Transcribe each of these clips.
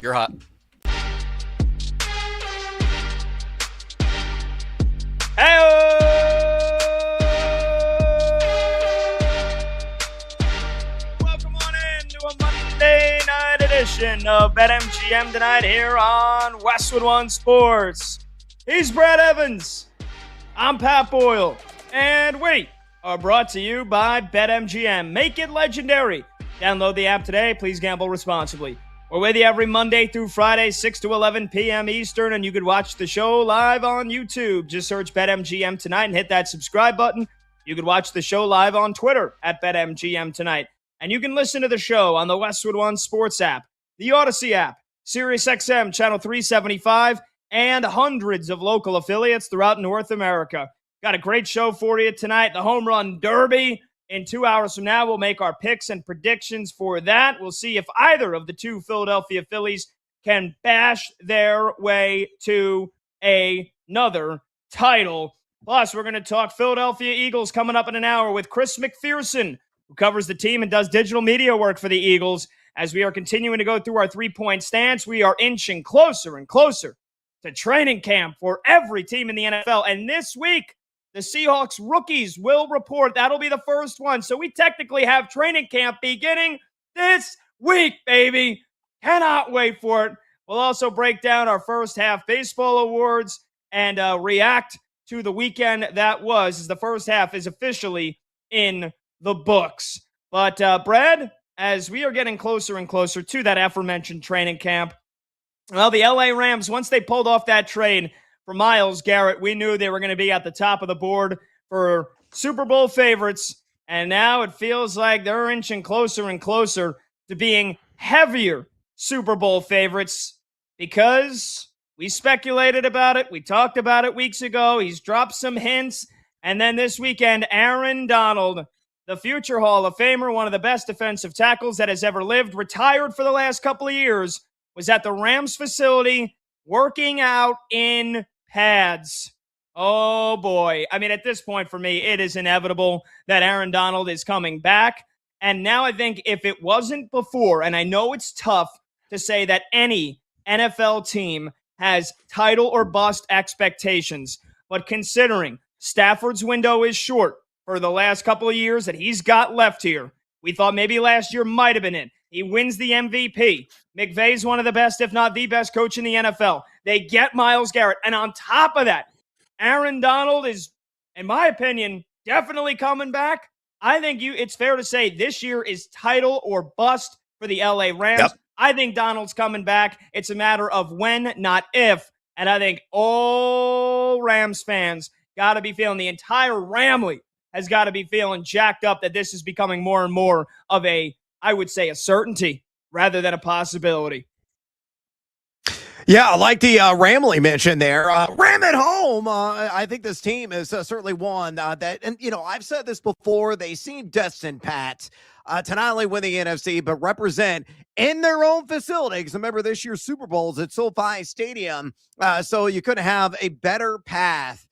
You're hot. Hey-o! Welcome on in to a Monday night edition of BetMGM tonight here on Westwood One Sports. He's Brad Evans. I'm Pat Boyle. And we are brought to you by BetMGM. Make it legendary. Download the app today. Please gamble responsibly. We're with you every Monday through Friday, 6 to 11 p.m. Eastern, and you can watch the show live on YouTube. Just search BetMGM Tonight and hit that subscribe button. You can watch the show live on Twitter at BetMGM Tonight. And you can listen to the show on the Westwood One Sports app, the Odyssey app, SiriusXM Channel 375, and hundreds of local affiliates throughout North America. Got a great show for you tonight, the Home Run Derby. In 2 hours from now, we'll make our picks and predictions for that. We'll see if either of the two Philadelphia Phillies can bash their way to another title. Plus, we're going to talk Philadelphia Eagles coming up in an hour with Chris McPherson, who covers the team and does digital media work for the Eagles. As we are continuing to go through our three-point stance, we are inching closer and closer to training camp for every team in the NFL. And this week, the Seahawks rookies will report. That'll be the first one. So we technically have training camp beginning this week, baby. Cannot wait for it. We'll also break down our first half baseball awards and react to the weekend that was, as the first half is officially in the books. But Brad, as we are getting closer and closer to that aforementioned training camp, well, the LA Rams, once they pulled off that trade for Myles Garrett, we knew they were going to be at the top of the board for Super Bowl favorites, and now it feels like they're inching closer and closer to being heavier Super Bowl favorites because we speculated about it. We talked about it weeks ago. He's dropped some hints, and then this weekend, Aaron Donald, the future Hall of Famer, one of the best defensive tackles that has ever lived, retired for the last couple of years, was at the Rams facility working out in pads. Oh, boy. I mean, at this point for me, it is inevitable that Aaron Donald is coming back. And now I think if it wasn't before, and I know it's tough to say that any NFL team has title or bust expectations, but considering Stafford's window is short for the last couple of years that he's got left here, we thought maybe last year might have been it. He wins the MVP. McVay's one of the best, if not the best coach in the NFL. They get Myles Garrett. And on top of that, Aaron Donald is, in my opinion, definitely coming back. I think it's fair to say this year is title or bust for the LA Rams. Yep. I think Donald's coming back. It's a matter of when, not if. And I think all Rams fans got to be feeling, the entire Ramley has got to be feeling jacked up that this is becoming more and more of I would say a certainty rather than a possibility. Yeah, I like the Ramley mention there. Ram it home. I think this team is certainly one that, and I've said this before, they seem destined, Pat, to not only win the NFC, but represent in their own facility. Because remember, this year's Super Bowl is at SoFi Stadium, so you couldn't have a better path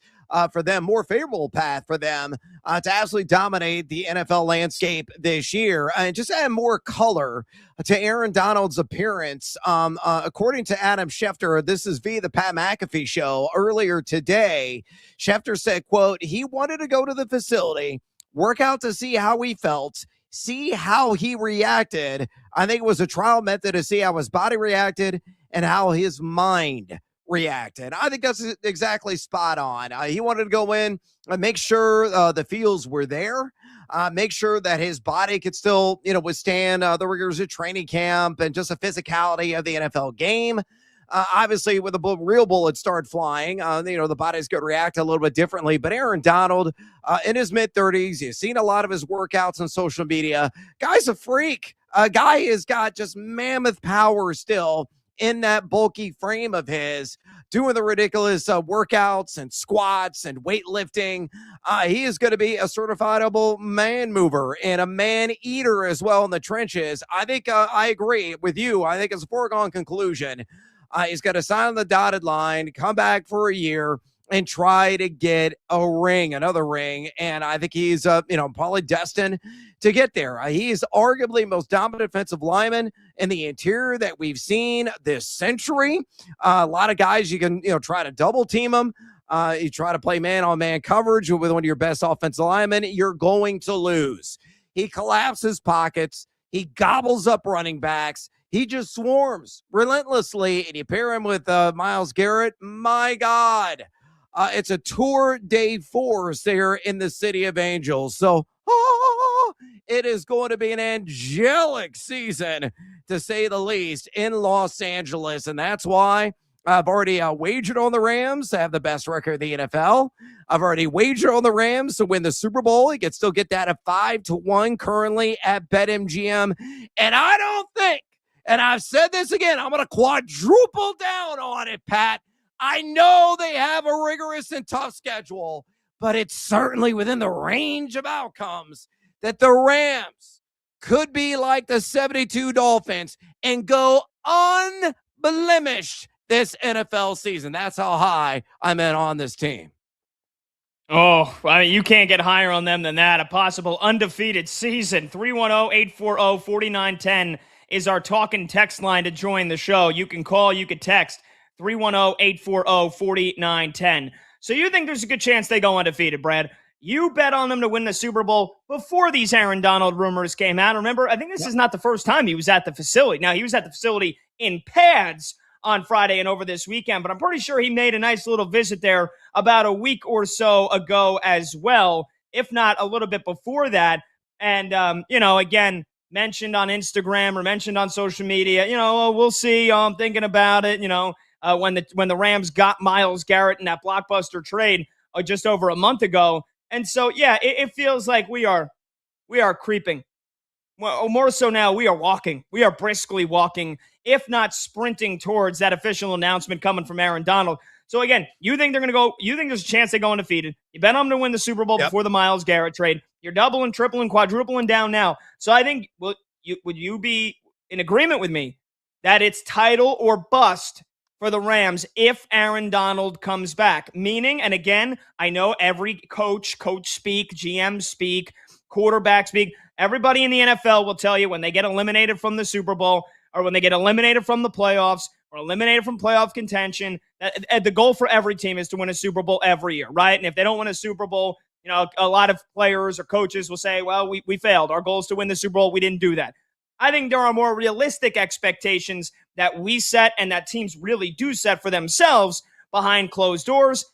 for them, more favorable path for them to absolutely dominate the NFL landscape this year and just add more color to Aaron Donald's appearance. According to Adam Schefter, this is via the Pat McAfee show earlier today, Schefter said, quote, he wanted to go to the facility, work out to see how he felt, see how he reacted. I think it was a trial method to see how his body reacted and how his mind reacted. I think that's exactly spot on. He wanted to go in and make sure the feels were there, make sure that his body could still, withstand the rigors of training camp and just the physicality of the NFL game. Obviously, when the real bullets start flying, the body's going to react a little bit differently. But Aaron Donald, in his mid-30s, you've seen a lot of his workouts on social media. Guy's a freak. Guy has got just mammoth power still in that bulky frame of his, doing the ridiculous workouts and squats and weightlifting. He is going to be a certifiable man mover and a man eater as well in the trenches. I think I agree with you. I think it's a foregone conclusion. He's got to sign on the dotted line, come back for a year, and try to get another ring. And I think he's, probably destined to get there. He is arguably the most dominant defensive lineman in the interior that we've seen this century. A lot of guys you can, try to double team him. You try to play man-on-man coverage with one of your best offensive linemen, you're going to lose. He collapses pockets. He gobbles up running backs. He just swarms relentlessly, and you pair him with Myles Garrett. My God, it's a tour de force there in the City of Angels. So it is going to be an angelic season, to say the least, in Los Angeles, and that's why I've already wagered on the Rams to have the best record in the NFL. I've already wagered on the Rams to win the Super Bowl. You can still get that at 5-1 currently at BetMGM. And I don't think, and I've said this again, I'm going to quadruple down on it, Pat. I know they have a rigorous and tough schedule, but it's certainly within the range of outcomes that the Rams could be like the 72 Dolphins and go unblemished this NFL season. That's how high I'm in on this team. Oh, I mean, you can't get higher on them than that. A possible undefeated season. 310-840-4910 is our talking text line to join the show. You can call, you can text 310-840-4910. So you think there's a good chance they go undefeated, Brad? You bet on them to win the Super Bowl before these Aaron Donald rumors came out. Remember, I think this is not the first time he was at the facility. Now, he was at the facility in pads on Friday and over this weekend, but I'm pretty sure he made a nice little visit there about a week or so ago as well, if not a little bit before that. And, again, mentioned on Instagram or mentioned on social media, we'll see. I'm thinking about it, when the Rams got Myles Garrett in that blockbuster trade just over a month ago. And so, yeah, it feels like we are creeping. Well, more so now, we are walking. We are briskly walking, if not sprinting towards that official announcement coming from Aaron Donald. So again, you think they're going to go, you think there's a chance they go undefeated. You bet on them to win the Super Bowl before the Myles Garrett trade. You're doubling, tripling, quadrupling down now. So I think, would you be in agreement with me that it's title or bust for the Rams if Aaron Donald comes back? Meaning, and again, I know every coach speak, GM speak, quarterback speak, everybody in the NFL will tell you when they get eliminated from the Super Bowl or when they get eliminated from the playoffs or eliminated from playoff contention, that the goal for every team is to win a Super Bowl every year, right? And if they don't win a Super Bowl, a lot of players or coaches will say, well, we failed. Our goal is to win the Super Bowl. We didn't do that. I think there are more realistic expectations that we set and that teams really do set for themselves behind closed doors.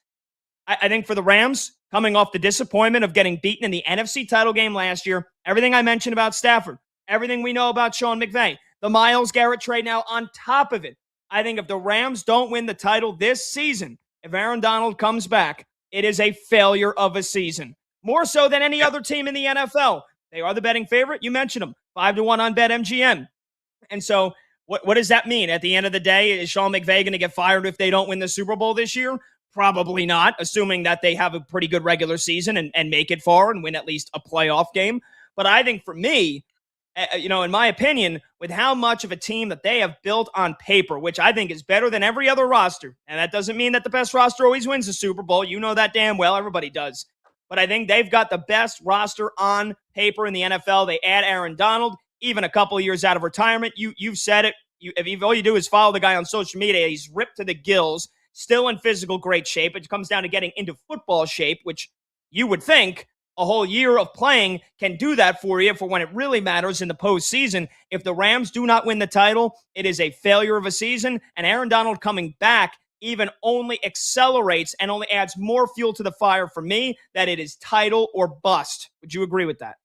I think for the Rams, coming off the disappointment of getting beaten in the NFC title game last year, everything I mentioned about Stafford, everything we know about Sean McVay, the Myles Garrett trade now on top of it, I think if the Rams don't win the title this season, if Aaron Donald comes back, it is a failure of a season. More so than any other team in the NFL. They are the betting favorite. You mentioned them. 5-1 on BetMGM. And so what does that mean? At the end of the day, is Sean McVay going to get fired if they don't win the Super Bowl this year? Probably not, assuming that they have a pretty good regular season and make it far and win at least a playoff game. But I think for me, in my opinion, with how much of a team that they have built on paper, which I think is better than every other roster, and that doesn't mean that the best roster always wins the Super Bowl. You know that damn well. Everybody does. But I think they've got the best roster on paper in the NFL. They add Aaron Donald, even a couple of years out of retirement. You've said it. If all you do is follow the guy on social media, he's ripped to the gills, still in physical great shape. It comes down to getting into football shape, which you would think a whole year of playing can do that for you for when it really matters in the postseason. If the Rams do not win the title, it is a failure of a season, and Aaron Donald coming back even only accelerates and only adds more fuel to the fire for me that it is title or bust. Would you agree with that?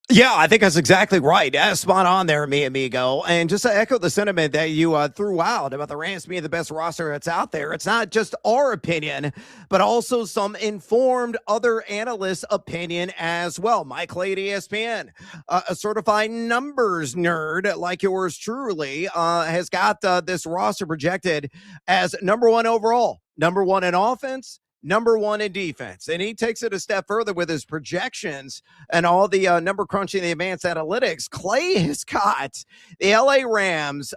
Yeah, I think that's exactly right. Spot on there, mi amigo. And just to echo the sentiment that you threw out about the Rams being the best roster that's out there, it's not just our opinion, but also some informed other analysts' opinion as well. Mike Lade, ESPN, a certified numbers nerd like yours truly, has got this roster projected as number one overall, number one in offense, number one in defense. And he takes it a step further with his projections and all the number crunching, the advanced analytics. Clay has got the LA Rams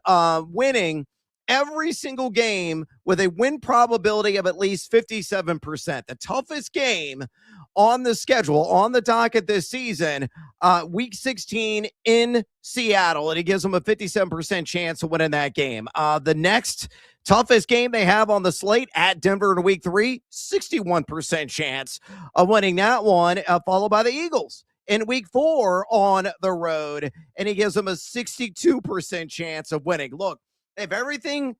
winning every single game with a win probability of at least 57%. The toughest game on the schedule, on the docket this season, week 16 in Seattle, and it gives them a 57% chance of winning that game. The next toughest game they have on the slate at Denver in week 3, 61% chance of winning that one, followed by the Eagles in week 4 on the road, and he gives them a 62% chance of winning. Look, if everything,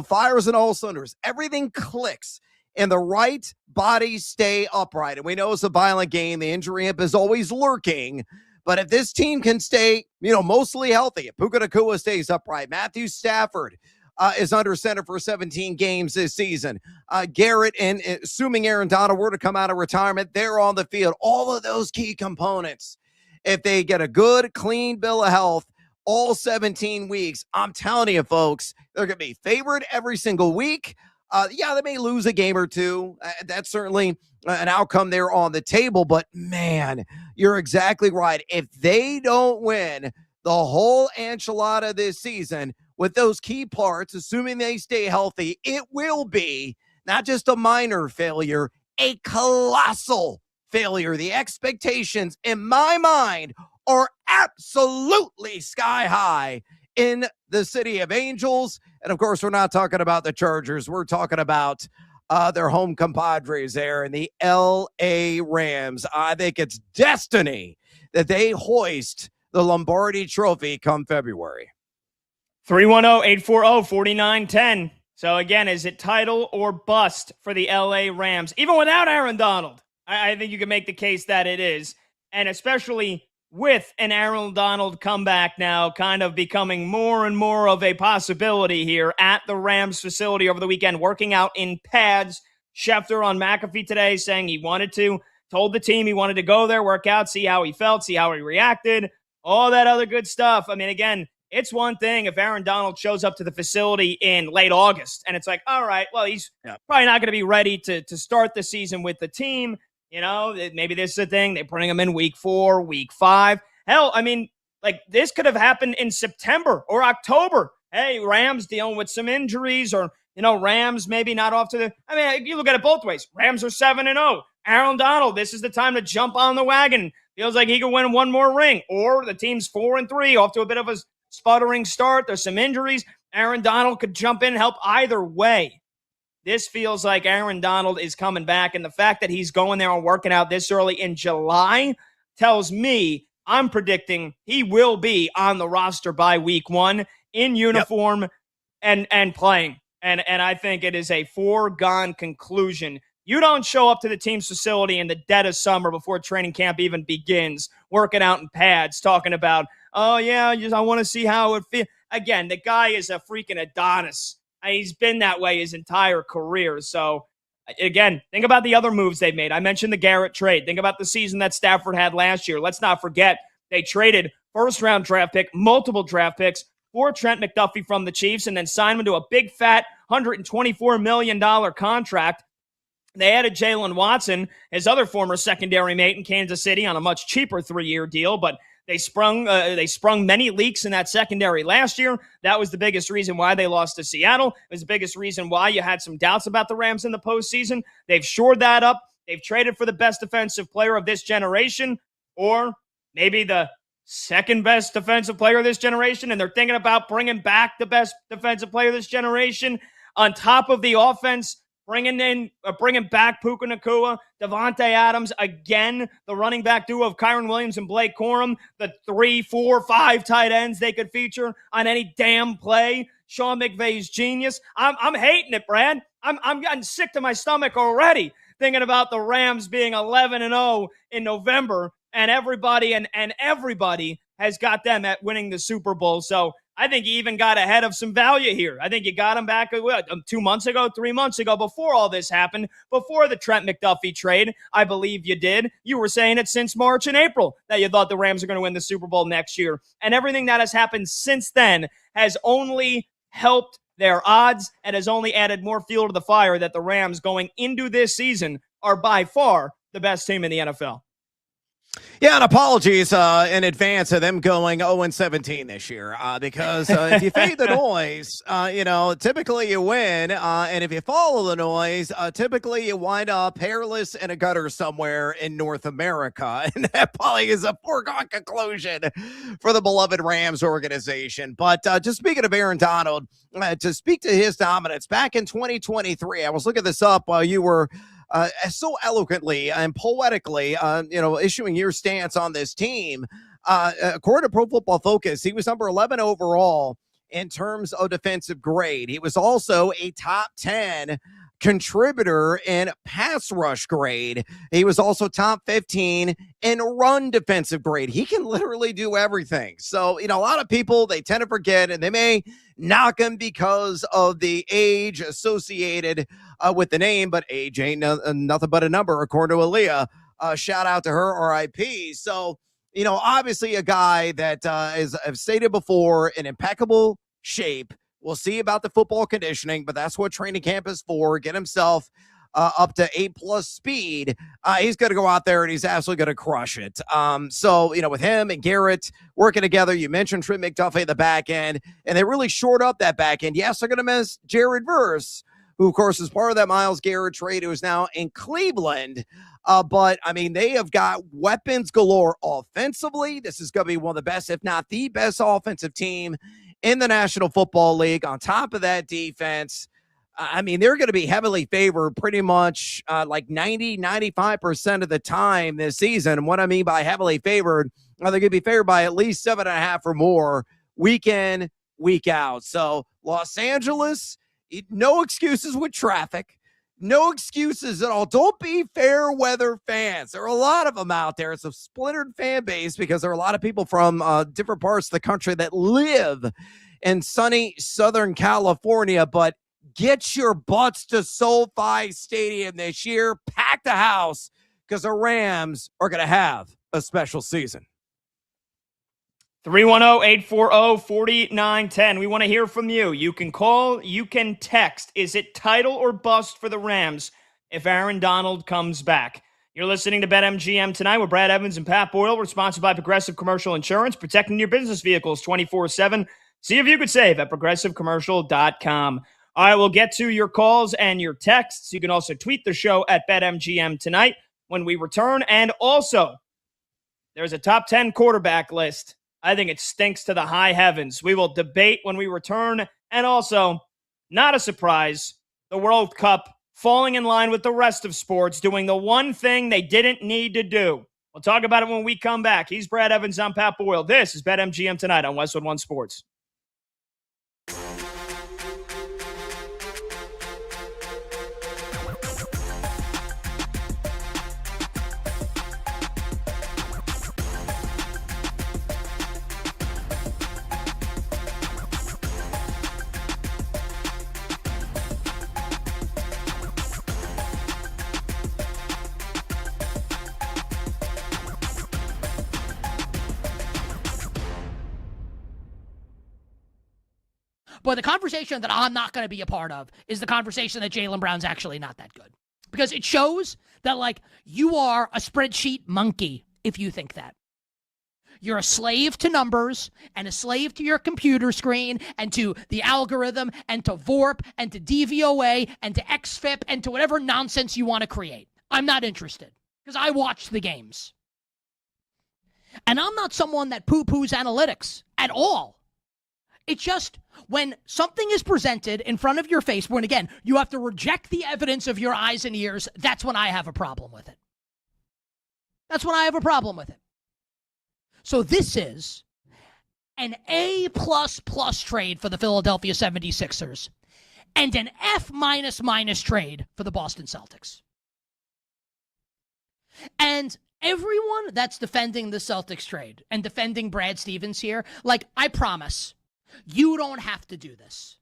fires in all cylinders, everything clicks, and the right bodies stay upright. And we know it's a violent game. The injury imp is always lurking. But if this team can stay, mostly healthy, if Puka Nacua stays upright, Matthew Stafford is under center for 17 games this season. Garrett, and assuming Aaron Donald were to come out of retirement, they're on the field. All of those key components, if they get a good, clean bill of health all 17 weeks, I'm telling you, folks, they're going to be favored every single week. They may lose a game or two. That's certainly an outcome there on the table. But, man, you're exactly right. If they don't win the whole enchilada this season with those key parts, assuming they stay healthy, it will be not just a minor failure, a colossal failure. The expectations, in my mind, are absolutely sky high in the City of Angels. And of course, we're not talking about the Chargers. We're talking about their home compadres there in the LA Rams. I think it's destiny that they hoist the Lombardi Trophy come February. 310-840-4910. So again, is it title or bust for the LA Rams? Even without Aaron Donald, I think you can make the case that it is. And especially with an Aaron Donald comeback now kind of becoming more and more of a possibility here at the Rams facility over the weekend, working out in pads. Schefter on McAfee today saying he told the team he wanted to go there, work out, see how he felt, see how he reacted, all that other good stuff. I mean, again, it's one thing if Aaron Donald shows up to the facility in late August and it's like, all right, well, he's probably not going to be ready to start the season with the team. Maybe this is a thing. They bring him in week 4, week 5. Hell, I mean, like this could have happened in September or October. Hey, Rams dealing with some injuries, or, Rams maybe not off to the. I mean, you look at it both ways. Rams are 7-0. Aaron Donald, this is the time to jump on the wagon. Feels like he could win one more ring. Or the team's 4-3, off to a bit of a sputtering start. There's some injuries. Aaron Donald could jump in and help either way. This feels like Aaron Donald is coming back, and the fact that he's going there and working out this early in July tells me I'm predicting he will be on the roster by week 1 in uniform and playing. And I think it is a foregone conclusion. You don't show up to the team's facility in the dead of summer before training camp even begins, working out in pads, talking about, oh, yeah, I want to see how it feels. Again, the guy is a freaking Adonis. He's been that way his entire career. So, again, think about the other moves they've made. I mentioned the Garrett trade. Think about the season that Stafford had last year. Let's not forget they traded first-round draft pick, multiple draft picks for Trent McDuffie from the Chiefs, and then signed him to a big, fat $124 million contract. They added Jalen Watson, his other former secondary mate in Kansas City, on a much cheaper 3-year deal, but They sprung many leaks in that secondary last year. That was the biggest reason why they lost to Seattle. It was the biggest reason why you had some doubts about the Rams in the postseason. They've shored that up. They've traded for the best defensive player of this generation, or maybe the second best defensive player of this generation, and they're thinking about bringing back the best defensive player of this generation on top of the offense. Bringing back Puka Nacua, Devontae Adams, again, the running back duo of Kyron Williams and Blake Corum, the 3, 4, 5 tight ends they could feature on any damn play. Sean McVay's genius. I'm hating it, Brad. I'm getting sick to my stomach already thinking about the Rams being 11-0 in November, and everybody has got them at winning the Super Bowl. So I think you even got ahead of some value here. I think you got him back 2 months ago, 3 months ago, before all this happened, before the Trent McDuffie trade. I believe you did. You were saying it since March and April that you thought the Rams are going to win the Super Bowl next year. And everything that has happened since then has only helped their odds and has only added more fuel to the fire that the Rams going into this season are by far the best team in the NFL. Yeah, and apologies in advance of them going 0-17 this year because if you fade the noise, typically you win. And if you follow the noise, typically you wind up hairless in a gutter somewhere in North America. And that probably is a foregone conclusion for the beloved Rams organization. But just speaking of Aaron Donald, to speak to his dominance back in 2023, I was looking this up while you were so eloquently and poetically, issuing your stance on this team. According to Pro Football Focus, he was number 11 overall in terms of defensive grade. He was also a top 10 contributor in pass rush grade. He was also top 15 in run defensive grade. He can literally do everything. So, a lot of people, they tend to forget, and they may knock him because of the age associated with the name, but age ain't nothing but a number, according to Aaliyah. Shout out to her, RIP. So, obviously a guy that is, I've stated before, in impeccable shape. We'll see about the football conditioning, but that's what training camp is for. Get himself up to 8+ speed. He's going to go out there and he's absolutely going to crush it. So, with him and Garrett working together, you mentioned Trent McDuffie at the back end, and they really shored up that back end. Yes, they're going to miss Jared Verse, who, of course, is part of that Myles Garrett trade, who is now in Cleveland. But, they have got weapons galore offensively. This is going to be one of the best, if not the best offensive team in the National Football League. On top of that defense, they're going to be heavily favored pretty much like 95% of the time this season. And what I mean by heavily favored, they're going to be favored by at least 7.5 or more week in, week out. So Los Angeles, no excuses with traffic. No excuses at all. Don't be fair weather fans. There are a lot of them out there. It's a splintered fan base because there are a lot of people from different parts of the country that live in sunny Southern California. But get your butts to SoFi Stadium this year. Pack the house because the Rams are going to have a special season. 310-840-4910. We want to hear from you. You can call, you can text. Is it title or bust for the Rams if Aaron Donald comes back? You're listening to BetMGM tonight with Brad Evans and Pat Boyle. We're sponsored by Progressive Commercial Insurance, protecting your business vehicles 24/7. See if you could save at progressivecommercial.com. All right, we'll get to your calls and your texts. You can also tweet the show at BetMGM tonight when we return. And also, there's a top 10 quarterback list. I think it stinks to the high heavens. We will debate when we return. And also, not a surprise, the World Cup falling in line with the rest of sports, doing the one thing they didn't need to do. We'll talk about it when we come back. He's Brad Evans. I'm Pat Boyle. This is BetMGM tonight on Westwood One Sports. But the conversation that I'm not going to be a part of is the conversation that Jaylen Brown's actually not that good. Because it shows that, you are a spreadsheet monkey if you think that. You're a slave to numbers and a slave to your computer screen and to the algorithm and to VORP and to DVOA and to XFIP and to whatever nonsense you want to create. I'm not interested because I watch the games. And I'm not someone that poo-poos analytics at all. It's just when something is presented in front of your face, when, again, you have to reject the evidence of your eyes and ears, that's when I have a problem with it. That's when I have a problem with it. So this is an A++ trade for the Philadelphia 76ers and an F-, trade for the Boston Celtics. And everyone that's defending the Celtics trade and defending Brad Stevens here, I promise, you don't have to do this.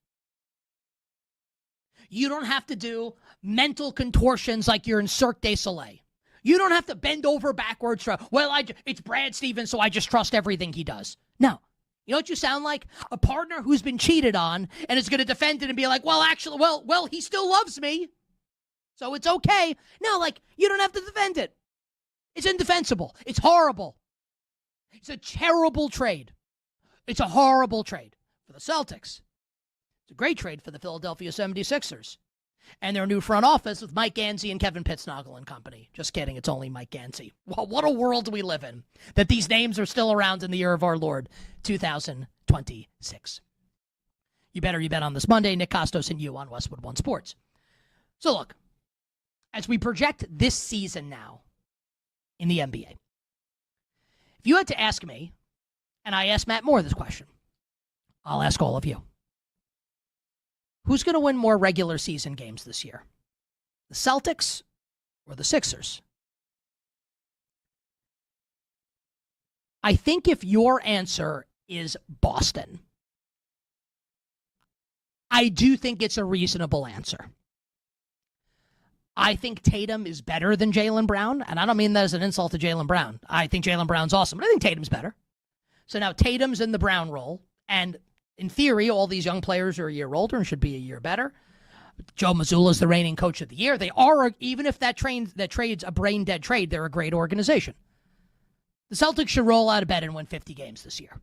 You don't have to do mental contortions like you're in Cirque du Soleil. You don't have to bend over backwards. It's Brad Stevens, so I just trust everything he does. No. You know what you sound like? A partner who's been cheated on and is going to defend it and be like, well, he still loves me, so it's okay. No, you don't have to defend it. It's indefensible. It's horrible. It's a terrible trade. It's a horrible trade for the Celtics. It's a great trade for the Philadelphia 76ers and their new front office with Mike Gansey and Kevin Pittsnogle and company. Just kidding. It's only Mike Gansey. Well, what a world we live in that these names are still around in the year of our Lord, 2026. You bet on this Monday. Nick Costos and you on Westwood One Sports. So look, as we project this season now in the NBA, if you had to ask me, and I asked Matt Moore this question, I'll ask all of you. Who's going to win more regular season games this year? The Celtics or the Sixers? I think if your answer is Boston, I do think it's a reasonable answer. I think Tatum is better than Jaylen Brown, and I don't mean that as an insult to Jaylen Brown. I think Jaylen Brown's awesome, but I think Tatum's better. So now Tatum's in the Brown role, and in theory, all these young players are a year older and should be a year better. Joe Mazzulla's the reigning coach of the year. They are, even if that trade's a brain-dead trade, they're a great organization. The Celtics should roll out of bed and win 50 games this year,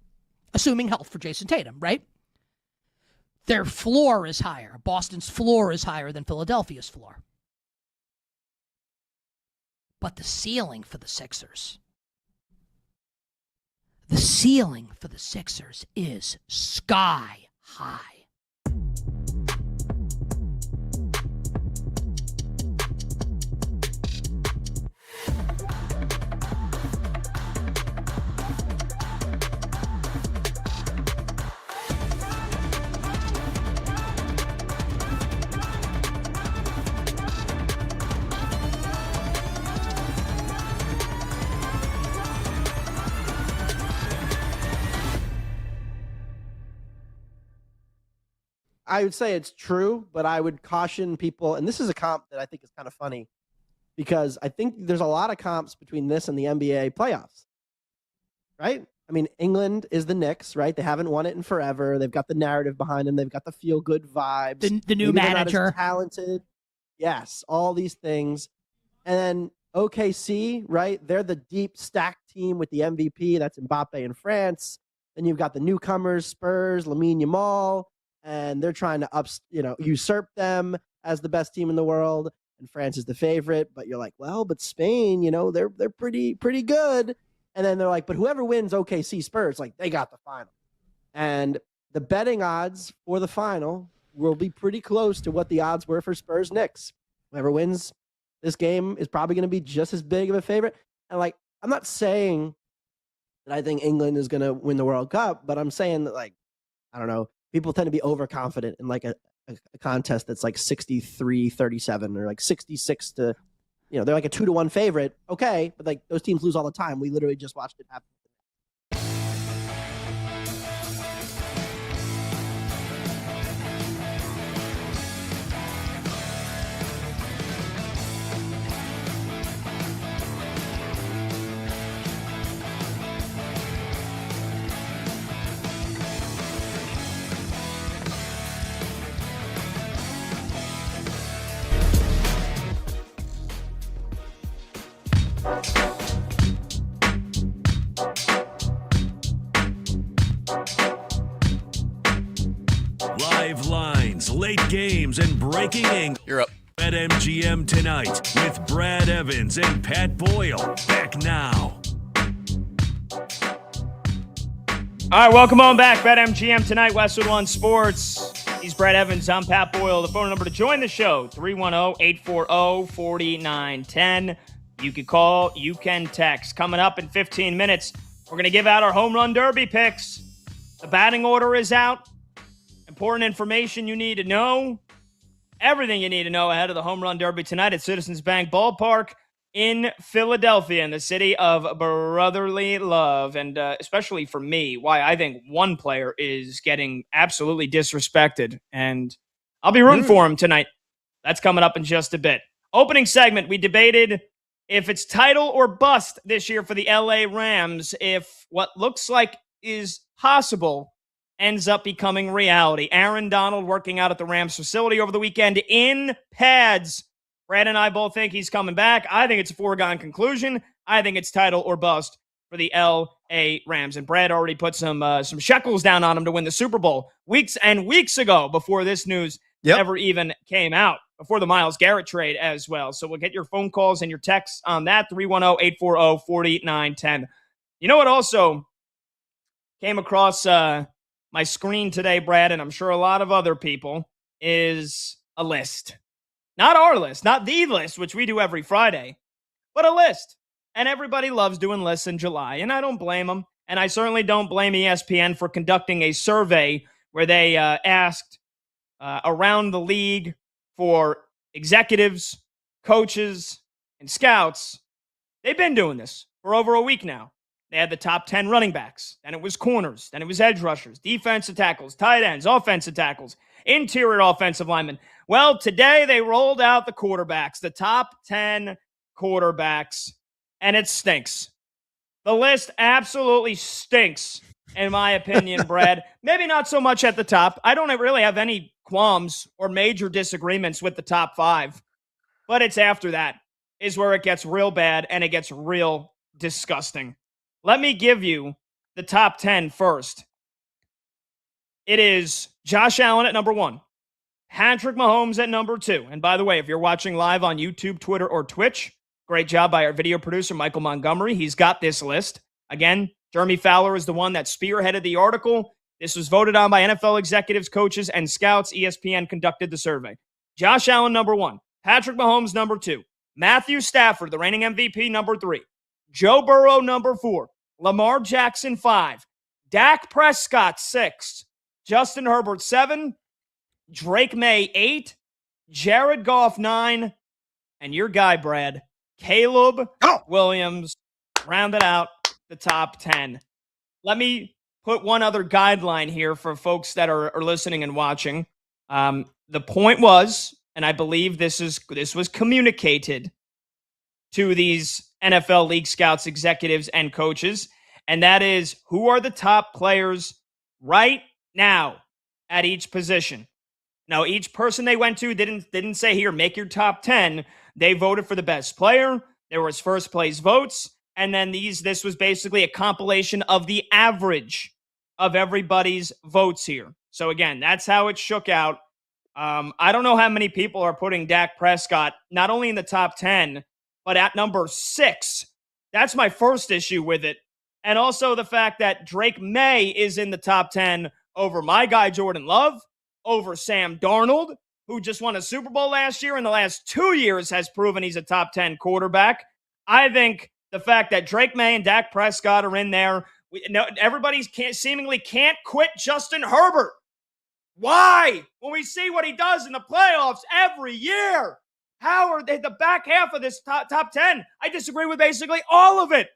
assuming health for Jason Tatum, right? Their floor is higher. Boston's floor is higher than Philadelphia's floor. But the ceiling for the Sixers is sky high. I would say it's true, but I would caution people, and this is a comp that I think is kind of funny because I think there's a lot of comps between this and the NBA playoffs, right? I mean, England is the Knicks, right? They haven't won it in forever. They've got the narrative behind them. They've got the feel-good vibes. The new Maybe they're not manager. as talented. Yes, all these things. And then OKC, right? They're the deep stacked team with the MVP. That's Mbappe in France. Then you've got the newcomers, Spurs, Lamine Yamal. And they're trying to usurp them as the best team in the world. And France is the favorite, but you're like, well, but Spain, they're pretty good. And then they're like, but whoever wins OKC Spurs, like they got the final. And the betting odds for the final will be pretty close to what the odds were for Spurs Knicks. Whoever wins this game is probably going to be just as big of a favorite. And like, I'm not saying that I think England is going to win the World Cup, but I'm saying that, like, I don't know. People tend to be overconfident in like a contest that's like 63-37 or like 66 to, they're like a 2-1 favorite. Okay. But like those teams lose all the time. We literally just watched it happen. Live lines, late games, and breaking English. You're up. BetMGM tonight with Brad Evans and Pat Boyle. Back now. All right, welcome on back. BetMGM tonight, Westwood One Sports. He's Brad Evans. I'm Pat Boyle. The phone number to join the show, 310-840-4910. You can call, you can text. Coming up in 15 minutes, we're going to give out our home run derby picks. The batting order is out. Important information you need to know. Everything you need to know ahead of the home run derby tonight at Citizens Bank Ballpark in Philadelphia, in the city of brotherly love. And especially for me, why I think one player is getting absolutely disrespected. And I'll be rooting for him tonight. That's coming up in just a bit. Opening segment, we debated if it's title or bust this year for the LA Rams, if what looks like is possible ends up becoming reality. Aaron Donald working out at the Rams facility over the weekend in pads. Brad and I both think he's coming back. I think it's a foregone conclusion. I think it's title or bust for the L.A. Rams. And Brad already put some shekels down on them to win the Super Bowl weeks and weeks ago before this news ever even came out, before the Myles Garrett trade as well. So we'll get your phone calls and your texts on that, 310-840-4910. You know what also came across my screen today, Brad, and I'm sure a lot of other people, is a list. Not our list, not the list, which we do every Friday, but a list. And everybody loves doing lists in July, and I don't blame them. And I certainly don't blame ESPN for conducting a survey where they asked around the league for executives, coaches, and scouts. They've been doing this for over a week now. They had the top 10 running backs. Then it was corners. Then it was edge rushers, defensive tackles, tight ends, offensive tackles, interior offensive linemen. Well, today they rolled out the quarterbacks, the top 10 quarterbacks, and it stinks. The list absolutely stinks, in my opinion, Brad. Maybe not so much at the top. I don't really have any qualms or major disagreements with the top 5, but it's after that is where it gets real bad and it gets real disgusting. Let me give you the top 10 first. It is Josh Allen at number 1, Patrick Mahomes at number 2. And by the way, if you're watching live on YouTube, Twitter, or Twitch, great job by our video producer, Michael Montgomery. He's got this list. Again, Jeremy Fowler is the one that spearheaded the article. This was voted on by NFL executives, coaches, and scouts. ESPN conducted the survey. Josh Allen, number 1. Patrick Mahomes, number 2. Matthew Stafford, the reigning MVP, number 3. Joe Burrow, number 4. Lamar Jackson, 5. Dak Prescott, 6. Justin Herbert, 7. Drake May, 8. Jared Goff, 9. And your guy, Brad, Caleb Williams, rounded out the top 10. Let me put one other guideline here for folks that are listening and watching. The point was, and I believe this was communicated to these NFL league scouts, executives, and coaches, and that is, who are the top players right now at each position. Now, each person they went to didn't say, here, make your top 10. They voted for the best player. There was first place votes, and then this was basically a compilation of the average of everybody's votes here. So again, that's how it shook out. I don't know how many people are putting Dak Prescott not only in the top 10, but at number 6. That's my first issue with it. And also the fact that Drake May is in the top 10 over my guy Jordan Love, over Sam Darnold, who just won a Super Bowl last year, and the last 2 years has proven he's a top 10 quarterback. I think the fact that Drake May and Dak Prescott are in there, everybody seemingly can't quit Justin Herbert. Why? When we see what he does in the playoffs every year, how are they the back half of this top 10? I disagree with basically all of it.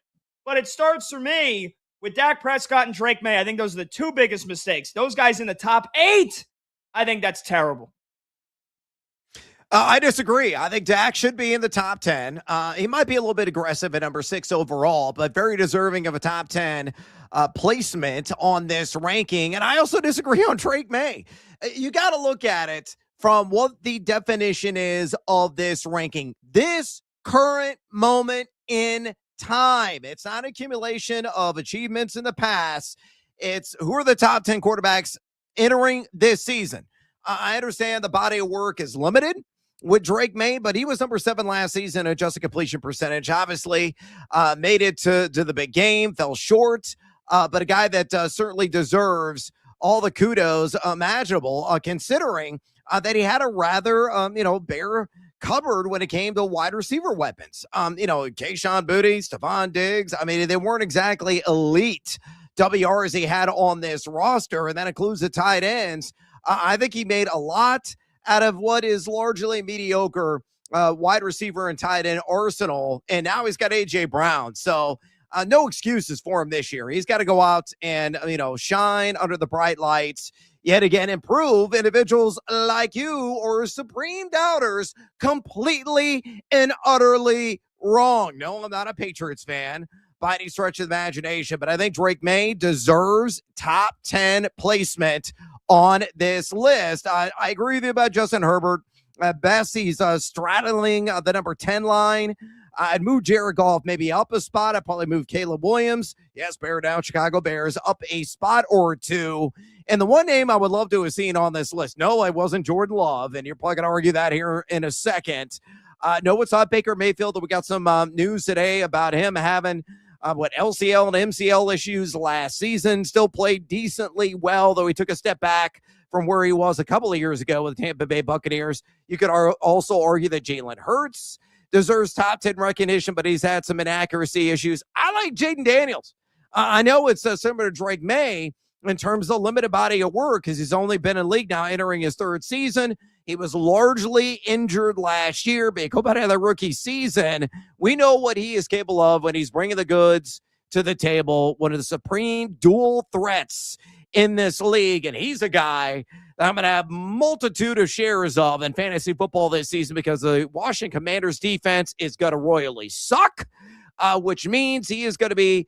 But it starts for me with Dak Prescott and Drake May. I think those are the 2 biggest mistakes. Those guys in the top 8, I think that's terrible. I disagree. I think Dak should be in the top 10. He might be a little bit aggressive at number 6 overall, but very deserving of a top 10 placement on this ranking. And I also disagree on Drake May. You got to look at it from what the definition is of this ranking. This current moment in time. It's not accumulation of achievements in the past. It's who are the top 10 quarterbacks entering this season. I understand the body of work is limited with Drake May, but he was number 7 last season, adjusted completion percentage. Obviously, made it to the big game, fell short, but a guy that certainly deserves all the kudos imaginable, considering that he had a rather, bare cupboard when it came to wide receiver weapons. Kayshon Boutte, Stephon Diggs. I mean, they weren't exactly elite WRs he had on this roster, and that includes the tight ends. I think he made a lot out of what is largely mediocre wide receiver and tight end arsenal, and now he's got A.J. Brown. So no excuses for him this year. He's got to go out and, shine under the bright lights, yet again, improve individuals like you or supreme doubters completely and utterly wrong. No, I'm not a Patriots fan by any stretch of the imagination, but I think Drake May deserves top 10 placement on this list. I agree with you about Justin Herbert. At best, he's straddling the number 10 line. I'd move Jared Goff maybe up a spot. I'd probably move Caleb Williams. Yes, bear down, Chicago Bears, up a spot or two. And the one name I would love to have seen on this list, no, it wasn't Jordan Love, and you're probably going to argue that here in a second. No, it's not Baker Mayfield. We got some news today about him having LCL and MCL issues last season. Still played decently well, though he took a step back from where he was a couple of years ago with the Tampa Bay Buccaneers. You could also argue that Jalen Hurts deserves top 10 recognition, but he's had some inaccuracy issues. I like Jaden Daniels. I know it's similar to Drake May in terms of limited body of work because he's only been in league now entering his third season. He was largely injured last year, but go back to the rookie season. We know what he is capable of when he's bringing the goods to the table, one of the supreme dual threats in this league. And he's a guy that I'm going to have multitude of shares of in fantasy football this season because the Washington Commanders defense is going to royally suck, which means he is going to be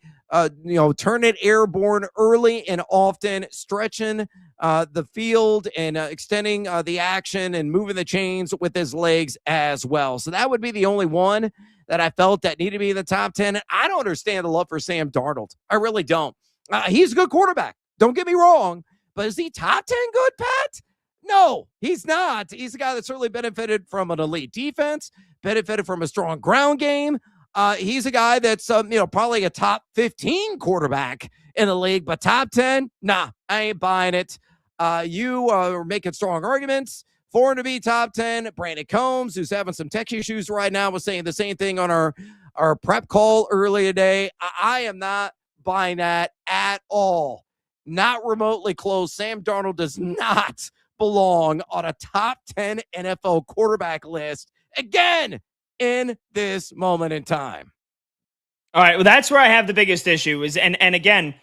turn it airborne early and often, stretching the field and extending the action and moving the chains with his legs as well. So that would be the only one that I felt that needed to be in the top 10. I don't understand the love for Sam Darnold. I really don't. He's a good quarterback. Don't get me wrong, but is he top 10 good, Pat? No, he's not. He's a guy that certainly benefited from an elite defense, benefited from a strong ground game. He's a guy that's, probably a top 15 quarterback in the league, but top 10, nah, I ain't buying it. You are making strong arguments for him to be top 10. Brandon Combs, who's having some tech issues right now, was saying the same thing on our prep call earlier today. I am not buying that at all. Not remotely close. Sam Darnold does not belong on a top 10 NFL quarterback list. Again, in this moment in time. All right, well, that's where I have the biggest issue is, and again,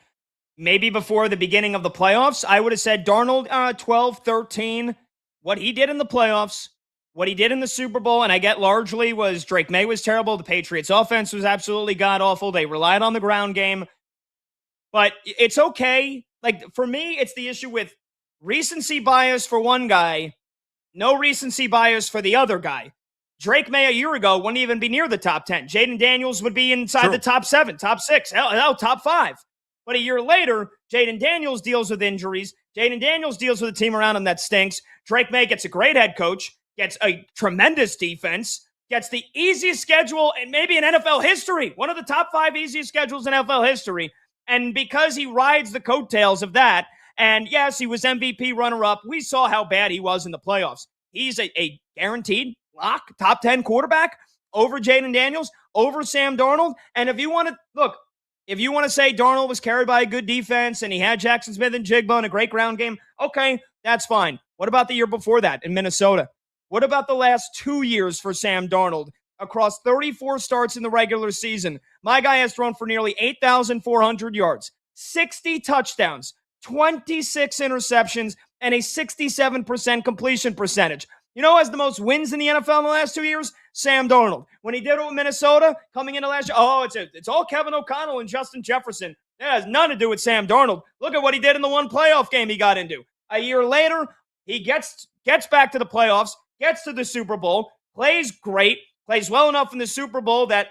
maybe before the beginning of the playoffs, I would have said Darnold 12, 13. What he did in the playoffs, what he did in the Super Bowl, and I get largely was Drake May was terrible. The Patriots offense was absolutely god-awful. They relied on the ground game. But it's okay. Like, for me, it's the issue with recency bias for one guy, no recency bias for the other guy. Drake May a year ago wouldn't even be near the top 10. Jaden Daniels would be inside the top 7, top 6, hell, top 5. But a year later, Jaden Daniels deals with injuries. Jaden Daniels deals with a team around him that stinks. Drake May gets a great head coach, gets a tremendous defense, gets the easiest schedule and maybe in NFL history, one of the top 5 easiest schedules in NFL history. And because he rides the coattails of that, and yes, he was MVP runner-up, we saw how bad he was in the playoffs. He's a guaranteed lock, top 10 quarterback over Jaden Daniels, over Sam Darnold. And if you want to say Darnold was carried by a good defense and he had Jackson Smith and Jigba and a great ground game, okay, that's fine. What about the year before that in Minnesota? What about the last 2 years for Sam Darnold? Across 34 starts in the regular season, my guy has thrown for nearly 8,400 yards, 60 touchdowns, 26 interceptions, and a 67% completion percentage. You know who has the most wins in the NFL in the last 2 years? Sam Darnold. When he did it with Minnesota, coming into last year, it's all Kevin O'Connell and Justin Jefferson. That has nothing to do with Sam Darnold. Look at what he did in the one playoff game he got into. A year later, he gets back to the playoffs, gets to the Super Bowl, plays great, plays well enough in the Super Bowl that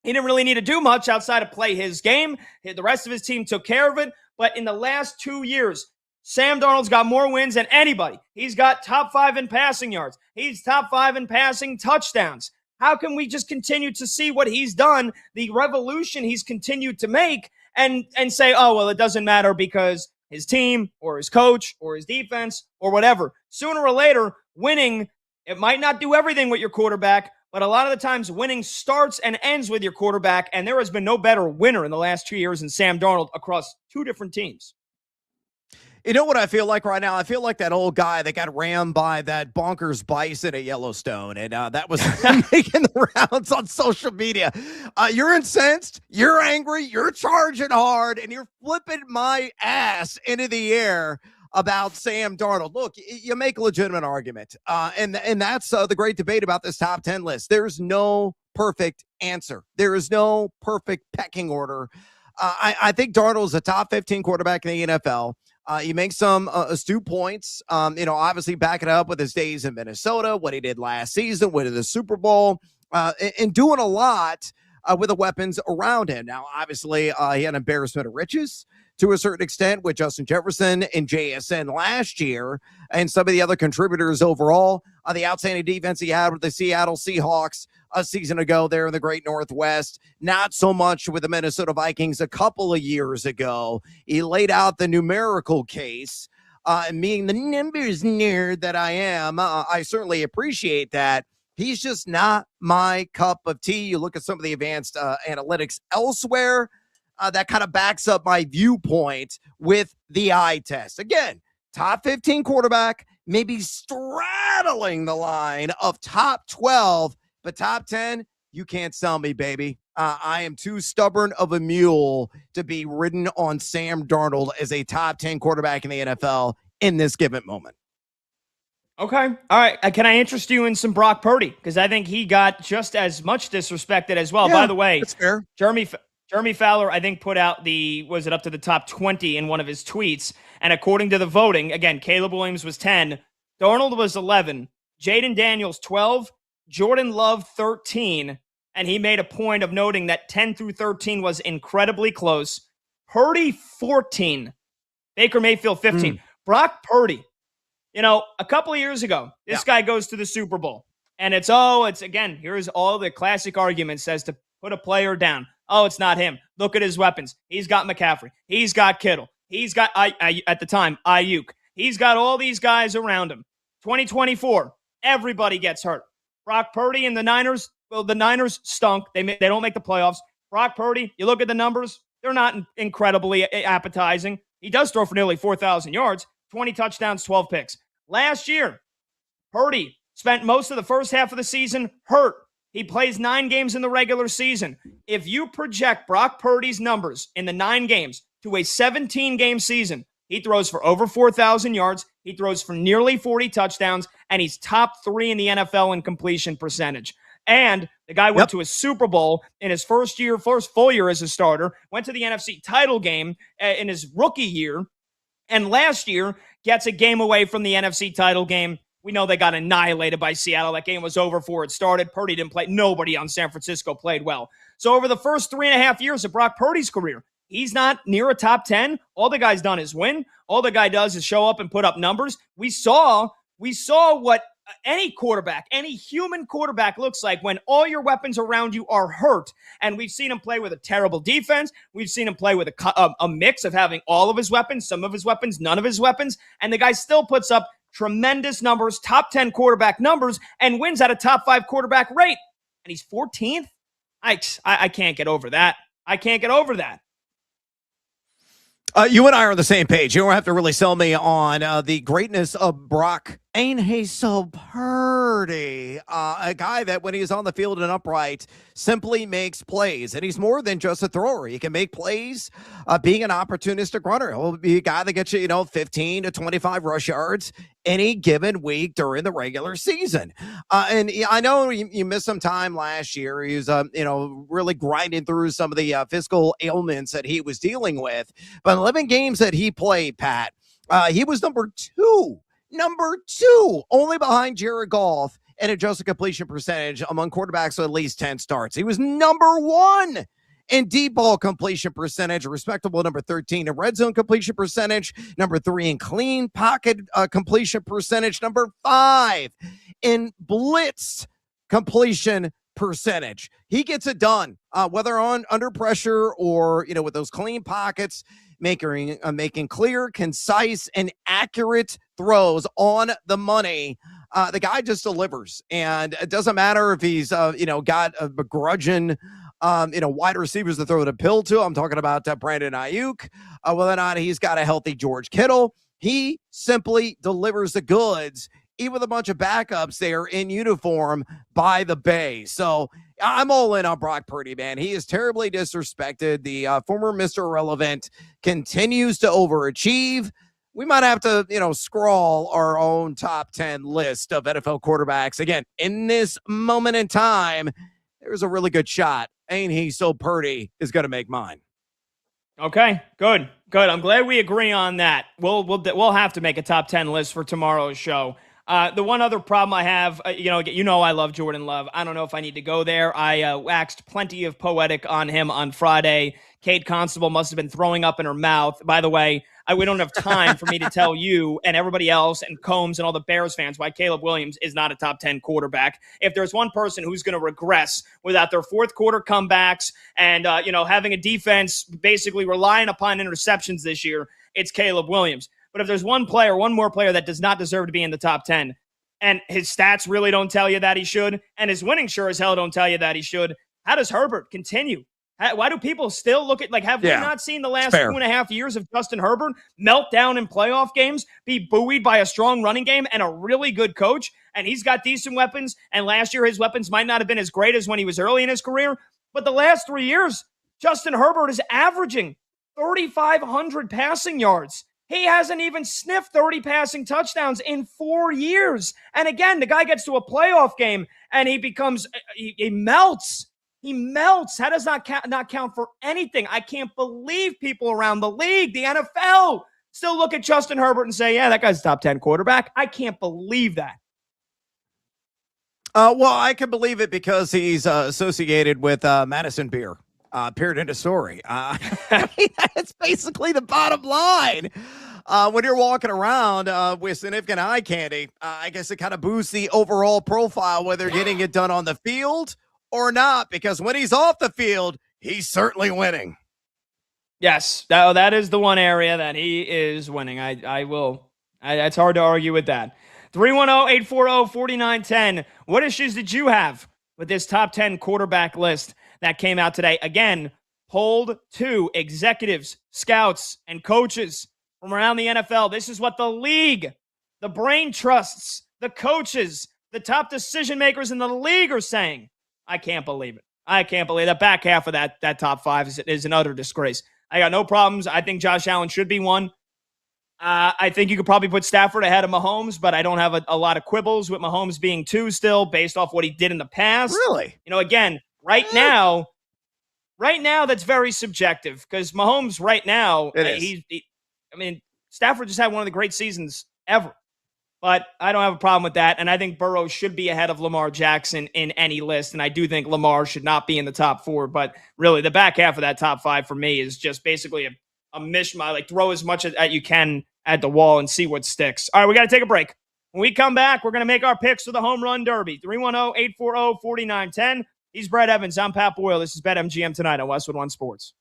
he didn't really need to do much outside of play his game. The rest of his team took care of it. But in the last 2 years, Sam Darnold's got more wins than anybody. He's got top 5 in passing yards. He's top 5 in passing touchdowns. How can we just continue to see what he's done, the revolution he's continued to make, and say, oh, well, it doesn't matter because his team or his coach or his defense or whatever. Sooner or later, winning, it might not do everything with your quarterback, but a lot of the times winning starts and ends with your quarterback, and there has been no better winner in the last 2 years than Sam Darnold across 2 different teams. You know what I feel like right now? I feel like that old guy that got rammed by that bonkers bison at Yellowstone, and that was making the rounds on social media. You're incensed, you're angry, you're charging hard, and you're flipping my ass into the air about Sam Darnold. Look, you make a legitimate argument, and that's the great debate about this top 10 list. There's no perfect answer. There is no perfect pecking order. I think Darnold's a top 15 quarterback in the NFL. He makes some astute points, obviously backing it up with his days in Minnesota, what he did last season, winning the Super Bowl. and doing a lot with the weapons around him. Now, obviously, he had an embarrassment of riches to a certain extent with Justin Jefferson and JSN last year, and some of the other contributors overall. The outstanding defense he had with the Seattle Seahawks a season ago there in the Great Northwest. Not so much with the Minnesota Vikings a couple of years ago. He laid out the numerical case. And being the numbers nerd that I am, I certainly appreciate that. He's just not my cup of tea. You look at some of the advanced analytics elsewhere, that kind of backs up my viewpoint with the eye test. Again, top 15 quarterback, maybe straddling the line of top 12, but top 10, you can't sell me, baby. I am too stubborn of a mule to be ridden on Sam Darnold as a top 10 quarterback in the NFL in this given moment. Okay. All right. Can I interest you in some Brock Purdy? Because I think he got just as much disrespected as well. Yeah, by the way, that's fair. Jeremy Fowler, I think, put out was it up to the top 20 in one of his tweets. And according to the voting, again, Caleb Williams was 10, Darnold was 11, Jaden Daniels 12, Jordan Love 13. And he made a point of noting that 10 through 13 was incredibly close. Purdy 14, Baker Mayfield 15. Brock Purdy, a couple of years ago, this guy goes to the Super Bowl. And it's again, here's all the classic arguments as to put a player down. Oh, it's not him. Look at his weapons. He's got McCaffrey. He's got Kittle. He's got, at the time, Ayuk. He's got all these guys around him. 2024, everybody gets hurt. Brock Purdy and the Niners, well, the Niners stunk. They don't make the playoffs. Brock Purdy, you look at the numbers, they're not incredibly appetizing. He does throw for nearly 4,000 yards, 20 touchdowns, 12 picks. Last year, Purdy spent most of the first half of the season hurt. He plays 9 games in the regular season. If you project Brock Purdy's numbers in the 9 games to a 17-game season, he throws for over 4,000 yards. He throws for nearly 40 touchdowns, and he's top 3 in the NFL in completion percentage. And the guy went to a Super Bowl in his first full year as a starter, went to the NFC title game in his rookie year, and last year gets a game away from the NFC title game. We know they got annihilated by Seattle. That game was over before it started. Purdy didn't play. Nobody on San Francisco played well. So over the first 3.5 years of Brock Purdy's career, he's not near a top 10. All the guy's done is win. All the guy does is show up and put up numbers. We saw what any quarterback, any human quarterback looks like when all your weapons around you are hurt. And we've seen him play with a terrible defense. We've seen him play with a mix of having all of his weapons, some of his weapons, none of his weapons. And the guy still puts up tremendous numbers, top 10 quarterback numbers, and wins at a top 5 quarterback rate. And he's 14th? I can't get over that. I can't get over that. You and I are on the same page. You don't have to really sell me on the greatness of Brock. Ain't he so purdy? A guy that when he's on the field and upright simply makes plays. And he's more than just a thrower. He can make plays being an opportunistic runner. He'll be a guy that gets you, 15 to 25 rush yards any given week during the regular season. And I know you missed some time last year. He was, really grinding through some of the physical ailments that he was dealing with. But 11 games that he played, Pat, he was number two, only behind Jared Goff and adjusted completion percentage among quarterbacks with at least 10 starts. He was number 1 in deep ball completion percentage, a respectable number 13 in red zone completion percentage, number 3 in clean pocket completion percentage, number 5 in blitz completion percentage. He gets it done, whether under pressure or, with those clean pockets, making clear, concise, and accurate throws on the money. The guy just delivers, and it doesn't matter if he's, got a begrudging, wide receivers to throw the pill to. I'm talking about Brandon Ayuk. Whether or not he's got a healthy George Kittle, he simply delivers the goods, even with a bunch of backups there in uniform by the Bay. So I'm all in on Brock Purdy, man. He is terribly disrespected. The former Mr. Irrelevant continues to overachieve. We might have to, scrawl our own top 10 list of NFL quarterbacks. Again, in this moment in time, there's a really good shot. Ain't he so purdy is going to make mine. Okay, good. I'm glad we agree on that. We'll have to make a top 10 list for tomorrow's show. The one other problem I have, I love Jordan Love. I don't know if I need to go there. I waxed plenty of poetic on him on Friday. Kate Constable must have been throwing up in her mouth. By the way, we don't have time for me to tell you and everybody else and Combs and all the Bears fans why Caleb Williams is not a top 10 quarterback. If there's one person who's going to regress without their fourth quarter comebacks and, having a defense basically relying upon interceptions this year, it's Caleb Williams. But if there's one more player that does not deserve to be in the top 10, and his stats really don't tell you that he should, and his winning sure as hell don't tell you that he should, how does Herbert continue? Why do people still look at, have we not seen the last 2.5 years of Justin Herbert melt down in playoff games, be buoyed by a strong running game and a really good coach? And he's got decent weapons, and last year his weapons might not have been as great as when he was early in his career, but the last 3 years, Justin Herbert is averaging 3,500 passing yards. He hasn't even sniffed 30 passing touchdowns in 4 years. And again, the guy gets to a playoff game and he melts. He melts. How does not count for anything? I can't believe people around the league, the NFL, still look at Justin Herbert and say, yeah, that guy's a top 10 quarterback. I can't believe that. Well, I can believe it because he's associated with Madison Beer. Period, end of story. That's basically the bottom line. When you're walking around with significant eye candy, I guess it kind of boosts the overall profile, whether getting it done on the field or not, because when he's off the field, he's certainly winning. Yes, that is the one area that he is winning. It's hard to argue with that. 310-840-4910. What issues did you have with this top 10 quarterback list that came out today? Again, polled 2 executives, scouts, and coaches from around the NFL. This is what the league, the brain trusts, the coaches, the top decision makers in the league are saying. I can't believe it. I can't believe that. Back half of that top 5 is an utter disgrace. I got no problems. I think Josh Allen should be 1. I think you could probably put Stafford ahead of Mahomes, but I don't have a lot of quibbles with Mahomes being 2 still based off what he did in the past. Really? Again, right now, that's very subjective because Mahomes right now, Stafford just had one of the great seasons ever. But I don't have a problem with that, and I think Burrow should be ahead of Lamar Jackson in any list, and I do think Lamar should not be in the top 4, but really the back half of that top 5 for me is just basically a mishmash, throw as much as you can at the wall and see what sticks. All right, we got to take a break. When we come back, we're going to make our picks for the Home Run Derby. 310-840-4910. He's Brett Evans. I'm Pat Boyle. This is BetMGM tonight on Westwood One Sports.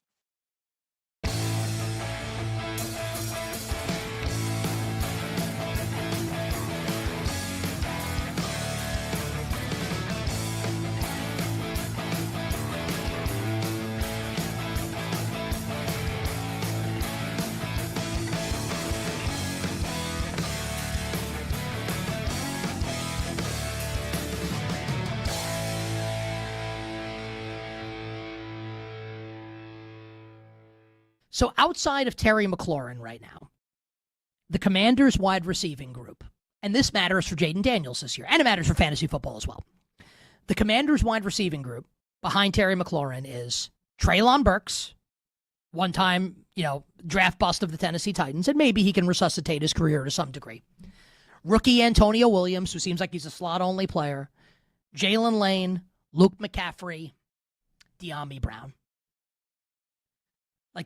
So outside of Terry McLaurin right now, the Commanders wide receiving group, and this matters for Jaden Daniels this year, and it matters for fantasy football as well. The Commanders wide receiving group behind Terry McLaurin is Treylon Burks, one-time, draft bust of the Tennessee Titans, and maybe he can resuscitate his career to some degree. Rookie Antonio Williams, who seems like he's a slot-only player. Jalen Lane, Luke McCaffrey, De'Ami Brown.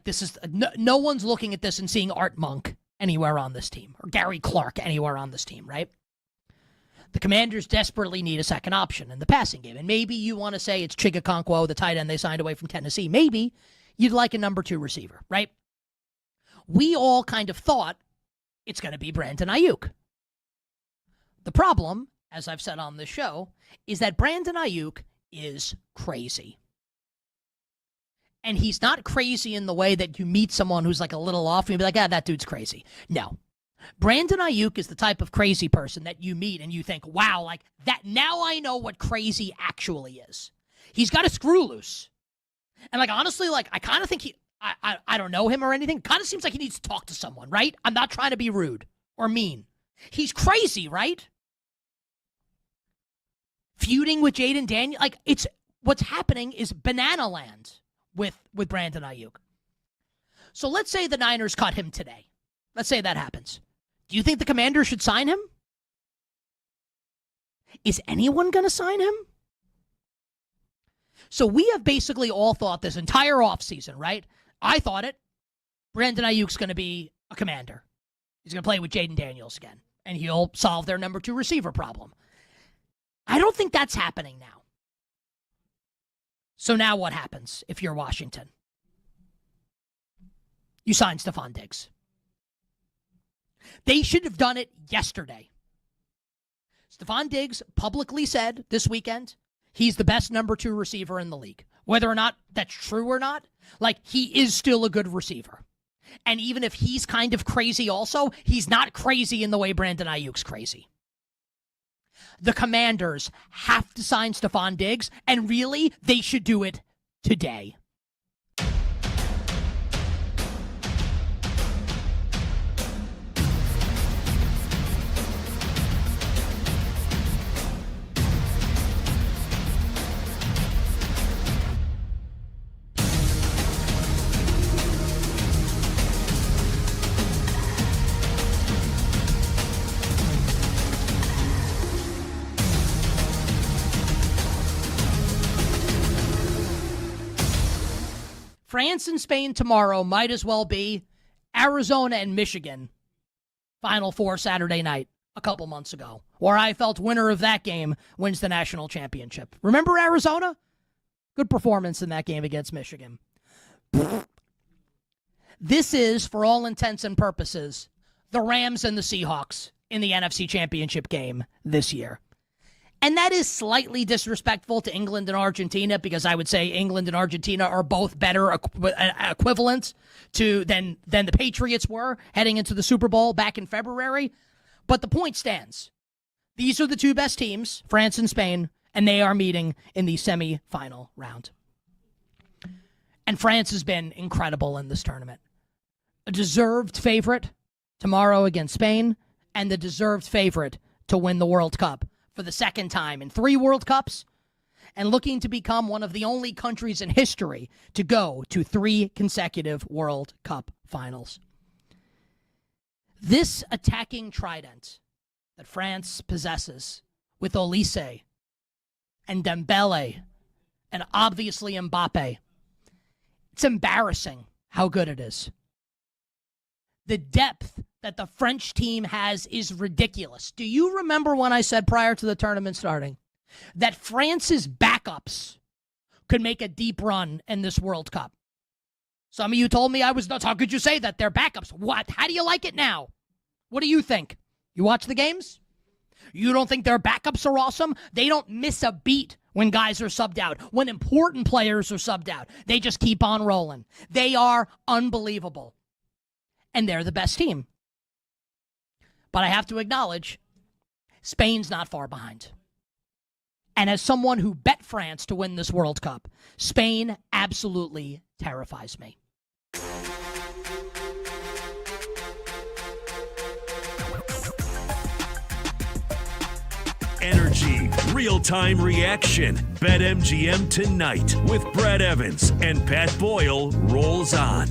This is no one's looking at this and seeing Art Monk anywhere on this team or Gary Clark anywhere on this team, right? The Commanders desperately need a second option in the passing game. And maybe you want to say it's Chigakonkwo, the tight end they signed away from Tennessee. Maybe you'd like a number 2 receiver, right? We all kind of thought it's going to be Brandon Ayuk. The problem, as I've said on this show, is that Brandon Ayuk is crazy. And he's not crazy in the way that you meet someone who's a little off and you be like, that dude's crazy. No. Brandon Ayuk is the type of crazy person that you meet and you think, wow, that. Now I know what crazy actually is. He's got a screw loose. And honestly, I kind of think I don't know him or anything. Kind of seems like he needs to talk to someone, right? I'm not trying to be rude or mean. He's crazy, right? Feuding with Jaden Daniels. It's what's happening is banana land. With Brandon Ayuk. So let's say the Niners cut him today. Let's say that happens. Do you think the Commanders should sign him? Is anyone going to sign him? So we have basically all thought this entire offseason, right? I thought it. Brandon Ayuk's going to be a Commander. He's going to play with Jaden Daniels again, and he'll solve their number 2 receiver problem. I don't think that's happening now. So now what happens if you're Washington? You sign Stephon Diggs. They should have done it yesterday. Stephon Diggs publicly said this weekend he's the best number 2 receiver in the league. Whether or not that's true or not, like, he is still a good receiver. And even if he's kind of crazy also, he's not crazy in the way Brandon Ayuk's crazy. The Commanders have to sign Stephon Diggs, and really, they should do it today. France and Spain tomorrow might as well be Arizona and Michigan. Final Four Saturday night a couple months ago, where I felt winner of that game wins the national championship. Remember Arizona? Good performance in that game against Michigan. This is, for all intents and purposes, the Rams and the Seahawks in the NFC Championship game this year. And that is slightly disrespectful to England and Argentina, because I would say England and Argentina are both better equivalent than the Patriots were heading into the Super Bowl back in February. But the point stands. These are the 2 best teams, France and Spain, and they are meeting in the semi-final round. And France has been incredible in this tournament. A deserved favorite tomorrow against Spain, and the deserved favorite to win the World Cup for the second time in 3 World Cups, and looking to become one of the only countries in history to go to 3 consecutive World Cup finals. This attacking trident that France possesses with Olise and Dembele and obviously Mbappe, it's embarrassing how good it is. The depth that the French team has is ridiculous. Do you remember when I said prior to the tournament starting that France's backups could make a deep run in this World Cup? Some of you told me I was nuts. How could you say that? They're backups. What? How do you like it now? What do you think? You watch the games? You don't think their backups are awesome? They don't miss a beat when guys are subbed out, when important players are subbed out. They just keep on rolling. They are unbelievable. And they're the best team. But I have to acknowledge, Spain's not far behind. And as someone who bet France to win this World Cup, Spain absolutely terrifies me. Energy, real-time reaction. BetMGM tonight with Brad Evans and Pat Boyle rolls on.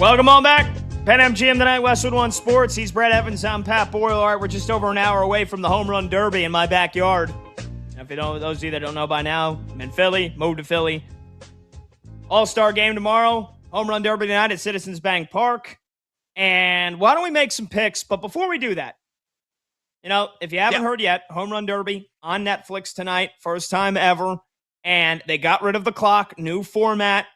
Welcome on back. BetMGM tonight, Westwood One Sports. He's Brett Evans. I'm Pat Boyle. All right, we're just over an hour away from the Home Run Derby in my backyard. And if you don't, those of you that don't know by now, I'm in Philly, moved to Philly. All-Star game tomorrow. Home Run Derby tonight at Citizens Bank Park. And why don't we make some picks? But before we do that, you know, if you haven't heard yet, Home Run Derby on Netflix tonight, first time ever. And they got rid of the clock, new format,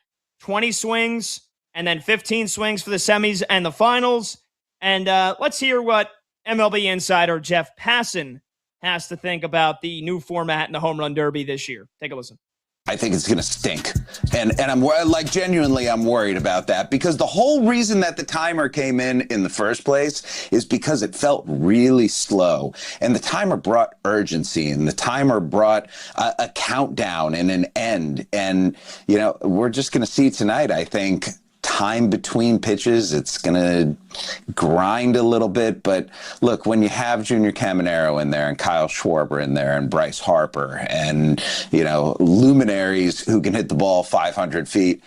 20 swings, and then 15 swings for the semis and the finals. And let's hear what MLB insider Jeff Passan has to think about the new format in the Home Run Derby this year. Take a listen. I think it's going to stink. And I'm like, genuinely, I'm worried about that, because the whole reason that the timer came in the first place is because it felt really slow. And the timer brought urgency, and the timer brought a countdown and an end. And, you know, we're just going to see tonight, I think, time between pitches, it's going to grind a little bit. But look, when you have Junior Caminero in there and Kyle Schwarber in there and Bryce Harper and, luminaries who can hit the ball 500 feet,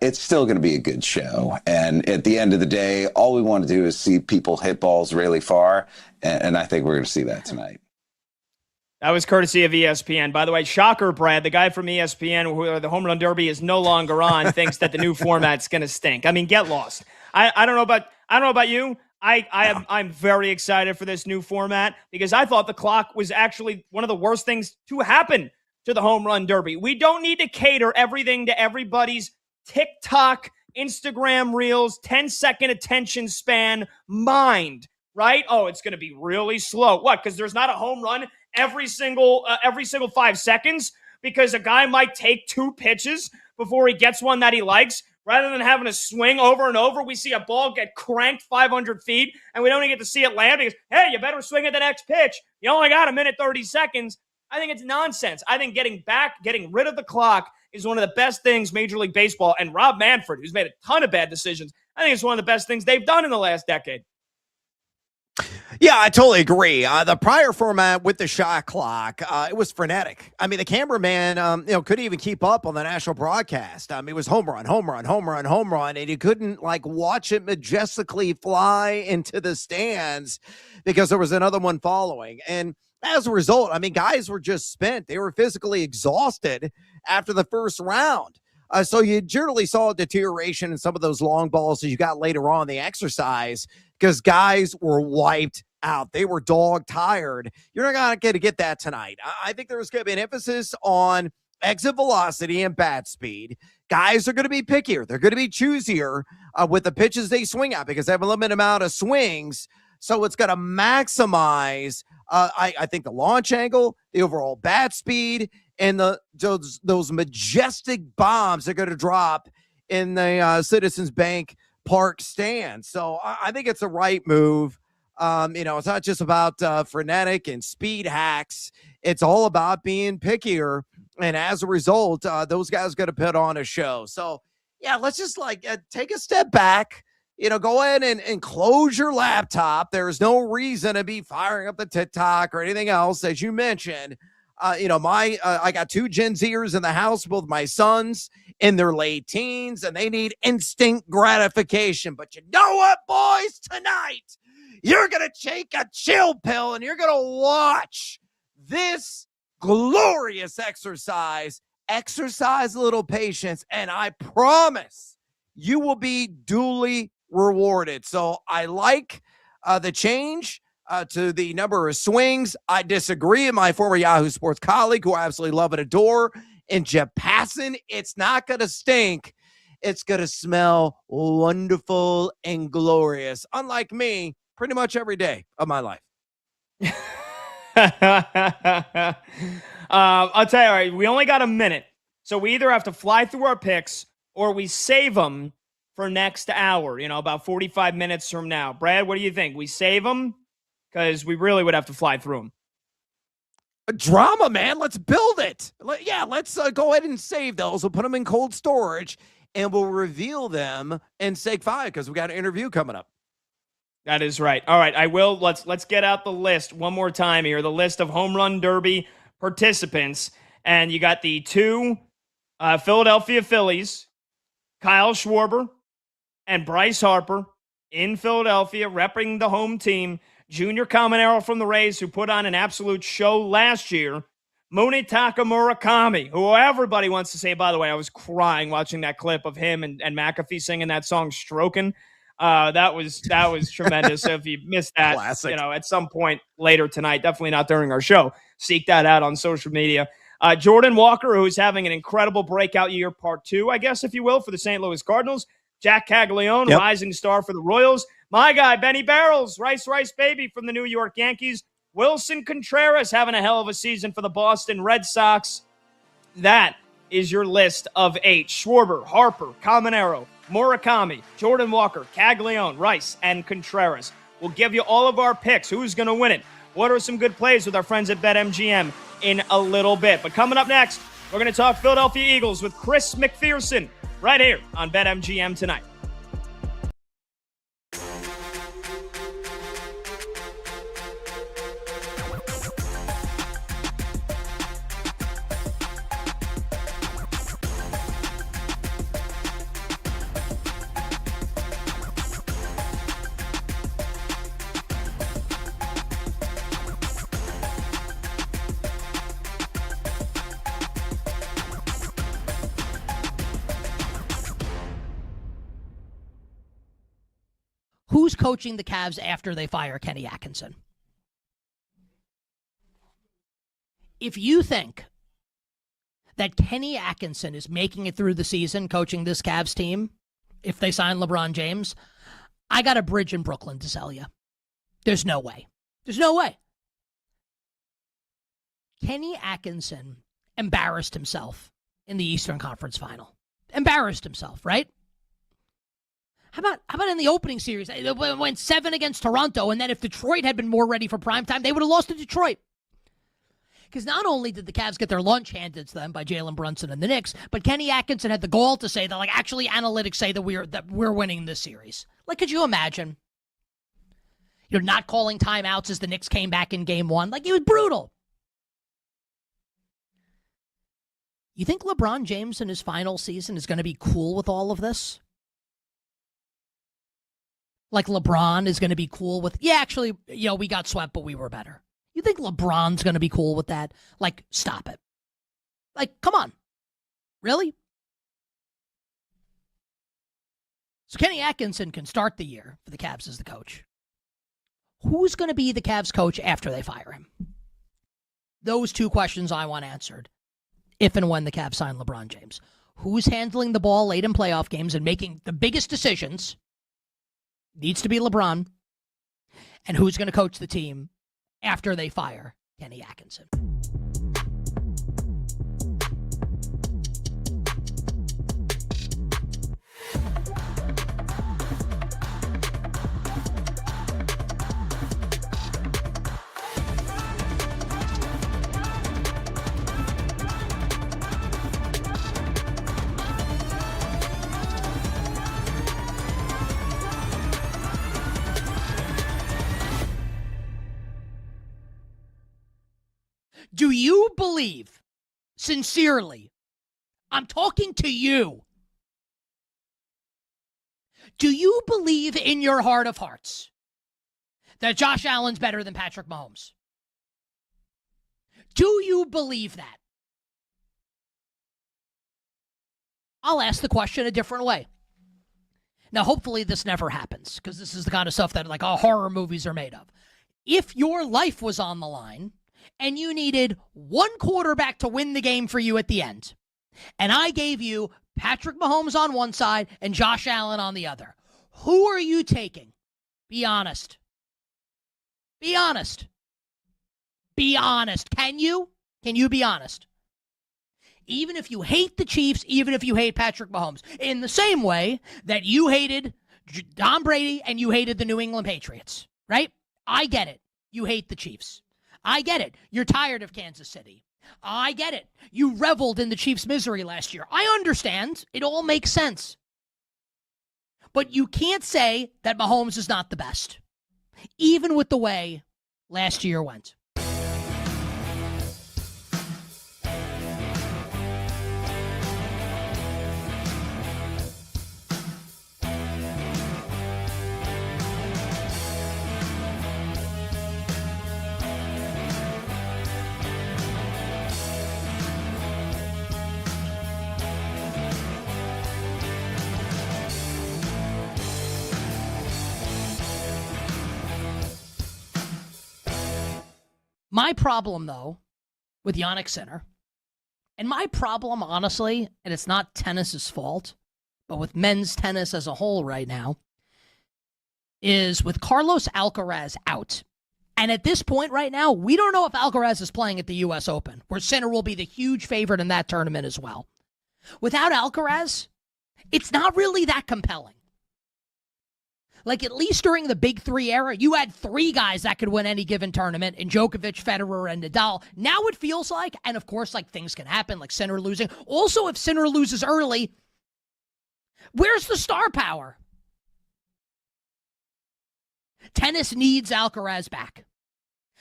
it's still going to be a good show. And at the end of the day, all we want to do is see people hit balls really far. And I think we're going to see that tonight. That was courtesy of ESPN. By the way, shocker, Brad, the guy from ESPN, who the Home Run Derby is no longer on, thinks that the new format's going to stink. I mean, get lost. I don't know about you. I'm very excited for this new format because I thought the clock was actually one of the worst things to happen to the Home Run Derby. We don't need to cater everything to everybody's TikTok, Instagram Reels, 10-second attention span mind, right? Oh, it's going to be really slow. What? Because there's not a home run every single 5 seconds because a guy might take 2 pitches before he gets one that he likes. Rather than having to swing over and over, we see a ball get cranked 500 feet, and we don't even get to see it land because, hey, you better swing at the next pitch. You only got a minute 30 seconds. I think it's nonsense. I think getting rid of the clock is one of the best things Major League Baseball and Rob Manfred, who's made a ton of bad decisions, I think it's one of the best things they've done in the last decade. Yeah, I totally agree. The prior format with the shot clock, it was frenetic. I mean, the cameraman, couldn't even keep up on the national broadcast. It was home run, home run, home run, home run, and you couldn't watch it majestically fly into the stands because there was another one following. And as a result, guys were just spent. They were physically exhausted after the first round. So you generally saw a deterioration in some of those long balls as you got later on in the exercise because guys were wiped out. They were dog tired. You're not going to get that tonight. I think there's going to be an emphasis on exit velocity and bat speed. Guys are going to be pickier. They're going to be choosier with the pitches they swing at because they have a limited amount of swings. So it's going to maximize, I think, the launch angle, the overall bat speed, and those majestic bombs they're going to drop in the Citizens Bank Park stand. So I think it's the right move. It's not just about frenetic and speed hacks. It's all about being pickier. And as a result, those guys got to put on a show. So, yeah, let's just take a step back. Go ahead and close your laptop. There's no reason to be firing up the TikTok or anything else, as you mentioned. I got 2 Gen Zers in the house, both my sons in their late teens, and they need instant gratification. But you know what, boys? Tonight, you're going to take a chill pill and you're going to watch this glorious exercise. Exercise a little patience, and I promise you will be duly rewarded. So I like the change to the number of swings. I disagree with my former Yahoo Sports colleague, who I absolutely love and adore, in Jeff Passan. It's not going to stink. It's going to smell wonderful and glorious, unlike me, pretty much every day of my life. I'll tell you, all right, we only got a minute. So we either have to fly through our picks or we save them for next hour, about 45 minutes from now. Brad, what do you think? We save them? Because we really would have to fly through them. Drama, man. Let's build it. Let's go ahead and save those. We'll put them in cold storage, and we'll reveal them in Seg 5 because we got an interview coming up. That is right. All right, I will. Let's get out the list one more time here. The list of Home Run Derby participants. And you got the 2 Philadelphia Phillies, Kyle Schwarber and Bryce Harper in Philadelphia, repping the home team. Junior Caminero from the Rays, who put on an absolute show last year. Munetaka Murakami, who everybody wants to say, by the way, I was crying watching that clip of him and McAfee singing that song, Strokin'. That was tremendous. So if you missed that, classic. At some point later tonight, definitely not during our show, seek that out on social media. Jordan Walker, who's having an incredible breakout year, part 2, I guess, if you will, for the St. Louis Cardinals. Jack Caglione, rising star for the Royals. My guy, Benny Barrels, Rice Baby from the New York Yankees. Wilson Contreras having a hell of a season for the Boston Red Sox. That is your list of 8. Schwarber, Harper, Caminero, Murakami, Jordan Walker, Caglione, Rice, and Contreras. We'll give you all of our picks. Who's going to win it? What are some good plays with our friends at BetMGM in a little bit. But coming up next, we're going to talk Philadelphia Eagles with Chris McPherson right here on BetMGM tonight. Who's coaching the Cavs after they fire Kenny Atkinson? If you think that Kenny Atkinson is making it through the season coaching this Cavs team, if they sign LeBron James, I got a bridge in Brooklyn to sell you. There's no way. There's no way. Kenny Atkinson embarrassed himself in the Eastern Conference Final. Embarrassed himself, right? How about in the opening series? It went 7 against Toronto, and then if Detroit had been more ready for primetime, they would have lost to Detroit. Because not only did the Cavs get their lunch handed to them by Jalen Brunson and the Knicks, but Kenny Atkinson had the gall to say that, like, actually analytics say that we're winning this series. Like, could you imagine? You're not calling timeouts as the Knicks came back in game 1. Like, it was brutal. You think LeBron James in his final season is going to be cool with all of this? Like LeBron is going to be cool with, yeah, actually, we got swept, but we were better. You think LeBron's going to be cool with that? Like, stop it. Like, come on. Really? So Kenny Atkinson can start the year for the Cavs as the coach. Who's going to be the Cavs coach after they fire him? Those two questions I want answered if and when the Cavs sign LeBron James. Who's handling the ball late in playoff games and making the biggest decisions? Needs to be LeBron. And who's going to coach the team after they fire Kenny Atkinson? Do you believe, sincerely, I'm talking to you, do you believe in your heart of hearts that Josh Allen's better than Patrick Mahomes? Do you believe that? I'll ask the question a different way. Now, hopefully this never happens, because this is the kind of stuff that horror movies are made of. If your life was on the line and you needed one quarterback to win the game for you at the end, and I gave you Patrick Mahomes on one side and Josh Allen on the other, who are you taking? Be honest. Be honest. Be honest. Can you? Can you be honest? Even if you hate the Chiefs, even if you hate Patrick Mahomes, in the same way that you hated Tom Brady and you hated the New England Patriots, right? I get it. You hate the Chiefs. I get it. You're tired of Kansas City. I get it. You reveled in the Chiefs' misery last year. I understand. It all makes sense. But you can't say that Mahomes is not the best, even with the way last year went. My problem, though, with Jannik Sinner, and my problem, honestly, and it's not tennis's fault, but with men's tennis as a whole right now, is with Carlos Alcaraz out. And at this point right now, we don't know if Alcaraz is playing at the U.S. Open, where Sinner will be the huge favorite in that tournament as well. Without Alcaraz, it's not really that compelling. Like, at least during the Big Three era, you had three guys that could win any given tournament in Djokovic, Federer, and Nadal. Now it feels like, and of course, like, things can happen, like Sinner losing. Also, if Sinner loses early, Where's the star power? Tennis needs Alcaraz back.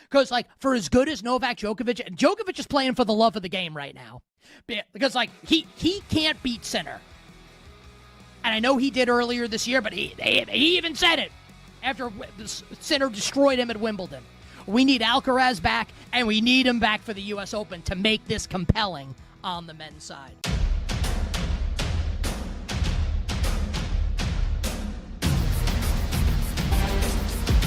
Because, like, for as good as Novak Djokovic is playing for the love of the game right now. Because, like, he can't beat Sinner. And I know he did earlier this year, but he even said it after Sinner destroyed him at Wimbledon. We need Alcaraz back, and we need him back for the U.S. Open to make this compelling on the men's side.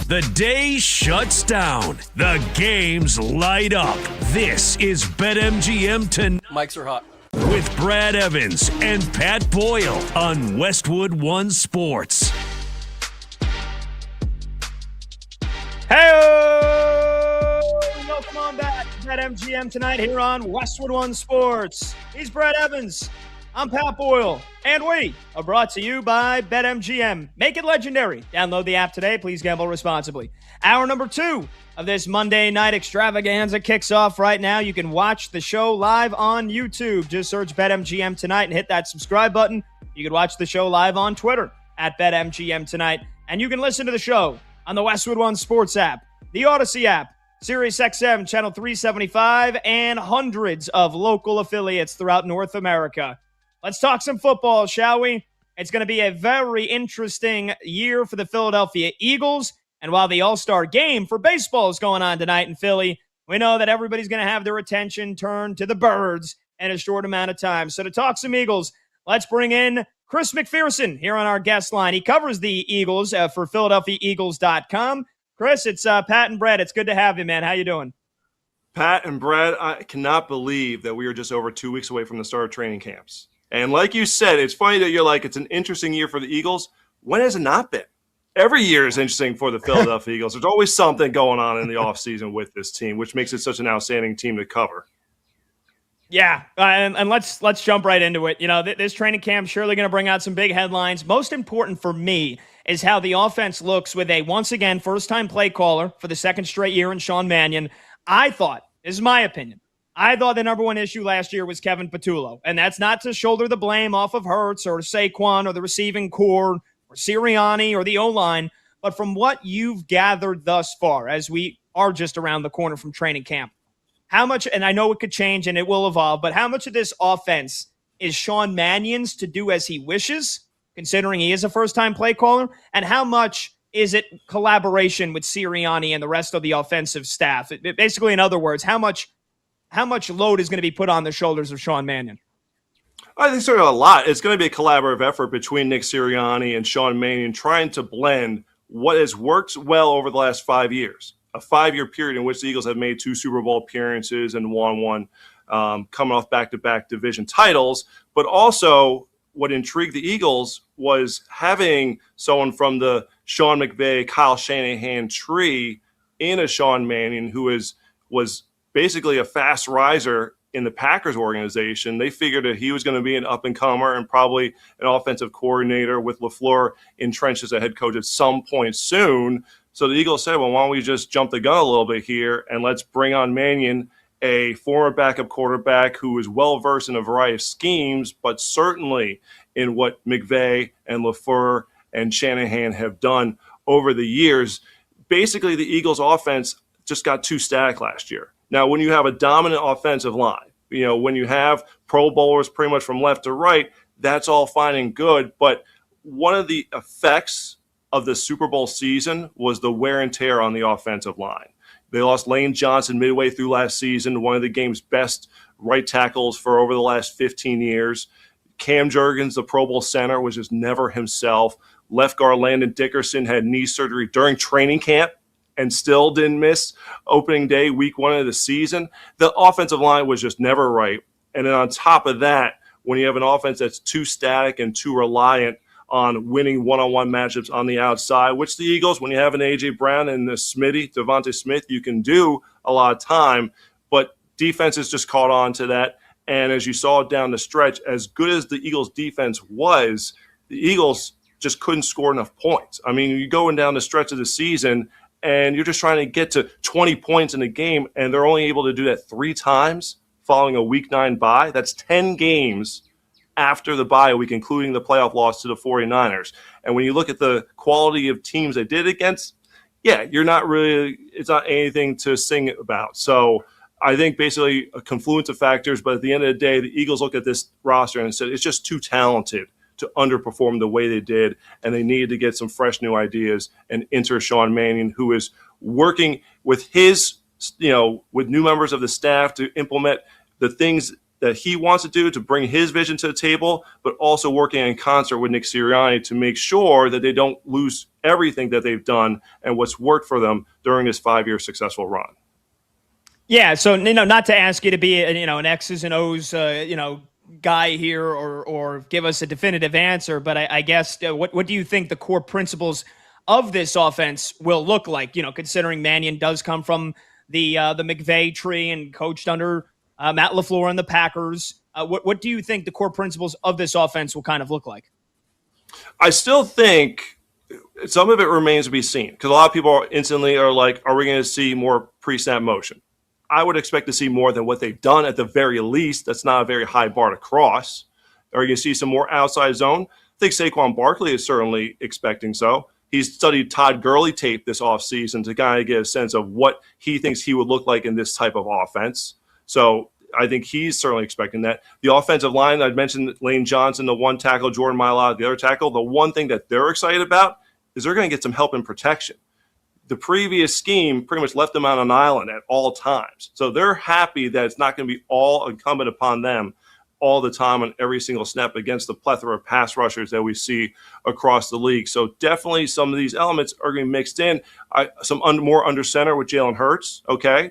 The day shuts down. The games light up. This is BetMGM tonight. Mics are hot. With Brad Evans and Pat Boyle on Westwood One Sports. Hey, welcome on back to BetMGM tonight here on Westwood One Sports. He's Brad Evans. I'm Pat Boyle, and we are brought to you by BetMGM. Make it legendary. Download the app today. Please gamble responsibly. Hour number 2 of this Monday night extravaganza kicks off right now. You can watch the show live on YouTube. Just search BetMGM tonight and hit that subscribe button. You can watch the show live on Twitter at BetMGM tonight. And you can listen to the show on the Westwood One Sports app, the Odyssey app, SiriusXM Channel 375, and hundreds of local affiliates throughout North America. Let's talk some football, shall we? It's going to be a very interesting year for the Philadelphia Eagles. And while the All-Star game for baseball is going on tonight in Philly, we know that everybody's going to have their attention turned to the birds in a short amount of time. So to talk some Eagles, let's bring in Chris McPherson here on our guest line. He covers the Eagles for PhiladelphiaEagles.com. Chris, it's Pat and Brad. It's good to have you, man. How you doing? Pat and Brad, I cannot believe that we are just over 2 weeks away from the start of training camps. And like you said, it's funny that you're like, it's an interesting year for the Eagles. When has it not been? Every year is interesting for the Philadelphia Eagles. There's always something going on in the offseason with this team, which makes it such an outstanding team to cover. Yeah, and let's jump right into it. You know, this training camp is surely going to bring out some big headlines. Most important for me is how the offense looks with a, once again, first-time play caller for the second straight year in Sean Mannion. I thought, this is my opinion, I thought the number one issue last year was Kevin Patullo, and that's not to shoulder the blame off of Hurts or Saquon or the receiving core or Sirianni or the O-line, but from what you've gathered thus far, as we are just around the corner from training camp, how much, and I know it could change and it will evolve, but how much of this offense is Sean Mannion's to do as he wishes, considering he is a first-time play caller, and how much is it collaboration with Sirianni and the rest of the offensive staff? Basically, in other words, how much load is going to be put on the shoulders of Sean Mannion? I think certainly a lot. It's going to be a collaborative effort between Nick Sirianni and Sean Mannion trying to blend what has worked well over the last 5 years, a 5-year period in which the Eagles have made 2 Super Bowl appearances and won one, coming off back-to-back division titles. But also what intrigued the Eagles was having someone from the Sean McVay, Kyle Shanahan tree in a Sean Mannion who was basically a fast riser in the Packers organization. They figured that he was going to be an up-and-comer and probably an offensive coordinator with LaFleur entrenched as a head coach at some point soon. So the Eagles said, well, why don't we just jump the gun a little bit here and let's bring on Mannion, a former backup quarterback who is well-versed in a variety of schemes, but certainly in what McVay and LaFleur and Shanahan have done over the years. Basically, the Eagles' offense just got too static last year. Now, when you have a dominant offensive line, when you have Pro Bowlers pretty much from left to right, that's all fine and good. But one of the effects of the Super Bowl season was the wear and tear on the offensive line. They lost Lane Johnson midway through last season, one of the game's best right tackles for over the last 15 years. Cam Jurgens, the Pro Bowl center, was just never himself. Left guard Landon Dickerson had knee surgery during training camp and still didn't miss opening day, week 1 of the season. The offensive line was just never right. And then on top of that, when you have an offense that's too static and too reliant on winning one-on-one matchups on the outside, which the Eagles, when you have an A.J. Brown and the Devontae Smith, you can do a lot of time. But defenses just caught on to that. And as you saw down the stretch, as good as the Eagles' defense was, the Eagles just couldn't score enough points. I mean, you're going down the stretch of the season, and you're just trying to get to 20 points in a game, and they're only able to do that 3 times following a Week 9 bye. That's 10 games after the bye week, including the playoff loss to the 49ers. And when you look at the quality of teams they did against, yeah, it's not anything to sing about. So I think basically a confluence of factors, but at the end of the day, the Eagles look at this roster and said it's just too talented to underperform the way they did, and they needed to get some fresh new ideas and enter Sean Mannion, who is working with with new members of the staff to implement the things that he wants to do to bring his vision to the table, but also working in concert with Nick Sirianni to make sure that they don't lose everything that they've done and what's worked for them during this 5-year successful run. Yeah, so not to ask you to be an X's and O's guy here or give us a definitive answer, but I guess what do you think the core principles of this offense will look like? Considering Mannion does come from the McVay tree and coached under Matt LaFleur and the Packers. What do you think the core principles of this offense will kind of look like? I still think some of it remains to be seen, because a lot of people instantly are like, are we going to see more pre-snap motion? I would expect to see more than what they've done at the very least. That's not a very high bar to cross. Are you going to see some more outside zone? I think Saquon Barkley is certainly expecting so. He's studied Todd Gurley tape this offseason to kind of get a sense of what he thinks he would look like in this type of offense. So I think he's certainly expecting that. The offensive line, I'd mentioned Lane Johnson, the one tackle, Jordan Mailata, the other tackle. The one thing that they're excited about is they're going to get some help in protection. The previous scheme pretty much left them on an island at all times. So they're happy that it's not going to be all incumbent upon them all the time on every single snap against the plethora of pass rushers that we see across the league. So definitely some of these elements are going to be mixed in. More under center with Jalen Hurts, okay?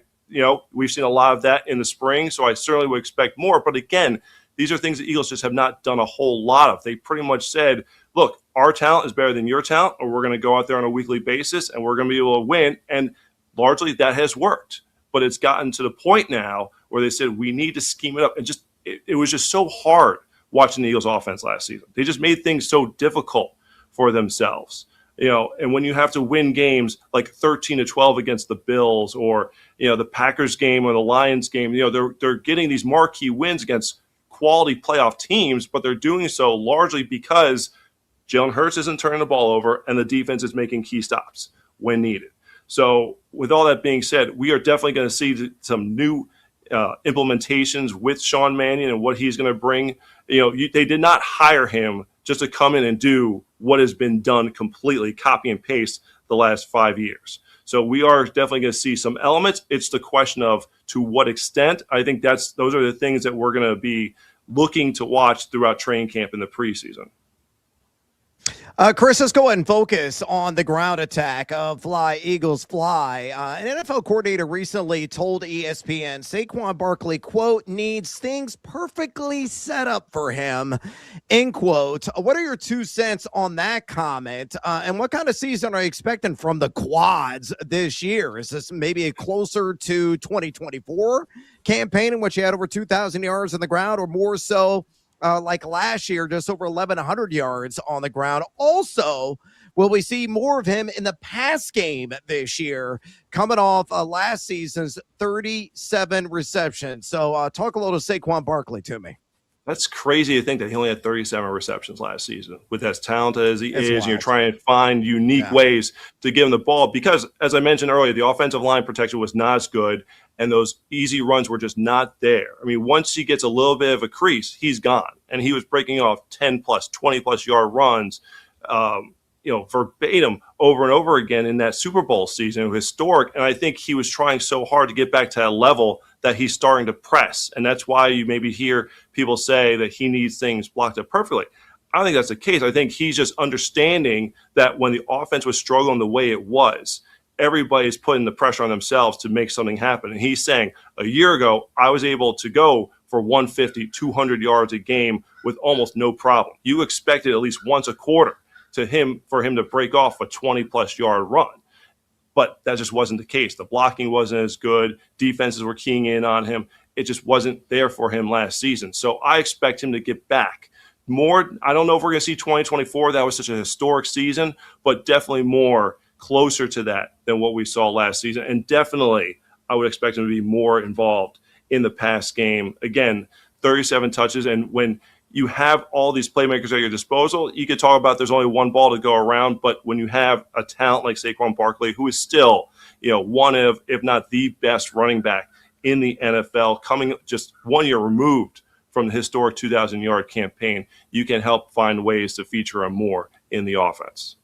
We've seen a lot of that in the spring, so I certainly would expect more. But again, these are things the Eagles just have not done a whole lot of. They pretty much said, look, our talent is better than your talent, or we're going to go out there on a weekly basis and we're going to be able to win. And largely that has worked. But it's gotten to the point now where they said we need to scheme it up. And it was just so hard watching the Eagles offense last season. They just made things so difficult for themselves. And when you have to win games like 13-12 against the Bills, or the Packers game or the Lions game, they're getting these marquee wins against quality playoff teams, but they're doing so largely because Jalen Hurts isn't turning the ball over and the defense is making key stops when needed. So with all that being said, we are definitely going to see some new implementations with Sean Mannion and what he's going to bring. They did not hire him just to come in and do what has been done completely, copy and paste the last 5 years. So we are definitely going to see some elements. It's the question of to what extent. I think those are the things that we're going to be looking to watch throughout training camp in the preseason. Chris, let's go ahead and focus on the ground attack of Fly, Eagles, Fly. An NFL coordinator recently told ESPN Saquon Barkley, quote, needs things perfectly set up for him, end quote. What are your 2 cents on that comment? And what kind of season are you expecting from the quads this year? Is this maybe a closer to 2024 campaign in which you had over 2,000 yards on the ground, or more so like last year, just over 1,100 yards on the ground? Also, will we see more of him in the pass game this year, coming off last season's 37 receptions? So talk a little Saquon Barkley to me. That's crazy to think that he only had 37 receptions last season. With as talented as he is, wild. you're trying to find unique ways to give him the ball because, as I mentioned earlier, the offensive line protection was not as good, and those easy runs were just not there. I mean, once he gets a little bit of a crease, he's gone. And he was breaking off 10-plus, 20-plus yard runs, verbatim over and over again in that Super Bowl season. It was historic, and I think he was trying so hard to get back to that level that he's starting to press. And that's why you maybe hear people say that he needs things blocked up perfectly. I don't think that's the case. I think he's just understanding that when the offense was struggling the way it was, everybody's putting the pressure on themselves to make something happen. And he's saying, a year ago, I was able to go for 150, 200 yards a game with almost no problem. You expected at least once a quarter for him to break off a 20-plus yard run. But that just wasn't the case. The blocking wasn't as good. Defenses were keying in on him. It just wasn't there for him last season. So I expect him to get back more. I don't know if we're going to see 2024. That was such a historic season, but definitely more closer to that than what we saw last season. And definitely I would expect him to be more involved in the pass game. Again, 37 touches. And when you have all these playmakers at your disposal. You could talk about there's only one ball to go around, but when you have a talent like Saquon Barkley, who is still, one of, if not the best running back in the NFL, coming just 1 year removed from the historic 2,000-yard campaign, you can help find ways to feature him more in the offense.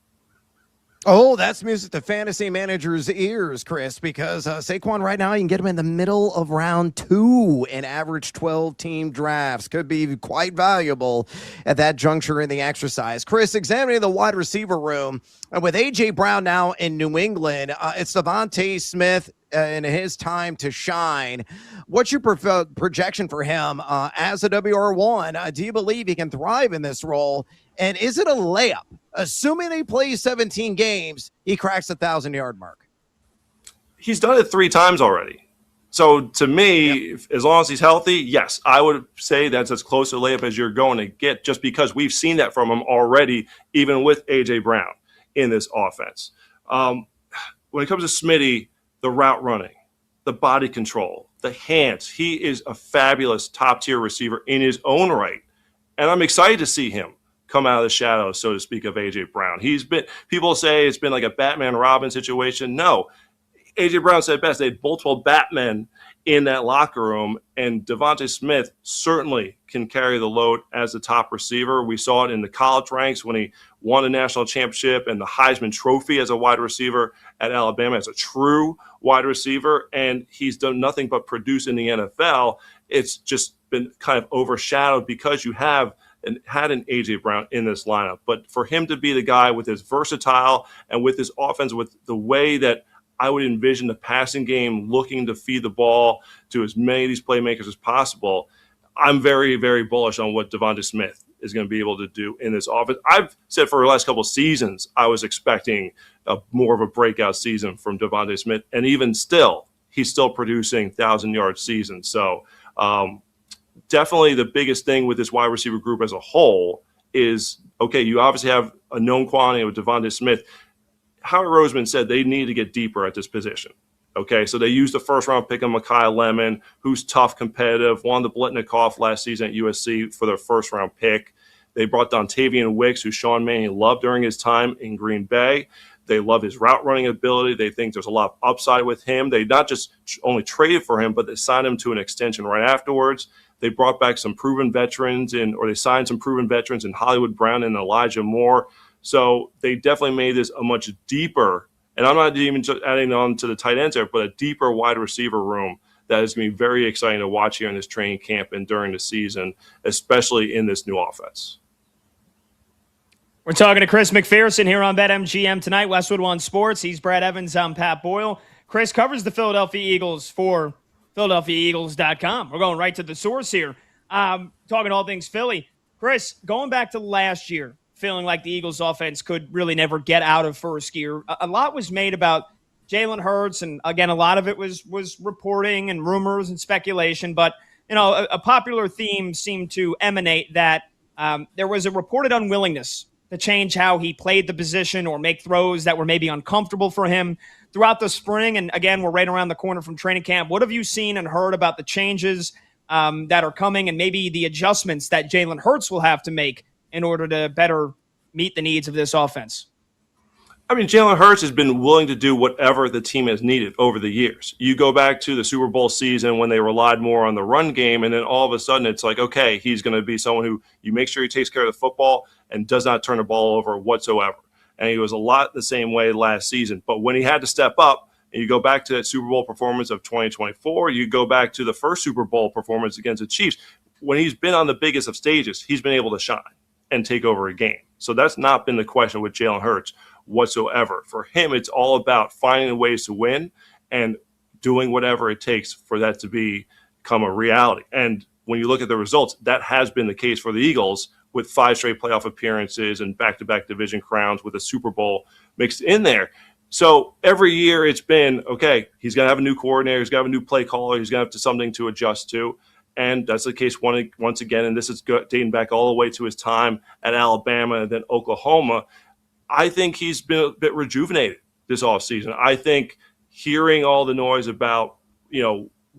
Oh, that's music to fantasy managers' ears, Chris, because Saquon right now, you can get him in the middle of round 2 in average 12-team drafts. Could be quite valuable at that juncture in the exercise. Chris, examining the wide receiver room, with A.J. Brown now in New England, it's Devontae Smith in his time to shine. What's your projection for him as a WR1? Do you believe he can thrive in this role? And is it a layup? Assuming he plays 17 games, he cracks the 1,000-yard mark. He's done it 3 times already. So to me, as long as he's healthy, yes, I would say that's as close to a layup as you're going to get, just because we've seen that from him already, even with A.J. Brown in this offense. When it comes to Smitty, the route running, the body control, the hands, he is a fabulous top-tier receiver in his own right. And I'm excited to see him come out of the shadows, so to speak, of A.J. Brown. People say it's been like a Batman-Robin situation. No, A.J. Brown said best. They had multiple Batmen in that locker room, and Devontae Smith certainly can carry the load as the top receiver. We saw it in the college ranks when he won a national championship and the Heisman Trophy as a wide receiver at Alabama as a true wide receiver, and he's done nothing but produce in the NFL. It's just been kind of overshadowed because you had an A.J. Brown in this lineup. But for him to be the guy with his versatile and with his offense, with the way that I would envision the passing game looking to feed the ball to as many of these playmakers as possible, I'm very, very bullish on what Devontae Smith is going to be able to do in this offense. I've said for the last couple of seasons, I was expecting more of a breakout season from Devontae Smith. And even still, he's still producing 1,000-yard seasons. So definitely the biggest thing with this wide receiver group as a whole is, okay, you obviously have a known quantity with Devontae Smith. Howard Roseman said they need to get deeper at this position. Okay, so they used the first-round pick of Mekhi Lemon, who's tough, competitive, won the Blitnikoff last season at USC for their first-round pick. They brought Dontavian Wicks, who Sean Mannion loved during his time in Green Bay. They love his route-running ability. They think there's a lot of upside with him. They not just only traded for him, but they signed him to an extension right afterwards. They brought back some proven veterans they signed some proven veterans in Hollywood Brown and Elijah Moore. So they definitely made this a much deeper, and I'm not even just adding on to the tight ends there, but a deeper wide receiver room that is going to be very exciting to watch here in this training camp and during the season, especially in this new offense. We're talking to Chris McPherson here on BetMGM tonight, Westwood One Sports. He's Brad Evans. I'm Pat Boyle. Chris covers the Philadelphia Eagles for PhiladelphiaEagles.com. We're going right to the source here. Talking all things Philly. Chris, going back to last year, feeling like the Eagles offense could really never get out of first gear. A lot was made about Jalen Hurts, and again, a lot of it was reporting and rumors and speculation, but a popular theme seemed to emanate that there was a reported unwillingness to change how he played the position or make throws that were maybe uncomfortable for him throughout the spring. And again, we're right around the corner from training camp. What have you seen and heard about the changes that are coming and maybe the adjustments that Jalen Hurts will have to make in order to better meet the needs of this offense? I mean, Jalen Hurts has been willing to do whatever the team has needed over the years. You go back to the Super Bowl season when they relied more on the run game, and then all of a sudden it's like, okay, he's going to be someone who you make sure he takes care of the football and does not turn the ball over whatsoever. And he was a lot the same way last season. But when he had to step up, and you go back to that Super Bowl performance of 2024, you go back to the first Super Bowl performance against the Chiefs, when he's been on the biggest of stages, he's been able to shine and take over a game. So that's not been the question with Jalen Hurts whatsoever. For him, it's all about finding ways to win and doing whatever it takes for that to become a reality. And when you look at the results, that has been the case for the Eagles with 5 straight playoff appearances and back-to-back division crowns with a Super Bowl mixed in there. So every year it's been, okay, he's going to have a new coordinator, he's going to have a new play caller, he's going to have something to adjust to. And that's the case once again, and this is dating back all the way to his time at Alabama and then Oklahoma. I think he's been a bit rejuvenated this offseason. I think hearing all the noise about,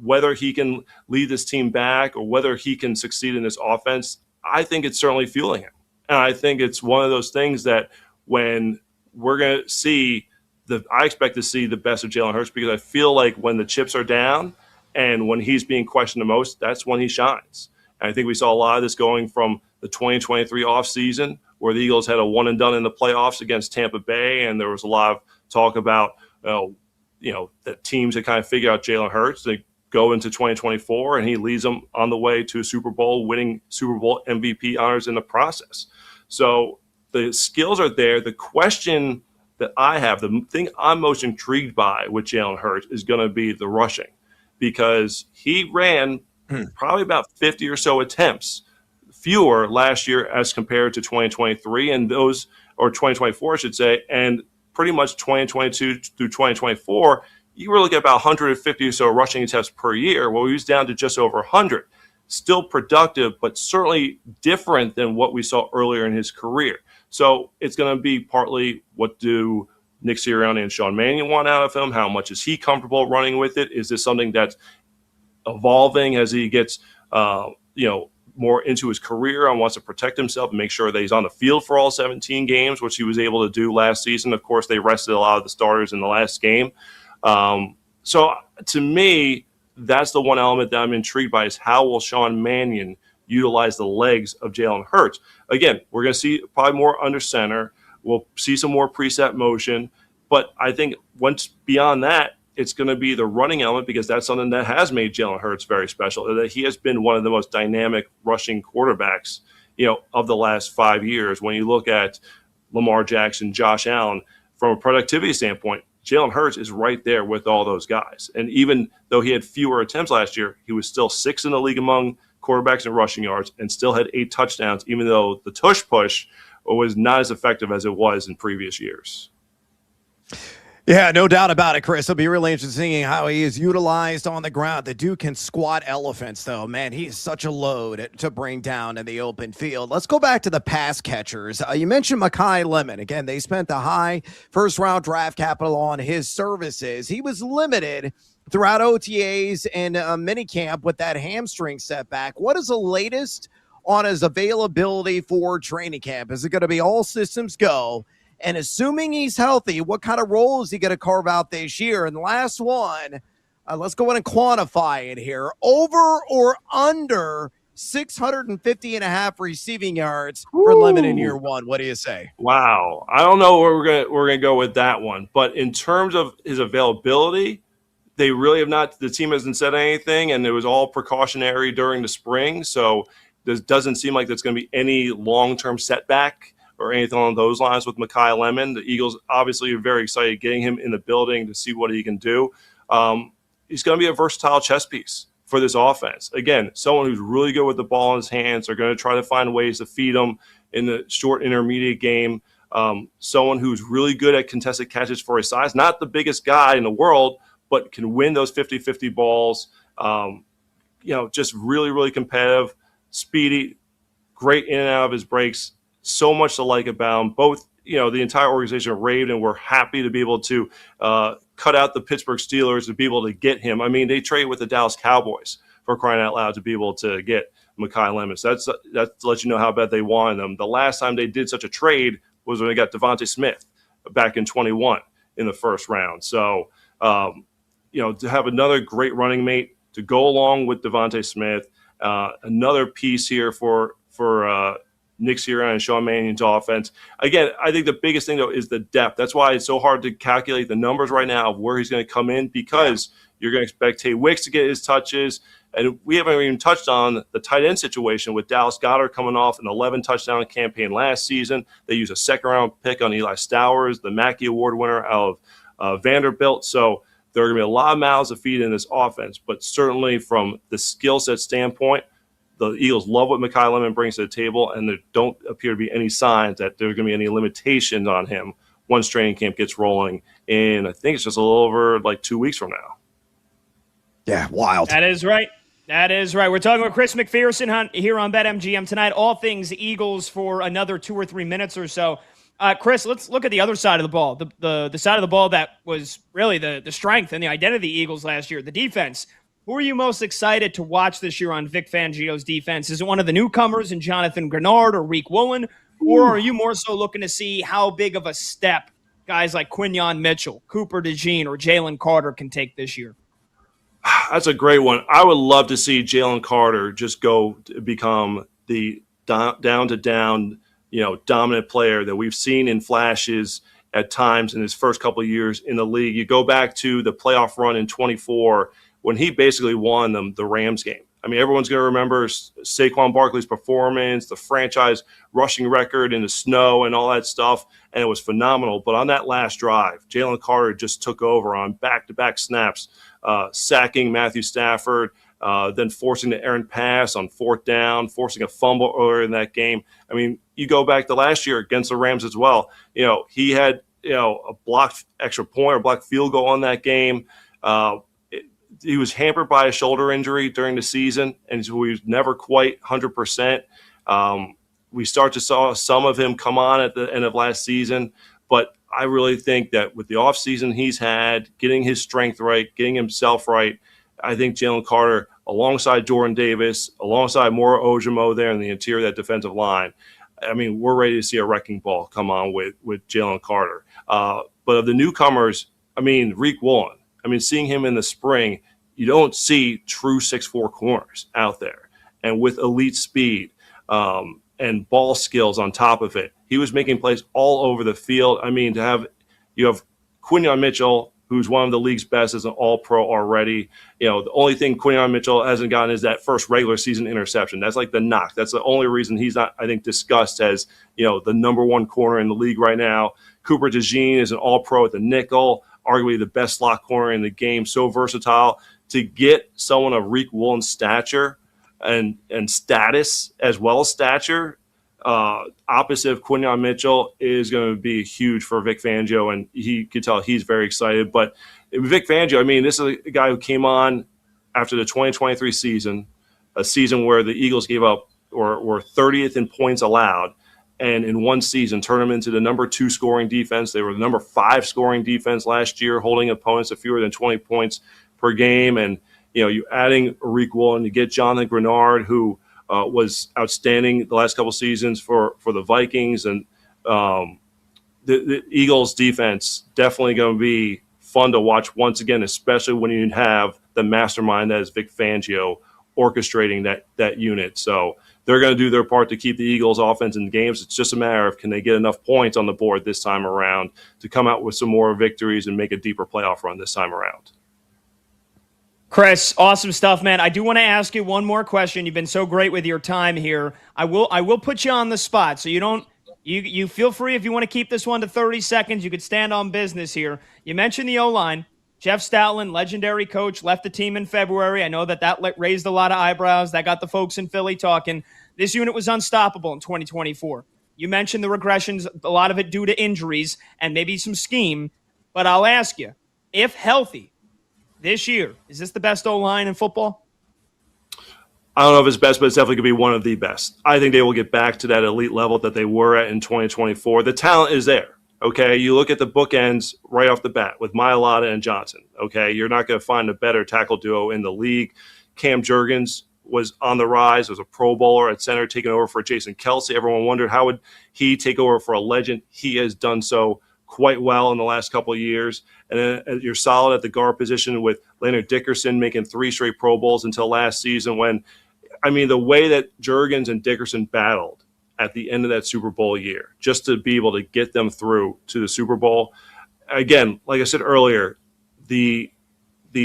whether he can lead this team back or whether he can succeed in this offense, I think it's certainly fueling him. And I think it's one of those things that when we're going to see I expect to see the best of Jalen Hurts, because I feel like when the chips are down and when he's being questioned the most, that's when he shines. And I think we saw a lot of this going from the 2023 offseason, where the Eagles had a one and done in the playoffs against Tampa Bay. And there was a lot of talk about, that teams had kind of figured out Jalen Hurts. They go into 2024 and he leads them on the way to a Super Bowl, winning Super Bowl MVP honors in the process. So the skills are there. The question that I have, the thing I'm most intrigued by with Jalen Hurts is going to be the rushing, because he ran probably about 50 or so attempts fewer last year as compared to 2023 and those, or 2024, I should say, and pretty much 2022 through 2024, you were looking at about 150 or so rushing attempts per year. Well, he was down to just over 100. Still productive, but certainly different than what we saw earlier in his career. So it's going to be partly, what do Nick Sirianni and Sean Mannion want out of him? How much is he comfortable running with it? Is this something that's evolving as he gets, more into his career and wants to protect himself and make sure that he's on the field for all 17 games, which he was able to do last season? Of course, they rested a lot of the starters in the last game. So to me, that's the one element that I'm intrigued by, is how will Sean Mannion utilize the legs of Jalen Hurts? Again, we're going to see probably more under center. We'll see some more preset motion. But I think once beyond that, it's going to be the running element, because that's something that has made Jalen Hurts very special, that he has been one of the most dynamic rushing quarterbacks, of the last 5 years. When you look at Lamar Jackson, Josh Allen, from a productivity standpoint, Jalen Hurts is right there with all those guys. And even though he had fewer attempts last year, he was still 6th in the league among quarterbacks in rushing yards and still had 8 touchdowns, even though the tush push was not as effective as it was in previous years. Yeah, no doubt about it, Chris. It'll be really interesting seeing how he is utilized on the ground. The dude can squat elephants, though. Man, he is such a load to bring down in the open field. Let's go back to the pass catchers. You mentioned Mekhi Lemon. Again, they spent the high first-round draft capital on his services. He was limited throughout OTAs and minicamp with that hamstring setback. What is the latest on his availability for training camp? Is it going to be all systems go? And assuming he's healthy, what kind of role is he going to carve out this year? And the last one, let's go in and quantify it here. Over or under 650.5 receiving yards for Lemon in year one? What do you say? Wow. I don't know where we're gonna go with that one. But in terms of his availability, they really have not – the team hasn't said anything, and it was all precautionary during the spring. So there doesn't seem like there's going to be any long-term setback or anything along those lines with Mekhi Lemon. The Eagles obviously are very excited getting him in the building to see what he can do. He's going to be a versatile chess piece for this offense. Again, someone who's really good with the ball in his hands. They're going to try to find ways to feed him in the short intermediate game. Someone who's really good at contested catches for his size. Not the biggest guy in the world, but can win those 50-50 balls. Just really, really competitive, speedy, great in and out of his breaks. So much to like about him. Both, the entire organization raved and were happy to be able to cut out the Pittsburgh Steelers to be able to get him. I mean, they traded with the Dallas Cowboys, for crying out loud, to be able to get Mekhi Lemon. So that's to let you know how bad they wanted him. The last time they did such a trade was when they got Devontae Smith back in 21 in the first round. So, to have another great running mate to go along with Devontae Smith, another piece here for Nick Sirianni and Sean Mannion's offense. Again, I think the biggest thing, though, is the depth. That's why it's so hard to calculate the numbers right now of where he's going to come in, because you're going to expect Tay Wicks to get his touches. And we haven't even touched on the tight end situation with Dallas Goedert coming off an 11-touchdown campaign last season. They used a second-round pick on Eli Stowers, the Mackey Award winner out of Vanderbilt. So there are going to be a lot of mouths to feed in this offense. But certainly from the skill set standpoint, the Eagles love what Mekhi Lemon brings to the table, and there don't appear to be any signs that there are going to be any limitations on him once training camp gets rolling in, I think it's just a little over 2 weeks from now. Yeah, wild. That is right. We're talking with Chris McPherson here on BetMGM tonight. All things Eagles for another 2 or 3 minutes or so. Chris, let's look at the other side of the ball, the side of the ball that was really the strength and the identity of the Eagles last year, the defense. Who are you most excited to watch this year on Vic Fangio's defense? Is it one of the newcomers in Jonathan Grenard or Reek Woolen? Or are you more so looking to see how big of a step guys like Quinyon Mitchell, Cooper DeJean, or Jalen Carter can take this year? That's a great one. I would love to see Jalen Carter just go to become the down, dominant player that we've seen in flashes at times in his first couple of years in the league. You go back to the playoff run in 24 when he basically won them the Rams game. I mean, everyone's going to remember Saquon Barkley's performance, the franchise rushing record in the snow and all that stuff, and it was phenomenal. But on that last drive, Jalen Carter just took over on back-to-back snaps, sacking Matthew Stafford, then forcing the errant pass on fourth down, forcing a fumble earlier in that game. I mean, you go back to last year against the Rams as well. He had a blocked extra point or blocked field goal on that game. He was hampered by a shoulder injury during the season, and so he was never quite 100%. We start to saw some of him come on at the end of last season, but I really think that with the offseason he's had, getting his strength right, getting himself right, I think Jalen Carter, alongside Jordan Davis, alongside Moro Ojomo there in the interior of that defensive line, I mean, we're ready to see a wrecking ball come on with Jalen Carter. But of the newcomers, I mean, Reek Woolen, seeing him in the spring, you don't see true 6'4" corners out there. And with elite speed and ball skills on top of it, he was making plays all over the field. I mean, you have Quinyon Mitchell, who's one of the league's best as an all-pro already. The only thing Quinyon Mitchell hasn't gotten is that first regular season interception. That's like the knock. That's the only reason he's not, I think, discussed as, the number one corner in the league right now. Cooper DeJean is an all-pro at the nickel, arguably the best slot corner in the game, so versatile. To get someone of Reek Woolen's stature and status, as well as stature, opposite of Quinyon Mitchell, is going to be huge for Vic Fangio, and he could tell he's very excited. But Vic Fangio, this is a guy who came on after the 2023 season, a season where the Eagles gave up or were 30th in points allowed, and in one season turned them into the number 2 scoring defense. They were the number 5 scoring defense last year, holding opponents to fewer than 20 points per game. And, you adding Reek Woolen, you get Jonathan Grenard, who was outstanding the last couple seasons for the Vikings. And the Eagles defense definitely going to be fun to watch once again, especially when you have the mastermind that is Vic Fangio orchestrating that unit. So they're going to do their part to keep the Eagles offense in games. It's just a matter of can they get enough points on the board this time around to come out with some more victories and make a deeper playoff run this time around. Chris, awesome stuff, man. I do want to ask you one more question. You've been so great with your time here. I will put you on the spot, so you feel free if you want to keep this one to 30 seconds. You could stand on business here. You mentioned the O-line. Jeff Stoutland, legendary coach, left the team in February. I know that raised a lot of eyebrows. That got the folks in Philly talking. This unit was unstoppable in 2024. You mentioned the regressions, a lot of it due to injuries and maybe some scheme. But I'll ask you, if healthy, this year, is this the best O-line in football? I don't know if it's best, but it's definitely going to be one of the best. I think they will get back to that elite level that they were at in 2024. The talent is there, okay? You look at the bookends right off the bat with Mailata and Johnson, okay? You're not going to find a better tackle duo in the league. Cam Jurgens was on the rise, was a Pro Bowler at center, taking over for Jason Kelce. Everyone wondered how would he take over for a legend. He has done so quite well in the last couple of years. And then you're solid at the guard position with Leonard Dickerson making 3 straight Pro Bowls until last season when, the way that Jurgens and Dickerson battled at the end of that Super Bowl year, just to be able to get them through to the Super Bowl. Again, like I said earlier, the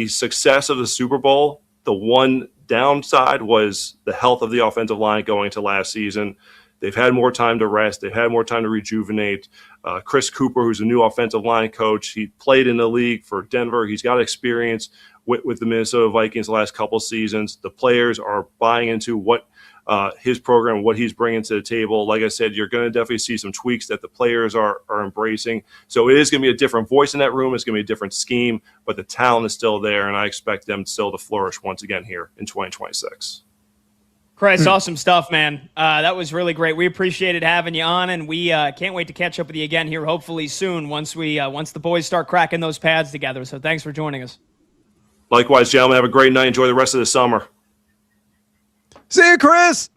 success of the Super Bowl, the one downside was the health of the offensive line going into last season. They've had more time to rest. They've had more time to rejuvenate. Chris Cooper, who's a new offensive line coach, he played in the league for Denver. He's got experience with the Minnesota Vikings the last couple seasons. The players are buying into what his program, what he's bringing to the table. Like I said, you're going to definitely see some tweaks that the players are embracing. So it is going to be a different voice in that room. It's going to be a different scheme, but the talent is still there, and I expect them still to flourish once again here in 2026. Chris, awesome stuff, man. That was really great. We appreciated having you on, and we can't wait to catch up with you again here hopefully soon once the boys start cracking those pads together. So thanks for joining us. Likewise, gentlemen, have a great night. Enjoy the rest of the summer. See you, Chris.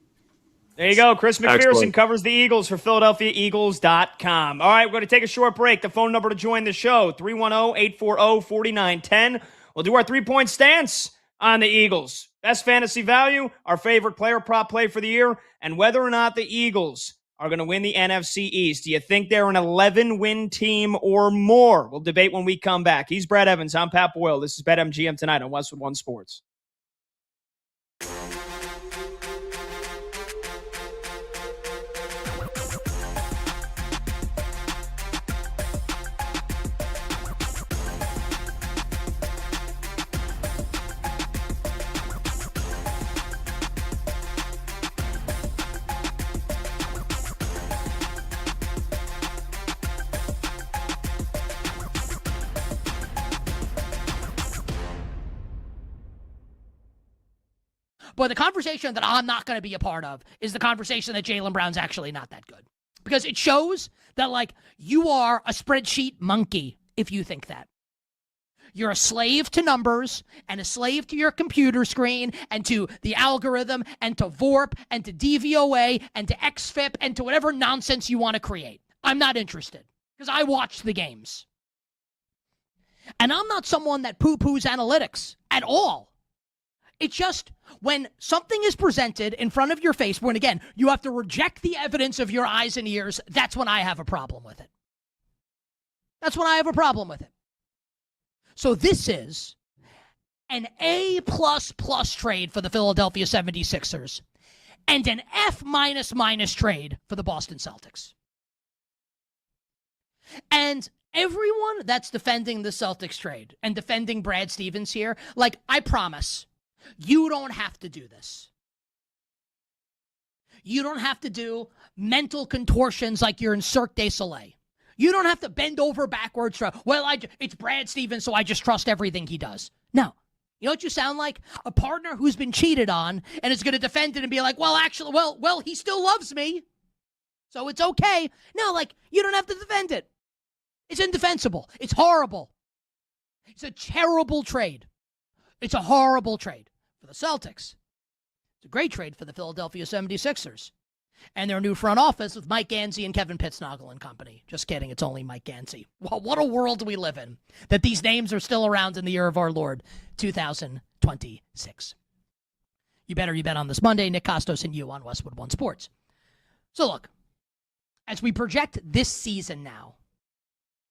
There you go. Chris McPherson Excellent. covers the Eagles for PhiladelphiaEagles.com. All right, we're going to take a short break. The phone number to join the show, 310-840-4910. We'll do our three-point stance on the Eagles. Best fantasy value, our favorite player prop play for the year, and whether or not the Eagles are going to win the NFC East. Do you think they're an 11-win team or more? We'll debate when we come back. He's Brad Evans. I'm Pat Boyle. This is BetMGM tonight on Westwood One Sports. But the conversation that I'm not going to be a part of is the conversation that Jaylen Brown's actually not that good. Because it shows that, like, you are a spreadsheet monkey if you think that. You're a slave to numbers and a slave to your computer screen and to the algorithm and to VORP and to DVOA and to XFIP and to whatever nonsense you want to create. I'm not interested because I watch the games. And I'm not someone that poo-poos analytics at all. It's just when something is presented in front of your face, when, again, you have to reject the evidence of your eyes and ears, that's when I have a problem with it. That's when I have a problem with it. So this is an A++ trade for the Philadelphia 76ers and an F-— trade for the Boston Celtics. And everyone that's defending the Celtics trade and defending Brad Stevens here, like, I promise, you don't have to do this. You don't have to do mental contortions like you're in Cirque du Soleil. You don't have to bend over backwards. It's Brad Stevens, so I just trust everything he does. No. You know what you sound like? A partner who's been cheated on and is going to defend it and be like, well, actually, he still loves me, so it's okay. No, like, you don't have to defend it. It's indefensible. It's horrible. It's a terrible trade. It's a horrible trade for the Celtics. It's a great trade for the Philadelphia 76ers and their new front office with Mike Gansey and Kevin Pittsnoggle and company. Just kidding. It's only Mike Gansey. Well, what a world we live in that these names are still around in the year of our Lord, 2026. You bet on this Monday. Nick Costos and you on Westwood One Sports. So look, as we project this season now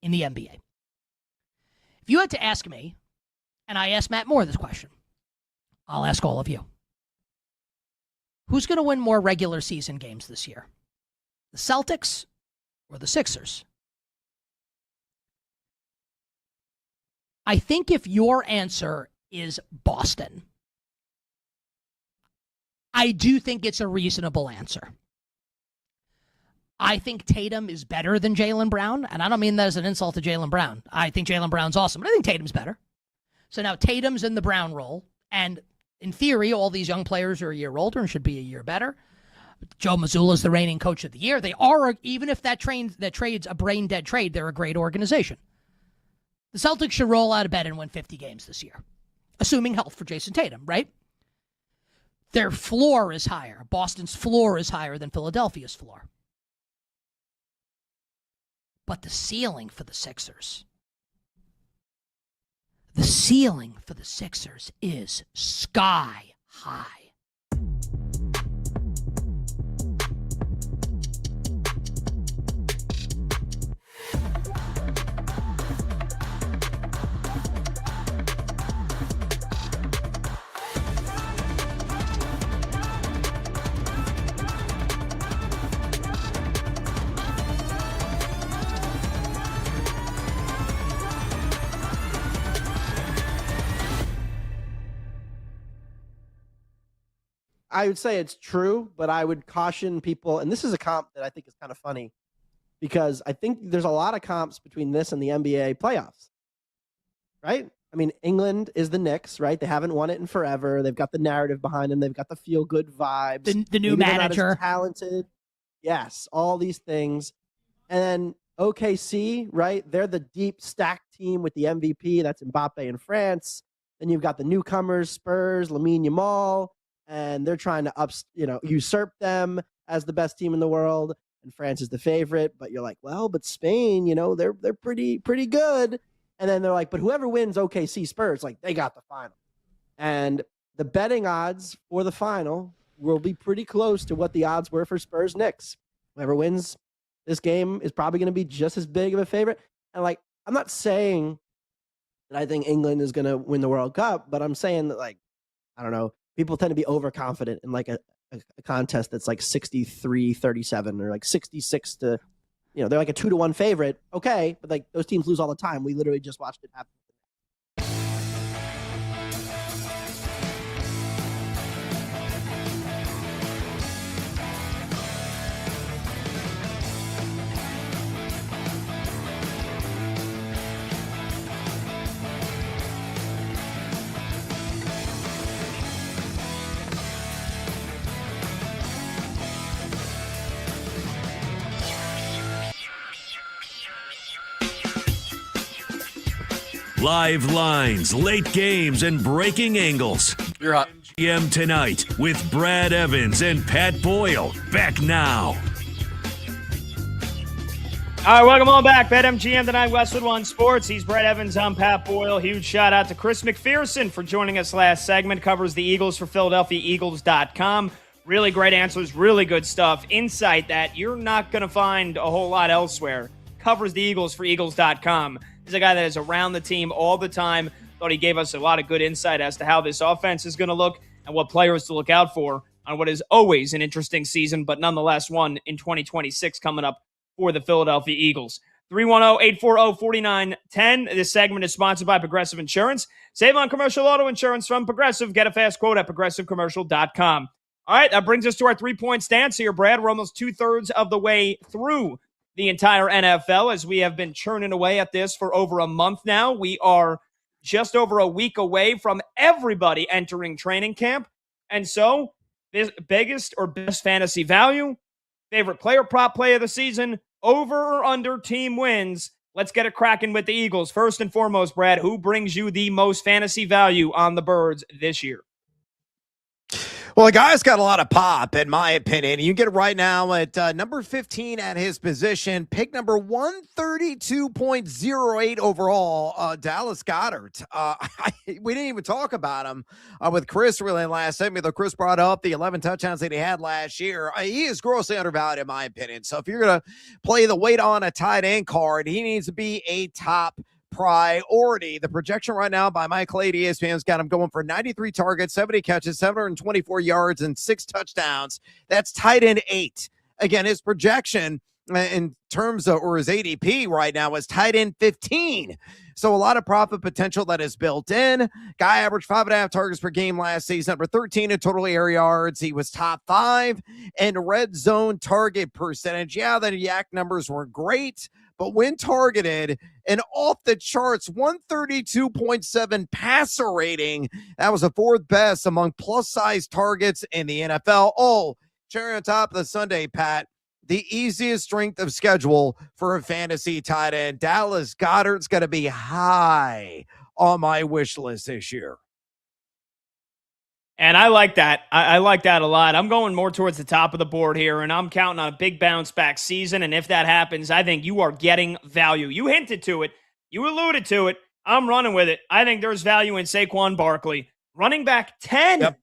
in the NBA, if you had to ask me, and I asked Matt Moore this question, I'll ask all of you. Who's going to win more regular season games this year? The Celtics or the Sixers? I think if your answer is Boston, I do think it's a reasonable answer. I think Tatum is better than Jaylen Brown, and I don't mean that as an insult to Jaylen Brown. I think Jaylen Brown's awesome, but I think Tatum's better. So now Tatum's in the Brown role, and in theory, all these young players are a year older and should be a year better. Joe Mazzulla's the reigning coach of the year. They are, even if that trade's a brain-dead trade, they're a great organization. The Celtics should roll out of bed and win 50 games this year, assuming health for Jason Tatum, right? Their floor is higher. Boston's floor is higher than Philadelphia's floor. But the ceiling for the Sixers is sky high. I would say it's true, but I would caution people, and this is a comp that I think is kind of funny because I think there's a lot of comps between this and the NBA playoffs, right? I mean, England is the Knicks, right? They haven't won it in forever. They've got the narrative behind them. They've got the feel-good vibes. The new Maybe they're not manager. as talented. Yes, all these things. And then OKC, right? They're the deep stacked team with the MVP. That's Mbappe in France. Then you've got the newcomers, Spurs, Lamine Yamal, and they're trying to usurp them as the best team in the world. And France is the favorite, but you're like, well, but Spain, they're pretty good. And then they're like, but whoever wins OKC Spurs, like they got the final. And the betting odds for the final will be pretty close to what the odds were for Spurs Knicks. Whoever wins this game is probably going to be just as big of a favorite. And like, I'm not saying that I think England is going to win the World Cup, but I'm saying that, like, I don't know, people tend to be overconfident in like a contest that's like 63-37 or like 66 to, they're like a 2-1 favorite. Okay. But like those teams lose all the time. We literally just watched it happen. Live lines, late games, and breaking angles. You're hot. BetMGM Tonight with Brad Evans and Pat Boyle. Back now. All right, welcome on back. BetMGM Tonight, Westwood One Sports. He's Brad Evans. I'm Pat Boyle. Huge shout out to Chris McPherson for joining us last segment. Covers the Eagles for PhiladelphiaEagles.com. Really great answers, really good stuff. Insight that you're not going to find a whole lot elsewhere. Covers the Eagles for Eagles.com. He's a guy that is around the team all the time. Thought he gave us a lot of good insight as to how this offense is going to look and what players to look out for on what is always an interesting season, but nonetheless one in 2026 coming up for the Philadelphia Eagles. 310-840-4910. This segment is sponsored by Progressive Insurance. Save on commercial auto insurance from Progressive. Get a fast quote at progressivecommercial.com. All right, that brings us to our three-point stance here, Brad. We're almost two-thirds of the way through the entire NFL as we have been churning away at this for over a month now. We are just over a week away from everybody entering training camp. And so, this biggest or best fantasy value, favorite player prop play of the season, over or under team wins. Let's get it cracking with the Eagles. First and foremost, Brad, who brings you the most fantasy value on the Birds this year? Well, the guy's got a lot of pop, in my opinion. You can get it right now at number 15 at his position. Pick number 132.08 overall, Dallas Goedert. We didn't even talk about him with Chris really last segment, though Chris brought up the 11 touchdowns that he had last year. He is grossly undervalued, in my opinion. So if you're going to play the weight on a tight end card, he needs to be a top priority. The projection right now by Mike Clay, ESPN's got him going for 93 targets, 70 catches, 724 yards, and 6 touchdowns. That's tight end 8. Again, his projection in terms of, or his ADP right now is tight end 15. So a lot of profit potential that is built in. Guy averaged 5.5 targets per game last season, number 13 in total air yards. He was top 5 in red zone target percentage. Yeah, the yak numbers were great, but when targeted, an off-the-charts 132.7 passer rating. That was the 4th best among plus-size targets in the NFL. Oh, cherry on top of the Sunday, Pat, the easiest strength of schedule for a fantasy tight end. Dallas Goedert's going to be high on my wish list this year. And I like that. I like that a lot. I'm going more towards the top of the board here, and I'm counting on a big bounce-back season. And if that happens, I think you are getting value. You hinted to it. You alluded to it. I'm running with it. I think there's value in Saquon Barkley. Running back 10. Yep.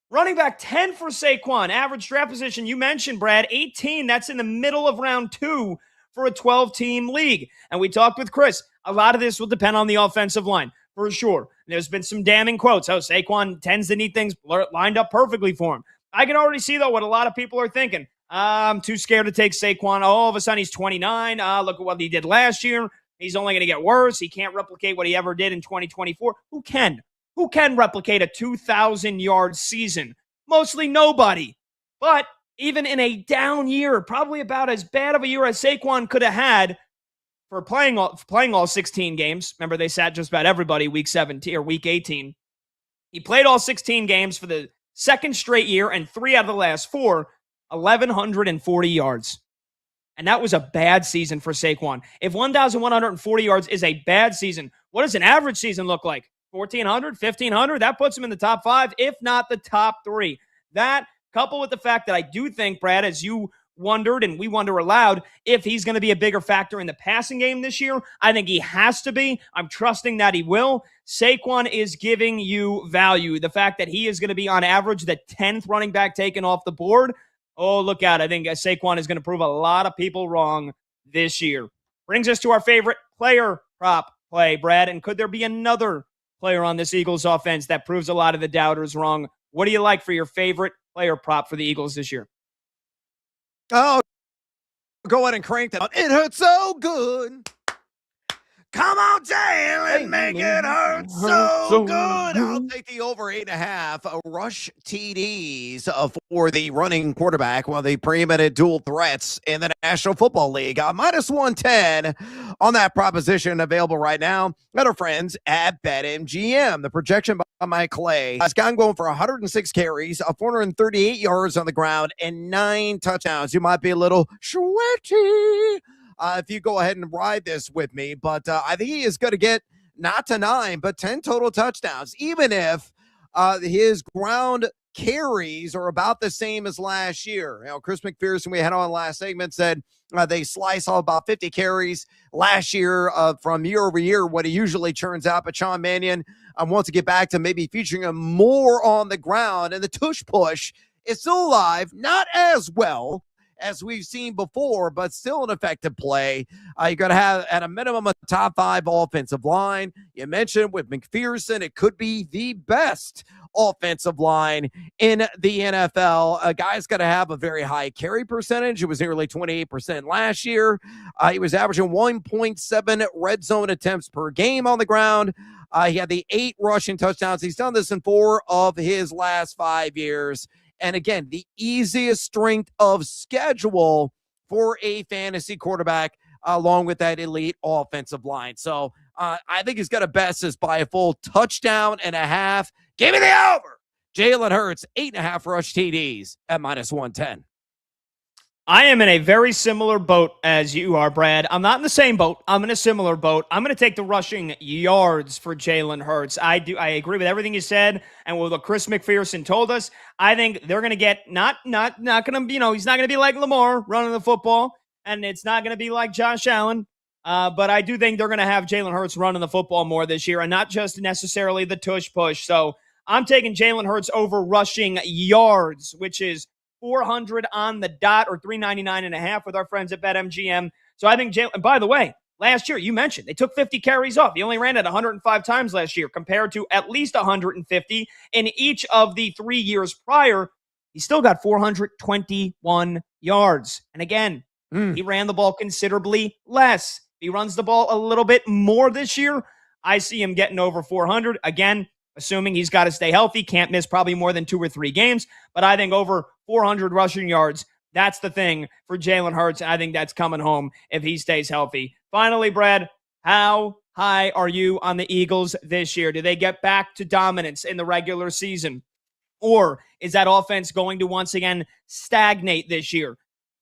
Running back 10 for Saquon. Average draft position, you mentioned, Brad, 18. That's in the middle of round 2 for a 12-team league. And we talked with Chris. A lot of this will depend on the offensive line, for sure. There's been some damning quotes. Oh, Saquon tends to need things lined up perfectly for him. I can already see, though, what a lot of people are thinking. I'm too scared to take Saquon. Oh, all of a sudden, he's 29. Look at what he did last year. He's only going to get worse. He can't replicate what he ever did in 2024. Who can? Who can replicate a 2,000-yard season? Mostly nobody. But even in a down year, probably about as bad of a year as Saquon could have had for playing all 16 games. Remember, they sat just about everybody week 17 or week 18. He played all 16 games for the second straight year, and 3 out of the last 4, 1,140 yards. And that was a bad season for Saquon. If 1,140 yards is a bad season, what does an average season look like? 1,400, 1,500. That puts him in the top 5, if not the top 3. That, coupled with the fact that I do think, Brad, as you wondered, and we wonder aloud, if he's going to be a bigger factor in the passing game this year. I think he has to be. I'm trusting that he will. Saquon is giving you value. The fact that he is going to be on average the 10th running back taken off the board. Oh, look out. I think Saquon is going to prove a lot of people wrong this year. Brings us to our favorite player prop play, Brad. And could there be another player on this Eagles offense that proves a lot of the doubters wrong? What do you like for your favorite player prop for the Eagles this year? Oh, go ahead and crank that. It hurts so good. Come on, Jalen, make it hurt so good. I'll take the over 8.5 rush TDs for the running quarterback, one of the preeminent dual threats in the National Football League. Minus 110 on that proposition, available right now at our friends at BetMGM. The projection by Mike Clay has gone going for 106 carries, 438 yards on the ground, and 9 touchdowns. You might be a little sweaty if you go ahead and ride this with me, but I think he is going to get not to 9, but 10 total touchdowns, even if his ground carries are about the same as last year. You know, Chris McPherson, we had on last segment, said they slice all about 50 carries last year from year over year, what it usually churns out. But Sean Mannion wants to get back to maybe featuring him more on the ground, and the tush push is still alive, not as well as we've seen before, but still an effective play. You're going to have, at a minimum, a top 5 offensive line. You mentioned with McPherson, it could be the best offensive line in the NFL. A guy's going to have a very high carry percentage. It was nearly 28% last year. He was averaging 1.7 red zone attempts per game on the ground. He had the 8 rushing touchdowns. He's done this in 4 of his last 5 years. And again, the easiest strength of schedule for a fantasy quarterback, along with that elite offensive line. So I think he's going to best this by a full touchdown and a half. Give me the over. Jalen Hurts, 8.5 rush TDs at minus 110. I am in a very similar boat as you are, Brad. I'm not in the same boat. I'm in a similar boat. I'm going to take the rushing yards for Jalen Hurts. I agree with everything you said and with what Chris McPherson told us. I think they're going to get not going to, he's not going to be like Lamar running the football, and it's not going to be like Josh Allen. But I do think they're going to have Jalen Hurts running the football more this year, and not just necessarily the tush push. So I'm taking Jalen Hurts over rushing yards, which is 400 on the dot, or 399.5 with our friends at BetMGM. So I think Jalen, by the way, last year, you mentioned they took 50 carries off. He only ran it 105 times last year compared to at least 150 in each of the 3 years prior. He still got 421 yards. And again, he ran the ball considerably less. He runs the ball a little bit more this year. I see him getting over 400. Again, assuming he's got to stay healthy, can't miss probably more than 2 or 3 games. But I think over 400 rushing yards, that's the thing for Jalen Hurts. And I think that's coming home if he stays healthy. Finally, Brad, how high are you on the Eagles this year? Do they get back to dominance in the regular season? Or is that offense going to once again stagnate this year?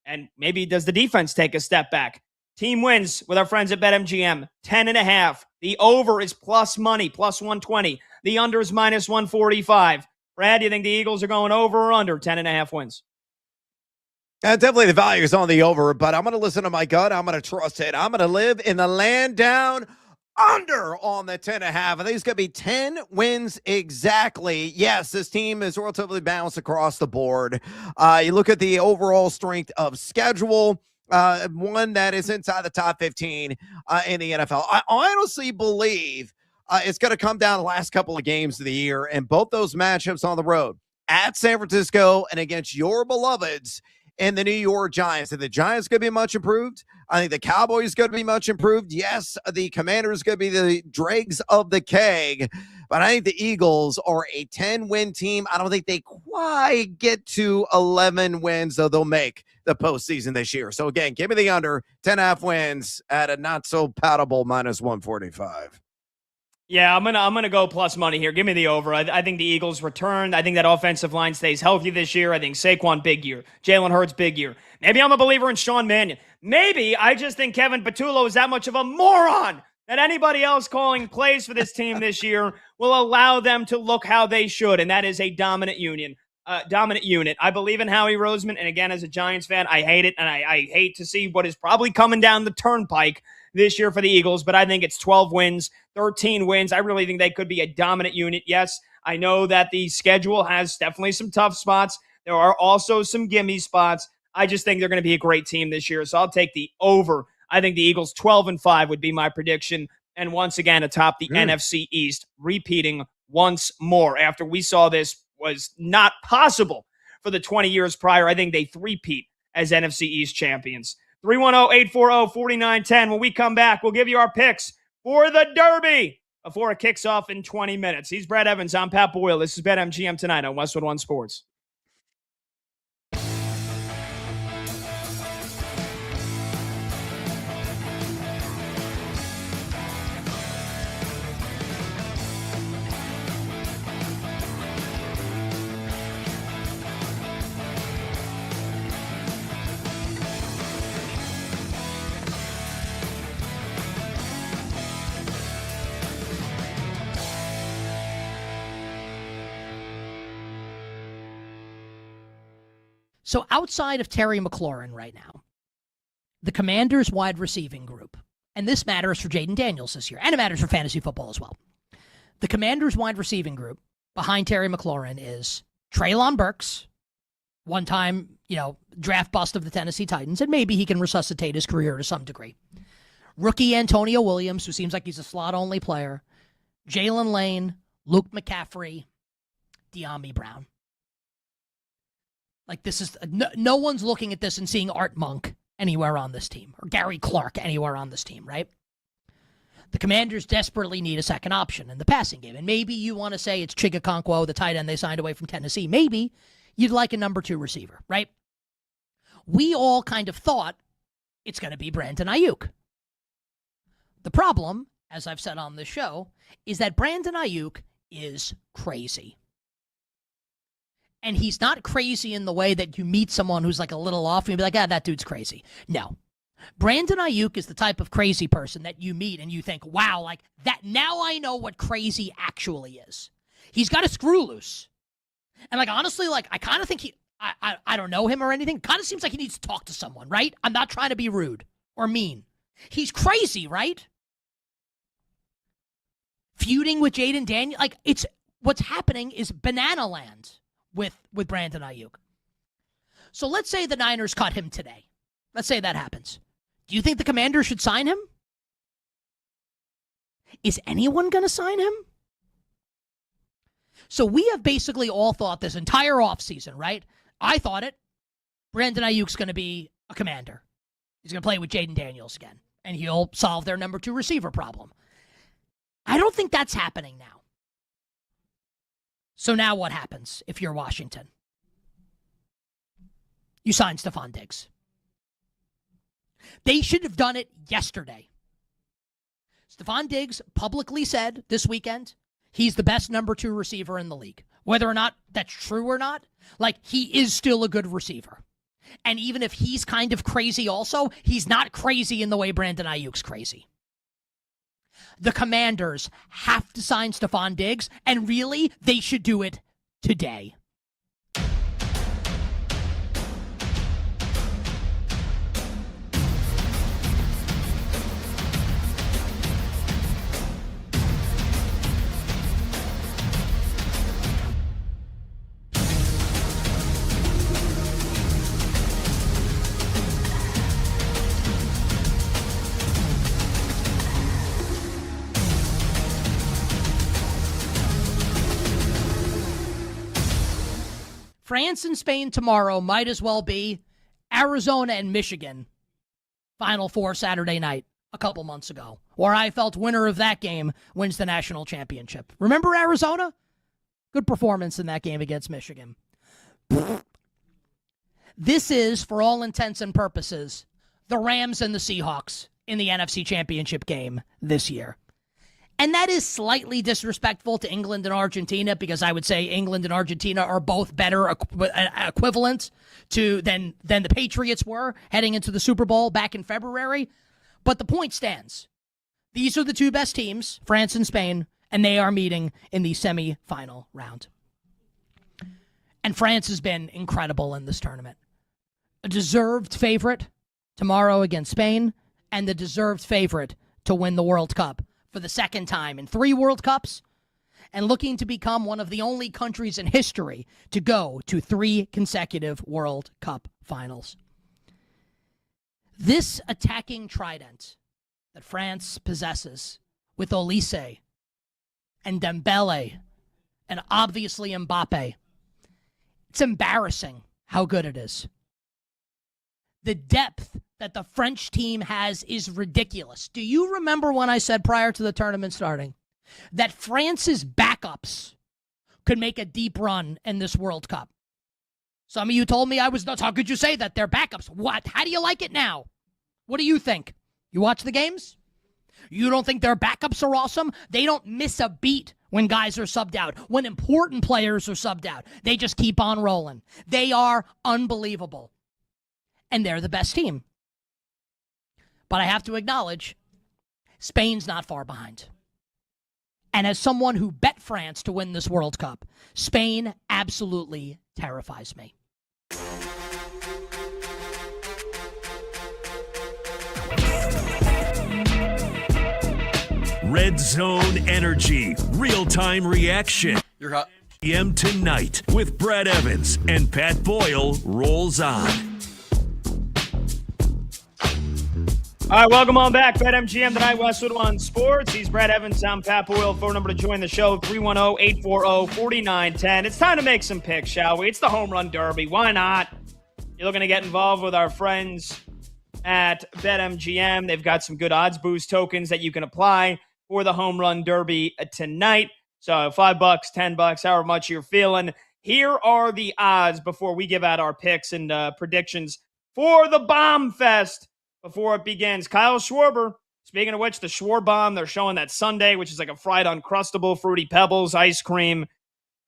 And maybe does the defense take a step back? Team wins with our friends at BetMGM, 10.5. The over is plus money, plus 120. The under is minus 145. Brad, do you think the Eagles are going over or under 10.5 wins? Definitely the value is on the over, but I'm going to listen to my gut. I'm going to trust it. I'm going to live in the land down under on the 10.5. I think it's going to be 10 wins exactly. Yes, this team is relatively balanced across the board. You look at the overall strength of schedule, one that is inside the top 15 in the NFL. I honestly believe it's going to come down the last couple of games of the year, and both those matchups on the road at San Francisco and against your beloveds in the New York Giants. And the Giants going to be much improved. I think the Cowboys going to be much improved. Yes, the Commanders going to be the dregs of the keg, but I think the Eagles are a 10-win team. I don't think they quite get to 11 wins, though they'll make the postseason this year. So again, give me the under 10.5 wins at a not so palatable minus 145. Yeah, I'm gonna go plus money here. Give me the over. I think the Eagles return. I think that offensive line stays healthy this year. I think Saquon, big year. Jalen Hurts, big year. Maybe I'm a believer in Sean Mannion. Maybe I just think Kevin Patullo is that much of a moron that anybody else calling plays for this team this year will allow them to look how they should, and that is a dominant unit. I believe in Howie Roseman, and again, as a Giants fan, I hate it, and I hate to see what is probably coming down the turnpike this year for the Eagles, but I think it's 12 wins, 13 wins. I really think they could be a dominant unit. Yes, I know that the schedule has definitely some tough spots. There are also some gimme spots. I just think they're going to be a great team this year, so I'll take the over. I think the Eagles 12-5 would be my prediction, and once again atop the NFC East, repeating once more after we saw this was not possible for the 20 years prior. I think they three-peat as NFC East champions. 310-840-4910. When we come back, we'll give you our picks for the Derby before it kicks off in 20 minutes. He's Brad Evans. I'm Pat Boyle. This is BetMGM tonight on Westwood One Sports. So outside of Terry McLaurin right now, the Commanders wide receiving group, and this matters for Jaden Daniels this year, and it matters for fantasy football as well. The Commanders wide receiving group behind Terry McLaurin is Treylon Burks, one-time, draft bust of the Tennessee Titans, and maybe he can resuscitate his career to some degree. Rookie Antonio Williams, who seems like he's a slot-only player, Jalen Lane, Luke McCaffrey, De'Ami Brown. Like, this is no one's looking at this and seeing Art Monk anywhere on this team or Gary Clark anywhere on this team, right? The Commanders desperately need a second option in the passing game. And maybe you want to say it's Chigakonkwo, the tight end they signed away from Tennessee. Maybe you'd like a number 2 receiver, right? We all kind of thought it's going to be Brandon Ayuk. The problem, as I've said on this show, is that Brandon Ayuk is crazy. And he's not crazy in the way that you meet someone who's like a little off and you be like, that dude's crazy. No. Brandon Ayuk is the type of crazy person that you meet and you think, wow, like that. Now I know what crazy actually is. He's got a screw loose. And like, honestly, like I kind of think I don't know him or anything. Kind of seems like he needs to talk to someone, right? I'm not trying to be rude or mean. He's crazy, right? Feuding with Jaden Daniels. Like what's happening is banana land with Brandon Ayuk. So let's say the Niners cut him today. Let's say that happens. Do you think the Commanders should sign him? Is anyone going to sign him? So we have basically all thought this entire offseason, right? I thought it. Brandon Ayuk's going to be a Commander. He's going to play with Jaden Daniels again, and he'll solve their number 2 receiver problem. I don't think that's happening now. So now what happens if you're Washington? You sign Stephon Diggs. They should have done it yesterday. Stephon Diggs publicly said this weekend he's the best number 2 receiver in the league. Whether or not that's true or not, like he is still a good receiver. And even if he's kind of crazy also, he's not crazy in the way Brandon Ayuk's crazy. The Commanders have to sign Stephon Diggs, and really, they should do it today. France and Spain tomorrow might as well be Arizona and Michigan. Final Four Saturday night a couple months ago, where I felt winner of that game wins the national championship. Remember Arizona? Good performance in that game against Michigan. This is, for all intents and purposes, the Rams and the Seahawks in the NFC Championship game this year. And that is slightly disrespectful to England and Argentina, because I would say England and Argentina are both better equivalent to than the Patriots were heading into the Super Bowl back in February. But the point stands. These are the two best teams, France and Spain, and they are meeting in the semi-final round. And France has been incredible in this tournament. A deserved favorite tomorrow against Spain, and the deserved favorite to win the World Cup for the second time in 3 World Cups, and looking to become one of the only countries in history to go to 3 consecutive World Cup finals. This attacking trident that France possesses with Olise and Dembele and obviously Mbappe, it's embarrassing how good it is. The depth that the French team has is ridiculous. Do you remember when I said prior to the tournament starting that France's backups could make a deep run in this World Cup? Some of you told me I was nuts. How could you say that? They're backups. What? How do you like it now? What do you think? You watch the games? You don't think their backups are awesome? They don't miss a beat when guys are subbed out, when important players are subbed out. They just keep on rolling. They are unbelievable. And they're the best team. But I have to acknowledge, Spain's not far behind. And as someone who bet France to win this World Cup, Spain absolutely terrifies me. Red Zone Energy, real-time reaction. You're hot. BetMGM Tonight with Brad Evans and Pat Boyle rolls on. All right, welcome on back. BetMGM Tonight, Westwood One Sports. He's Brad Evans. I'm Pat Boyle. Phone number to join the show, 310-840-4910. It's time to make some picks, shall we? It's the Home Run Derby. Why not? You're looking to get involved with our friends at BetMGM. They've got some good odds boost tokens that you can apply for the Home Run Derby tonight. So $5, $10, however much you're feeling. Here are the odds before we give out our picks and predictions for the Bomb Fest before it begins. Kyle Schwarber, speaking of which, the Schwar Bomb, they're showing that Sunday, which is like a fried Uncrustable, Fruity Pebbles, ice cream.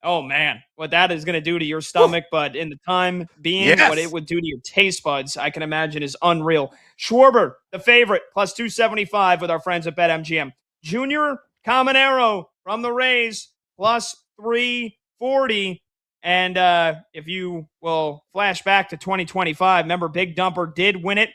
Oh, man, what that is going to do to your stomach, but in the time being, what it would do to your taste buds, I can imagine is unreal. Schwarber, the favorite, plus 275 with our friends at BetMGM. Junior Caminero from the Rays, plus 340. And if you will flash back to 2025, remember Big Dumper did win it,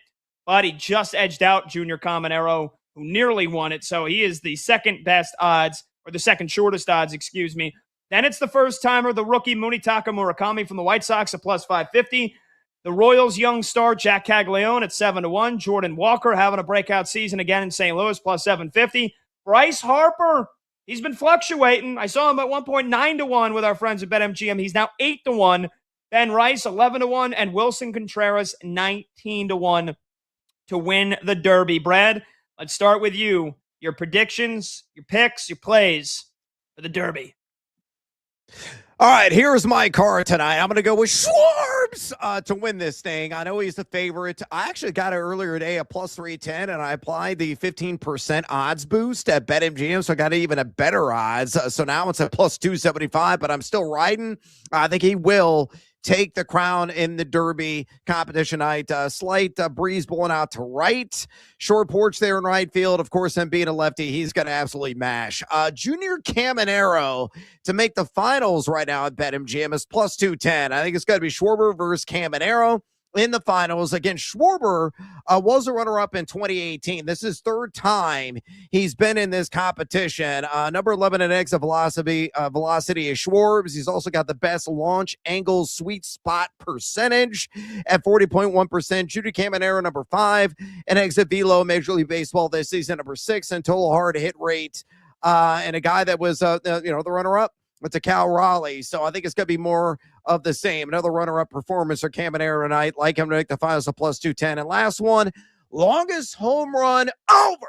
but he just edged out Junior Caminero, who nearly won it. So he is the second best odds, or the second shortest odds, excuse me. Then it's the first timer, the rookie Munetaka Murakami from the White Sox at plus 550. The Royals' young star Jack Caglione at 7-1. Jordan Walker having a breakout season again in St. Louis, plus 750. Bryce Harper, he's been fluctuating. I saw him at 1.9-1 with our friends at BetMGM. He's now 8-1. Ben Rice, 11-1. And Wilson Contreras, 19-1 to win the Derby. Brad, let's start with you. Your predictions, your picks, your plays for the Derby. All right, here's my card tonight. I'm going to go with Schwarbs to win this thing. I know he's the favorite. I actually got it earlier today at plus 310, and I applied the 15% odds boost at BetMGM, so I got even a better odds. So now it's at plus 275, but I'm still riding. I think he will take the crown in the Derby competition night. Slight breeze blowing out to right. Short porch there in right field. Of course, him being a lefty, he's going to absolutely mash. Junior Caminero to make the finals right now at BetMGM is plus 210. I think it's going to be Schwarber versus Caminero in the finals. Again, Schwarber was a runner-up in 2018. This is third time he's been in this competition. Number 11 in exit velocity is Schwarbs. He's also got the best launch angle sweet spot percentage at 40.1%. Judy Caminero, number 5 in exit velo, Major League Baseball this season, number 6 in total hard hit rate. And a guy that was, the runner-up with the Cal Raleigh. So I think it's going to be more of the same. Another runner-up performance for Caminero tonight. Like him to make the finals of plus 210. And last one, longest home run over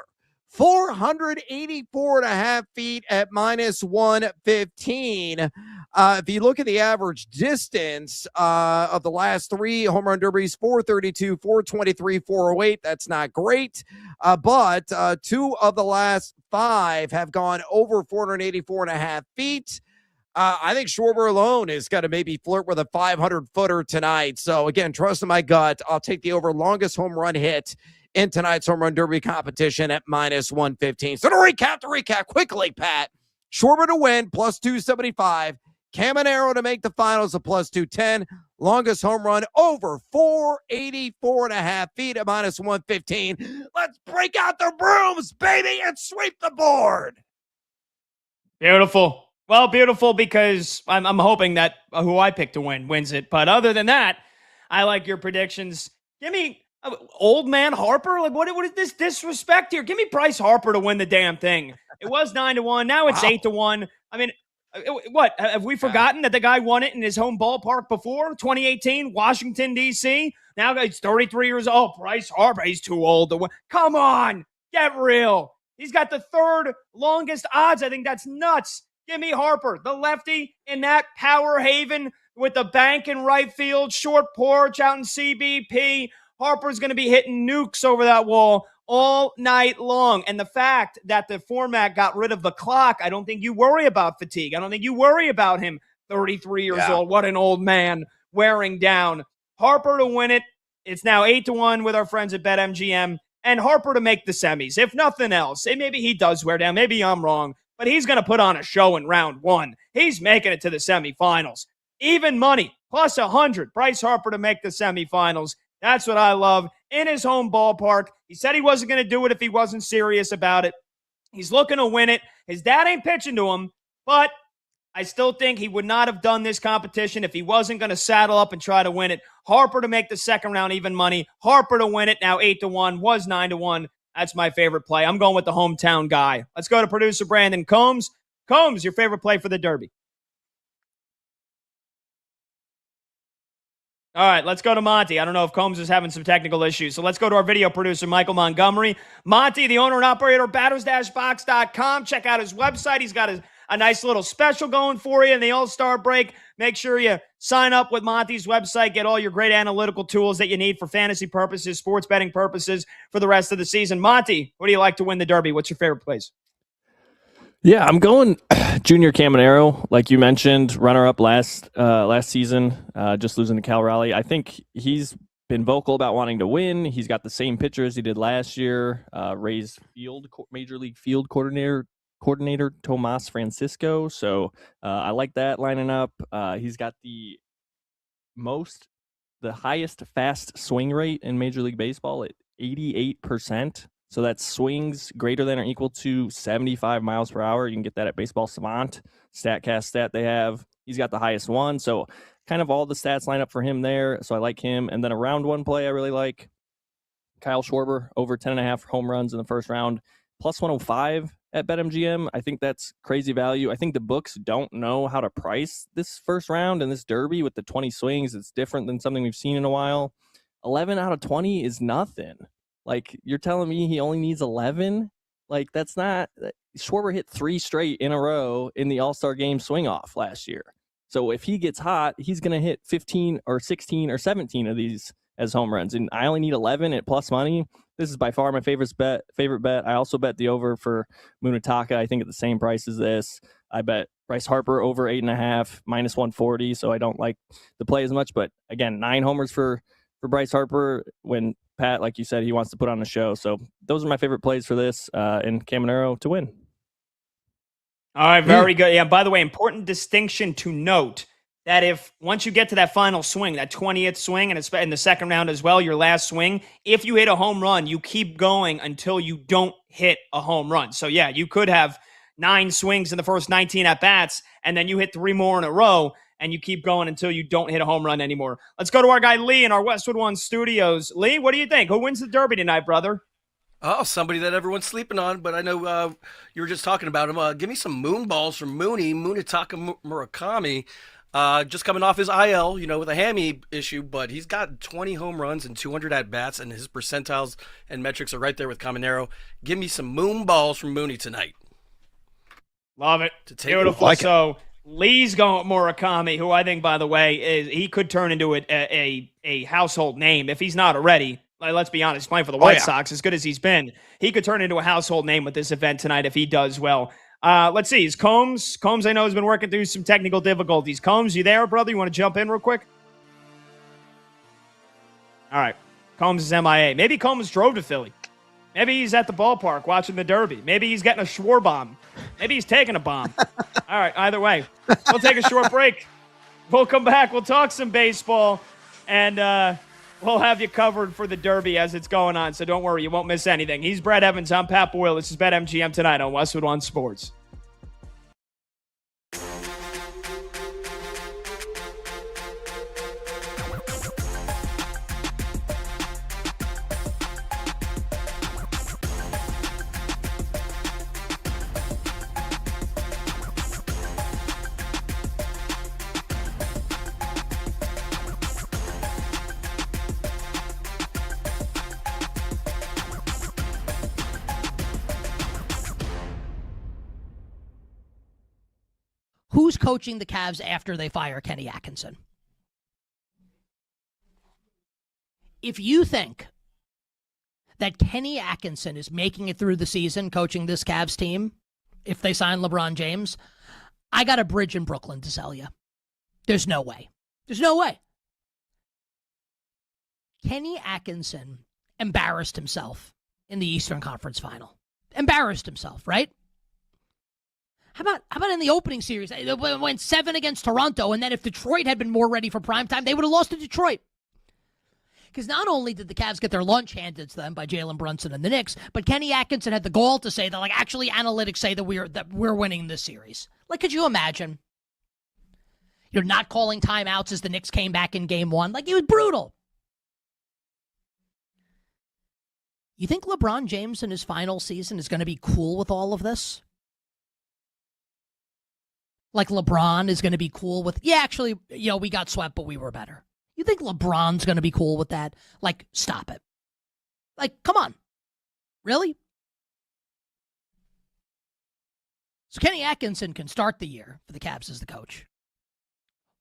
484.5 feet at minus 115. If you look at the average distance of the last 3 home run derbies, 432, 423, 408. That's not great. But 2 of the last 5 have gone over 484.5 feet. I think Schwarber alone is going to maybe flirt with a 500-footer tonight. So, again, trust in my gut. I'll take the over longest home run hit in tonight's home run derby competition at -115. So to recap quickly, Pat, Schwarber to win, +275. Caminero to make the finals, a +210. Longest home run over 484.5 feet at -115. Let's break out the brooms, baby, and sweep the board. Beautiful. Well, beautiful because I'm hoping that who I pick to win wins it. But other than that, I like your predictions. Give me old man Harper. Like, what is this disrespect here? Give me Bryce Harper to win the damn thing. It was 9-1. Now it's 8-1. I mean, what? Have we forgotten that the guy won it in his home ballpark before? 2018, Washington, D.C. Now he's 33 years old. Bryce Harper, he's too old to win. Come on. Get real. He's got the third longest odds. I think that's nuts. Give me Harper, the lefty in that power haven with the bank in right field, short porch out in CBP. Harper's going to be hitting nukes over that wall all night long. And the fact that the format got rid of the clock, I don't think you worry about fatigue. I don't think you worry about him, 33 years old. What an old man wearing down. Harper to win it. It's now 8-1 with our friends at BetMGM. And Harper to make the semis. If nothing else, maybe he does wear down. Maybe I'm wrong. But he's going to put on a show in round one. He's making it to the semifinals. Even money, +100. Bryce Harper to make the semifinals. That's what I love. In his home ballpark. He said he wasn't going to do it if he wasn't serious about it. He's looking to win it. His dad ain't pitching to him, but I still think he would not have done this competition if he wasn't going to saddle up and try to win it. Harper to make the second round even money. Harper to win it, now 8-1, was 9-1. That's my favorite play. I'm going with the hometown guy. Let's go to producer Brandon Combs. Combs, your favorite play for the Derby? All right, let's go to Monty. I don't know if Combs is having some technical issues, so let's go to our video producer, Michael Montgomery. Monty, the owner and operator of batters-box.com. Check out his website. He's got a nice little special going for you in the All-Star break. Make sure you sign up with Monty's website. Get all your great analytical tools that you need for fantasy purposes, sports betting purposes for the rest of the season. Monty, what do you like to win the Derby? What's your favorite plays? Yeah, I'm going Junior Caminero, like you mentioned, runner-up last season, just losing to Cal Raleigh. I think he's been vocal about wanting to win. He's got the same pitcher as he did last year. Rays Major League Field coordinator Tomas Francisco. So I like that lining up. He's got the highest fast swing rate in Major League Baseball at 88%. So that's swings greater than or equal to 75 miles per hour. You can get that at Baseball Savant, StatCast stat they have. He's got the highest one. So kind of all the stats line up for him there. So I like him. And then a round one play I really like. Kyle Schwarber, over 10.5 home runs in the first round, +105 at BetMGM. I think that's crazy value. I think the books don't know how to price this first round and this Derby with the 20 swings. It's different than something we've seen in a while. 11 out of 20 is nothing. Like, you're telling me he only needs 11? Like, that's not – Schwarber hit 3 straight in a row in the All-Star Game swing-off last year. So if he gets hot, he's going to hit 15 or 16 or 17 of these as home runs. And I only need 11 at plus money. This is by far my favorite bet. I also bet the over for Munetaka, I think at the same price as this. I bet Bryce Harper over 8.5, -140, so I don't like the play as much. But, again, 9 homers for Bryce Harper when – Pat, like you said, he wants to put on the show. So those are my favorite plays for this, and Caminero to win. All right, very good. Yeah, by the way, important distinction to note that if once you get to that final swing, that 20th swing, and it's in the second round as well, your last swing, if you hit a home run, you keep going until you don't hit a home run. So, yeah, you could have 9 swings in the first 19 at-bats, and then you hit 3 more in a row, and you keep going until you don't hit a home run anymore. Let's go to our guy Lee in our Westwood One studios. Lee, what do you think? Who wins the Derby tonight, brother? Oh, somebody that everyone's sleeping on, but I know you were just talking about him. Give me some moon balls from Munetaka Murakami. Just coming off his IL, with a hammy issue, but he's got 20 home runs and 200 at-bats, and his percentiles and metrics are right there with Caminero. Give me some moon balls from Mooney tonight. Love it. Beautiful. Like so Lee's going with Murakami, who I think, by the way, he could turn into a household name if he's not already. Like, let's be honest, he's playing for the White Sox, as good as he's been. He could turn into a household name with this event tonight if he does well. Let's see. Is Combs, I know, has been working through some technical difficulties. Combs, you there, brother? You want to jump in real quick? All right. Combs is MIA. Maybe Combs drove to Philly. Maybe he's at the ballpark watching the Derby. Maybe he's getting a Schwar bomb. Maybe he's taking a bomb. All right, either way, we'll take a short break. We'll come back. We'll talk some baseball, and we'll have you covered for the Derby as it's going on. So don't worry, you won't miss anything. He's Brett Evans. I'm Pat Boyle. This is BetMGM tonight on Westwood One Sports. Who's coaching the Cavs after they fire Kenny Atkinson? If you think that Kenny Atkinson is making it through the season coaching this Cavs team, if they sign LeBron James, I got a bridge in Brooklyn to sell you. There's no way. There's no way. Kenny Atkinson embarrassed himself in the Eastern Conference Final. Embarrassed himself, right? How about in the opening series? It went 7 against Toronto, and then if Detroit had been more ready for primetime, they would have lost to Detroit. Because not only did the Cavs get their lunch handed to them by Jalen Brunson and the Knicks, but Kenny Atkinson had the gall to say that, like, actually analytics say that we're winning this series. Like, could you imagine? You're not calling timeouts as the Knicks came back in game 1. Like, it was brutal. You think LeBron James in his final season is going to be cool with all of this? Like LeBron is going to be cool with, yeah, actually, we got swept, but we were better. You think LeBron's going to be cool with that? Like, stop it. Like, come on. Really? So Kenny Atkinson can start the year for the Cavs as the coach.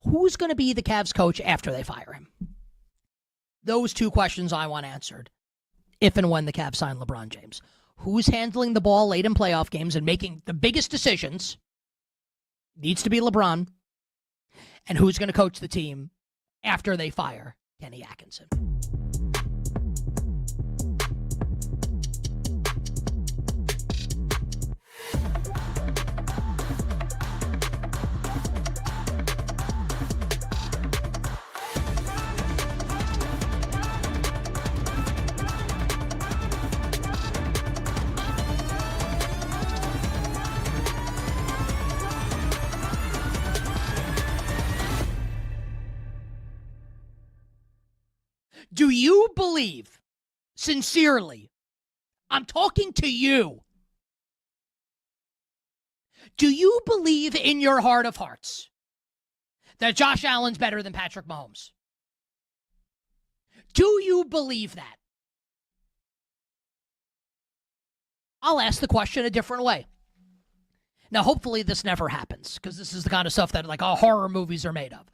Who's going to be the Cavs coach after they fire him? Those two questions I want answered if and when the Cavs sign LeBron James. Who's handling the ball late in playoff games and making the biggest decisions? Needs to be LeBron. And who's going to coach the team after they fire Kenny Atkinson? Do you believe, sincerely, I'm talking to you, do you believe in your heart of hearts that Josh Allen's better than Patrick Mahomes? Do you believe that? I'll ask the question a different way. Now, hopefully this never happens, because this is the kind of stuff that horror movies are made of.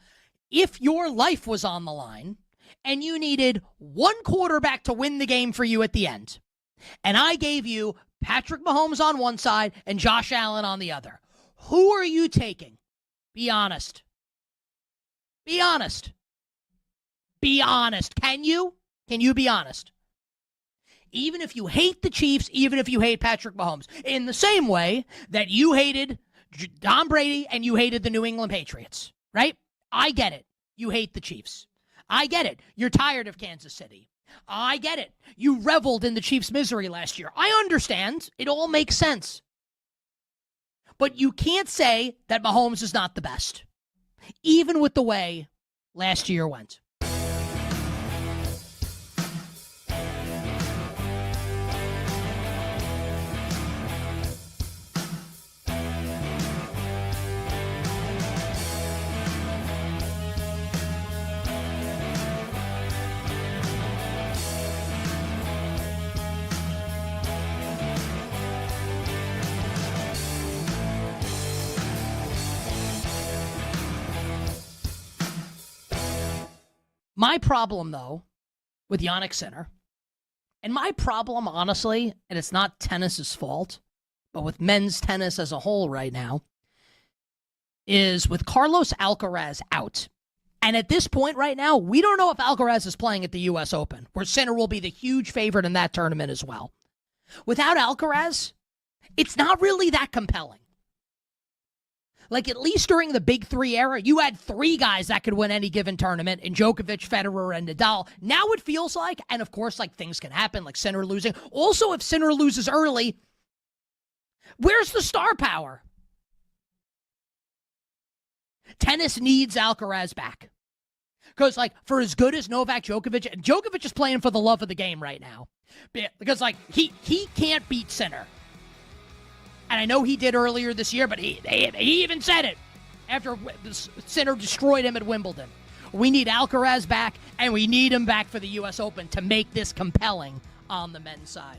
If your life was on the line and you needed one quarterback to win the game for you at the end, and I gave you Patrick Mahomes on one side and Josh Allen on the other, who are you taking? Be honest. Be honest. Be honest. Can you? Can you be honest? Even if you hate the Chiefs, even if you hate Patrick Mahomes, in the same way that you hated Tom Brady and you hated the New England Patriots, right? I get it. You hate the Chiefs. I get it. You're tired of Kansas City. I get it. You reveled in the Chiefs' misery last year. I understand. It all makes sense. But you can't say that Mahomes is not the best, even with the way last year went. My problem, though, with Yannick Sinner, and my problem, honestly, and it's not tennis's fault, but with men's tennis as a whole right now, is with Carlos Alcaraz out And at this point right now, we don't know if Alcaraz is playing at the U.S. Open, where Sinner will be the huge favorite in that tournament as well. Without Alcaraz, it's not really that compelling. Like, at least during the Big Three era, you had three guys that could win any given tournament in Djokovic, Federer, and Nadal. Now it feels like, and of course, like, things can happen, like Sinner losing. Also, if Sinner loses early, where's the star power? Tennis needs Alcaraz back. Because, like, for as good as Novak Djokovic is playing for the love of the game right now. Because, like, he can't beat Sinner. And I know he did earlier this year, but he even said it after Sinner destroyed him at Wimbledon. We need Alcaraz back, and we need him back for the U.S. Open to make this compelling on the men's side.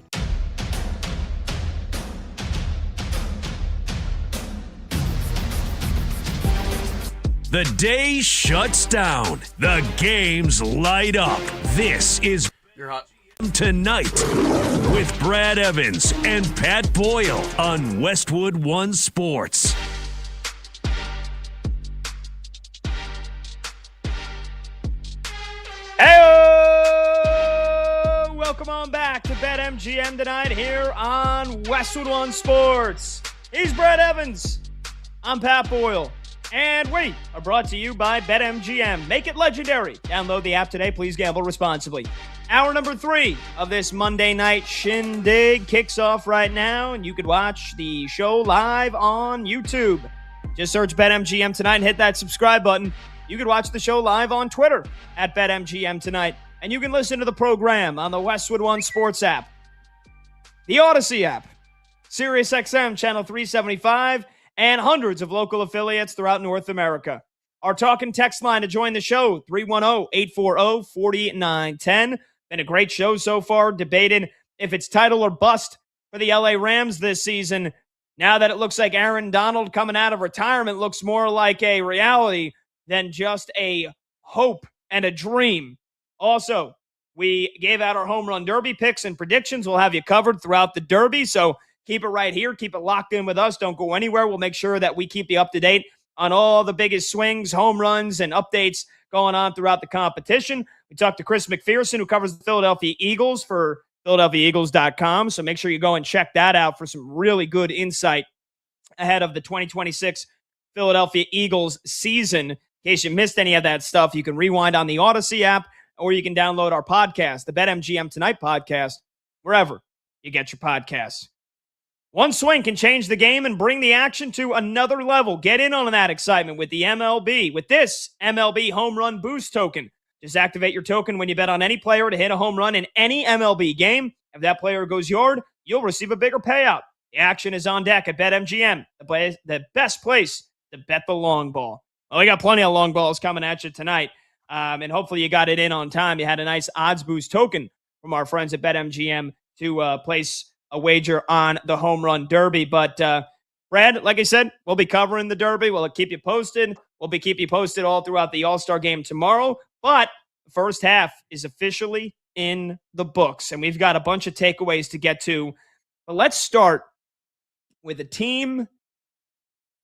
The day shuts down. The games light up. This is You're hot. Tonight with Brad Evans and Pat Boyle on Westwood One Sports. Hey, welcome on back to BetMGM tonight here on Westwood One Sports. He's Brad Evans. I'm Pat Boyle. And we are brought to you by BetMGM. Make it legendary. Download the app today. Please gamble responsibly. Hour number 3 of this Monday night shindig kicks off right now, and you could watch the show live on YouTube. Just search BetMGM tonight and hit that subscribe button. You could watch the show live on Twitter at BetMGM tonight, and you can listen to the program on the Westwood One Sports app, the Odyssey app, SiriusXM Channel 375, and hundreds of local affiliates throughout North America. Our talk and text line to join the show, 310-840-4910. Been a great show so far, debating if it's title or bust for the LA Rams this season. Now that it looks like Aaron Donald coming out of retirement looks more like a reality than just a hope and a dream. Also, we gave out our home run derby picks and predictions. We'll have you covered throughout the derby, so keep it right here. Keep it locked in with us. Don't go anywhere. We'll make sure that we keep you up to date on all the biggest swings, home runs, and updates going on throughout the competition. We talked to Chris McPherson, who covers the Philadelphia Eagles for PhiladelphiaEagles.com. So make sure you go and check that out for some really good insight ahead of the 2026 Philadelphia Eagles season. In case you missed any of that stuff, you can rewind on the Odyssey app, or you can download our podcast, the BetMGM Tonight podcast, wherever you get your podcasts. One swing can change the game and bring the action to another level. Get in on that excitement with the MLB. With this MLB Home Run Boost token. Just activate your token when you bet on any player to hit a home run in any MLB game. If that player goes yard, you'll receive a bigger payout. The action is on deck at BetMGM, the best place to bet the long ball. Well, we got plenty of long balls coming at you tonight, and hopefully you got it in on time. You had a nice odds boost token from our friends at BetMGM to place a wager on the home run derby. But Brad, like I said, we'll be covering the derby. We'll keep you posted. We'll keep you posted all throughout the All-Star game tomorrow. But the first half is officially in the books, and we've got a bunch of takeaways to get to. But let's start with a team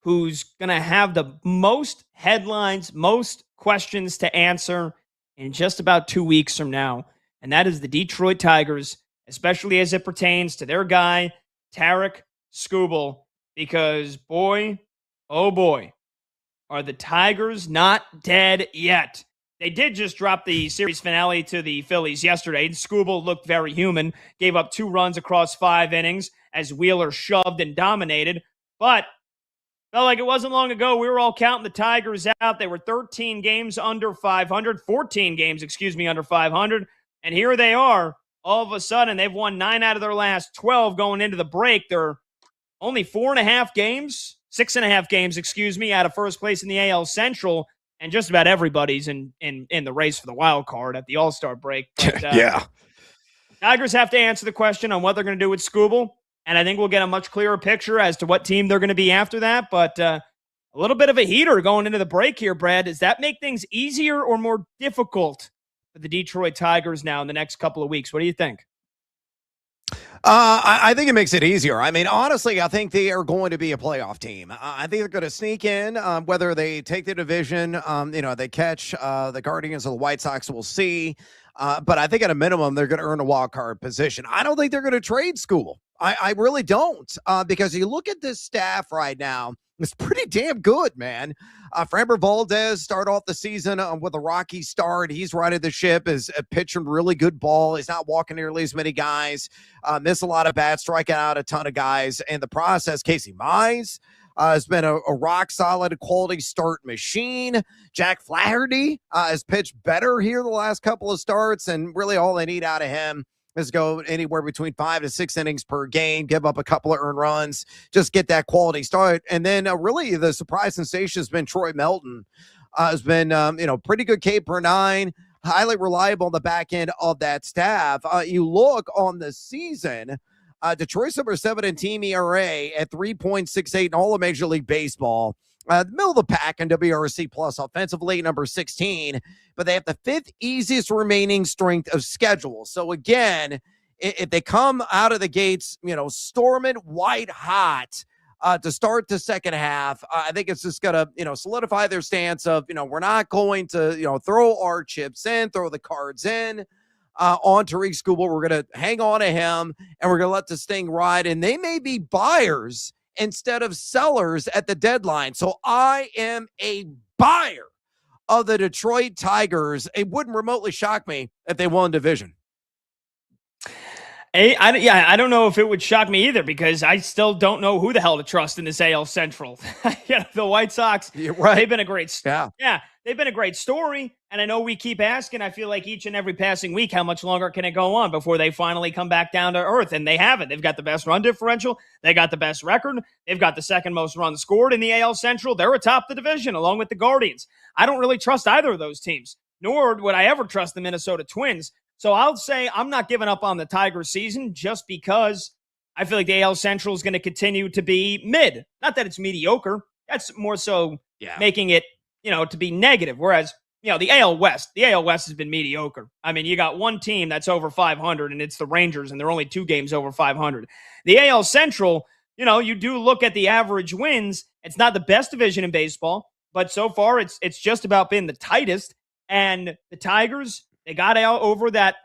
who's going to have the most headlines, most questions to answer in just about 2 weeks from now, and that is the Detroit Tigers, especially as it pertains to their guy, Tarek Skubal, because boy, oh boy, are the Tigers not dead yet. They did just drop the series finale to the Phillies yesterday. Skubal looked very human, gave up 2 runs across 5 innings as Wheeler shoved and dominated, but felt like it wasn't long ago. We were all counting the Tigers out. They were 13 games under 500, 14 games, under 500, and here they are. All of a sudden, they've won 9 out of their last 12 going into the break. They're only 6.5 games, out of first place in the AL Central, and just about everybody's in the race for the wild card at the All-Star break. But, yeah. Tigers have to answer the question on what they're going to do with Skubal, and I think we'll get a much clearer picture as to what team they're going to be after that. But a little bit of a heater going into the break here, Brad. Does that make things easier or more difficult for the Detroit Tigers now in the next couple of weeks? What do you think? I think it makes it easier. I mean, honestly, I think they are going to be a playoff team. I think they're going to sneak in, whether they take the division, they catch the Guardians or the White Sox, we'll see. But I think at a minimum, they're going to earn a wild card position. I don't think they're going to trade School. I really don't, because you look at this staff right now, it's pretty damn good, man. Framber Valdez started off the season with a rocky start. He's righted the ship, is pitching really good ball. He's not walking nearly as many guys, miss a lot of bats, striking out a ton of guys. In the process, Casey Mize has been a rock solid quality start machine. Jack Flaherty has pitched better here the last couple of starts, and really all they need out of him is go anywhere between 5 to 6 innings per game, give up a couple of earned runs, just get that quality start. And then really the surprise sensation has been Troy Melton. Has been, pretty good K per 9, highly reliable on the back end of that staff. You look on the season, Detroit's number 7 in team ERA at 3.68 in all of Major League Baseball. The middle of the pack in WRC plus offensively, number 16, but they have the 5th easiest remaining strength of schedule. So again, if they come out of the gates, storming white hot to start the second half, I think it's just going to, solidify their stance of, we're not going to, throw our chips in, throw the cards in on Tariq Skubal. We're going to hang on to him and we're going to let this thing ride. And they may be buyers instead of sellers at the deadline. So I am a buyer of the Detroit Tigers. It wouldn't remotely shock me if they won division. I don't know if it would shock me either, because I still don't know who the hell to trust in this AL Central. The White Sox, right. They've been a great they've been a great story, and I know we keep asking, I feel like each and every passing week, how much longer can it go on before they finally come back down to earth? And they haven't. They've got the best run differential. They got the best record. They've got the second most runs scored in the AL Central. They're atop the division along with the Guardians. I don't really trust either of those teams, nor would I ever trust the Minnesota Twins. So I'll say I'm not giving up on the Tigers season just because I feel like the AL Central is going to continue to be mid. Not that it's mediocre. That's more so making it, to be negative. Whereas, the AL West has been mediocre. I mean, you got one team that's over 500 and it's the Rangers, and they're only 2 games over 500. The AL Central, you do look at the average wins. It's not the best division in baseball, but so far it's just about been the tightest. And the Tigers, they got out over that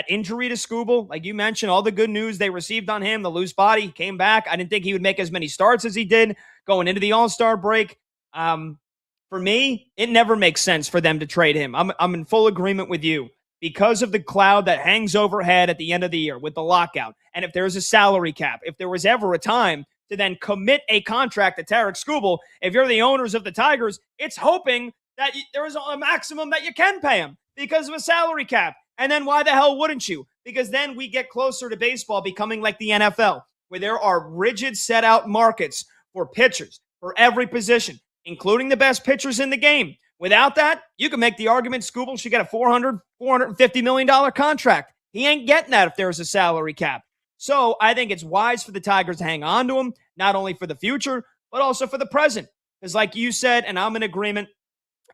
injury to Skubal. Like you mentioned, all the good news they received on him, the loose body, he came back. I didn't think he would make as many starts as he did going into the All-Star break. For me, it never makes sense for them to trade him. I'm in full agreement with you because of the cloud that hangs overhead at the end of the year with the lockout. And if there's a salary cap, if there was ever a time to then commit a contract to Tarik Skubal, if you're the owners of the Tigers, it's hoping that there is a maximum that you can pay him because of a salary cap. And then why the hell wouldn't you? Because then we get closer to baseball becoming like the NFL, where there are rigid set out markets for pitchers for every position, including the best pitchers in the game. Without that, you can make the argument Skubal should get a $450 million contract. He ain't getting that if there's a salary cap. So I think it's wise for the Tigers to hang on to him, not only for the future, but also for the present. Because like you said, and I'm in agreement,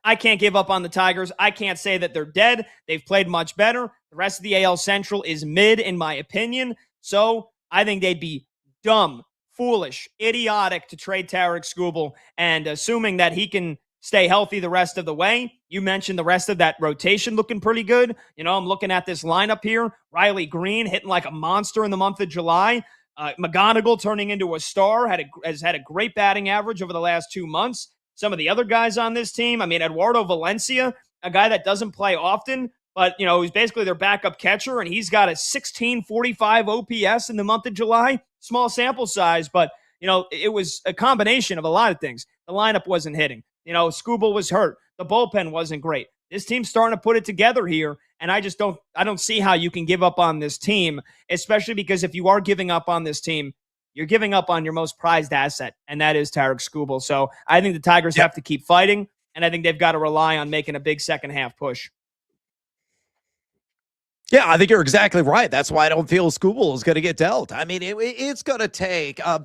I can't give up on the Tigers. I can't say that they're dead. They've played much better. The rest of the AL Central is mid, in my opinion. So I think they'd be dumb, foolish, idiotic to trade Tarik Skubal. And assuming that he can stay healthy the rest of the way, you mentioned the rest of that rotation looking pretty good. I'm looking at this lineup here. Riley Green hitting like a monster in the month of July. McGonigal turning into a star, has had a great batting average over the last 2 months. Some of the other guys on this team, Eduardo Valencia, a guy that doesn't play often, but, he's basically their backup catcher, and he's got a 1645 OPS in the month of July. Small sample size, but, it was a combination of a lot of things. The lineup wasn't hitting. Skubal was hurt. The bullpen wasn't great. This team's starting to put it together here, and I don't see how you can give up on this team, especially because if you are giving up on this team, you're giving up on your most prized asset, and that is Tarik Skubal. So I think the Tigers have to keep fighting, and I think they've got to rely on making a big second half push. Yeah, I think you're exactly right. That's why I don't feel Skubal is going to get dealt. It's going to take a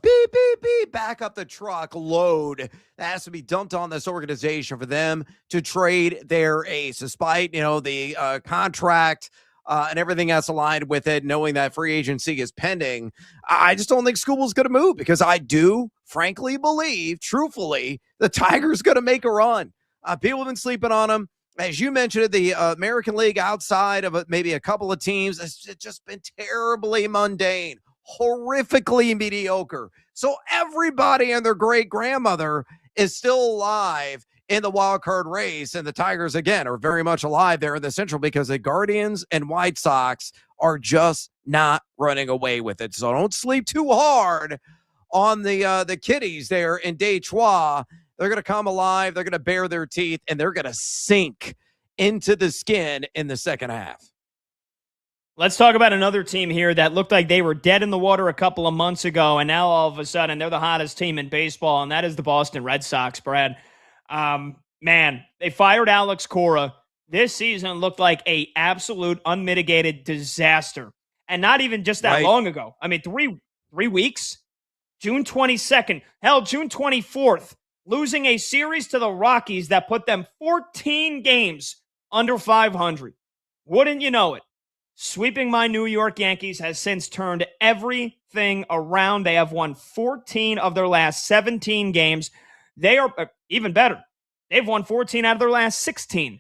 back up the truck load that has to be dumped on this organization for them to trade their ace, despite, the contract and everything that's aligned with it, knowing that free agency is pending, I just don't think Scooble's going to move because I do frankly believe, truthfully, the Tigers going to make a run. People have been sleeping on them. As you mentioned, the American League outside of maybe a couple of teams has just been terribly mundane, horrifically mediocre. So everybody and their great grandmother is still alive in the wild card race. And the Tigers, again, are very much alive there in the Central because the Guardians and White Sox are just not running away with it. So don't sleep too hard on the Kitties there in Detroit. They're going to come alive. They're going to bare their teeth, and they're going to sink into the skin in the second half. Let's talk about another team here that looked like they were dead in the water a couple of months ago, and now all of a sudden they're the hottest team in baseball, and that is the Boston Red Sox, Brad. Man, they fired Alex Cora. This season looked like a absolute unmitigated disaster, and not even just that long ago. I mean, three weeks, June 22nd, hell, June 24th, losing a series to the Rockies that put them 14 games under 500. Wouldn't you know it? Sweeping my New York Yankees has since turned everything around. They have won 14 of their last 17 games. They are even better. They've won 14 out of their last 16.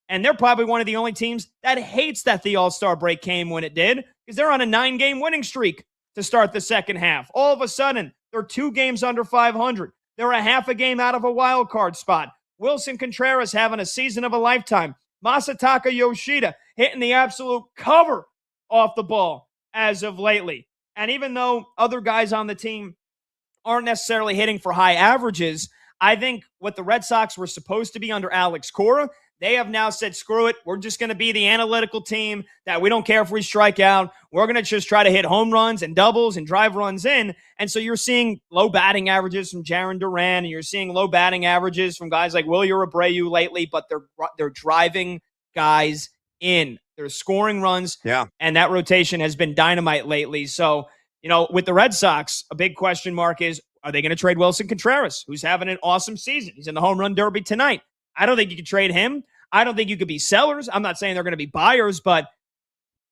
And they're probably one of the only teams that hates that the All-Star break came when it did, because they're on a 9-game winning streak to start the second half. All of a sudden, they're 2 games under 500. They're a half a game out of a wild card spot. Wilson Contreras having a season of a lifetime. Masataka Yoshida hitting the absolute cover off the ball as of lately. And even though other guys on the team aren't necessarily hitting for high averages, I think what the Red Sox were supposed to be under Alex Cora, they have now said, screw it. We're just going to be the analytical team that we don't care if we strike out. We're going to just try to hit home runs and doubles and drive runs in. And so you're seeing low batting averages from Jarren Duran, and you're seeing low batting averages from guys like Wilyer Abreu lately, but they're driving guys in. They're scoring runs. Yeah. And that rotation has been dynamite lately. So, with the Red Sox, a big question mark is, are they going to trade Wilson Contreras, who's having an awesome season? He's in the home run derby tonight. I don't think you could trade him. I don't think you could be sellers. I'm not saying they're going to be buyers, but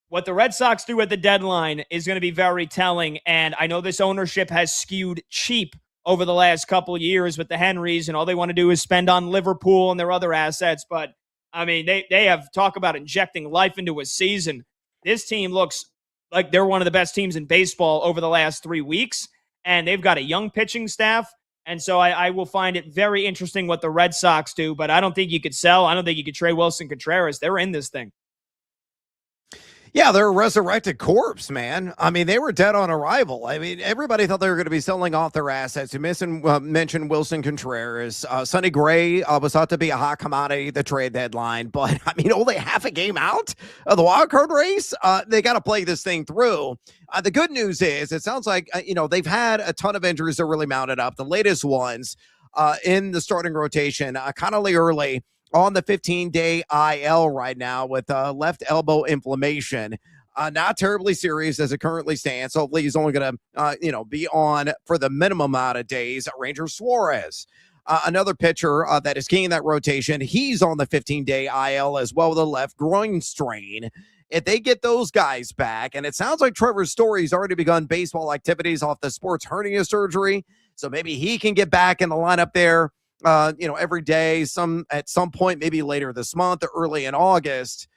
what the Red Sox do at the deadline is going to be very telling. And I know this ownership has skewed cheap over the last couple of years with the Henrys, and all they want to do is spend on Liverpool and their other assets. But, I mean, they have talk about injecting life into a season. This team looks like they're one of the best teams in baseball over the last 3 weeks, and they've got a young pitching staff. And so I will find it very interesting what the Red Sox do, but I don't think you could sell. I don't think you could trade Wilson Contreras. They're in this thing. Yeah, they're a resurrected corpse, man. I mean, they were dead on arrival. I mean, everybody thought they were going to be selling off their assets. You mentioned Wilson Contreras. Sonny Gray was thought to be a hot commodity at the trade deadline, but I mean, only half a game out of the wild card race. They got to play this thing through. The good news is it sounds like, they've had a ton of injuries that really mounted up. The latest ones in the starting rotation, Connolly early on the 15-day IL right now with left elbow inflammation. Not terribly serious as it currently stands. Hopefully he's only going to, be on for the minimum amount of days. Ranger Suarez, another pitcher that is key in that rotation. He's on the 15-day IL as well with a left groin strain. If they get those guys back, and it sounds like Trevor Story's already begun baseball activities off the sports hernia surgery, so maybe he can get back in the lineup there. Every day, at some point, maybe later this month or early in August.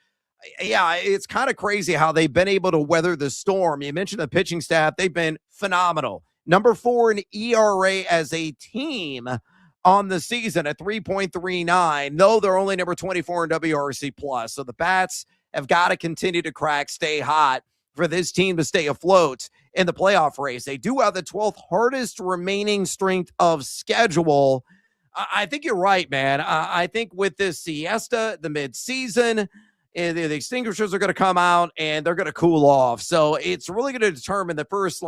Yeah, it's kind of crazy how they've been able to weather the storm. You mentioned the pitching staff. They've been phenomenal. Number 4 in ERA as a team on the season at 3.39. Though they're only number 24 in WRC plus. So the Bats have got to continue to stay hot for this team to stay afloat in the playoff race. They do have the 12th hardest remaining strength of schedule. I think you're right, man. I think with this siesta, the midseason, the extinguishers are going to come out and they're going to cool off. So it's really going to determine the first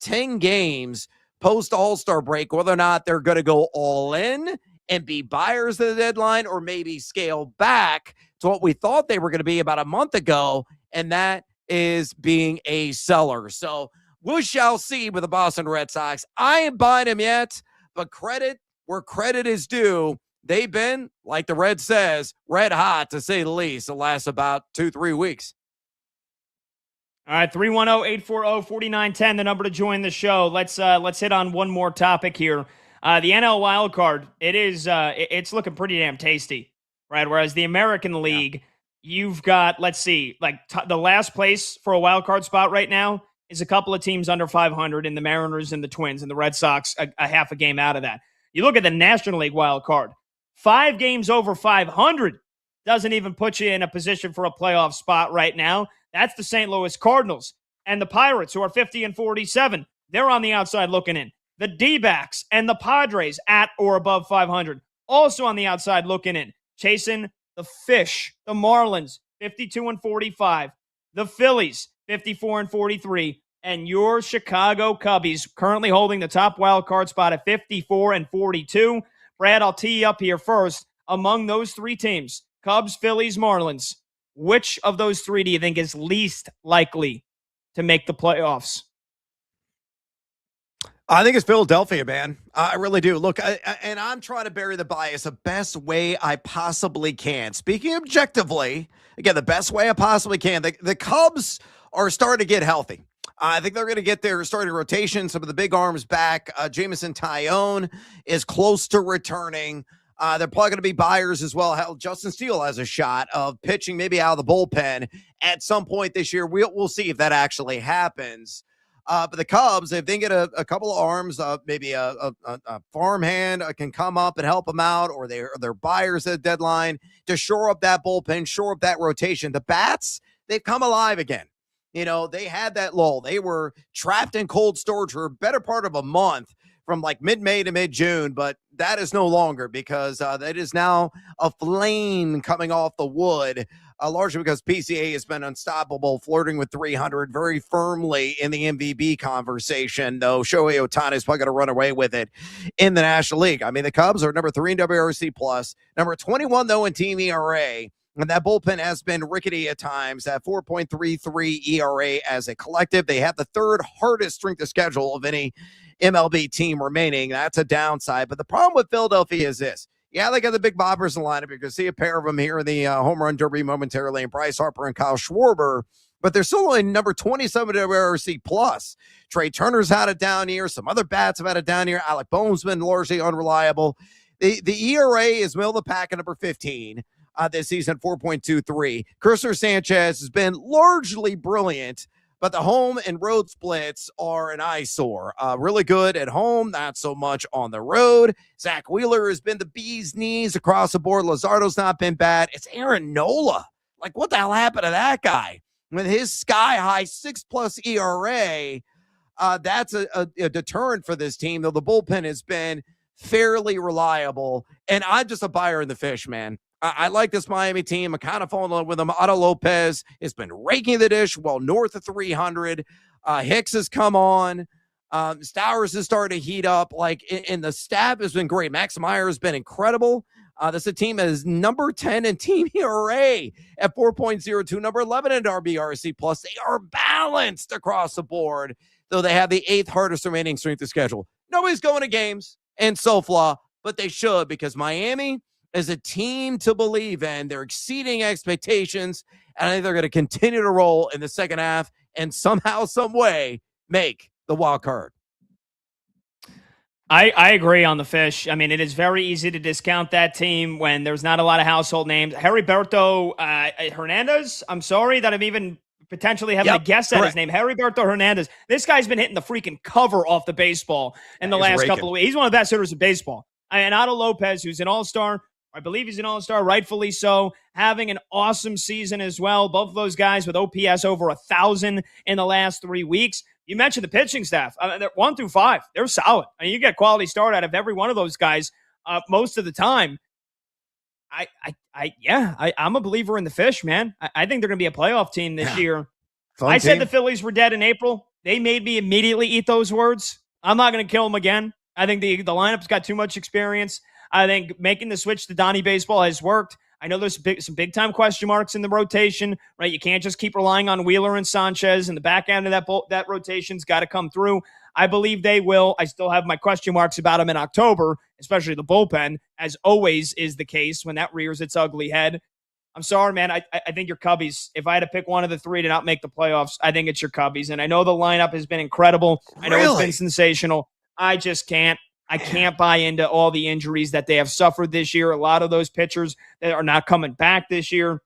10 games post All-Star break, whether or not they're going to go all in and be buyers at the deadline or maybe scale back to what we thought they were going to be about a month ago. And that is being a seller. So we shall see with the Boston Red Sox. I ain't buying them yet, but credit where credit is due. They've been, like the Red says, red hot, to say the least, the last about 2-3 weeks. All right, 310-840-4910, the number to join the show. Let's hit on one more topic here. The NL wild card, it's looking pretty damn tasty, right? Whereas the American League, you've got, let's see, the last place for a wild card spot right now is a couple of teams under 500 in the Mariners and the Twins, and the Red Sox a half a game out of that. You look at the National League wild card, 5 games over 500 doesn't even put you in a position for a playoff spot right now. That's the St. Louis Cardinals and the Pirates, who are 50-47. They're on the outside looking in. The D-backs and the Padres at or above 500, also on the outside looking in. Chasing the Fish, the Marlins, 52-45. The Phillies, 54-43. And your Chicago Cubbies, currently holding the top wild card spot at 54-42. Brad, I'll tee you up here first. Among those 3 teams, Cubs, Phillies, Marlins, which of those 3 do you think is least likely to make the playoffs? I think it's Philadelphia, man. I really do. Look, and I'm trying to bury the bias the best way I possibly can. Speaking objectively, again, the best way I possibly can. The Cubs are starting to get healthy. I think they're going to get their starting rotation. Some of the big arms back. Jameson Taillon is close to returning. They're probably going to be buyers as well. Hell, Justin Steele has a shot of pitching maybe out of the bullpen at some point this year. We'll see if that actually happens. But the Cubs, if they get a couple of arms, maybe a farmhand can come up and help them out, or they're buyers at the deadline to shore up that bullpen, shore up that rotation. The bats, they've come alive again. You know, they had that lull. They were trapped in cold storage for a better part of a month, from like mid-May to mid-June, but that is no longer, because that is now a flame coming off the wood, largely because PCA has been unstoppable, flirting with 300 very firmly in the MVP conversation, though Shohei Ohtani is probably going to run away with it in the National League. I mean, the Cubs are number 3 in WRC+, number 21, though, in team ERA. And that bullpen has been rickety at times at 4.33 ERA as a collective. They have the 3rd hardest strength of schedule of any MLB team remaining. That's a downside. But the problem with Philadelphia is this. Yeah, they got the big boppers in the lineup. You can see a pair of them here in the home run derby momentarily, and Bryce Harper and Kyle Schwarber. But they're still only number 27 WRC+. Trey Turner's had it down here. Some other bats have had it down here. Alec Bohm's been largely unreliable. The ERA is middle of the pack at number 15. This season, 4.23. Cristobal Sanchez has been largely brilliant, but the home and road splits are an eyesore. Really good at home, not so much on the road. Zach Wheeler has been the bee's knees across the board. Luzardo's not been bad. It's Aaron Nola. Like, what the hell happened to that guy? With his sky-high 6+ ERA, that's a deterrent for this team, though the bullpen has been fairly reliable. And I'm just a buyer in the fish, man. I like this Miami team. I'm kind of falling in love with them. Otto Lopez has been raking the dish well north of 300. Hicks has come on. Stowers has started to heat up. And the staff has been great. Max Meyer has been incredible. This is a team that is number 10 in team ERA at 4.02, number 11 in RBRC+. They are balanced across the board, though they have the 8th hardest remaining strength of schedule. Nobody's going to games in SoFla, but they should, because Miami is a team to believe in. They're exceeding expectations, and I think they're going to continue to roll in the second half and somehow, some way, make the wild card. I agree on the Fish. I mean, it is very easy to discount that team when there's not a lot of household names. Heriberto Hernandez, I'm sorry that I'm even potentially having to guess at his name. Heriberto Hernandez. This guy's been hitting the freaking cover off the baseball in the last couple of weeks. He's one of the best hitters in baseball. And Otto Lopez, who's an all-star, I believe he's an all-star, rightfully so, having an awesome season as well. Both of those guys with OPS over 1,000 in the last 3 weeks. You mentioned the pitching staff. They're 1 through 5. They're solid. I mean, you get quality start out of every one of those guys most of the time. I'm a believer in the Fish, man. I think they're going to be a playoff team this year. I said the Phillies were dead in April. They made me immediately eat those words. I'm not going to kill them again. I think the lineup's got too much experience. I think making the switch to Donnie Baseball has worked. I know there's some big-time question marks in the rotation, right? You can't just keep relying on Wheeler and Sanchez, and the back end of that rotation's got to come through. I believe they will. I still have my question marks about them in October, especially the bullpen, as always is the case when that rears its ugly head. I'm sorry, man. I think your Cubbies. If I had to pick one of the three to not make the playoffs, I think it's your Cubbies. And I know the lineup has been incredible. I know it's Really? been sensational. I just can't. I can't buy into all the injuries that they have suffered this year. A lot of those pitchers that are not coming back this year.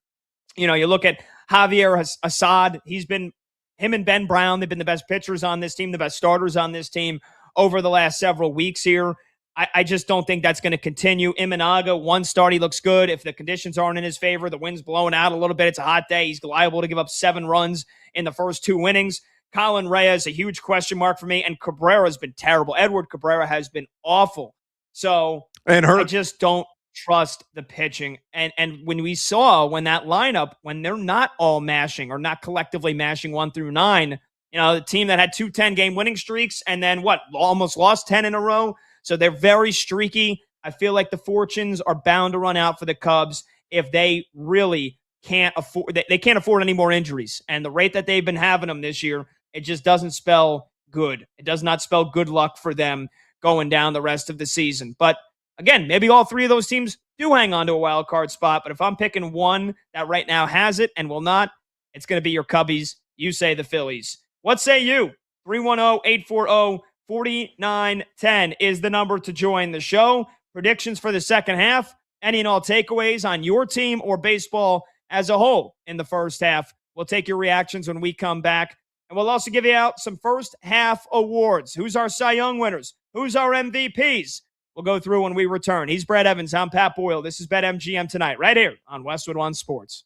You know, you look at Javier Assad. Him and Ben Brown, they've been the best pitchers on this team, the best starters on this team over the last several weeks here. I just don't think that's going to continue. Imanaga, one start, he looks good. If the conditions aren't in his favor, the wind's blowing out a little bit, it's a hot day, he's liable to give up 7 runs in the first 2 innings. Colin Reyes, a huge question mark for me, and Cabrera's been terrible. Edward Cabrera has been awful. So I just don't trust the pitching. And when we saw when that lineup, when they're not all mashing or not collectively mashing 1 through 9, you know, the team that had 2 10-game winning streaks and then almost lost 10 in a row. So they're very streaky. I feel like the fortunes are bound to run out for the Cubs if they really can't afford. They can't afford any more injuries. And the rate that they've been having them this year, it just doesn't spell good. It does not spell good luck for them going down the rest of the season. But again, maybe all 3 of those teams do hang on to a wild card spot. But if I'm picking one that right now has it and will not, it's going to be your Cubbies. You say the Phillies. What say you? 310-840-4910 is the number to join the show. Predictions for the second half, any and all takeaways on your team or baseball as a whole in the first half. We'll take your reactions when we come back. And we'll also give you out some first half awards. Who's our Cy Young winners? Who's our MVPs? We'll go through when we return. He's Brad Evans. I'm Pat Boyle. This is BetMGM Tonight, right here on Westwood One Sports.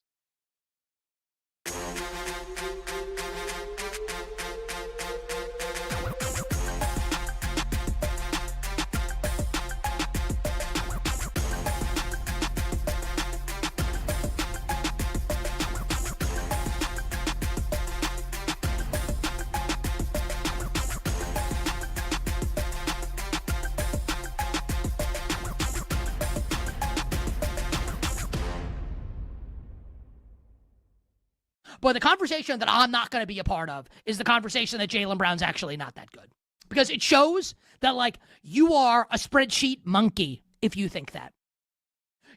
But the conversation that I'm not going to be a part of is the conversation that Jaylen Brown's actually not that good. Because it shows that, like, you are a spreadsheet monkey if you think that.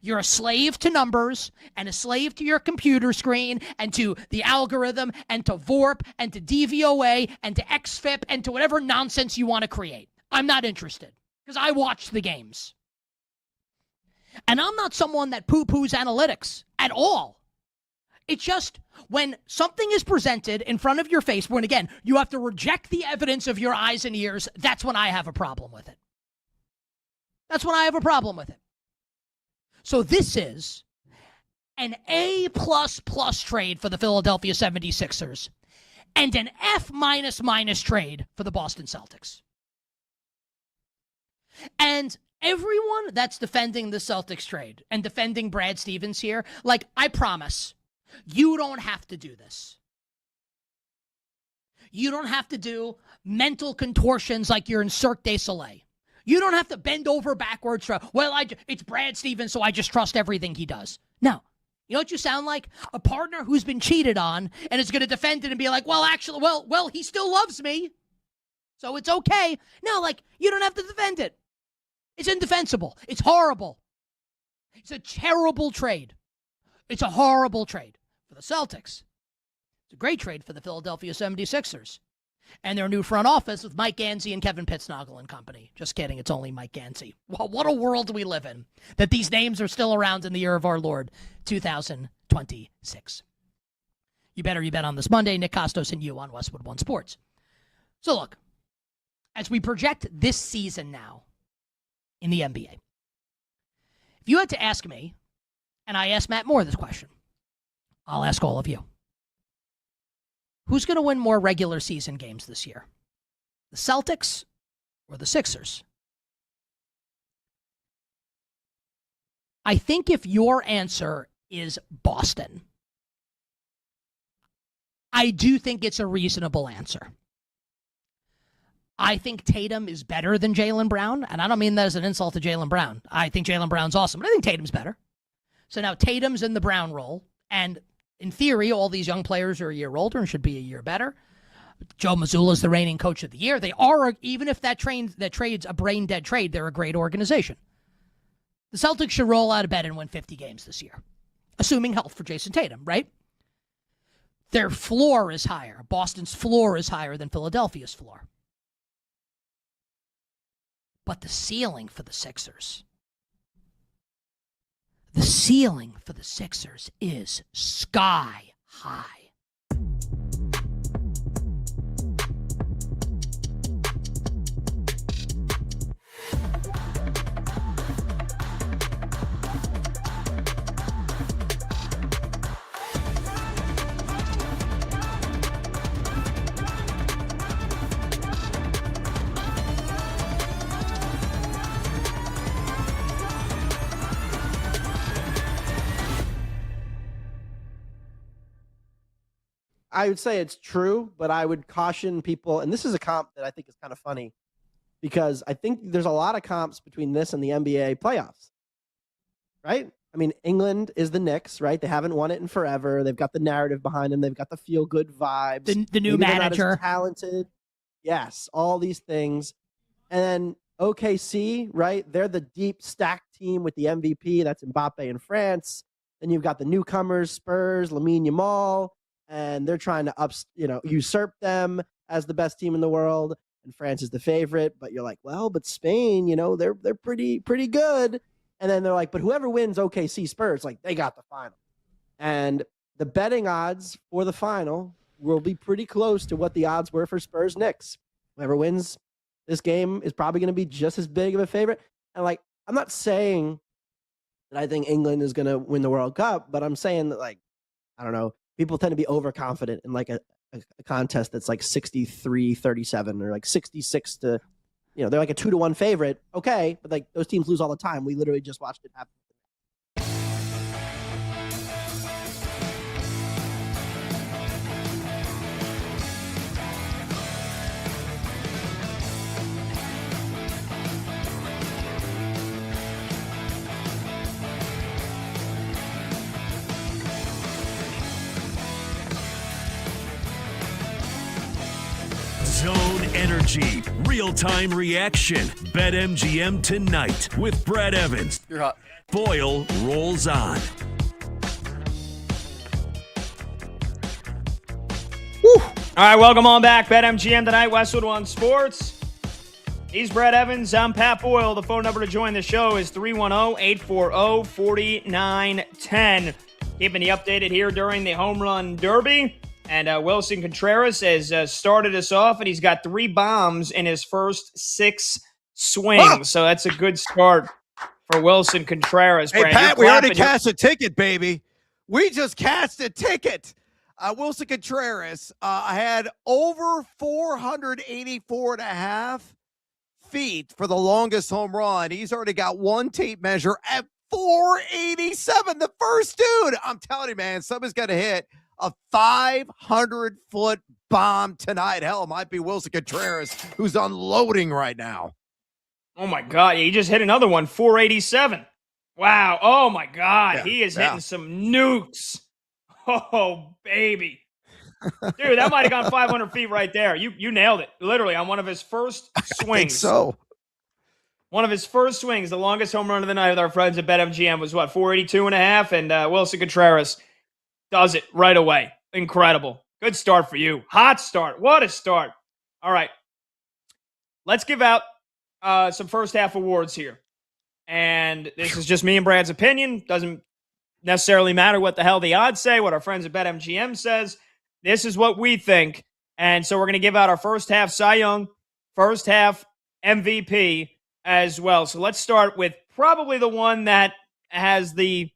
You're a slave to numbers and a slave to your computer screen and to the algorithm and to VORP and to DVOA and to XFIP and to whatever nonsense you want to create. I'm not interested because I watch the games. And I'm not someone that poo-poos analytics at all. It's just when something is presented in front of your face, when, again, you have to reject the evidence of your eyes and ears, that's when I have a problem with it. That's when I have a problem with it. So this is an A++ trade for the Philadelphia 76ers and an F-, trade for the Boston Celtics. And everyone that's defending the Celtics trade and defending Brad Stevens here, like, I promise, you don't have to do this. You don't have to do mental contortions like you're in Cirque du Soleil. You don't have to bend over backwards for, it's Brad Stevens, so I just trust everything he does. No. You know what you sound like? A partner who's been cheated on and is going to defend it and be like, he still loves me, so it's okay. No, like, you don't have to defend it. It's indefensible. It's horrible. It's a terrible trade. It's a horrible trade for the Celtics. It's a great trade for the Philadelphia 76ers and their new front office with Mike Gansey and Kevin Pittsnogle and company. Just kidding. It's only Mike Gansey. Well, what a world we live in that these names are still around in the year of our Lord, 2026. You bet on this Monday. Nick Costos and you on Westwood One Sports. So look, as we project this season now in the NBA, if you had to ask me, and I asked Matt Moore this question, I'll ask all of you. Who's going to win more regular season games this year? The Celtics or the Sixers? I think if your answer is Boston, I do think it's a reasonable answer. I think Tatum is better than Jaylen Brown, and I don't mean that as an insult to Jaylen Brown. I think Jaylen Brown's awesome, but I think Tatum's better. So now Tatum's in the Brown role, and in theory, all these young players are a year older and should be a year better. Joe Mazzulla's the reigning coach of the year. They are, even if that trade's a brain-dead trade, they're a great organization. The Celtics should roll out of bed and win 50 games this year. assuming health for Jason Tatum, right? Their floor is higher. Boston's floor is higher than Philadelphia's floor. But the ceiling for the Sixers is sky high. I would say it's true, but I would caution people, and this is a comp that I think is kind of funny because I think there's a lot of comps between this and the NBA playoffs, right? I mean, England is the Knicks, right? They haven't won it in forever. They've got the narrative behind them. They've got the feel-good vibes. The new Maybe they're not manager. as talented. Yes, all these things. And then OKC, right? They're the deep stacked team with the MVP. That's Mbappe in France. Then you've got the newcomers, Spurs, Lamine Yamal, and they're trying to usurp them as the best team in the world. And France is the favorite, but you're like, well, but Spain, they're pretty good. And then they're like, but whoever wins OKC Spurs, like they got the final. And the betting odds for the final will be pretty close to what the odds were for Spurs Knicks. Whoever wins this game is probably going to be just as big of a favorite. And like, I'm not saying that I think England is going to win the World Cup, but I'm saying that, like, I don't know, people tend to be overconfident in like a contest that's like 63-37 or like 66 to, they're like a 2-1 favorite. Okay. But like those teams lose all the time. We literally just watched it happen. Zone Energy, real-time reaction. BetMGM tonight with Brad Evans. You're hot. Boyle rolls on. All right, welcome on back. BetMGM tonight, Westwood One Sports. He's Brad Evans. I'm Pat Boyle. The phone number to join the show is 310-840-4910. Keeping you updated here during the Home Run Derby. And Wilson Contreras has started us off, and he's got 3 bombs in his first 6 swings. So that's a good start for Wilson Contreras. Hey, Brad, Pat, we already cashed a ticket, baby. We just cashed a ticket. Wilson Contreras had over 484.5 feet for the longest home run. He's already got one tape measure at 487. The first dude. I'm telling you, man, somebody's got to hit a 500-foot bomb tonight. Hell, it might be Wilson Contreras who's unloading right now. Oh, my God. He just hit another one, 487. Wow. Oh, my God. Yeah, He is hitting some nukes. Oh, baby. Dude, that might have gone 500 feet right there. You nailed it. Literally on one of his first swings. I think so. One of his first swings, the longest home run of the night with our friends at BetMGM was, 482.5? And Wilson Contreras does it right away. Incredible. Good start for you. Hot start. What a start. All right. Let's give out some first half awards here. And this is just me and Brad's opinion. Doesn't necessarily matter what the hell the odds say, what our friends at BetMGM says. This is what we think. And so we're going to give out our first half Cy Young, first half MVP as well. So let's start with probably the one that has the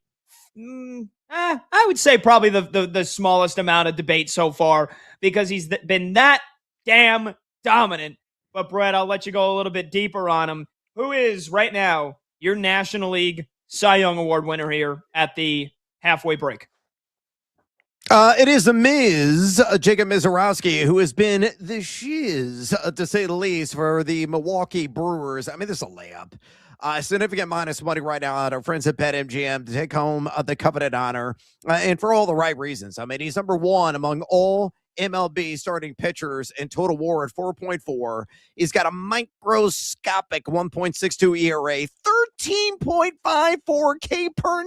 I would say probably the smallest amount of debate so far because he's been that damn dominant. But, Brett, I'll let you go a little bit deeper on him. Who is, right now, your National League Cy Young Award winner here at the halfway break? It is a Miz, Jacob Mizorowski, who has been the shiz, to say the least, for the Milwaukee Brewers. I mean, this is a layup. Significant minus money right now at our friends at BetMGM to take home the coveted honor, and for all the right reasons. I mean, he's number 1 among all MLB starting pitchers in total WAR at 4.4. He's got a microscopic 1.62 ERA, 13.54 K per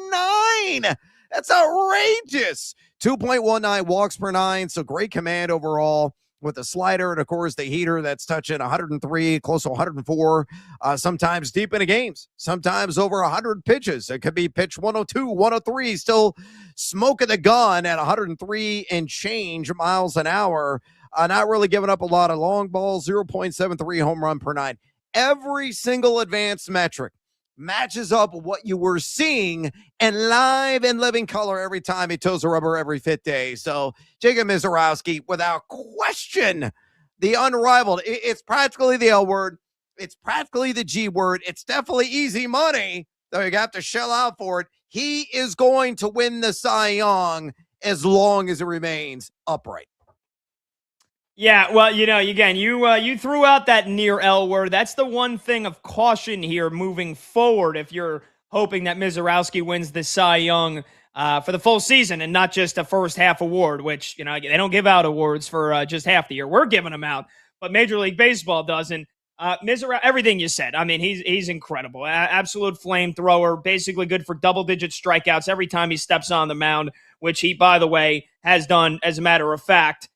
9. That's outrageous. 2.19 walks per nine. So great command overall with the slider. And of course, the heater that's touching 103, close to 104, sometimes deep into games, sometimes over 100 pitches. It could be pitch 102, 103, still smoking the gun at 103 and change miles an hour. Not really giving up a lot of long balls, 0.73 home run per nine. Every single advanced metric matches up what you were seeing and live and living color every time he toes the rubber every fifth day. So Jacob Mizorowski, without question, the unrivaled. It's practically the L word. It's practically the G word. It's definitely easy money, though you have to shell out for it. He is going to win the Cy Young as long as it remains upright. Yeah, well, again, you threw out that near L word. That's the one thing of caution here moving forward if you're hoping that Mizorowski wins the Cy Young for the full season and not just a first half award, which, they don't give out awards for just half the year. We're giving them out, but Major League Baseball doesn't. Everything you said. I mean, he's incredible. Absolute flamethrower, basically good for double-digit strikeouts every time he steps on the mound, which he, by the way, has done, as a matter of fact,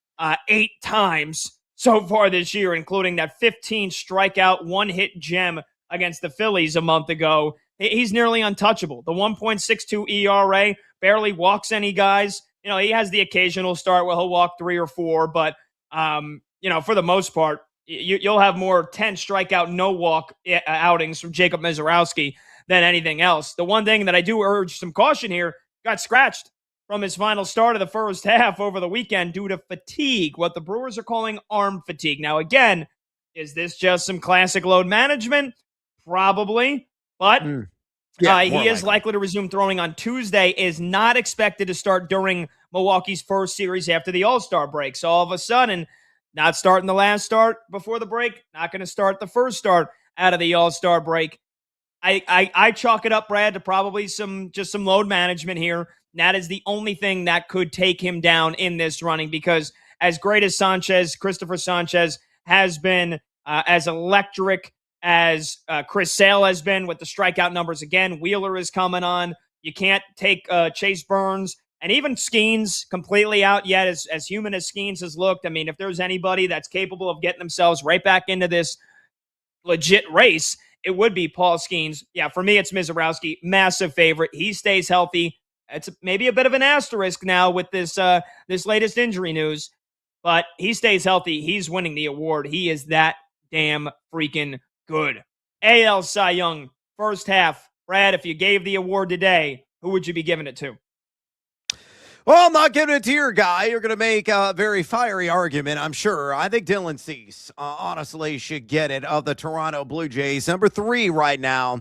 8 times so far this year, including that 15 strikeout, 1-hit gem against the Phillies a month ago. He's nearly untouchable. The 1.62 ERA, barely walks any guys. He has the occasional start where he'll walk 3 or 4, but, for the most part, you'll have more 10 strikeout, no walk outings from Jacob Mizorowski than anything else. The one thing that I do urge some caution here, got scratched from his final start of the first half over the weekend due to fatigue, what the Brewers are calling arm fatigue. Now, again, is this just some classic load management? Probably, but he is likely to resume throwing on Tuesday, is not expected to start during Milwaukee's first series after the All-Star break. So all of a sudden, not starting the last start before the break, not going to start the first start out of the All-Star break. I chalk it up, Brad, to probably some load management here. That is the only thing that could take him down in this running, because as great as Christopher Sanchez has been, as electric as Chris Sale has been with the strikeout numbers, again, Wheeler is coming on. You can't take Chase Burns and even Skeens completely out yet, as human as Skeens has looked. I mean, if there's anybody that's capable of getting themselves right back into this legit race, it would be Paul Skeens. Yeah, for me, it's Mizorowski, massive favorite. He stays healthy. It's maybe a bit of an asterisk now with this latest injury news, but he stays healthy. He's winning the award. He is that damn freaking good. AL Cy Young, first half. Brad, if you gave the award today, who would you be giving it to? Well, I'm not giving it to your guy. You're going to make a very fiery argument, I'm sure. I think Dylan Cease, honestly, should get it, of the Toronto Blue Jays. Number 3 right now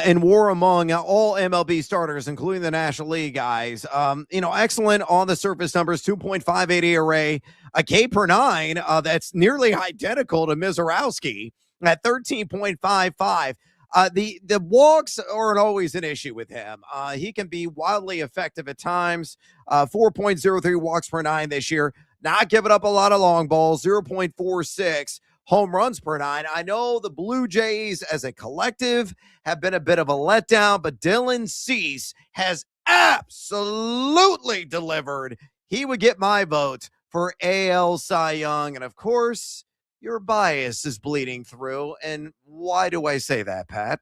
in WAR among all MLB starters, including the National League guys. Excellent on the surface numbers, 2.58 ERA, a K per 9. That's nearly identical to Mizorowski at 13.55. The walks aren't always an issue with him. He can be wildly effective at times. 4.03 walks per 9 this year. Not giving up a lot of long balls. 0.46 home runs per 9. I know the Blue Jays as a collective have been a bit of a letdown, but Dylan Cease has absolutely delivered. He would get my vote for AL Cy Young. And of course, your bias is bleeding through. And why do I say that, Pat?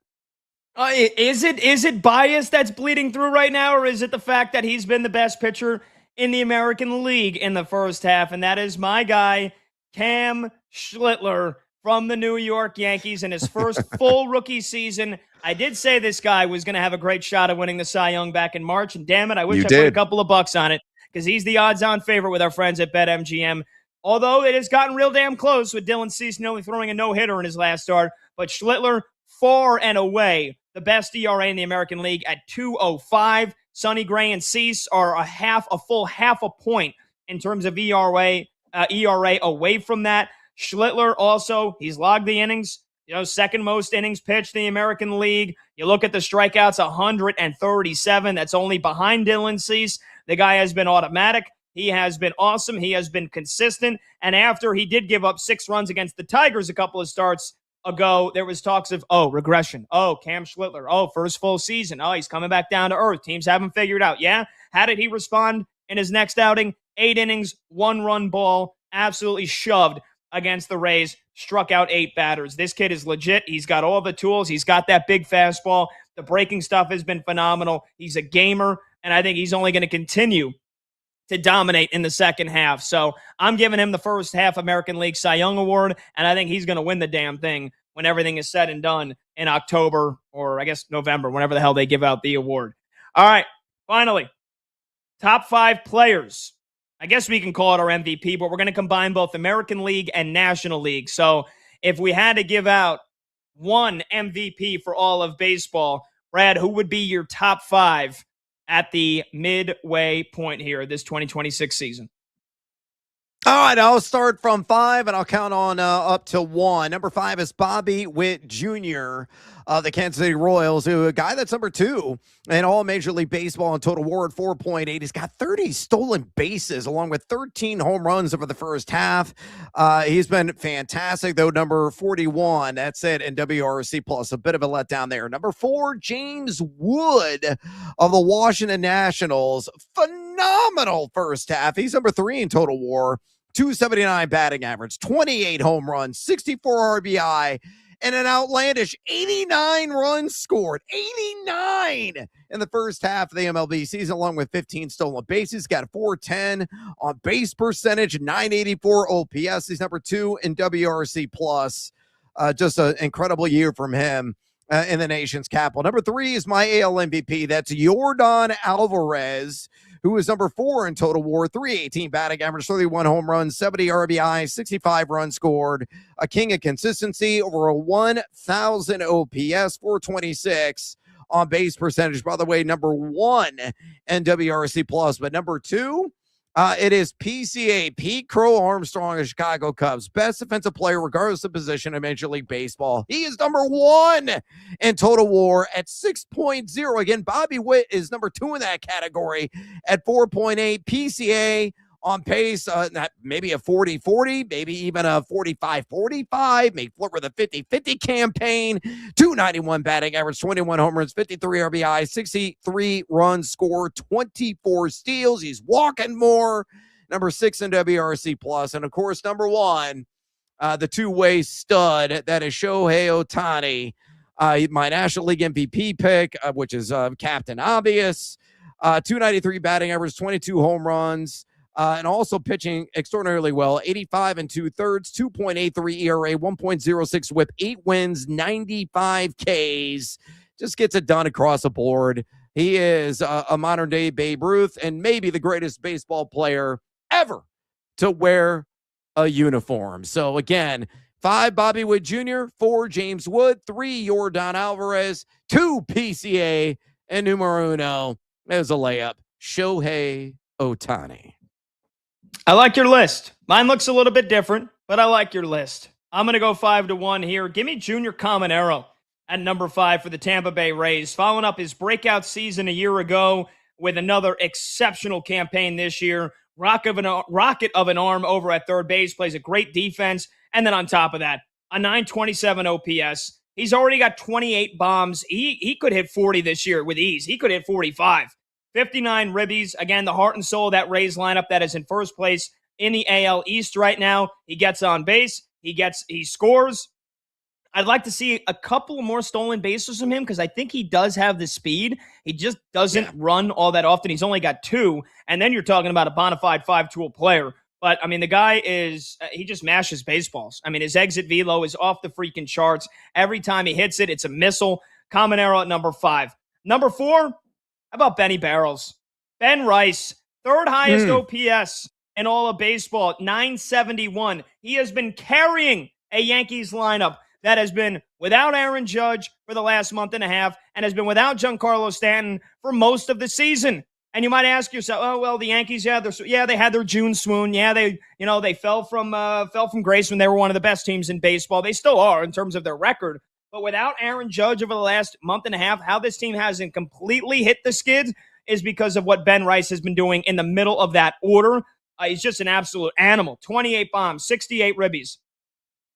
Is it bias that's bleeding through right now, or is it the fact that he's been the best pitcher in the American League in the first half? And that is my guy, Cam Schlittler from the New York Yankees in his first full rookie season. I did say this guy was going to have a great shot at winning the Cy Young back in March, and damn it, I wish I put a couple of bucks on it, because he's the odds-on favorite with our friends at BetMGM. Although it has gotten real damn close with Dylan Cease nearly throwing a no-hitter in his last start. But Schlittler, far and away, the best ERA in the American League at 2.05. Sonny Gray and Cease are a full half a point in terms of ERA away from that. Schlittler also, he's logged the innings, second most innings pitched in the American League. You look at the strikeouts, 137. That's only behind Dylan Cease. The guy has been automatic. He has been awesome. He has been consistent. And after he did give up 6 runs against the Tigers a couple of starts ago, there was talks of, regression. Cam Schlittler. First full season. He's coming back down to earth. Teams haven't figured out. Yeah. How did he respond in his next outing? 8 innings, 1-run ball, absolutely shoved against the Rays, struck out 8 batters. This kid is legit. He's got all the tools. He's got that big fastball. The breaking stuff has been phenomenal. He's a gamer, and I think he's only going to continue to dominate in the second half. So I'm giving him the first half American League Cy Young Award, and I think he's going to win the damn thing when everything is said and done in October, or I guess November, whenever the hell they give out the award. All right, finally, top 5 players. I guess we can call it our MVP, but we're going to combine both American League and National League. So if we had to give out one MVP for all of baseball, Brad, who would be your top 5 at the midway point here this 2026 season? All right, I'll start from 5, and I'll count on up to 1. Number 5 is Bobby Witt Jr. of the Kansas City Royals, a guy that's number 2 in all Major League Baseball in total WAR at 4.8. He's got 30 stolen bases, along with 13 home runs over the first half. He's been fantastic, though. Number 41, that's it, in WRC+. A bit of a letdown there. Number 4, James Wood of the Washington Nationals. Phenomenal first half. He's number 3 in total WAR. 279 batting average, 28 home runs, 64 RBI, and an outlandish 89 runs scored. 89 in the first half of the MLB season, along with 15 stolen bases. Got a 410 on base percentage, 984 OPS. He's number 2 in WRC+. Just an incredible year from him in the nation's capital. Number 3 is my AL MVP. That's Yordan Alvarez, who is number 4 in total WAR, 318 batting average, 31 home runs, 70 RBI, 65 runs scored, a king of consistency, over a 1,000 OPS, 426 on base percentage. By the way, number 1 in WRC+, but number 2, it is PCA, Pete Crow Armstrong of Chicago Cubs, best defensive player regardless of position in Major League Baseball. He is number 1 in total WAR at 6.0. Again, Bobby Witt is number 2 in that category at 4.8. PCA on pace, maybe a 40-40, maybe even a 45-45, may flirt with a 50-50 campaign. 291 batting average, 21 home runs, 53 RBI, 63 runs scored, 24 steals. He's walking more. Number 6 in WRC+. And, of course, number 1, the two-way stud, that is Shohei Ohtani, my National League MVP pick, which is Captain Obvious. 293 batting average, 22 home runs. And also pitching extraordinarily well, 85 2/3, 2.83 ERA, 1.06 whip, 8 wins, 95 Ks. Just gets it done across the board. He is a modern-day Babe Ruth and maybe the greatest baseball player ever to wear a uniform. So, again, 5, Bobby Witt Jr., 4, James Wood, 3, Yordan Alvarez, 2, PCA, and numero uno, there's a layup, Shohei Ohtani. I like your list. Mine looks a little bit different, but I like your list. I'm going to go 5-1 here. Give me Junior Caminero at number 5 for the Tampa Bay Rays, following up his breakout season a year ago with another exceptional campaign this year. Rocket of an arm over at third base, plays a great defense, and then on top of that, a 927 OPS. He's already got 28 bombs. He could hit 40 this year with ease. He could hit 45. 59 ribbies. Again, the heart and soul of that Rays lineup that is in first place in the AL East right now. He gets on base. He scores. I'd like to see a couple more stolen bases from him because I think he does have the speed. He just doesn't run all that often. He's only got 2. And then you're talking about a bona fide 5-tool player. But, I mean, the guy he just mashes baseballs. I mean, his exit velo is off the freaking charts. Every time he hits it, it's a missile. Caminero at number 5. Number 4, how about Benny Barrels? Ben Rice, third highest OPS in all of baseball, 971. He has been carrying a Yankees lineup that has been without Aaron Judge for the last month and a half and has been without Giancarlo Stanton for most of the season. And you might ask yourself, oh, well, the Yankees, they had their June swoon. Yeah, they fell from grace when they were one of the best teams in baseball. They still are in terms of their record. But without Aaron Judge over the last month and a half, how this team hasn't completely hit the skids is because of what Ben Rice has been doing in the middle of that order. He's just an absolute animal. 28 bombs, 68 ribbies.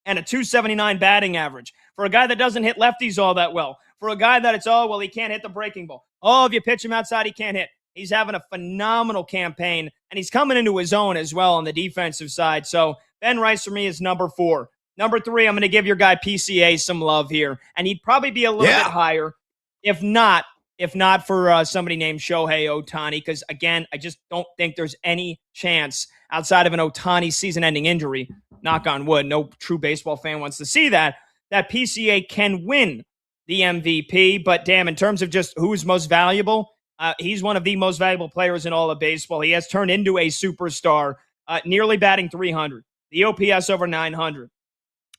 and a 279 batting average. For a guy that doesn't hit lefties all that well, for a guy that he can't hit the breaking ball. Oh, if you pitch him outside, he can't hit. He's having a phenomenal campaign, and he's coming into his own as well on the defensive side. So Ben Rice for me is number 4. Number 3, I'm going to give your guy PCA some love here, and he'd probably be a little bit higher if not for somebody named Shohei Ohtani, because, again, I just don't think there's any chance outside of an Ohtani season-ending injury, knock on wood, no true baseball fan wants to see that PCA can win the MVP. But, damn, in terms of just who's most valuable, he's one of the most valuable players in all of baseball. He has turned into a superstar, nearly batting 300, the OPS over 900.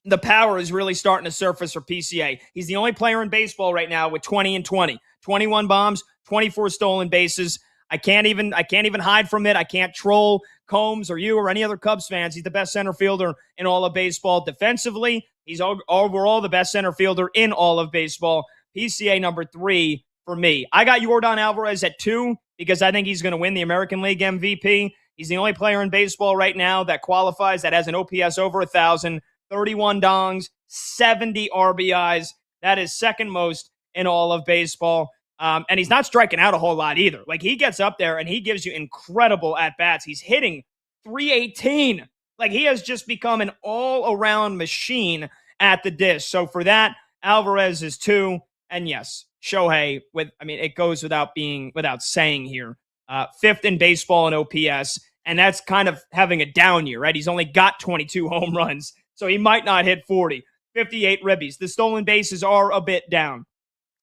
The power is really starting to surface for PCA. He's the only player in baseball right now with 20 and 20, 21 bombs, 24 stolen bases. I can't even hide from it. I can't troll Combs or you or any other Cubs fans. He's the best center fielder in all of baseball. Defensively, he's overall the best center fielder in all of baseball. PCA number 3 for me. I got Yordan Alvarez at 2 because I think he's going to win the American League MVP. He's the only player in baseball right now that qualifies, that has an OPS over 1,000, 31 dongs, 70 RBIs. That is second most in all of baseball. And he's not striking out a whole lot either. Like, he gets up there and he gives you incredible at-bats. He's hitting 318. Like, he has just become an all-around machine at the dish. So for that, Alvarez is 2. And yes, Shohei, it goes without saying here, 5th in baseball in OPS. And that's kind of having a down year, right? He's only got 22 home runs, so he might not hit 40. 58 ribbies. The stolen bases are a bit down.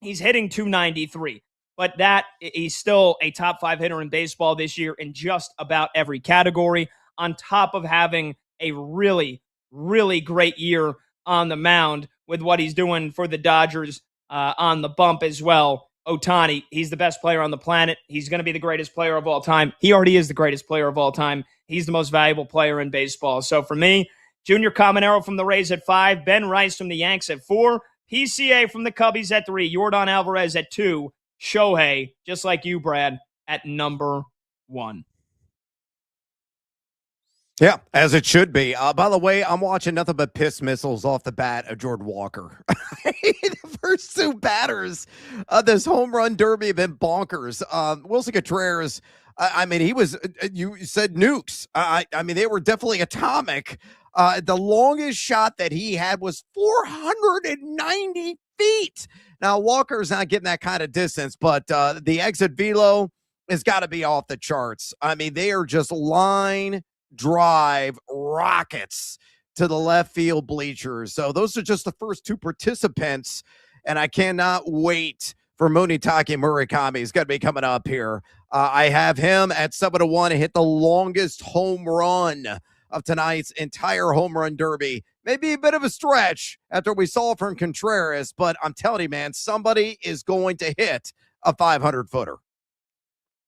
He's hitting 293, but he's still a top 5 hitter in baseball this year in just about every category, on top of having a really, really great year on the mound with what he's doing for the Dodgers on the bump as well. Ohtani, he's the best player on the planet. He's going to be the greatest player of all time. He already is the greatest player of all time. He's the most valuable player in baseball. So for me, Junior Caminero from the Rays at 5, Ben Rice from the Yanks at 4, PCA from the Cubbies at 3, Yordan Alvarez at 2, Shohei, just like you, Brad, at number 1. Yeah, as it should be. By the way, I'm watching nothing but piss missiles off the bat of Jordan Walker. The first 2 batters of this home run derby have been bonkers. Wilson Contreras, he was, you said nukes. They were definitely atomic. The longest shot that he had was 490 feet. Now, Walker's not getting that kind of distance, but the exit velo has got to be off the charts. They are just line drive rockets to the left field bleachers. So those are just the first 2 participants, and I cannot wait for Munetake Murakami. He's going to be coming up here. I have him at 7-1 to hit the longest home run of tonight's entire home run derby. Maybe a bit of a stretch after we saw from Contreras, but I'm telling you, man, somebody is going to hit a 500-footer.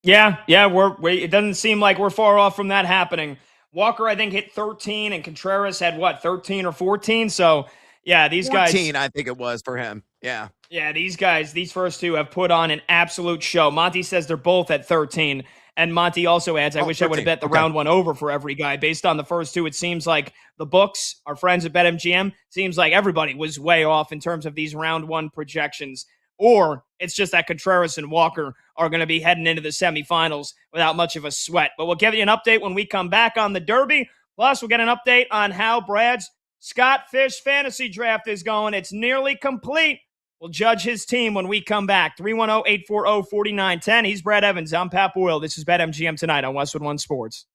Yeah, it doesn't seem like we're far off from that happening. Walker, I think, hit 13, and Contreras had, 13 or 14? So, yeah, these 14, guys... 14, I think it was for him. Yeah. Yeah, these guys, these first 2 have put on an absolute show. Monty says they're both at 13, and Monty also adds, I wish 13. I would have bet the round 1 over for every guy. Based on the first 2, it seems like the books, our friends at BetMGM, seems like everybody was way off in terms of these round 1 projections. Or it's just that Contreras and Walker are going to be heading into the semifinals without much of a sweat. But we'll give you an update when we come back on the Derby. Plus, we'll get an update on how Brad's Scott Fish fantasy draft is going. It's nearly complete. We'll judge his team when we come back. 310-840-4910. He's Brad Evans. I'm Pat Boyle. This is BetMGM tonight on Westwood One Sports.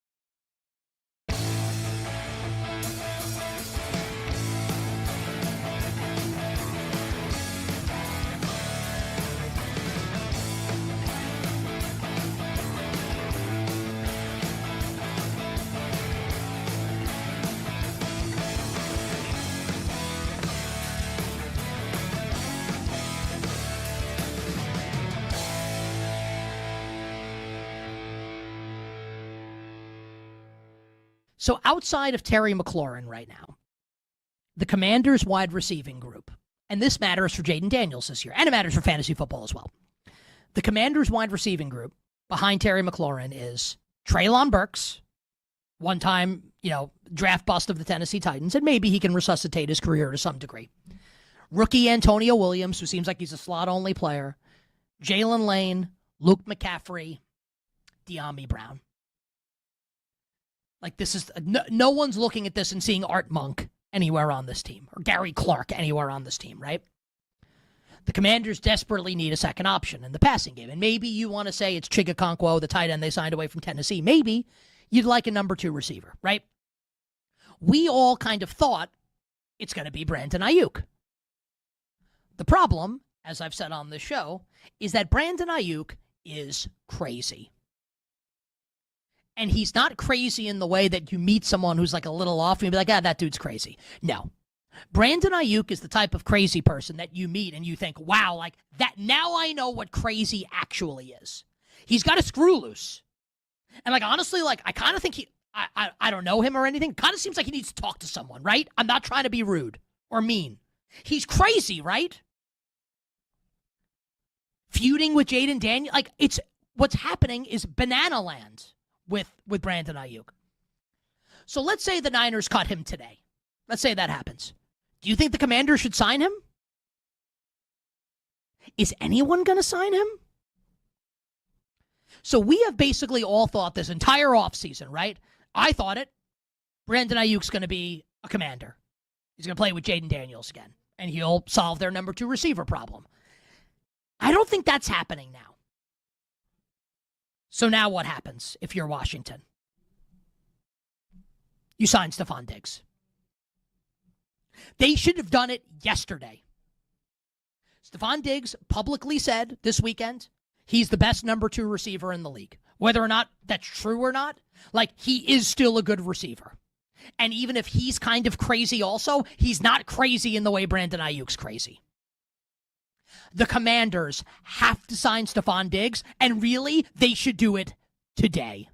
So outside of Terry McLaurin right now, the Commanders wide receiving group, and this matters for Jaden Daniels this year, and it matters for fantasy football as well. The Commanders wide receiving group behind Terry McLaurin is Treylon Burks, one-time, draft bust of the Tennessee Titans, and maybe he can resuscitate his career to some degree. Rookie Antonio Williams, who seems like he's a slot-only player. Jalen Lane, Luke McCaffrey, De'Ami Brown. Like, this is no one's looking at this and seeing Art Monk anywhere on this team or Gary Clark anywhere on this team, right? The Commanders desperately need a second option in the passing game. And maybe you want to say it's Chigakonkwo, the tight end they signed away from Tennessee. Maybe you'd like a number 2 receiver, right? We all kind of thought it's going to be Brandon Ayuk. The problem, as I've said on this show, is that Brandon Ayuk is crazy. And he's not crazy in the way that you meet someone who's like a little off and you be like, that dude's crazy. No. Brandon Ayuk is the type of crazy person that you meet and you think, wow, like that. Now I know what crazy actually is. He's got a screw loose. And like, honestly, like I kind of think I don't know him or anything. Kind of seems like he needs to talk to someone, right? I'm not trying to be rude or mean. He's crazy, right? Feuding with Jaden Daniels. Like what's happening is banana land with Brandon Ayuk. So let's say the Niners cut him today. Let's say that happens. Do you think the Commanders should sign him? Is anyone going to sign him? So we have basically all thought this entire offseason, right? I thought it. Brandon Ayuk's going to be a Commander. He's going to play with Jaden Daniels again, and he'll solve their number 2 receiver problem. I don't think that's happening now. So now what happens if you're Washington? You sign Stephon Diggs. They should have done it yesterday. Stephon Diggs publicly said this weekend he's the best number 2 receiver in the league. Whether or not that's true or not, like, he is still a good receiver. And even if he's kind of crazy also, he's not crazy in the way Brandon Ayuk's crazy. The Commanders have to sign Stephon Diggs, and really, they should do it today.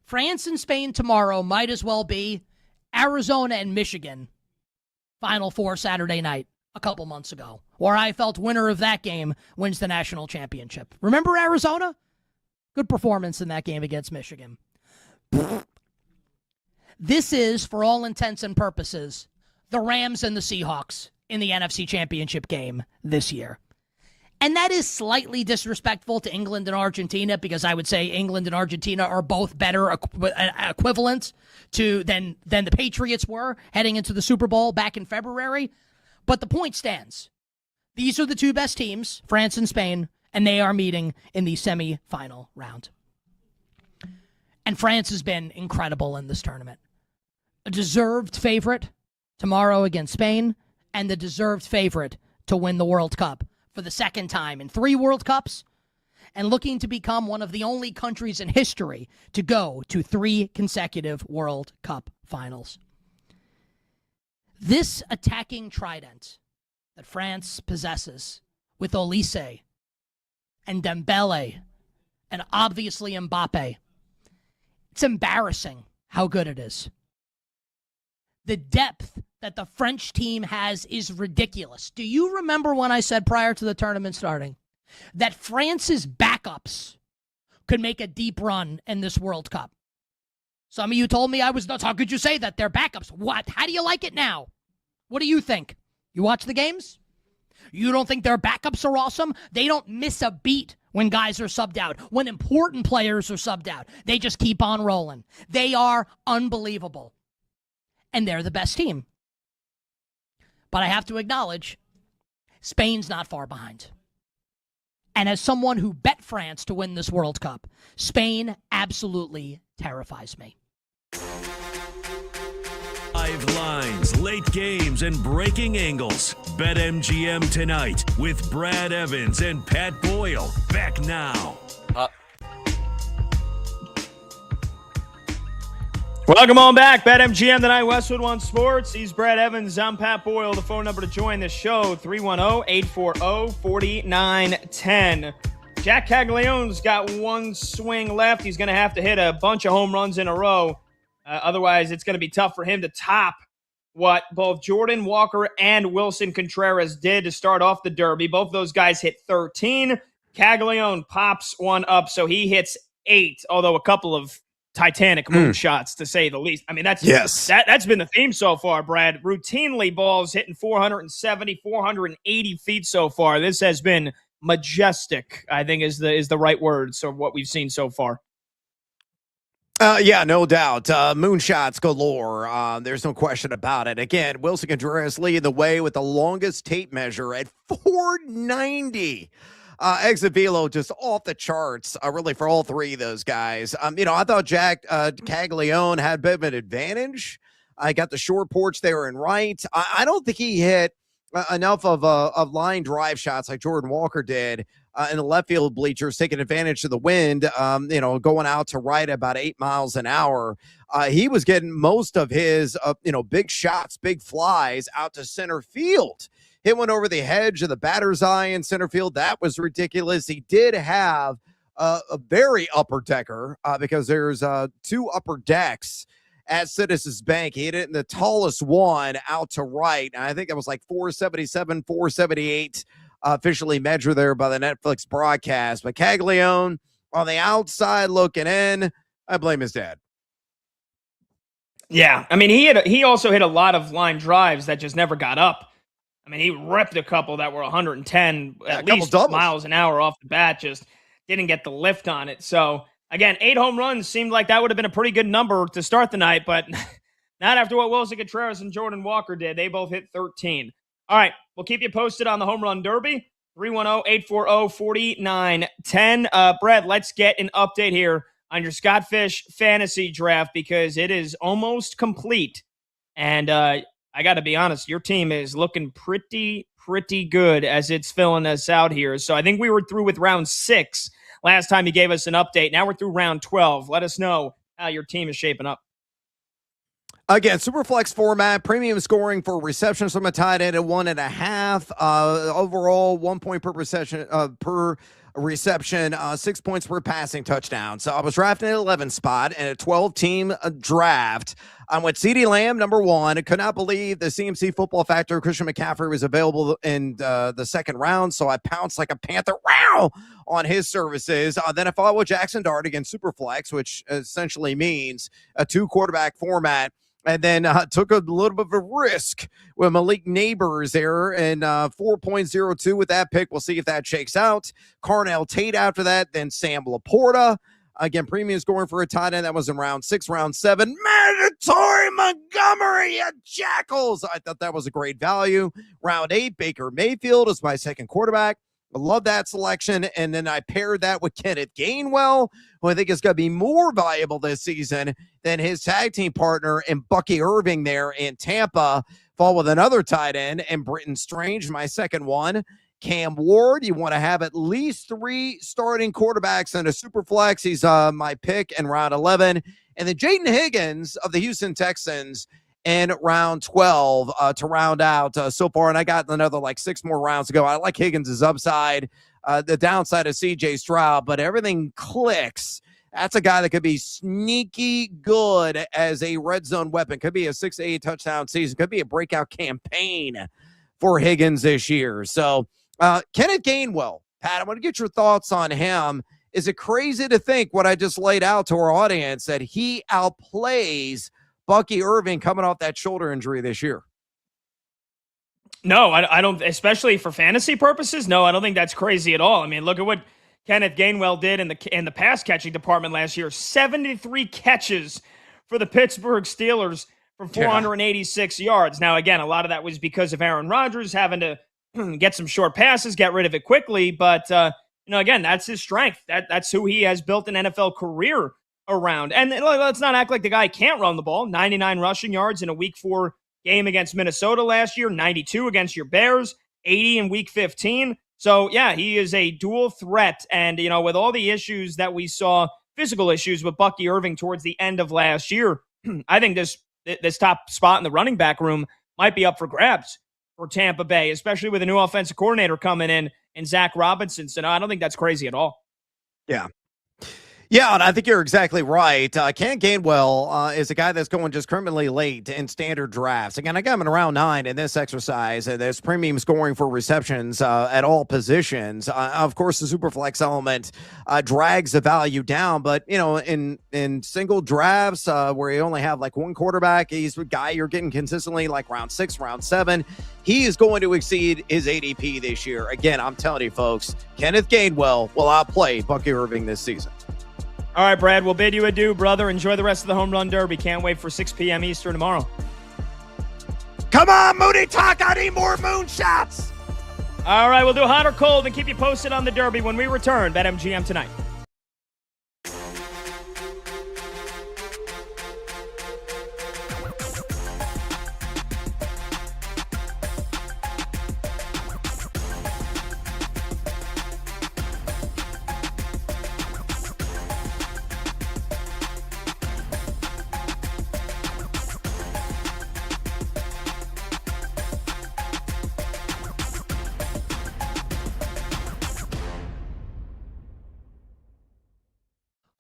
France and Spain tomorrow might as well be Arizona and Michigan. Final Four Saturday night a couple months ago, where I felt winner of that game wins the national championship. Remember Arizona? Good performance in that game against Michigan. This is, for all intents and purposes, the Rams and the Seahawks in the NFC Championship game this year. And that is slightly disrespectful to England and Argentina, because I would say England and Argentina are both better equivalent than the Patriots were heading into the Super Bowl back in February. But the point stands. These are the 2 best teams, France and Spain, and they are meeting in the semifinal round. And France has been incredible in this tournament. A deserved favorite tomorrow against Spain, and the deserved favorite to win the World Cup for the second time in 3 World Cups, and looking to become one of the only countries in history to go to 3 consecutive World Cup finals. This attacking trident that France possesses with Olise and Dembele and obviously Mbappe, it's embarrassing how good it is. The depth that the French team has is ridiculous. Do you remember when I said prior to the tournament starting that France's backups could make a deep run in this World Cup? Some of you told me I was nuts. How could you say that? They're backups. What? How do you like it now? What do you think? You watch the games? You don't think their backups are awesome? They don't miss a beat when guys are subbed out, when important players are subbed out. They just keep on rolling. They are unbelievable. And they're the best team. But I have to acknowledge, Spain's not far behind. And as someone who bet France to win this World Cup, Spain absolutely terrifies me. Live lines, late games, and breaking angles. BetMGM tonight with Brad Evans and Pat Boyle. Back now. Welcome on back. BetMGM tonight, Westwood One Sports. He's Brad Evans. I'm Pat Boyle. The phone number to join the show, 310-840-4910. Jack Caglianone's got one swing left. He's going to have to hit a bunch of home runs in a row. Otherwise, it's going to be tough for him to top what both Jordan Walker and Wilson Contreras did to start off the Derby. Both those guys hit 13. Caglianone pops one up, so he hits 8, although a couple of Titanic moonshots, to say the least. I mean, that's been the theme so far, Brad. Routinely balls hitting 470, 480 feet so far. This has been majestic, I think is the right word. So what we've seen so far. Yeah, no doubt. Moonshots galore. There's no question about it. Again, Wilson Contreras leading the way with the longest tape measure at 490. Exit velo just off the charts, really, for all three of those guys. I thought Jack Caglianone had a bit of an advantage. I got the short porch there and right. I don't think he hit enough of line drive shots like Jordan Walker did in the left field bleachers, taking advantage of the wind, going out to right about 8 miles an hour. He was getting most of his, big shots, big flies out to center field. Hit one over the hedge of the batter's eye in center field. That was ridiculous. He did have a very upper decker because there's 2 upper decks at Citizens Bank. He hit it in the tallest one out to right. And I think it was like 477, 478 officially measured there by the Netflix broadcast. But Caglianone on the outside looking in, I blame his dad. Yeah, I mean, he also hit a lot of line drives that just never got up. I mean, he ripped a couple that were 110 at least miles an hour off the bat, just didn't get the lift on it. So, again, 8 home runs seemed like that would have been a pretty good number to start the night, but not after what Wilson Contreras and Jordan Walker did. They both hit 13. All right, we'll keep you posted on the Home Run Derby, 310-840-4910. Brad, let's get an update here on your Scott Fish fantasy draft because it is almost complete. And I got to be honest, your team is looking pretty good as it's filling us out here. So I think we were through with round 6 last time you gave us an update. Now we're through round 12. Let us know how your team is shaping up. Again, Superflex format, premium scoring for receptions from a tight end at 1.5. Overall, 1 point per reception, 6 points per passing touchdown. So I was drafting at 11 spot in a 12-team draft. I went CeeDee Lamb, number 1. I could not believe the CMC football factor. Christian McCaffrey was available in the second round, so I pounced like a panther on his services. Then I followed with Jackson Dart against Superflex, which essentially means a 2-quarterback format. And then took a little bit of a risk with Malik Neighbors there and 4.02 with that pick. We'll see if that shakes out. Carnell Tate after that, then Sam Laporta. Again, premium scoring for a tight end. That was in round 6. Round 7, Mandatory Montgomery at Jackals. I thought that was a great value. Round 8, Baker Mayfield is my second quarterback. I love that selection. And then I paired that with Kenneth Gainwell, who I think is going to be more valuable this season than his tag team partner and Bucky Irving there in Tampa. Fall with another tight end and Britton Strange, my second one. Cam Ward, you want to have at least 3 starting quarterbacks in a super flex. He's my pick in round 11. And then Jaden Higgins of the Houston Texans in round 12 to round out so far. And I got another 6 more rounds to go. I like Higgins' upside, the downside of CJ Stroud, but everything clicks. That's a guy that could be sneaky good as a red zone weapon. Could be a 6 to 8 touchdown season. Could be a breakout campaign for Higgins this year. So Kenneth Gainwell, Pat, I want to get your thoughts on him. Is it crazy to think what I just laid out to our audience that he outplays Bucky Irving coming off that shoulder injury this year? No, I don't, especially for fantasy purposes. No, I don't think that's crazy at all. I mean, look at what Kenneth Gainwell did in the pass catching department last year. 73 catches for the Pittsburgh Steelers for 486 yards. Now, again, a lot of that was because of Aaron Rodgers having to get some short passes, get rid of it quickly. But, again, that's his strength. That's who he has built an NFL career around. And let's not act like the guy can't run the ball. 99 rushing yards in a week 4 game against Minnesota last year, 92 against your Bears, 80 in week 15. So, yeah, he is a dual threat. And, with all the issues that we saw, physical issues with Bucky Irving towards the end of last year, I think this top spot in the running back room might be up for grabs for Tampa Bay, especially with a new offensive coordinator coming in and Zach Robinson. So no, I don't think that's crazy at all. Yeah. Yeah, and I think you're exactly right. Ken Gainwell is a guy that's going just criminally late in standard drafts. Again, I got him in round 9 in this exercise. There's premium scoring for receptions at all positions. Of course, the Superflex element drags the value down, but in single drafts where you only have like one quarterback, he's a guy you're getting consistently like round 6, round 7. He is going to exceed his ADP this year. Again, I'm telling you, folks, Kenneth Gainwell will outplay Bucky Irving this season. All right, Brad, we'll bid you adieu, brother. Enjoy the rest of the Home Run Derby. Can't wait for 6 p.m. Eastern tomorrow. Come on, Mooney Talk. I need more moonshots. All right, we'll do hot or cold and keep you posted on the Derby when we return. BetMGM tonight.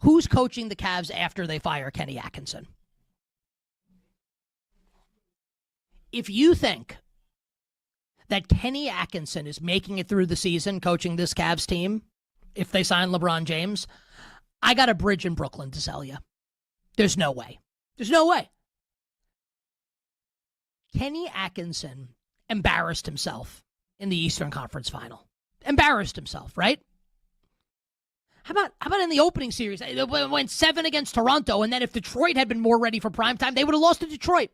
Who's coaching the Cavs after they fire Kenny Atkinson? If you think that Kenny Atkinson is making it through the season coaching this Cavs team, if they sign LeBron James, I got a bridge in Brooklyn to sell you. There's no way. There's no way. Kenny Atkinson embarrassed himself in the Eastern Conference Final. Embarrassed himself, right? How about in the opening series? It went 7 against Toronto, and then if Detroit had been more ready for primetime, they would have lost to Detroit.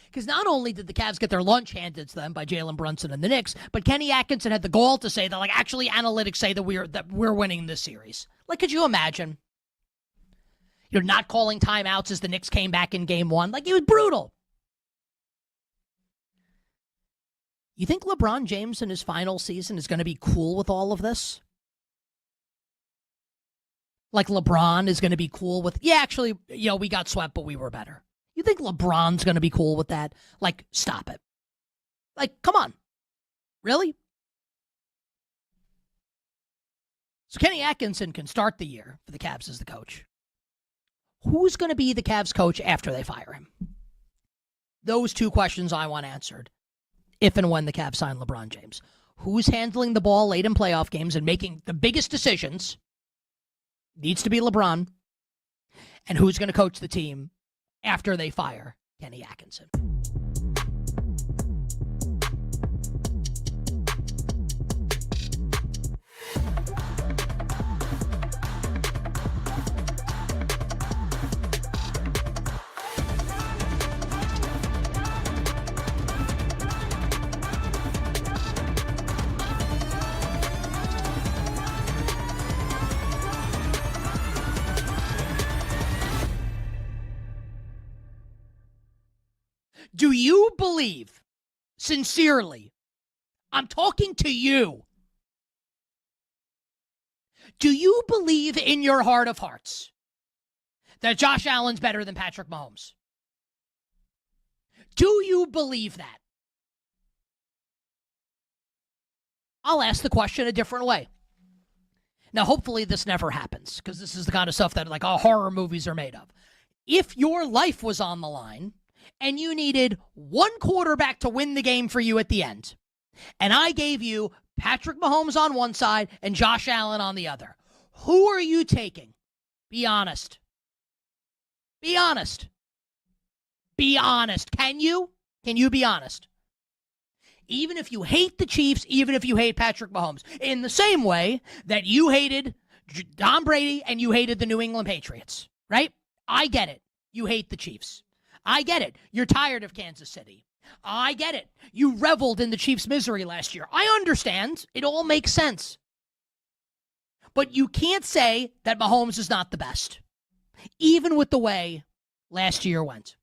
Because not only did the Cavs get their lunch handed to them by Jalen Brunson and the Knicks, but Kenny Atkinson had the gall to say that, like, actually analytics say that we're winning this series. Like, could you imagine? You're not calling timeouts as the Knicks came back in game 1. Like, it was brutal. You think LeBron James in his final season is going to be cool with all of this? Like LeBron is going to be cool with, actually, we got swept, but we were better. You think LeBron's going to be cool with that? Like, stop it. Like, come on. Really? So Kenny Atkinson can start the year for the Cavs as the coach. Who's going to be the Cavs coach after they fire him? Those two questions I want answered if and when the Cavs sign LeBron James. Who's handling the ball late in playoff games and making the biggest decisions? Needs to be LeBron. And who's going to coach the team after they fire Kenny Atkinson? Do you believe, sincerely, I'm talking to you, do you believe in your heart of hearts that Josh Allen's better than Patrick Mahomes? Do you believe that? I'll ask the question a different way. Now, hopefully this never happens, because this is the kind of stuff that horror movies are made of. If your life was on the line and you needed one quarterback to win the game for you at the end, and I gave you Patrick Mahomes on one side and Josh Allen on the other, who are you taking? Be honest. Be honest. Be honest. Can you? Can you be honest? Even if you hate the Chiefs, even if you hate Patrick Mahomes, in the same way that you hated Tom Brady and you hated the New England Patriots, right? I get it. You hate the Chiefs. I get it. You're tired of Kansas City. I get it. You reveled in the Chiefs' misery last year. I understand. It all makes sense. But you can't say that Mahomes is not the best, even with the way last year went.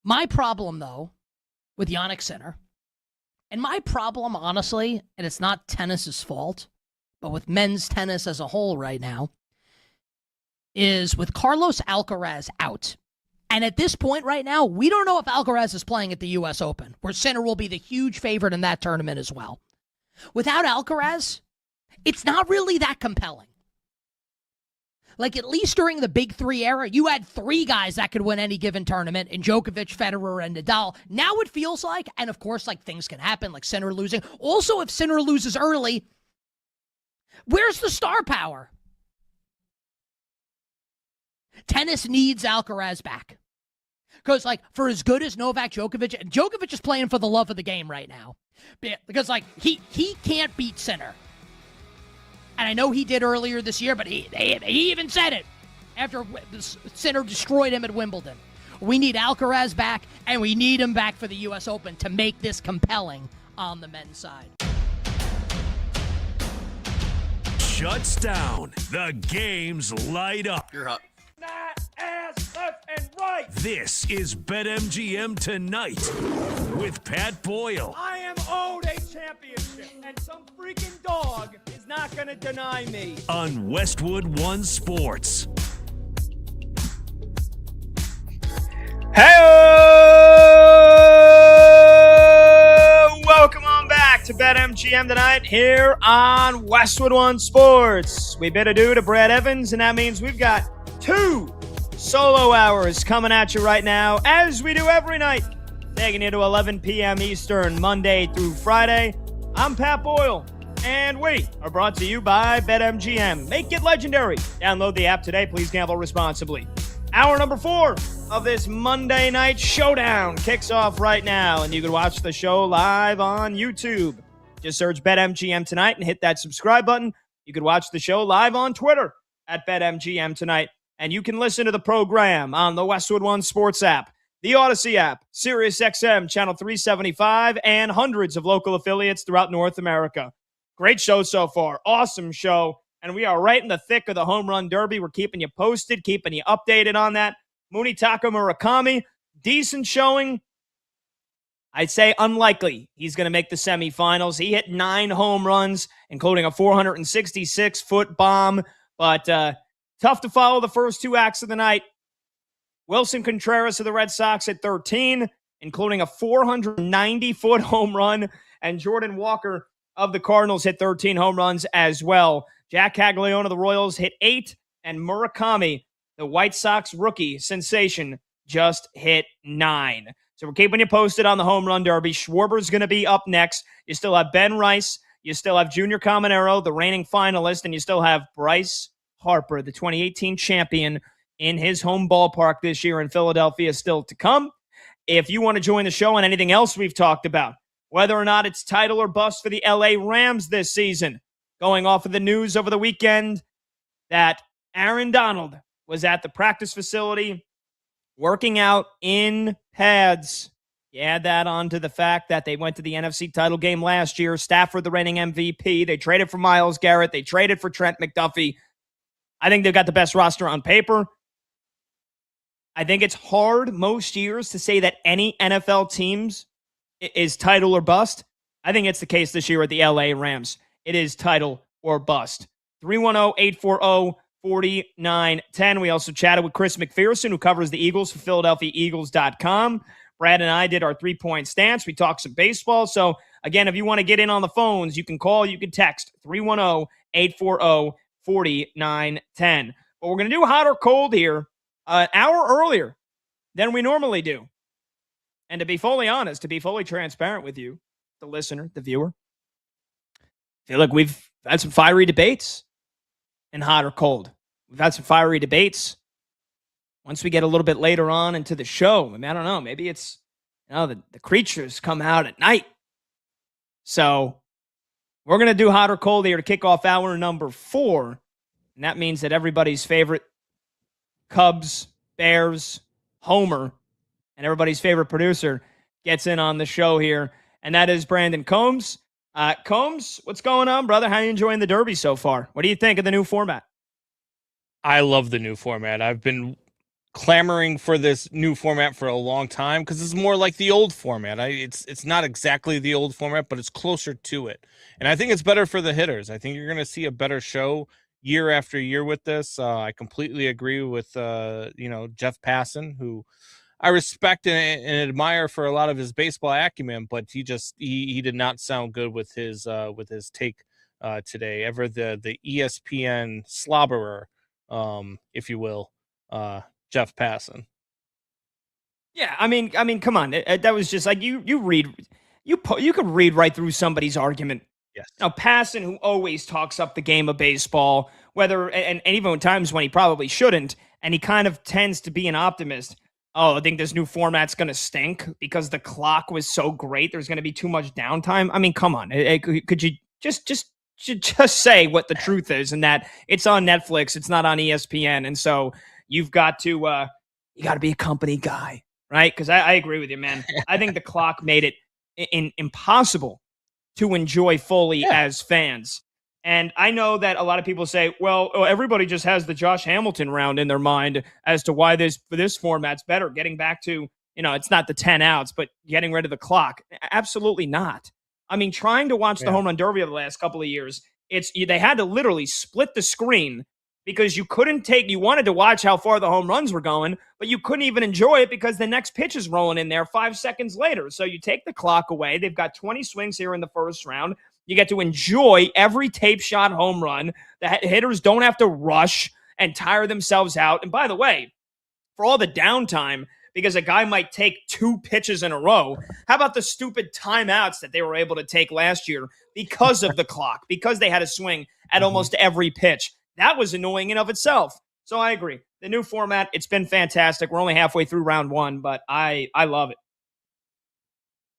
My problem, though, with Jannik Sinner, and my problem, honestly, and it's not tennis's fault, but with men's tennis as a whole right now, is with Carlos Alcaraz out. And at this point right now, we don't know if Alcaraz is playing at the U.S. Open, where Sinner will be the huge favorite in that tournament as well. Without Alcaraz, it's not really that compelling. Like, at least during the Big Three era, you had three guys that could win any given tournament, in Djokovic, Federer, and Nadal. Now it feels like, and of course, like, things can happen, like Sinner losing. Also, if Sinner loses early, where's the star power? Tennis needs Alcaraz back. Because, like, for as good as Novak Djokovic is playing for the love of the game right now. Because, like, he can't beat Sinner. And I know he did earlier this year, but he even said it after Sinner destroyed him at Wimbledon. We need Alcaraz back, and we need him back for the U.S. Open to make this compelling on the men's side. Shuts down. The games light up. You're hot. Ass left and right. This is BetMGM Tonight with Pat Boyle. I am owed a championship, and some freaking dog is not going to deny me. On Westwood One Sports. Hey, welcome on back to BetMGM Tonight here on Westwood One Sports. We bid adieu to Brad Evans, and that means we've got 2 solo hours coming at you right now, as we do every night, taking you to 11 p.m. Eastern, Monday through Friday. I'm Pat Boyle, and we are brought to you by BetMGM. Make it legendary. Download the app today. Please gamble responsibly. Hour number 4 of this Monday night showdown kicks off right now, and you can watch the show live on YouTube. Just search BetMGM Tonight and hit that subscribe button. You can watch the show live on Twitter at BetMGM Tonight. And you can listen to the program on the Westwood One Sports app, the Odyssey app, SiriusXM Channel 375, and hundreds of local affiliates throughout North America. Great show so far. Awesome show. And we are right in the thick of the Home Run Derby. We're keeping you posted, keeping you updated on that. Munetaka Murakami, decent showing. I'd say unlikely he's going to make the semifinals. He hit 9 home runs, including a 466-foot bomb. But tough to follow the first 2 acts of the night. Wilson Contreras of the Red Sox at 13, including a 490-foot home run. And Jordan Walker of the Cardinals hit 13 home runs as well. Jack Caglione of the Royals hit 8. And Murakami, the White Sox rookie sensation, just hit 9. So we're keeping you posted on the Home Run Derby. Schwarber's going to be up next. You still have Ben Rice. You still have Junior Caminero, the reigning finalist. And you still have Bryce Harper, the 2018 champion, in his home ballpark this year in Philadelphia, still to come. If you want to join the show on anything else we've talked about, whether or not it's title or bust for the LA Rams this season, going off of the news over the weekend that Aaron Donald was at the practice facility working out in pads. You add that on to the fact that they went to the NFC title game last year. Stafford, the reigning MVP. They traded for Myles Garrett. They traded for Trent McDuffie. I think they've got the best roster on paper. I think it's hard most years to say that any NFL teams is title or bust. I think it's the case this year at the LA Rams. It is title or bust. 310-840-4910. We also chatted with Chris McPherson, who covers the Eagles for PhiladelphiaEagles.com. Brad and I did our 3-point stance. We talked some baseball. So, again, if you want to get in on the phones, you can call, you can text 310-840-4910. But we're going to do hot or cold here an hour earlier than we normally do. And to be fully honest, to be fully transparent with you, the listener, the viewer, I feel like we've had some fiery debates in hot or cold. We've had some fiery debates once we get a little bit later on into the show. I mean, I don't know. Maybe it's, the creatures come out at night. So we're going to do hot or cold here to kick off hour number 4. And that means that everybody's favorite Cubs, Bears, Homer, and everybody's favorite producer gets in on the show here. And that is Brandon Combs. Combs, what's going on, brother? How are you enjoying the Derby so far? What do you think of the new format? I love the new format. I've been clamoring for this new format for a long time because it's more like the old format. It's not exactly the old format, but it's closer to it. And I think it's better for the hitters. I think you're going to see a better show year after year with this. I completely agree with Jeff Passan, who I respect and admire for a lot of his baseball acumen, but he did not sound good with his take today. Ever the ESPN slobberer, if you will, Jeff Passan. Yeah, I mean, come on. That was just like you could read right through somebody's argument. Yes. Now, Passan, who always talks up the game of baseball, and even times when he probably shouldn't, and he kind of tends to be an optimist. Oh, I think this new format's going to stink because the clock was so great. There's going to be too much downtime. I mean, come on. Could you just say what the truth is, and that it's on Netflix, it's not on ESPN, and so you've got to be a company guy, right? Because I agree with you, man. I think the clock made it impossible to enjoy fully as fans. And I know that a lot of people say, well, everybody just has the Josh Hamilton round in their mind as to why this format's better. Getting back to, it's not the 10 outs, but getting rid of the clock. Absolutely not. I mean, trying to watch the home run derby of the last couple of years, they had to literally split the screen because you wanted to watch how far the home runs were going, but you couldn't even enjoy it because the next pitch is rolling in there 5 seconds later. So you take the clock away. They've got 20 swings here in the first round. You get to enjoy every tape shot home run. The hitters don't have to rush and tire themselves out. And by the way, for all the downtime, because a guy might take 2 pitches in a row, how about the stupid timeouts that they were able to take last year because of the clock, because they had to swing at almost every pitch? That was annoying in of itself. So I agree. The new format, it's been fantastic. We're only halfway through round 1, but I love it.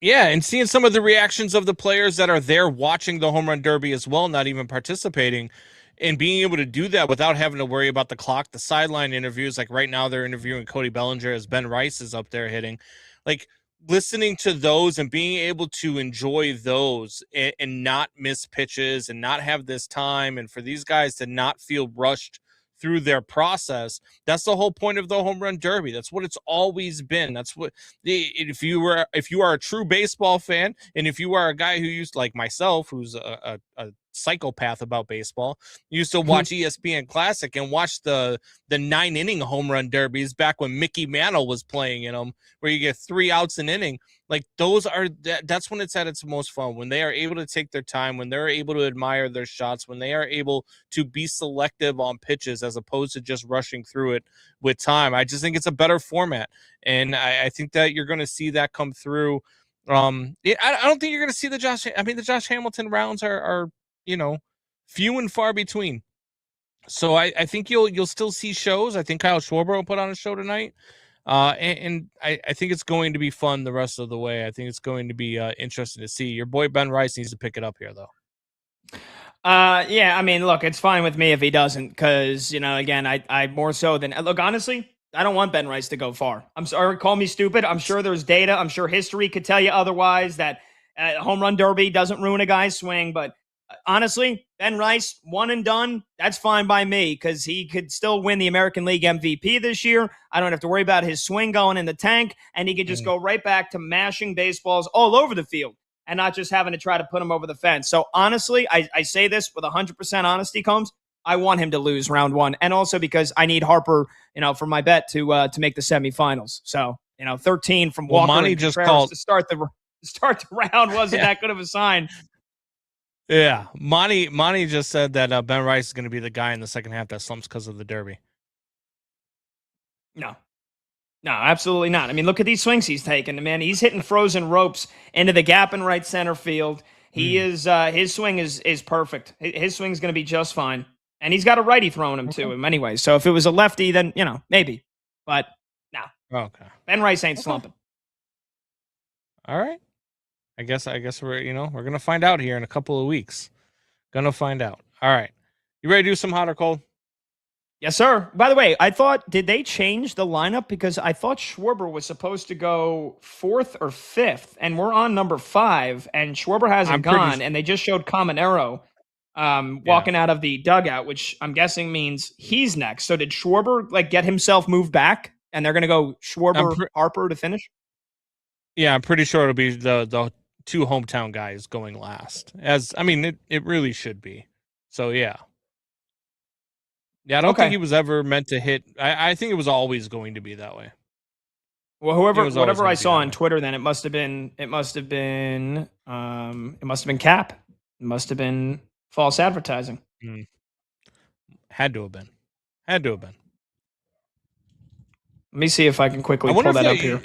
Yeah, and seeing some of the reactions of the players that are there watching the home run derby as well, not even participating, and being able to do that without having to worry about the clock. The sideline interviews, like right now they're interviewing Cody Bellinger as Ben Rice is up there hitting. Like listening to those and being able to enjoy those and not miss pitches and not have this time, and for these guys to not feel rushed through their process. That's the whole point of the home run derby. That's what it's always been. That's what if you are a true baseball fan, and if you are a guy who used, like myself, who's a psychopath about baseball, used to watch ESPN Classic and watch the 9-inning home run derbies back when Mickey Mantle was playing in them, where you get 3 outs an inning. Like that's when it's at its most fun, when they are able to take their time, when they're able to admire their shots, when they are able to be selective on pitches as opposed to just rushing through it with time. I just think it's a better format, and I think that you're going to see that come through. I don't think you're going to see the Josh Hamilton rounds are few and far between. So I think you'll still see shows. I think Kyle Schwarber will put on a show tonight. And I think it's going to be fun the rest of the way. I think it's going to be interesting to see. Your boy Ben Rice needs to pick it up here, though. Yeah, I mean, look, it's fine with me if he doesn't, because, again, I more so than, look, honestly, I don't want Ben Rice to go far. I'm sorry, call me stupid. I'm sure there's data. I'm sure history could tell you otherwise, that home run derby doesn't ruin a guy's swing, but honestly, Ben Rice, one and done, that's fine by me, because he could still win the American League MVP this year. I don't have to worry about his swing going in the tank, and he could just go right back to mashing baseballs all over the field and not just having to try to put him over the fence. So honestly, I say this with 100% honesty, Combs, I want him to lose round 1, and also because I need Harper, for my bet to make the semifinals. So 13 from Walker and Contreras to start the round wasn't that good of a sign. Yeah, Monty just said that Ben Rice is going to be the guy in the second half that slumps because of the derby. No, absolutely not. I mean, look at these swings he's taking. Man, he's hitting frozen ropes into the gap in right center field. He is his swing is perfect. His swing is going to be just fine, and he's got a righty throwing him to him anyway. So if it was a lefty, then maybe, but no. Okay. Ben Rice ain't slumping. All right. I guess we're going to find out here in a couple of weeks. Gonna find out. All right. You ready to do some hot or cold? Yes, sir. By the way, did they change the lineup? Because I thought Schwarber was supposed to go 4th or 5th, and we're on number 5, and Schwarber hasn't gone, and they just showed Caminero walking out of the dugout, which I'm guessing means he's next. So did Schwarber get himself moved back and they're going to go Schwarber, Harper to finish? Yeah, I'm pretty sure it'll be the two hometown guys going last. It really should be. So yeah. Yeah, I don't think he was ever meant to hit. I think it was always going to be that way. Well, whatever I saw on Twitter, then it must have been cap. It must have been false advertising. Had to have been. Let me see if I can quickly pull that up here.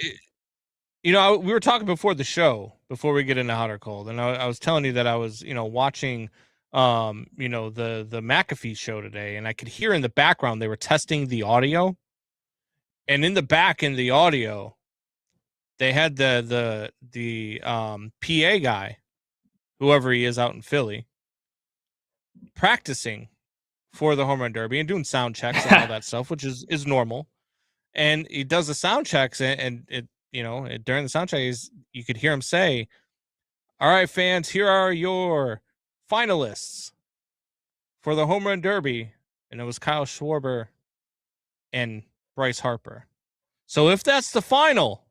We were talking before the show, before we get into hot or cold, and I was telling you that I was, watching, the McAfee show today, and I could hear in the background they were testing the audio, and in the back in the audio, they had the PA guy, whoever he is out in Philly, practicing for the home run derby and doing sound checks and all that stuff, which is normal. And he does the sound checks, and during the sound check, you could hear him say, "All right, fans, here are your finalists for the home run derby," and it was Kyle Schwarber and Bryce Harper. So if that's the final,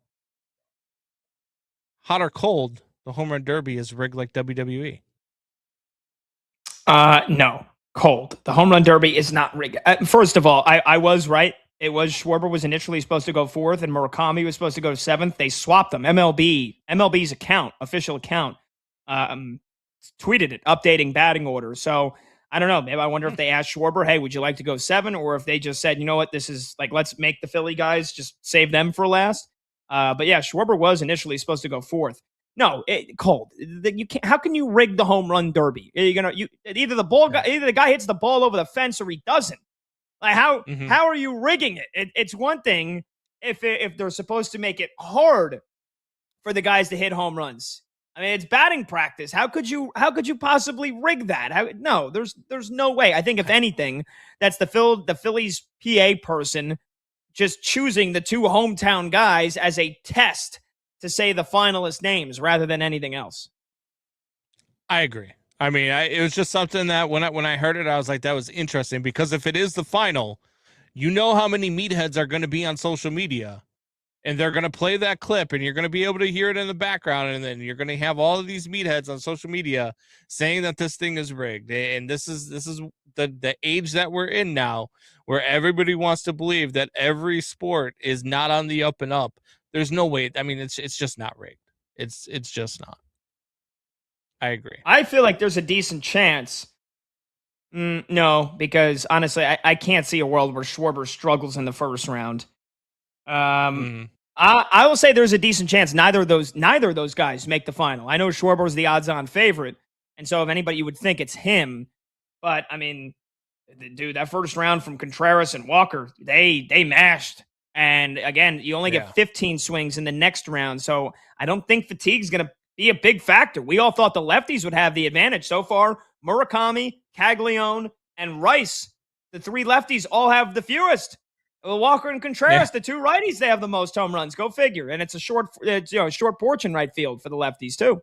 hot or cold, the home run derby is rigged like WWE. No, cold. The home run derby is not rigged. First of all, I was right. It was Schwarber was initially supposed to go 4th, and Murakami was supposed to go 7th. They swapped them. MLB's official account, tweeted it, updating batting order. So I don't know. Maybe I wonder if they asked Schwarber, "Hey, would you like to go 7?" Or if they just said, "You know what, this is like, let's make the Philly guys just save them for last." But yeah, Schwarber was initially supposed to go 4th. No, cold. You can't. How can you rig the home run derby? Either the guy hits the ball over the fence or he doesn't. Like how are you rigging it? It's one thing if they're supposed to make it hard for the guys to hit home runs. I mean, it's batting practice. How could you possibly rig that? No, there's no way. I think if anything, that's the Phillies PA person just choosing the two hometown guys as a test to say the finalist names rather than anything else. I agree. I mean, it was just something that when I heard it, I was like, that was interesting, because if it is the final, you know how many meatheads are going to be on social media, and they're going to play that clip, and you're going to be able to hear it in the background, and then you're going to have all of these meatheads on social media saying that this thing is rigged. And this is the age that we're in now, where everybody wants to believe that every sport is not on the up and up. There's no way. I mean, it's just not rigged. It's just not. I agree. I feel like there's a decent chance. No, because honestly, I can't see a world where Schwarber struggles in the first round. I will say there's a decent chance neither of those guys make the final. I know Schwarber is the odds-on favorite, and so if anybody, you would think it's him. But I mean, dude, that first round from Contreras and Walker, they mashed. And again, you only get 15 swings in the next round, so I don't think fatigue's going to be a big factor. We all thought the lefties would have the advantage. So far, Murakami, Caglione, and Rice, the three lefties, all have the fewest. Walker and Contreras, the two righties, they have the most home runs. Go figure. And it's a short porch in right field for the lefties too.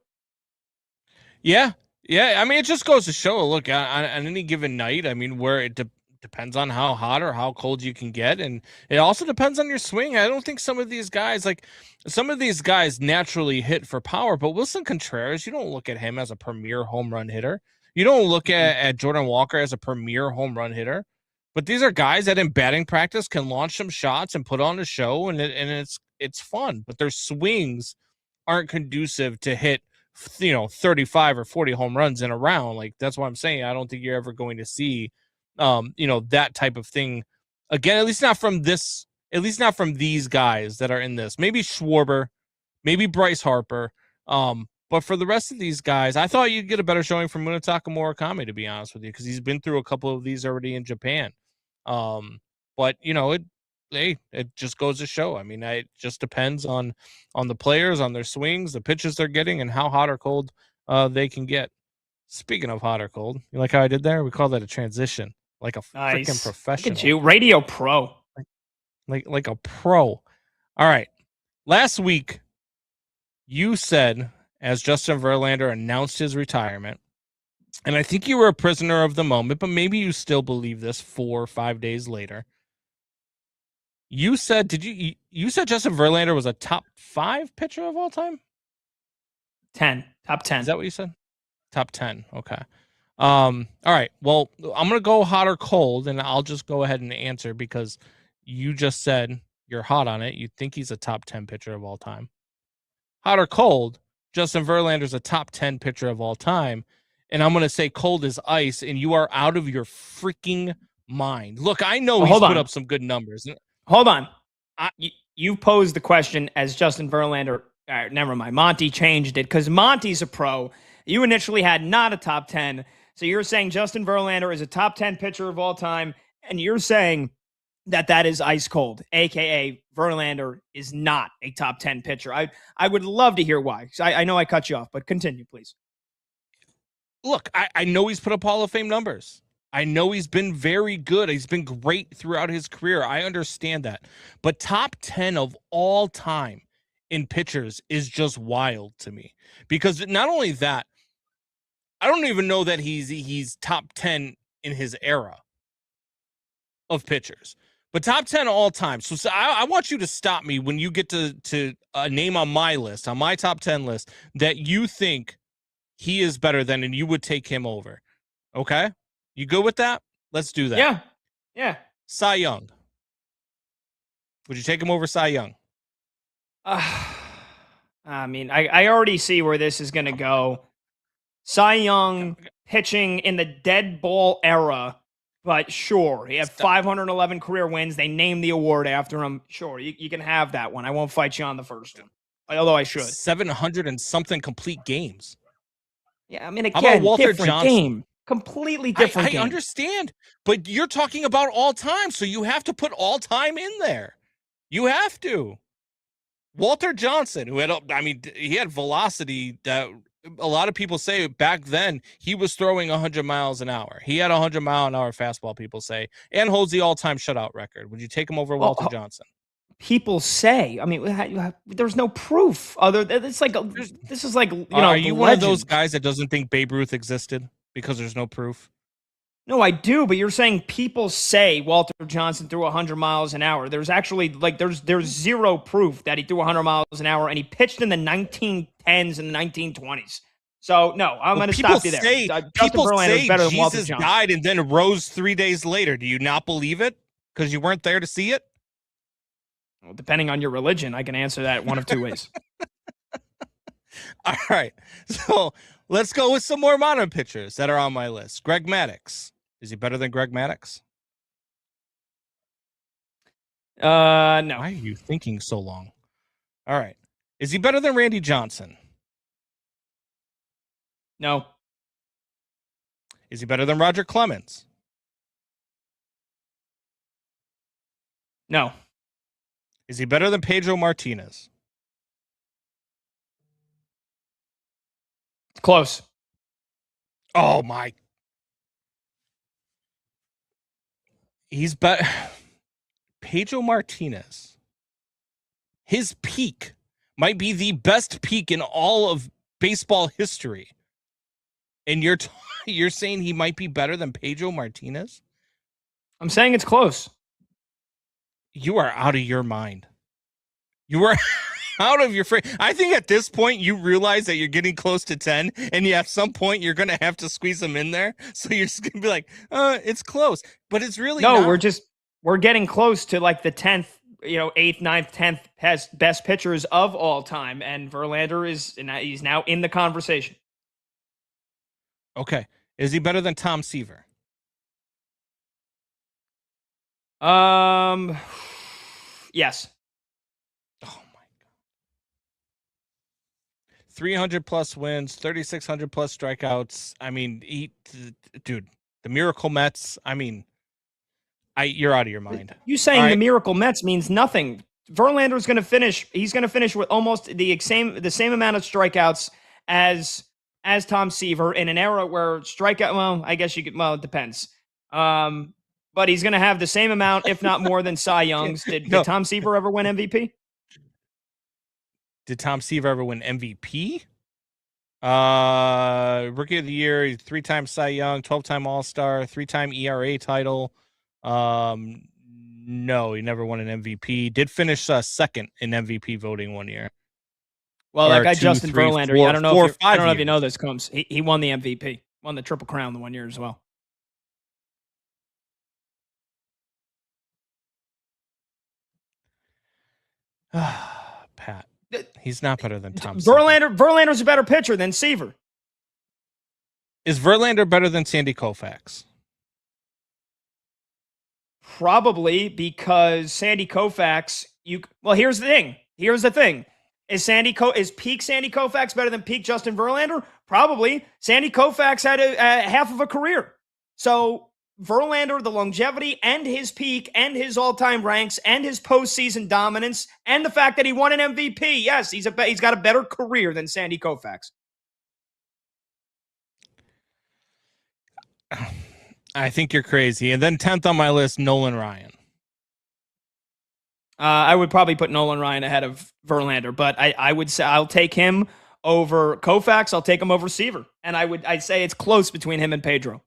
Yeah. I mean, it just goes to show. Look, on any given night, I mean, where it depends on how hot or how cold you can get, and it also depends on your swing. I don't think some of these guys naturally hit for power, but Wilson Contreras, you don't look at him as a premier home run hitter. You don't look at Jordan Walker as a premier home run hitter. But these are guys that in batting practice can launch some shots and put on a show, and it's fun. But their swings aren't conducive to hit 35 or 40 home runs in a round. Like, that's what I'm saying. I don't think you're ever going to see that type of thing again, at least not from these guys that are in this. Maybe Schwarber, maybe Bryce Harper. But for the rest of these guys, I thought you'd get a better showing from Munetaka Murakami, to be honest with you, because he's been through a couple of these already in Japan. But it just goes to show. I mean, it just depends on the players, on their swings, the pitches they're getting, and how hot or cold they can get. Speaking of hot or cold, you like how I did there? We call that a transition, like a freaking professional. Look at you, radio pro, like a pro. All right, last week you said, as Justin Verlander announced his retirement, and I think you were a prisoner of the moment, but maybe you still believe this 4 or 5 days later, You said you said Justin Verlander was a top 5 pitcher of all time? 10. Top 10. Is that what you said? Top 10. Okay. All right. Well, I'm gonna go hot or cold, and I'll just go ahead and answer because you just said you're hot on it. You think he's a top 10 pitcher of all time. Hot or cold, Justin Verlander's a top 10 pitcher of all time. And I'm gonna say cold as ice, and you are out of your freaking mind. Look, I know he's put up some good numbers. Hold on. You posed the question as Justin Verlander. All right, never mind. Monty changed it because Monty's a pro. You initially had not a top 10. So you're saying Justin Verlander is a top 10 pitcher of all time, and you're saying that is ice cold, a.k.a. Verlander is not a top 10 pitcher. I would love to hear why. I know I cut you off, but continue, please. Look, I know he's put up Hall of Fame numbers. I know he's been very good. He's been great throughout his career. I understand that. But top 10 of all time in pitchers is just wild to me. Because not only that, I don't even know that he's top 10 in his era of pitchers. But top 10 all time. So I want you to stop me when you get to a name on my list, on my top 10 list, that you think he is better than and you would take him over. Okay? You good with that? Let's do that. Yeah. Yeah. Cy Young. Would you take him over Cy Young? I mean, I already see where this is going to go. Cy Young pitching in the dead ball era, but sure, he had 511 career wins. They named the award after him. Sure, you can have that one. I won't fight you on the first one, although I should. 700 and something complete games. Yeah, I mean, How about again, Walter different Johnson? game. Completely different game. I understand, but you're talking about all time, so you have to put all time in there. You have to. Walter Johnson, who he had velocity that a lot of people say back then he was throwing 100 miles an hour. He had a 100-mile-an-hour fastball, people say, and holds the all-time shutout record. Would you take him over Walter Johnson? People say. I mean, there's no proof. It's like this is like Are you one of those guys that doesn't think Babe Ruth existed because there's no proof? No, I do, but you're saying people say Walter Johnson threw 100 miles an hour. There's actually there's zero proof that he threw 100 miles an hour, and he pitched in the 1910s and the 1920s. So no, I'm going to stop you there. People say better than Walter Jesus Johnson. died and then rose 3 days later. Do you not believe it because you weren't there to see it? Well, depending on your religion, I can answer that one of two ways. All right, so let's go with some more modern pitchers that are on my list. Greg Maddux. Is he better than Greg Maddux? No. Why are you thinking so long? All right. Is he better than Randy Johnson? No. Is he better than Roger Clemens? No. Is he better than Pedro Martinez? Close. Oh, my. He's better. Pedro Martinez. His peak might be the best peak in all of baseball history. And you're saying he might be better than Pedro Martinez? I'm saying it's close. You are out of your mind. You are out of your frame. I think at this point you realize that you're getting close to 10, and at some point you're going to have to squeeze them in there. So you're just going to be like, it's close. But it's really not. We're getting close to like the 10th, 8th, 9th, 10th best pitchers of all time, and Verlander he's now in the conversation. Okay. Is he better than Tom Seaver? Yes. Oh my God. 300 plus wins, 3,600 plus strikeouts. I mean, dude, the Miracle Mets. I mean, you're out of your mind. You saying the Miracle Mets means nothing. Verlander's going to finish. He's going to finish with almost the same amount of strikeouts as Tom Seaver in an era where strikeout. Well, I guess you could. Well, it depends. But he's going to have the same amount, if not more, than Cy Young's. Did Tom Seaver ever win MVP? Did Tom Seaver ever win MVP? Rookie of the Year, 3-time Cy Young, 12-time All-Star, 3-time ERA title. No, he never won an MVP. Did finish second in MVP voting one year. Well, that Or guy two, Justin three, Verlander. four- I don't know. four, If you, I don't know if you years. know this, Combs. He won the MVP, won the Triple Crown the one year as well. Pat, he's not better than Tom. Verlander's a better pitcher than Seaver. Is Verlander better than Sandy Koufax? Probably because Sandy Koufax. Here's the thing. Is peak Sandy Koufax better than peak Justin Verlander? Probably. Sandy Koufax had a half of a career. So Verlander, the longevity and his peak and his all-time ranks and his postseason dominance and the fact that he won an MVP. Yes, he's got a better career than Sandy Koufax. I think you're crazy. And then 10th on my list, Nolan Ryan. I would probably put Nolan Ryan ahead of Verlander, but I would say I'll take him over Koufax. I'll take him over Seaver, and I'd say it's close between him and Pedro.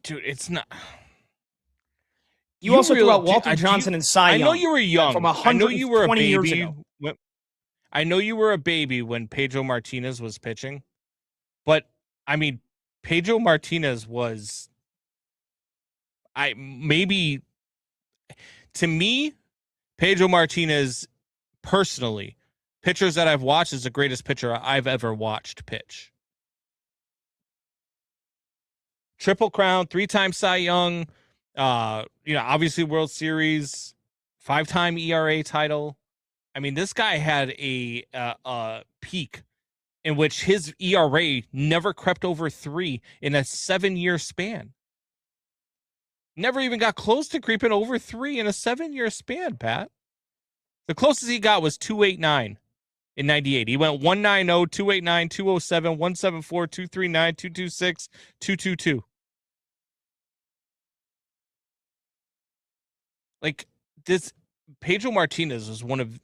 Dude, it's not. You also threw out Walter Johnson and Cy Young. I know you were young. From I know you were a 20 years baby. ago. I know you were a baby when Pedro Martinez was pitching, but I mean, Pedro Martinez was. To me, Pedro Martinez, personally, pitchers that I've watched, is the greatest pitcher I've ever watched pitch. Triple Crown, 3-time Cy Young, obviously World Series, 5-time ERA title. I mean, this guy had a peak in which his ERA never crept over 3 in a 7-year span. Never even got close to creeping over 3 in a 7-year span, Pat. The closest he got was 289 in 98. He went 190, 289, 207, 174, 239, 226, 222. Like, this Pedro Martinez is one of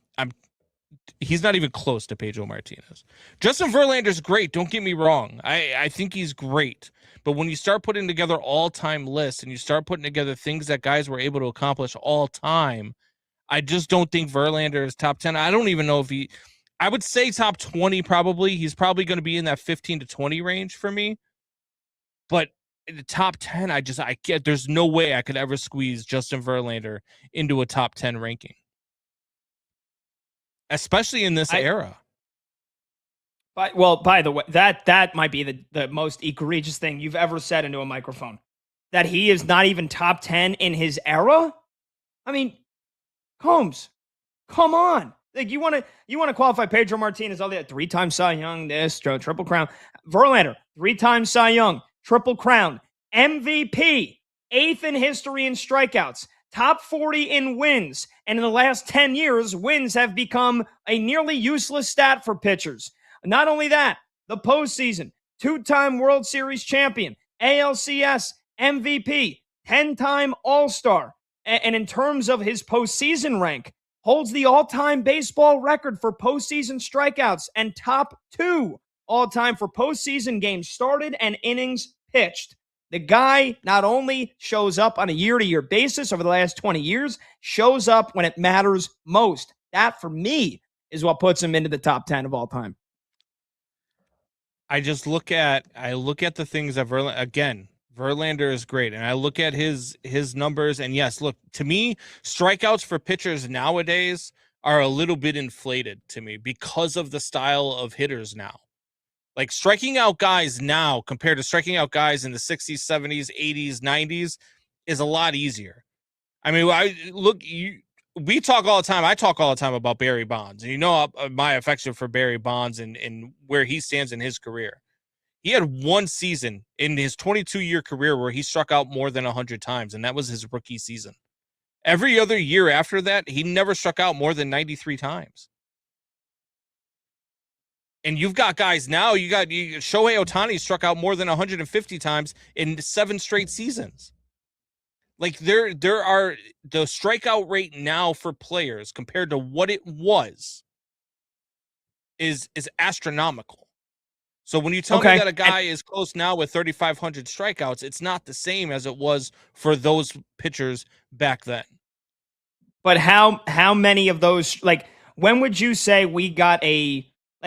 he's not even close to Pedro Martinez. Justin Verlander's great, don't get me wrong. I think he's great. But when you start putting together all-time lists and you start putting together things that guys were able to accomplish all time, I just don't think Verlander is top 10. I don't even know if I would say top 20 probably. He's probably going to be in that 15 to 20 range for me. But in the top 10, there's no way I could ever squeeze Justin Verlander into a top 10 ranking. Especially in this era. By the way, that might be the most egregious thing you've ever said into a microphone. That he is not even top 10 in his era? I mean, Combs, come on. Like, you want to qualify Pedro Martinez, all that 3-time Cy Young, Triple Crown. Verlander, 3-time Cy Young, Triple Crown, MVP, 8th in history in strikeouts, top 40 in wins. And in the last 10 years, wins have become a nearly useless stat for pitchers. Not only that, the postseason, 2-time World Series champion, ALCS MVP, 10-time All-Star. And in terms of his postseason rank, holds the all-time baseball record for postseason strikeouts and top 2 all-time for postseason games started and innings pitched. The guy not only shows up on a year-to-year basis over the last 20 years, shows up when it matters most. That, for me, is what puts him into the top 10 of all time. I look at the things that Verlander is great, and I look at his numbers, and yes, look, to me, strikeouts for pitchers nowadays are a little bit inflated to me because of the style of hitters now. Like, striking out guys now compared to striking out guys in the 60s, 70s, 80s, 90s is a lot easier. I mean, we talk all the time. I talk all the time about Barry Bonds, and you know my affection for Barry Bonds and where he stands in his career. He had one season in his 22-year career where he struck out more than 100 times, and that was his rookie season. Every other year after that, he never struck out more than 93 times. And you've got guys now, Shohei Ohtani struck out more than 150 times in 7 straight seasons. Like, there are the strikeout rate now for players compared to what it was is astronomical. So when you tell Okay. me that a guy is close now with 3,500 strikeouts, it's not the same as it was for those pitchers back then. But how many of those, like, when would you say we got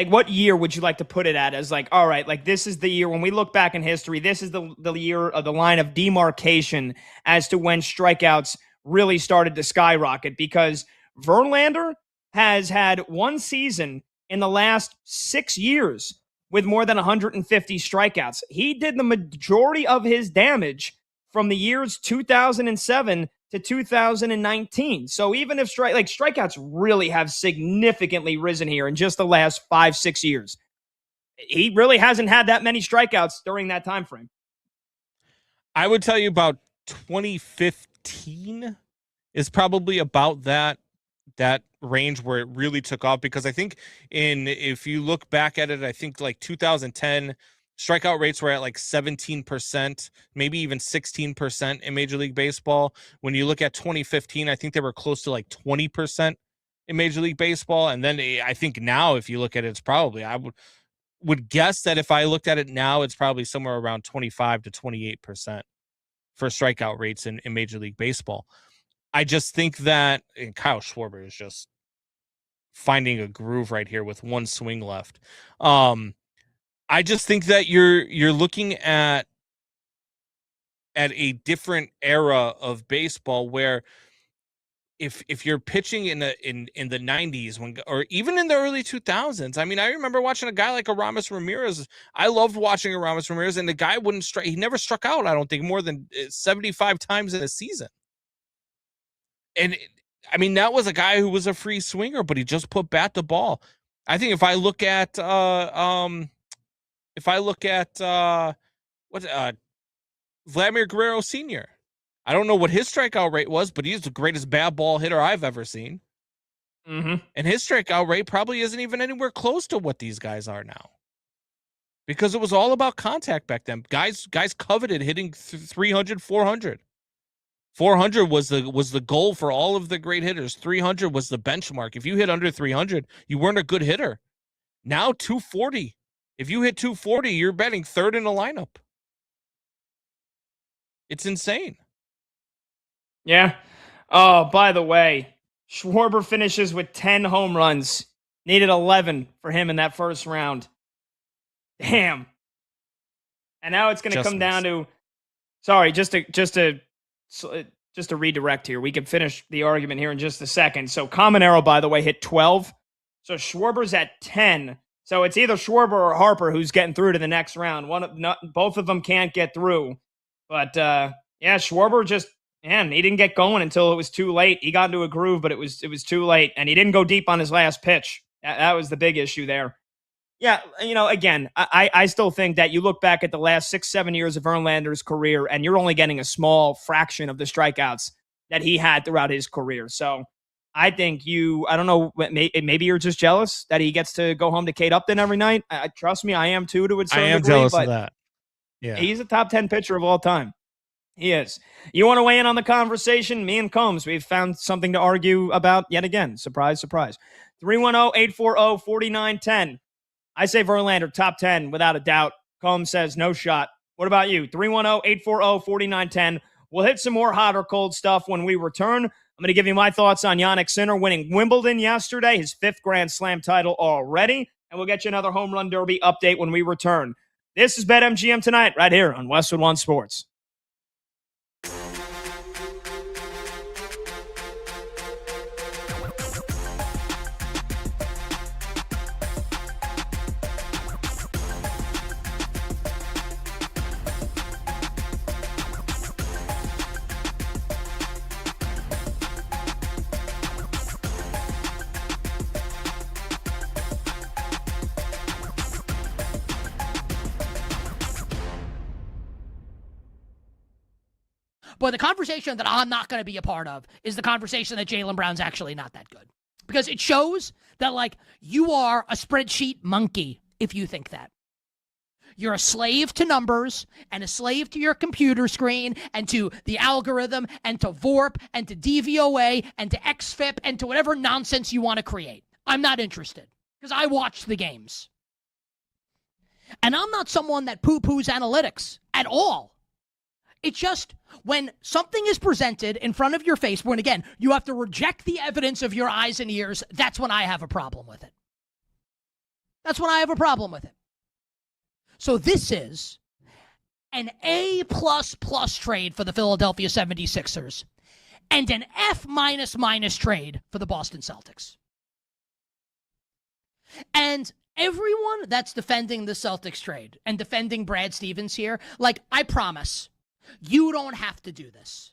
what year would you like to put it at as, like, all right, like, this is the year when we look back in history, this is the year of the line of demarcation as to when strikeouts really started to skyrocket? Because Verlander has had one season in the last 6 years with more than 150 strikeouts. He did the majority of his damage from the years 2007 to 2019. So even if strikeouts really have significantly risen here in just the last 5-6 years, he really hasn't had that many strikeouts during that time frame. I would tell you about 2015 is probably about that range where it really took off, because I think if you look back at it, I think like 2010 strikeout rates were at like 17%, maybe even 16% in Major League Baseball. When you look at 2015, I think they were close to like 20% in Major League Baseball. And then I think now, if you look at it, it's probably, I would guess that if I looked at it now, it's probably somewhere around 25 to 28% for strikeout rates in Major League Baseball. I just think that Kyle Schwarber is just finding a groove right here with one swing left. I just think that you're looking at a different era of baseball, where if you're pitching in the 90s or even in the early 2000s, I mean, I remember watching a guy like Aramis Ramirez. I loved watching Aramis Ramirez, and the guy wouldn't strike. He never struck out, I don't think, more than 75 times in a season. And I mean, that was a guy who was a free swinger, but he just put bat to ball. I think if I look at Vladimir Guerrero Sr., I don't know what his strikeout rate was, but he's the greatest bad ball hitter I've ever seen. Mm-hmm. And his strikeout rate probably isn't even anywhere close to what these guys are now, because it was all about contact back then. Guys coveted hitting 300, 400. 400 was the goal for all of the great hitters. 300 was the benchmark. If you hit under 300, you weren't a good hitter. Now 240. If you hit 240, you're batting third in the lineup. It's insane. Yeah. Oh, by the way, Schwarber finishes with 10 home runs. Needed 11 for him in that first round. Damn. And now it's going to come down to, sorry, just to redirect here. We can finish the argument here in just a second. So Caminero, by the way, hit 12. So Schwarber's at 10. So it's either Schwarber or Harper who's getting through to the next round. Both of them can't get through. But yeah, Schwarber just, man, he didn't get going until it was too late. He got into a groove, but it was too late, and he didn't go deep on his last pitch. That was the big issue there. Yeah, again, I still think that you look back at the last 6-7 years of Verlander's career, and you're only getting a small fraction of the strikeouts that he had throughout his career. So I think I don't know, maybe you're just jealous that he gets to go home to Kate Upton every night. Trust me, I am too, to a certain degree. Jealous of that. Yeah, he's a top 10 pitcher of all time. He is. You want to weigh in on the conversation? Me and Combs, we've found something to argue about yet again. Surprise, surprise. 310-840-4910. I say Verlander, top 10, without a doubt. Combs says no shot. What about you? 310-840-4910. We'll hit some more hot or cold stuff when we return. I'm going to give you my thoughts on Jannik Sinner winning Wimbledon yesterday, his 5th Grand Slam title already, and we'll get you another Home Run Derby update when we return. This is BetMGM Tonight, right here on Westwood One Sports. But the conversation that I'm not going to be a part of is the conversation that Jaylen Brown's actually not that good. Because it shows that, like, you are a spreadsheet monkey if you think that. You're a slave to numbers and a slave to your computer screen and to the algorithm and to VORP and to DVOA and to XFIP and to whatever nonsense you want to create. I'm not interested because I watch the games. And I'm not someone that poo-poos analytics at all. It's just when something is presented in front of your face, when again, you have to reject the evidence of your eyes and ears, that's when I have a problem with it. That's when I have a problem with it. So this is an A++ trade for the Philadelphia 76ers and an F-, trade for the Boston Celtics. And everyone that's defending the Celtics trade and defending Brad Stevens here, like, I promise, you don't have to do this.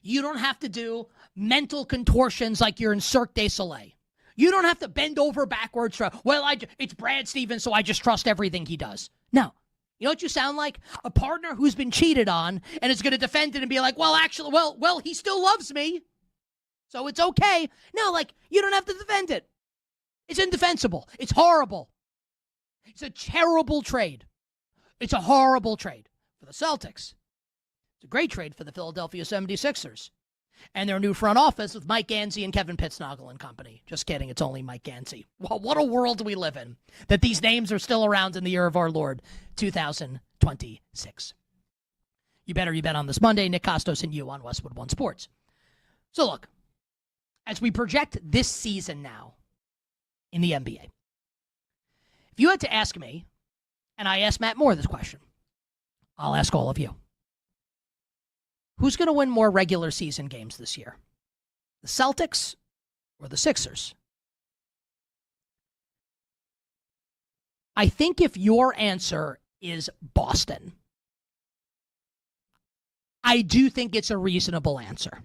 You don't have to do mental contortions like you're in Cirque du Soleil. You don't have to bend over backwards. It's Brad Stevens, so I just trust everything he does. No. You know what you sound like? A partner who's been cheated on and is going to defend it and be like, well, he still loves me, so it's okay. No, like, you don't have to defend it. It's indefensible. It's horrible. It's a terrible trade. It's a horrible trade for the Celtics. It's a great trade for the Philadelphia 76ers and their new front office with Mike Gansey and Kevin Pittsnoggle and company. Just kidding. It's only Mike Gansey. Well, what a world we live in that these names are still around in the year of our Lord, 2026. You bet on this Monday. Nick Costos and you on Westwood One Sports. So look, as we project this season now in the NBA, if you had to ask me, and I asked Matt Moore this question, I'll ask all of you. Who's going to win more regular season games this year? The Celtics or the Sixers? I think if your answer is Boston, I do think it's a reasonable answer.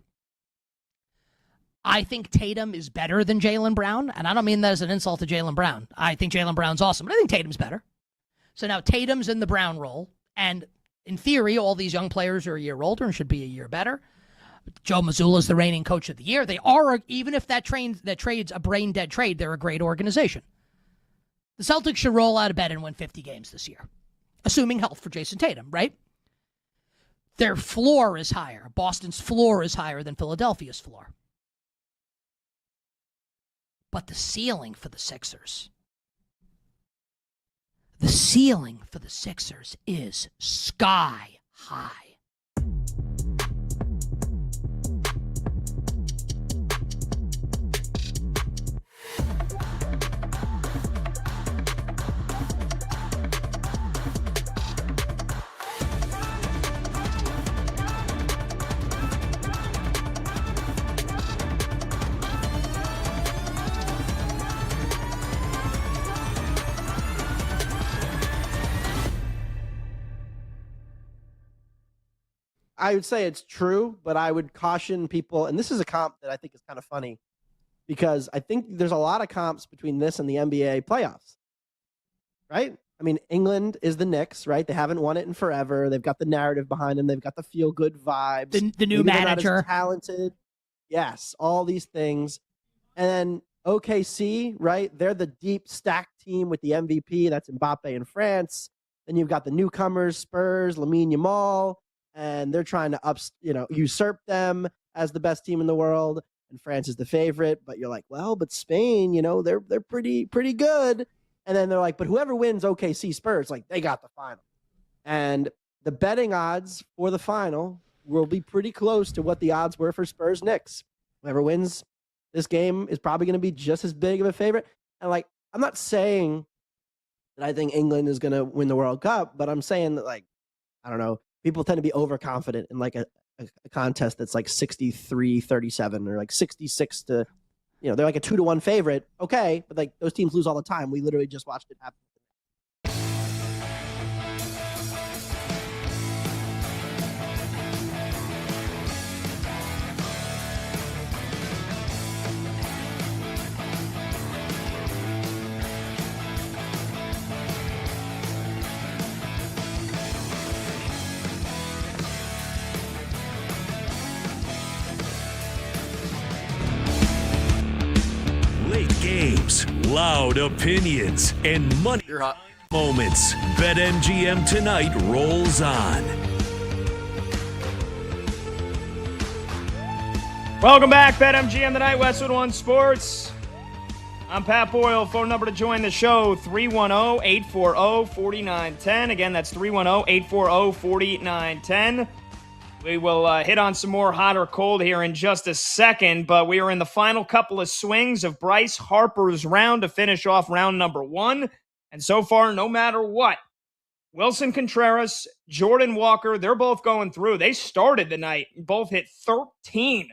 I think Tatum is better than Jaylen Brown, and I don't mean that as an insult to Jaylen Brown. I think Jaylen Brown's awesome, but I think Tatum's better. So now Tatum's in the Brown role, and in theory, all these young players are a year older and should be a year better. Joe Mazzulla's the reigning coach of the year. They are, even if that trade's a brain-dead trade, they're a great organization. The Celtics should roll out of bed and win 50 games this year, assuming health for Jason Tatum, right? Their floor is higher. Boston's floor is higher than Philadelphia's floor. But the ceiling for the Sixers is sky high. I would say it's true, but I would caution people, and this is a comp that I think is kind of funny because I think there's a lot of comps between this and the NBA playoffs, right? I mean, England is the Knicks, right? They haven't won it in forever. They've got the narrative behind them. They've got the feel-good vibes. The new Maybe manager. they're not as talented. Yes, all these things. And then OKC, right? They're the deep stacked team with the MVP. That's Mbappe in France. Then you've got the newcomers, Spurs, Lamine Yamal, and they're trying to usurp them as the best team in the world. And France is the favorite, but you're like, well, but Spain, they're pretty good. And then they're like, but whoever wins OKC Spurs, like they got the final. And the betting odds for the final will be pretty close to what the odds were for Spurs Knicks. Whoever wins this game is probably going to be just as big of a favorite. And like, I'm not saying that I think England is going to win the World Cup, but I'm saying that, like, I don't know, people tend to be overconfident in like a contest that's like 63-37 or like 66 to, they're like a 2-1 favorite. Okay. But like those teams lose all the time. We literally just watched it happen. Games, loud opinions, and money moments. BetMGM tonight rolls on. Welcome back, BetMGM tonight, Westwood One Sports. I'm Pat Boyle. Phone number to join the show, 310-840-4910. Again, that's 310-840-4910. We will hit on some more hot or cold here in just a second, but we are in the final couple of swings of Bryce Harper's round to finish off round number 1. And so far, no matter what, Wilson Contreras, Jordan Walker, they're both going through. They started the night, both hit 13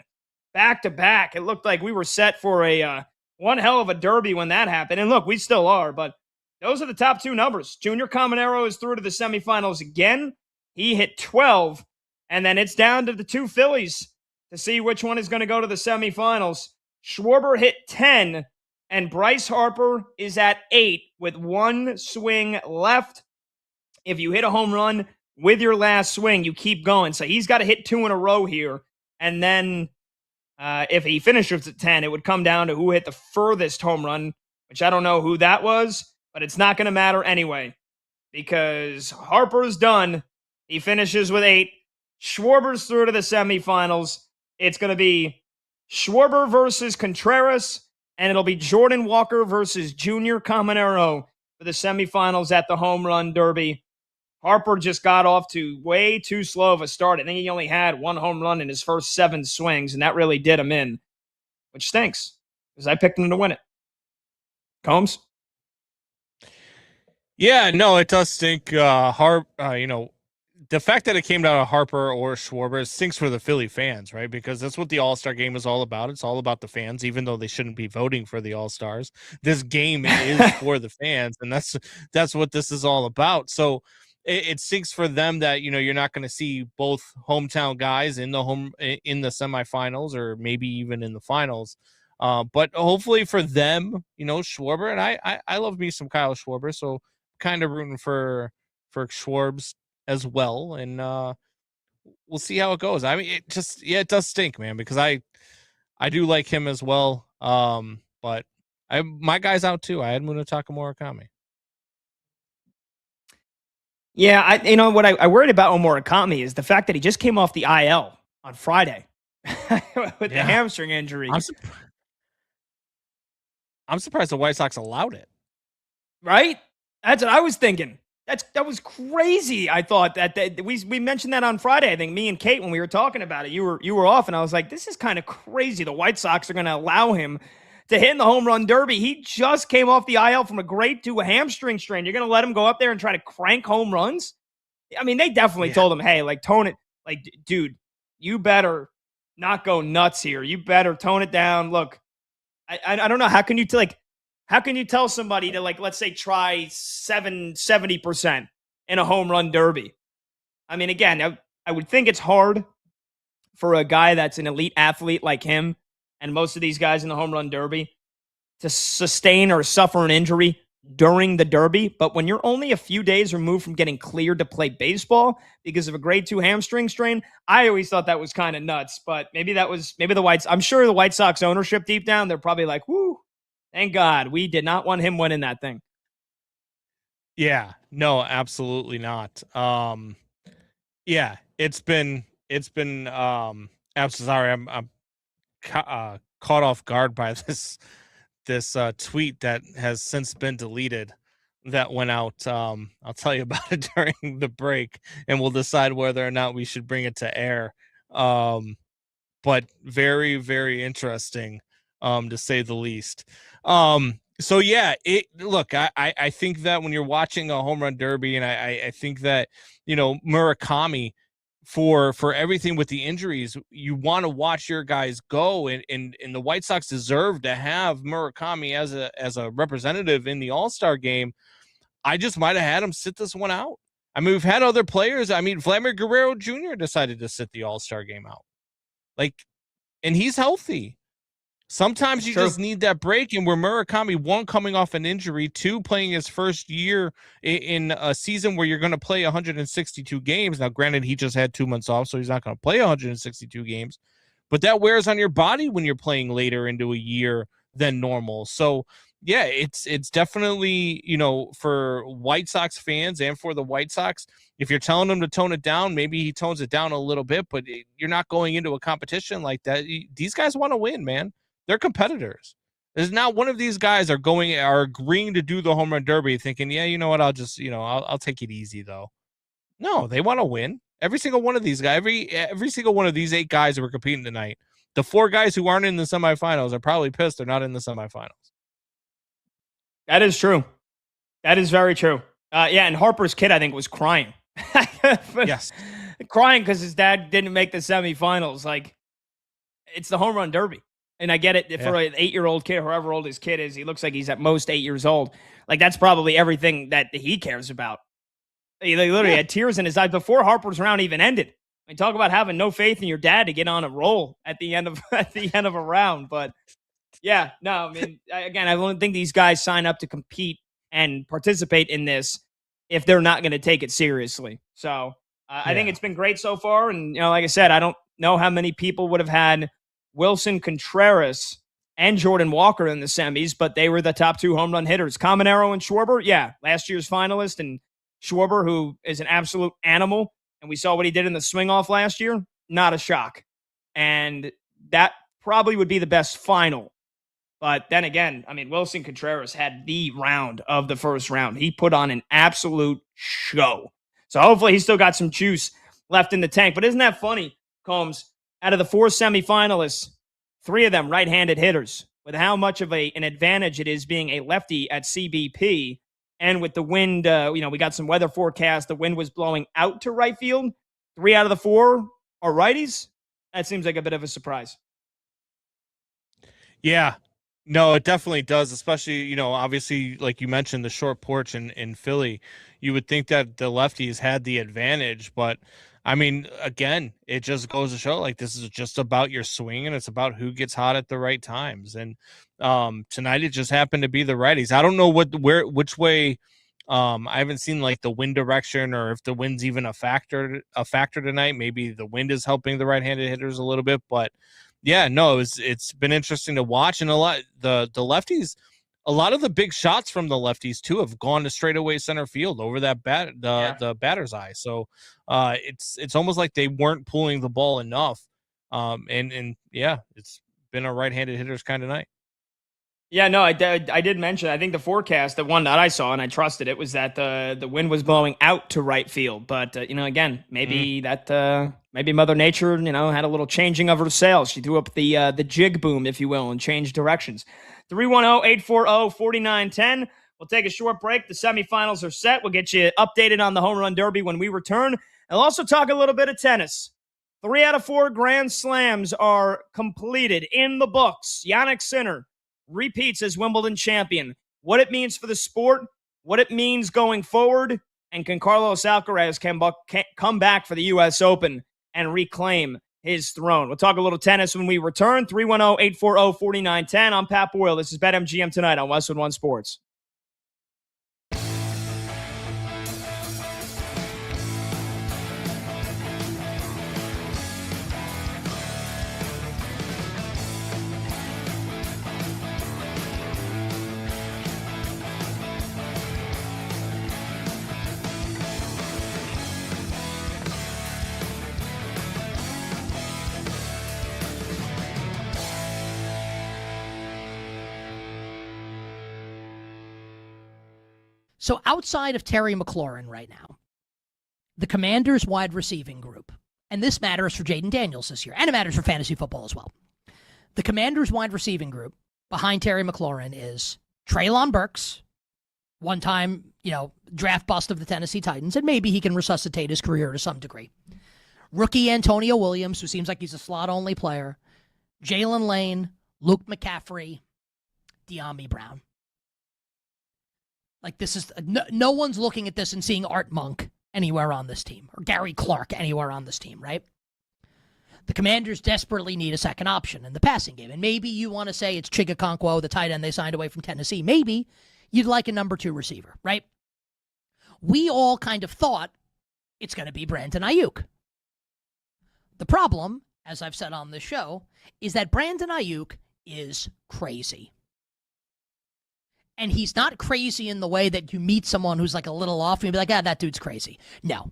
back-to-back. It looked like we were set for a one hell of a derby when that happened. And look, we still are, but those are the top 2 numbers. Junior Caminero is through to the semifinals again. He hit 12, and then it's down to the 2 Phillies to see which one is going to go to the semifinals. Schwarber hit 10, and Bryce Harper is at 8 with 1 swing left. If you hit a home run with your last swing, you keep going. So he's got to hit 2 in a row here, and then if he finishes at 10, it would come down to who hit the furthest home run, which I don't know who that was, but it's not going to matter anyway because Harper's done. He finishes with 8. Schwarber's through to the semifinals. It's going to be Schwarber versus Contreras, and it'll be Jordan Walker versus Junior Caminero for the semifinals at the Home Run Derby. Harper just got off to way too slow of a start. I think he only had 1 home run in his first 7 swings, and that really did him in, which stinks because I picked him to win it. Combs? Yeah, no, it does stink. The fact that it came down to Harper or Schwarber stinks for the Philly fans, right? Because that's what the All-Star game is all about. It's all about the fans, even though they shouldn't be voting for the All-Stars. This game is for the fans, and that's what this is all about. So it stinks for them that, you're not going to see both hometown guys in the semifinals or maybe even in the finals. But hopefully for them, Schwarber, and I love me some Kyle Schwarber, so kind of rooting for Schwarbs as well, and we'll see how it goes. I mean, it does stink, man, because I do like him as well. But my guy's out too. I had Munetaka Murakami. Yeah, what I worried about Murakami is the fact that he just came off the IL on Friday with the hamstring injury. I'm surprised the White Sox allowed it. Right? That's what I was thinking. That was crazy. I thought that we mentioned that on Friday. I think me and Kate when we were talking about it. You were off, and I was like, this is kind of crazy. The White Sox are going to allow him to hit in the home run derby. He just came off the IL from a grade 2 hamstring strain. You're going to let him go up there and try to crank home runs? I mean, they definitely told him, hey, tone it. Dude, you better not go nuts here. You better tone it down. Look, I don't know. How can you tell somebody to, let's say, try 70% in a home run derby? I mean, again, I would think it's hard for a guy that's an elite athlete like him and most of these guys in the home run derby to sustain or suffer an injury during the derby. But when you're only a few days removed from getting cleared to play baseball because of a grade 2 hamstring strain, I always thought that was kind of nuts. But I'm sure the White Sox ownership deep down, they're probably like, whoo, thank God we did not want him winning that thing. Yeah, no, absolutely not. Yeah, it's been I'm sorry, I'm caught off guard by this tweet that has since been deleted that went out. I'll tell you about it during the break, and we'll decide whether or not we should bring it to air. But very, very interesting, to say the least. So yeah, I think that when you're watching a home run derby, and I think that, Murakami, for everything with the injuries, you want to watch your guys go, and the White Sox deserve to have Murakami as a representative in the All-Star game. I just might have had him sit this one out. I mean, we've had other players. I mean, Vladimir Guerrero Jr. decided to sit the All-Star game out. And he's healthy. Sometimes you just need that break, and where Murakami, 1, coming off an injury, 2, playing his first year in a season where you're going to play 162 games. Now, granted, he just had 2 months off, so he's not going to play 162 games, but that wears on your body when you're playing later into a year than normal. So, yeah, it's definitely, for White Sox fans and for the White Sox, if you're telling him to tone it down, maybe he tones it down a little bit, but you're not going into a competition like that. These guys want to win, man. They're competitors. There's not one of these guys are agreeing to do the home run derby thinking, yeah, you know what, I'll just, I'll take it easy though. No, they want to win. Every single one of these guys, every single one of these 8 guys who are competing tonight, the 4 guys who aren't in the semifinals are probably pissed they're not in the semifinals. That is true. That is very true. Yeah, and Harper's kid, I think, was crying. Yes. Crying because his dad didn't make the semifinals. Like, it's the home run derby. And I get it for an 8-year-old kid, however old his kid is, he looks like he's at most 8 years old. Like, that's probably everything that he cares about. He literally had tears in his eyes before Harper's round even ended. I mean, talk about having no faith in your dad to get on a roll at the end of a round. But yeah, no, I mean, again, I don't think these guys sign up to compete and participate in this if they're not going to take it seriously. So I think it's been great so far. And, like I said, I don't know how many people would have had Wilson Contreras and Jordan Walker in the semis, but they were the top 2 home run hitters. Caminero and Schwarber, last year's finalist, and Schwarber, who is an absolute animal, and we saw what he did in the swing-off last year, not a shock. And that probably would be the best final. But then again, I mean, Wilson Contreras had the round of the first round. He put on an absolute show. So hopefully he's still got some juice left in the tank. But isn't that funny, Combs? Out of the 4 semifinalists, 3 of them right-handed hitters. With how much of an advantage it is being a lefty at CBP, and with the wind, we got some weather forecast. The wind was blowing out to right field. 3 out of the 4 are righties. That seems like a bit of a surprise. Yeah. No, it definitely does, especially, obviously, like you mentioned, the short porch in Philly. You would think that the lefties had the advantage, but I mean, again, it just goes to show, like, this is just about your swing, and it's about who gets hot at the right times. And tonight it just happened to be the righties. I don't know which way. I haven't seen like the wind direction, or if the wind's even a factor tonight. Maybe the wind is helping the right-handed hitters a little bit, but yeah, no, it's been interesting to watch. And a lot the lefties. A lot of the big shots from the lefties too have gone to straightaway center field over that the batter's eye. So it's almost like they weren't pulling the ball enough. And it's been a right-handed hitter's kind of night. Yeah, no, I did mention, I think the forecast, the one that I saw and I trusted it, was that the wind was blowing out to right field. But, again, maybe maybe Mother Nature, had a little changing of her sails. She threw up the jig boom, if you will, and changed directions. 310-840-4910. We'll take a short break. The semifinals are set. We'll get you updated on the home run derby when we return. And we'll also talk a little bit of tennis. 3 out of 4 Grand Slams are completed in the books. Jannik Sinner repeats as Wimbledon champion. What it means for the sport, what it means going forward, and can Carlos Alcaraz come back for the U.S. Open and reclaim his throne? We'll talk a little tennis when we return. 310-840-4910. I'm Pat Boyle. This is BetMGM tonight on Westwood One Sports. So outside of Terry McLaurin right now, the Commanders wide receiving group, and this matters for Jaden Daniels this year, and it matters for fantasy football as well. The Commanders wide receiving group behind Terry McLaurin is Treylon Burks, one-time, draft bust of the Tennessee Titans, and maybe he can resuscitate his career to some degree. Rookie Antonio Williams, who seems like he's a slot-only player. Jalen Lane, Luke McCaffrey, De'Ami Brown. Like, this is no one's looking at this and seeing Art Monk anywhere on this team, or Gary Clark anywhere on this team, right? The Commanders desperately need a second option in the passing game. And maybe you want to say it's Chigakonkwo, the tight end they signed away from Tennessee. Maybe you'd like a number 2 receiver, right? We all kind of thought it's going to be Brandon Ayuk. The problem, as I've said on this show, is that Brandon Ayuk is crazy. And he's not crazy in the way that you meet someone who's like a little off and you'll be like, that dude's crazy. No.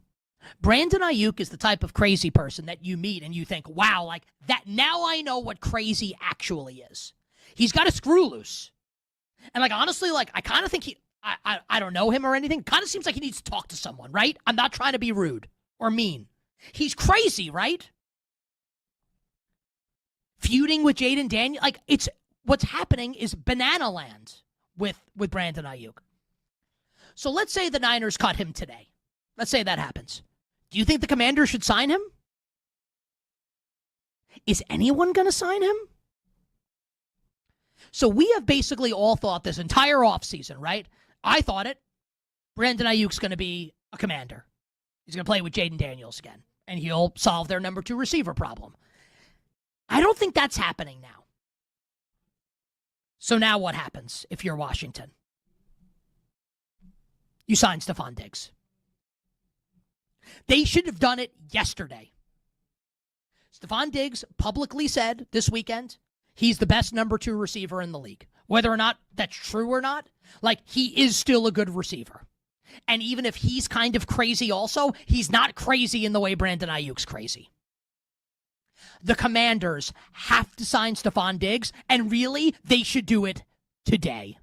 Brandon Ayuk is the type of crazy person that you meet and you think, wow, like that, now I know what crazy actually is. He's got a screw loose. And, like, honestly, like, I kind of think I don't know him or anything. Kind of seems like he needs to talk to someone, right? I'm not trying to be rude or mean. He's crazy, right? Feuding with Jaden Daniels. Like, it's what's happening is banana land with Brandon Ayuk. So let's say the Niners cut him today. Let's say that happens. Do you think the Commanders should sign him? Is anyone going to sign him? So we have basically all thought this entire offseason, right? I thought it. Brandon Ayuk's going to be a Commander. He's going to play with Jaden Daniels again, and he'll solve their number 2 receiver problem. I don't think that's happening now. So now what happens if you're Washington? You sign Stephon Diggs. They should have done it yesterday. Stephon Diggs publicly said this weekend he's the best number 2 receiver in the league. Whether or not that's true or not, like, he is still a good receiver. And even if he's kind of crazy also, he's not crazy in the way Brandon Ayuk's crazy. The Commanders have to sign Stephon Diggs, and really, they should do it today.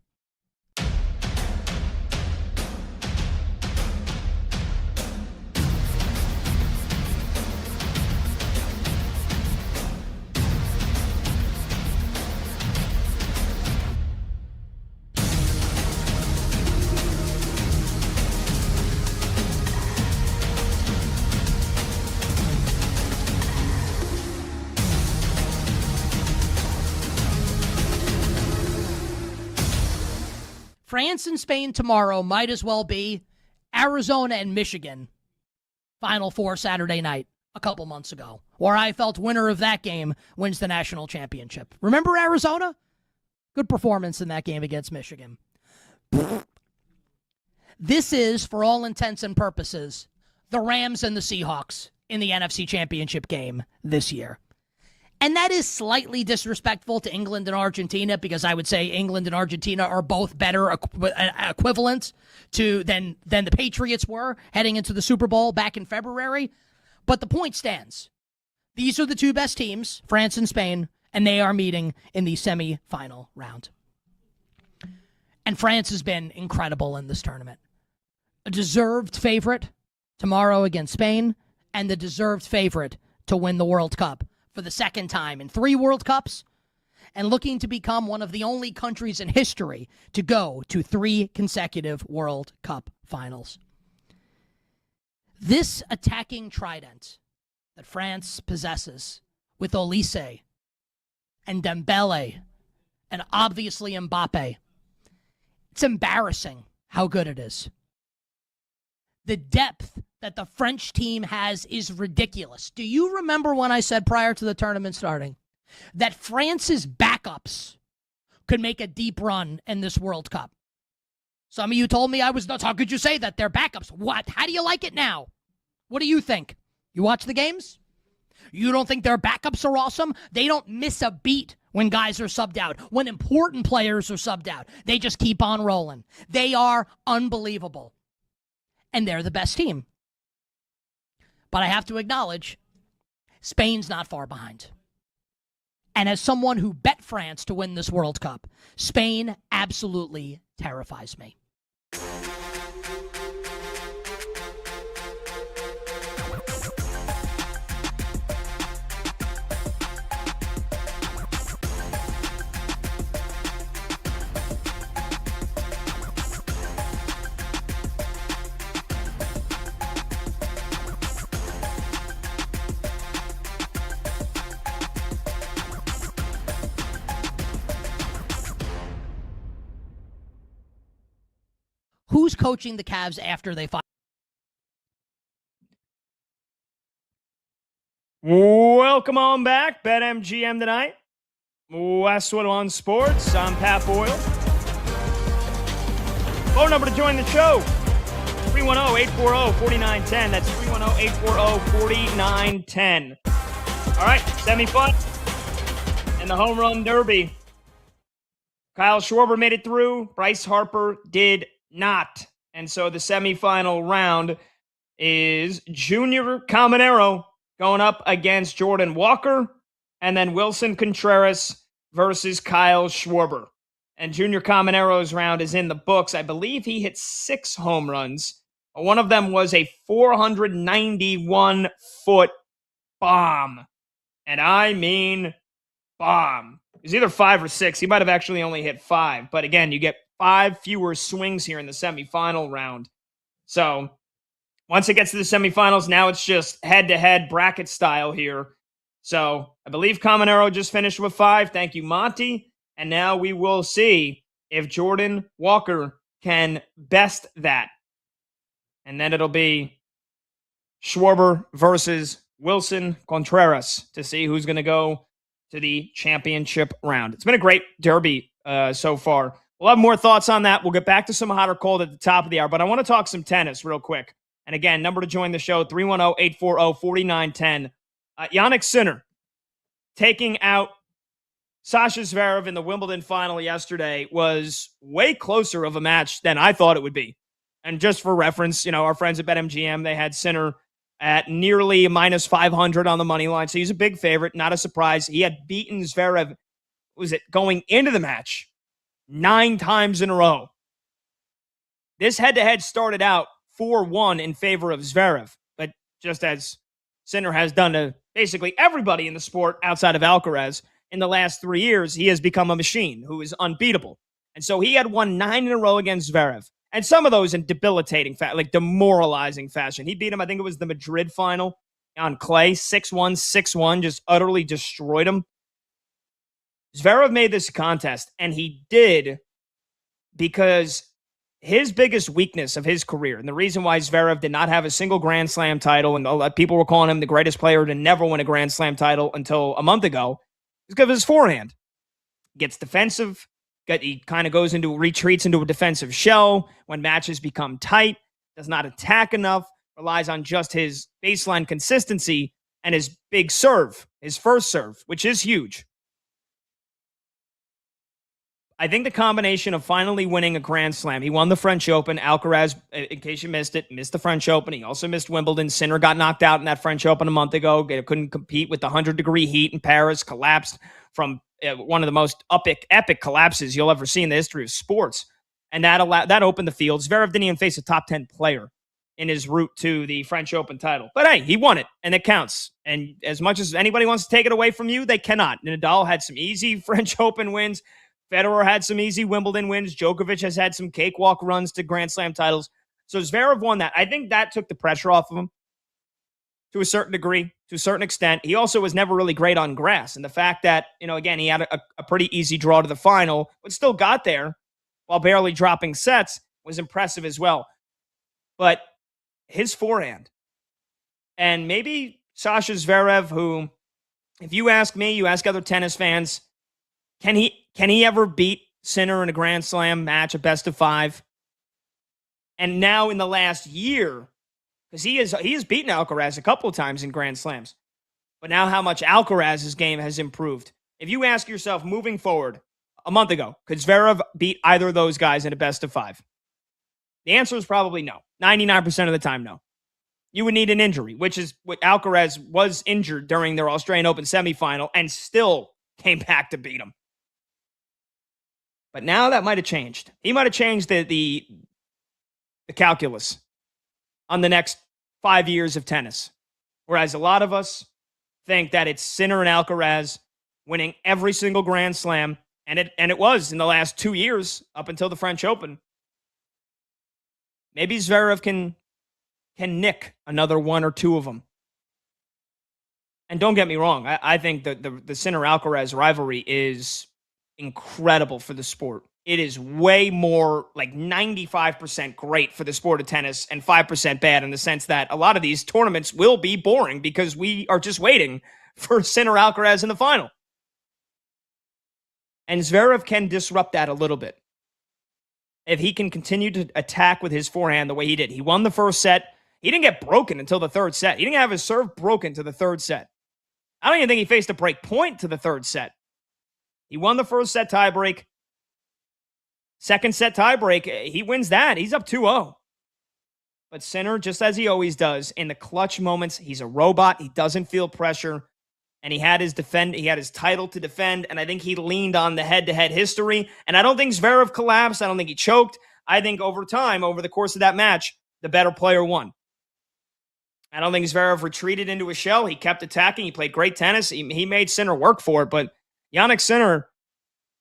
France and Spain tomorrow might as well be Arizona and Michigan. Final Four Saturday night a couple months ago, where I felt winner of that game wins the national championship. Remember Arizona? Good performance in that game against Michigan. This is, for all intents and purposes, the Rams and the Seahawks in the NFC Championship game this year. And that is slightly disrespectful to England and Argentina, because I would say England and Argentina are both better equivalent than the Patriots were heading into the Super Bowl back in February. But the point stands. These are the 2 best teams, France and Spain, and they are meeting in the semifinal round. And France has been incredible in this tournament. A deserved favorite tomorrow against Spain, and the deserved favorite to win the World Cup for the second time in 3 World Cups, and looking to become one of the only countries in history to go to 3 consecutive World Cup finals. This attacking trident that France possesses with Olise and Dembele and obviously Mbappe, it's embarrassing how good it is. The depth that the French team has is ridiculous. Do you remember when I said prior to the tournament starting that France's backups could make a deep run in this World Cup? Some of you told me I was nuts. How could you say that? They're backups. What? How do you like it now? What do you think? You watch the games? You don't think their backups are awesome? They don't miss a beat when guys are subbed out, when important players are subbed out. They just keep on rolling. They are unbelievable. And they're the best team. But I have to acknowledge, Spain's not far behind. And as someone who bet France to win this World Cup, Spain absolutely terrifies me. Who's coaching the Cavs after they fire? Welcome on back. BetMGM tonight. Westwood on Sports. I'm Pat Boyle. Phone number to join the show, 310-840-4910. That's 310-840-4910. All right, semi-fun and the home run derby. Kyle Schwarber made it through. Bryce Harper did not. And so the semifinal round is Junior Caminero going up against Jordan Walker, and then Wilson Contreras versus Kyle Schwarber. And Junior Camineiro's round is in the books. I believe he hit 6 home runs. One of them was a 491-foot bomb. And I mean bomb. It was either 5 or 6. He might have actually only hit 5. But again, you get 5 fewer swings here in the semifinal round. So once it gets to the semifinals, now it's just head-to-head bracket style here. So I believe Caminero just finished with 5. Thank you, Monty. And now we will see if Jordan Walker can best that. And then it'll be Schwarber versus Wilson Contreras to see who's going to go to the championship round. It's been a great derby so far. We'll have more thoughts on that. We'll get back to some hot or cold at the top of the hour, but I want to talk some tennis real quick. And again, number to join the show, 310-840-4910. Jannik Sinner taking out Sasha Zverev in the Wimbledon final yesterday was way closer of a match than I thought it would be. And just for reference, our friends at BetMGM, they had Sinner at nearly minus 500 on the money line. So he's a big favorite, not a surprise. He had beaten Zverev, going into the match 9 times in a row. This head-to-head started out 4-1 in favor of Zverev, but just as Sinner has done to basically everybody in the sport outside of Alcaraz in the last 3 years, he has become a machine who is unbeatable. And so he had won 9 in a row against Zverev. And some of those in debilitating, demoralizing fashion. He beat him, I think it was the Madrid final on clay, 6-1, 6-1, just utterly destroyed him. Zverev made this contest, and he did because his biggest weakness of his career, and the reason why Zverev did not have a single Grand Slam title, and people were calling him the greatest player to never win a Grand Slam title until a month ago, is because of his forehand. He gets defensive. He kind of retreats into a defensive shell when matches become tight, does not attack enough, relies on just his baseline consistency and his big serve, his first serve, which is huge. I think the combination of finally winning a Grand Slam, he won the French Open. Alcaraz, in case you missed it, missed the French Open. He also missed Wimbledon. Sinner got knocked out in that French Open a month ago. Couldn't compete with the 100-degree heat in Paris, collapsed from one of the most epic collapses you'll ever see in the history of sports. And that opened the field. Zverev didn't even face a top 10 player in his route to the French Open title. But hey, he won it, and it counts. And as much as anybody wants to take it away from you, they cannot. Nadal had some easy French Open wins. Federer had some easy Wimbledon wins. Djokovic has had some cakewalk runs to Grand Slam titles. So Zverev won that. I think that took the pressure off of him to a certain degree, to a certain extent. He also was never really great on grass. And the fact that, again, he had a pretty easy draw to the final, but still got there while barely dropping sets was impressive as well. But his forehand, and maybe Sasha Zverev, who, if you ask me, you ask other tennis fans, can he ever beat Sinner in a Grand Slam match, a best of 5? And now in the last year, because he has beaten Alcaraz a couple of times in Grand Slams, but now how much Alcaraz's game has improved. If you ask yourself moving forward, a month ago, could Zverev beat either of those guys in a best of 5? The answer is probably no. 99% of the time, no. You would need an injury, which is what Alcaraz was injured during their Australian Open semifinal and still came back to beat him. But now that might have changed. He might have changed the calculus on the next 5 years of tennis. Whereas a lot of us think that it's Sinner and Alcaraz winning every single Grand Slam, and it was in the last 2 years up until the French Open. Maybe Zverev can nick another 1 or 2 of them. And don't get me wrong, I think the Sinner-Alcaraz rivalry is incredible for the sport. It is way more, like 95% great for the sport of tennis and 5% bad, in the sense that a lot of these tournaments will be boring because we are just waiting for Sinner Alcaraz in the final. And Zverev can disrupt that a little bit if he can continue to attack with his forehand the way he did. He won the first set. He didn't get broken until the third set. He didn't have his serve broken to the third set. I don't even think he faced a break point to the third set. He won the first set tiebreak. Second set tiebreak, he wins that. He's up 2-0. But Sinner, just as he always does, in the clutch moments, he's a robot. He doesn't feel pressure. and he had his title to defend, and I think he leaned on the head-to-head history. And I don't think Zverev collapsed. I don't think he choked. I think over time, over the course of that match, the better player won. I don't think Zverev retreated into a shell. He kept attacking. He played great tennis. He made Sinner work for it. But Jannik Sinner,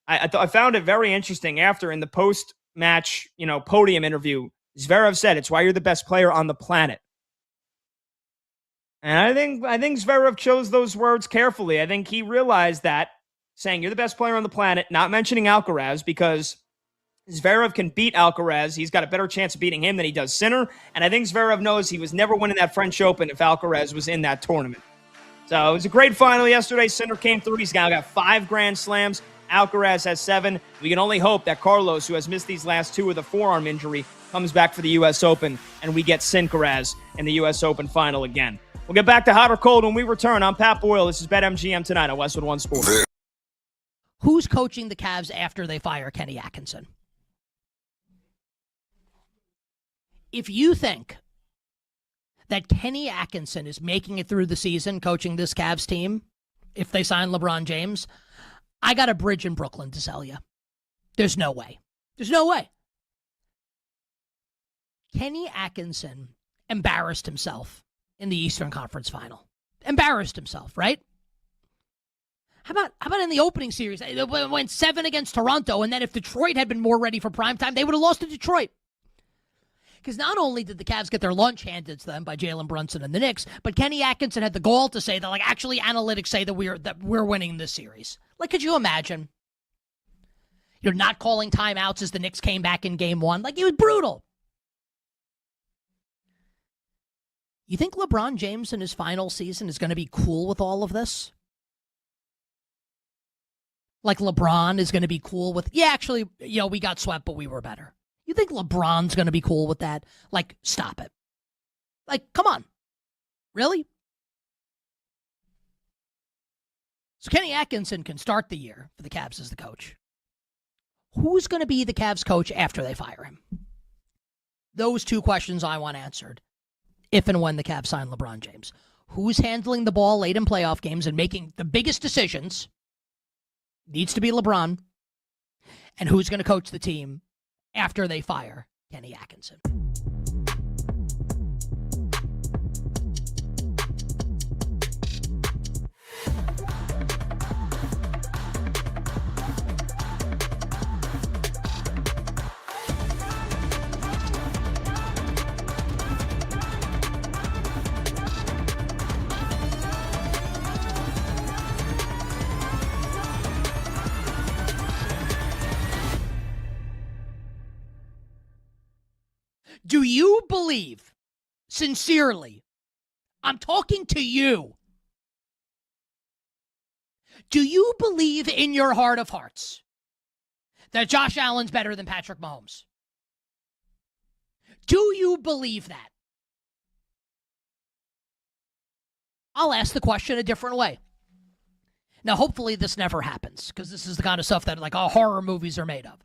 I found it very interesting after in the post-match, podium interview, Zverev said, "It's why you're the best player on the planet." And I think Zverev chose those words carefully. I think he realized that, saying you're the best player on the planet, not mentioning Alcaraz, because Zverev can beat Alcaraz. He's got a better chance of beating him than he does Sinner. And I think Zverev knows he was never winning that French Open if Alcaraz was in that tournament. So it was a great final yesterday. Sinner came through. He's now got 5 Grand Slams. Alcaraz has 7. We can only hope that Carlos, who has missed these last 2 with a forearm injury, comes back for the U.S. Open, and we get Sincaraz in the U.S. Open final again. We'll get back to hot or cold when we return. I'm Pat Boyle. This is BetMGM tonight on Westwood One Sports. Who's coaching the Cavs after they fire Kenny Atkinson? If you think that Kenny Atkinson is making it through the season coaching this Cavs team, if they sign LeBron James, I got a bridge in Brooklyn to sell you. There's no way. There's no way. Kenny Atkinson embarrassed himself in the Eastern Conference Final. Embarrassed himself, right? How about in the opening series? They went 7 against Toronto, and then if Detroit had been more ready for primetime, they would have lost to Detroit. Because not only did the Cavs get their lunch handed to them by Jalen Brunson and the Knicks, but Kenny Atkinson had the gall to say that, actually analytics say that we're winning this series. Could you imagine? You're not calling timeouts as the Knicks came back in game 1. It was brutal. You think LeBron James in his final season is going to be cool with all of this? LeBron is going to be cool with, we got swept, but we were better. You think LeBron's going to be cool with that? Stop it. Come on. Really? So Kenny Atkinson can start the year for the Cavs as the coach. Who's going to be the Cavs coach after they fire him? Those 2 questions I want answered if and when the Cavs sign LeBron James. Who's handling the ball late in playoff games and making the biggest decisions? Needs to be LeBron. And who's going to coach the team after they fire Kenny Atkinson? Do you believe, sincerely, I'm talking to you, do you believe in your heart of hearts that Josh Allen's better than Patrick Mahomes? Do you believe that? I'll ask the question a different way. Now, hopefully this never happens, because this is the kind of stuff that horror movies are made of.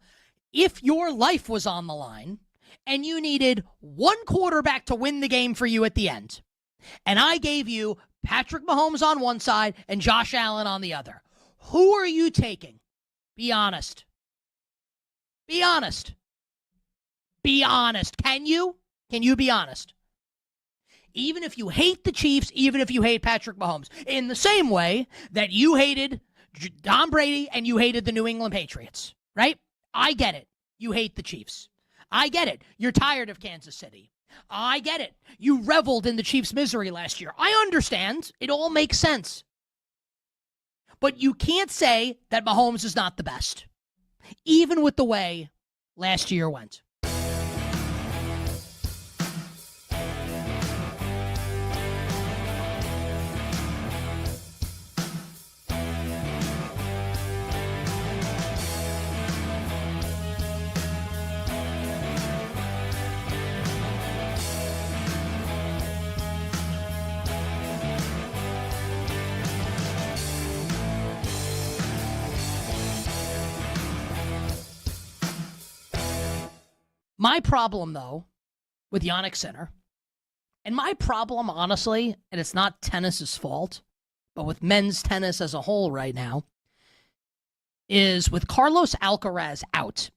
If your life was on the line and you needed one quarterback to win the game for you at the end, and I gave you Patrick Mahomes on one side and Josh Allen on the other, who are you taking? Be honest. Be honest. Be honest. Can you? Can you be honest? Even if you hate the Chiefs, even if you hate Patrick Mahomes, in the same way that you hated Tom Brady and you hated the New England Patriots, right? I get it. You hate the Chiefs. I get it. You're tired of Kansas City. I get it. You reveled in the Chiefs' misery last year. I understand. It all makes sense. But you can't say that Mahomes is not the best, even with the way last year went. My problem, though, with Jannik Sinner, and my problem, honestly, and it's not tennis's fault, but with men's tennis as a whole right now, is with Carlos Alcaraz out.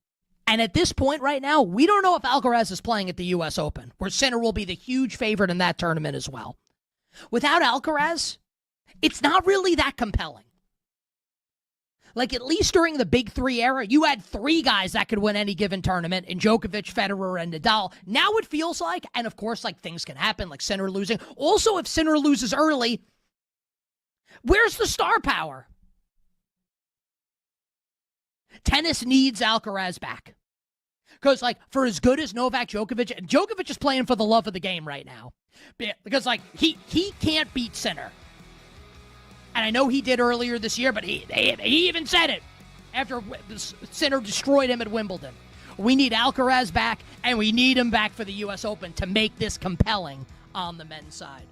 And at this point right now, we don't know if Alcaraz is playing at the U.S. Open, where Sinner will be the huge favorite in that tournament as well. Without Alcaraz, it's not really that compelling. Like, at least during the Big Three era, you had three guys that could win any given tournament in Djokovic, Federer, and Nadal. Now it feels like, and of course, like, things can happen, like Sinner losing. Also, if Sinner loses early, where's the star power? Tennis needs Alcaraz back. Because, like, for as good as Novak Djokovic is playing for the love of the game right now. Because, like, he can't beat Sinner. And I know he did earlier this year, but he even said it after Sinner destroyed him at Wimbledon. We need Alcaraz back, and we need him back for the U.S. Open to make this compelling on the men's side.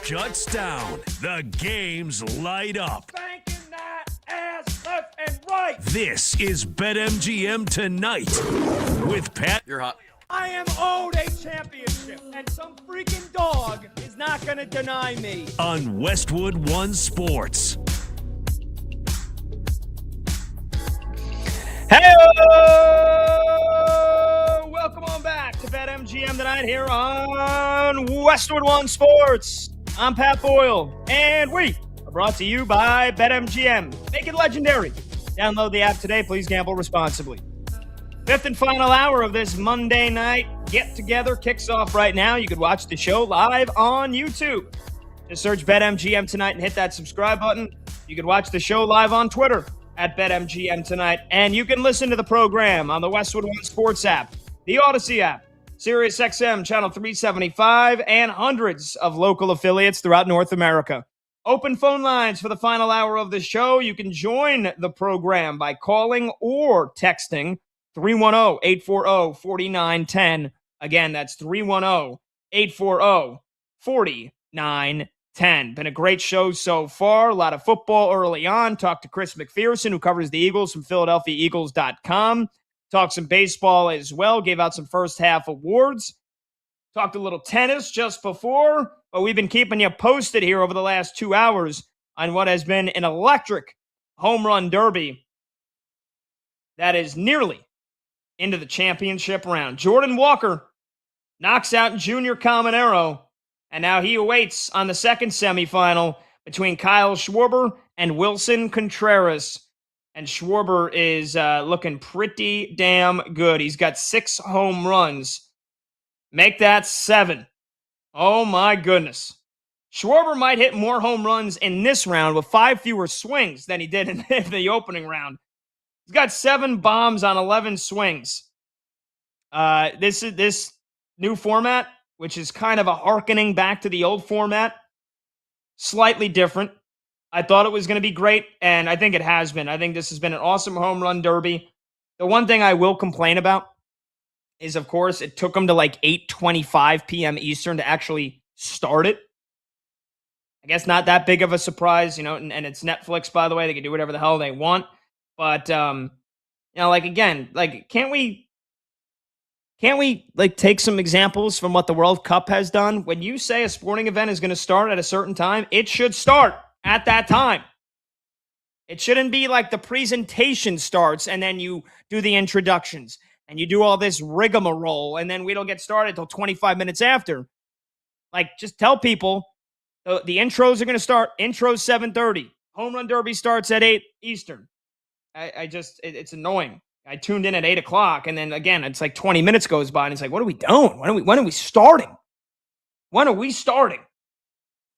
Shuts down. The games light up. Banking that ass left and right. This is BetMGM Tonight with Pat. You're hot. I am owed a championship, and some freaking dog is not going to deny me. On Westwood One Sports. Hey, welcome on back to BetMGM Tonight here on Westwood One Sports. I'm Pat Boyle, and we are brought to you by BetMGM. Make it legendary. Download the app today. Please gamble responsibly. Fifth and final hour of this Monday night get-together kicks off right now. You can watch the show live on YouTube. Just search BetMGM Tonight and hit that subscribe button. You can watch the show live on Twitter at BetMGM Tonight. And you can listen to the program on the Westwood One Sports app, the Odyssey app, SiriusXM Channel 375, and hundreds of local affiliates throughout North America. Open phone lines for the final hour of the show. You can join the program by calling or texting 310-840-4910. Again, that's 310-840-4910. Been a great show so far. A lot of football early on. Talked to Chris McPherson, who covers the Eagles from PhiladelphiaEagles.com. Talked some baseball as well. Gave out some first half awards. Talked a little tennis just before. But we've been keeping you posted here over the last 2 hours on what has been an electric home run derby that is nearly into the championship round. Jordan Walker knocks out Junior Caminero, and now he awaits on the second semifinal between Kyle Schwarber and Wilson Contreras. And Schwarber is looking pretty damn good. He's got 6 home runs. Make that 7. Oh, my goodness. Schwarber might hit more home runs in this round with 5 fewer swings than he did in the opening round. He's got 7 bombs on 11 swings. This new format, which is kind of a hearkening back to the old format, slightly different. I thought it was going to be great, and I think it has been. I think this has been an awesome home run derby. The one thing I will complain about is, of course, it took them to like 8:25 p.m. Eastern to actually start it. I guess not that big of a surprise, and it's Netflix, by the way. They can do whatever the hell they want. But, again, can't we take some examples from what the World Cup has done? When you say a sporting event is going to start at a certain time, it should start at that time. It shouldn't be like the presentation starts and then you do the introductions and you do all this rigmarole and then we don't get started until 25 minutes after. Just tell people the intros are going to start. Intros 7:30. Home run derby starts at 8 Eastern. It's annoying. I tuned in at 8 o'clock and then again, it's like 20 minutes goes by and it's like, what are we doing? When are we starting? When are we starting?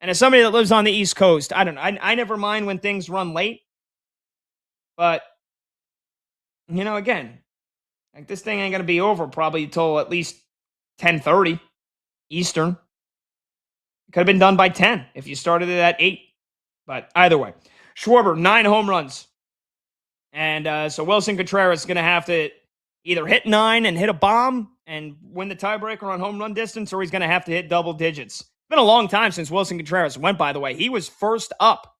And as somebody that lives on the East Coast, I don't know. I never mind when things run late. But, again, this thing ain't going to be over probably until at least 10:30 Eastern. Could have been done by 10 if you started it at 8. But either way, Schwarber, 9 home runs. And so Wilson Contreras is going to have to either hit 9 and hit a bomb and win the tiebreaker on home run distance, or he's going to have to hit double digits. It's been a long time since Wilson Contreras went, by the way. He was first up,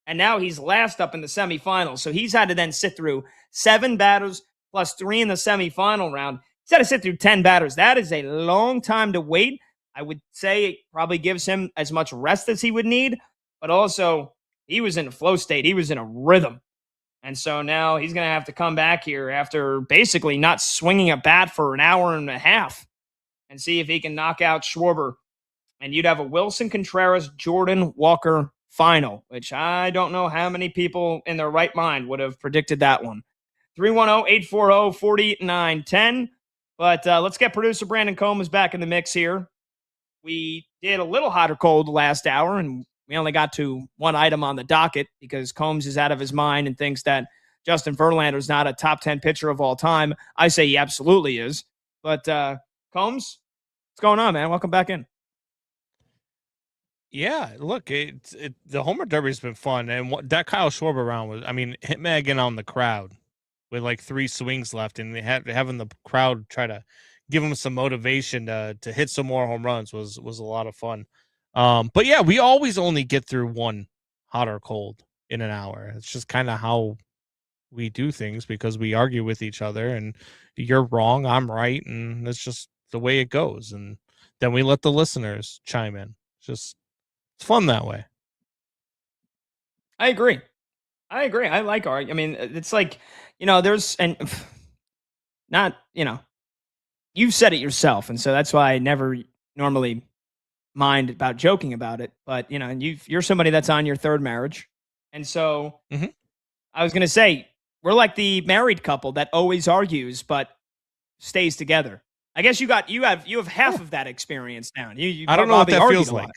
and now he's last up in the semifinals. So he's had to then sit through 7 batters plus 3 in the semifinal round. He's had to sit through 10 batters. That is a long time to wait. I would say it probably gives him as much rest as he would need, but also he was in a flow state. He was in a rhythm. And so now he's going to have to come back here after basically not swinging a bat for an hour and a half and see if he can knock out Schwarber. And you'd have a Wilson Contreras, Jordan Walker final, which I don't know how many people in their right mind would have predicted that one. 310-840-4910. But let's get producer Brandon Combs back in the mix here. We did a little hot or cold last hour, and we only got to one item on the docket because Combs is out of his mind and thinks that Justin Verlander is not a top 10 pitcher of all time. I say he absolutely is. But Combs, what's going on, man? Welcome back in. Yeah, look, the Homer Derby's been fun, and that Kyle Schwarber round was, I mean, hitman on the crowd with like 3 swings left, and having the crowd try to give him some motivation to hit some more home runs was a lot of fun. But yeah, we always only get through one hot or cold in an hour. It's just kind of how we do things because we argue with each other, and you're wrong, I'm right, and it's just the way it goes. And then we let the listeners chime in. It's fun that way. I agree. I like art. I mean, it's like, there's not, you've said it yourself, and so that's why I never normally mind about joking about it. But you're somebody that's on your 3rd marriage, and so I was gonna say we're like the married couple that always argues but stays together. I guess you have half of that experience down. You I don't know what that feels like. like.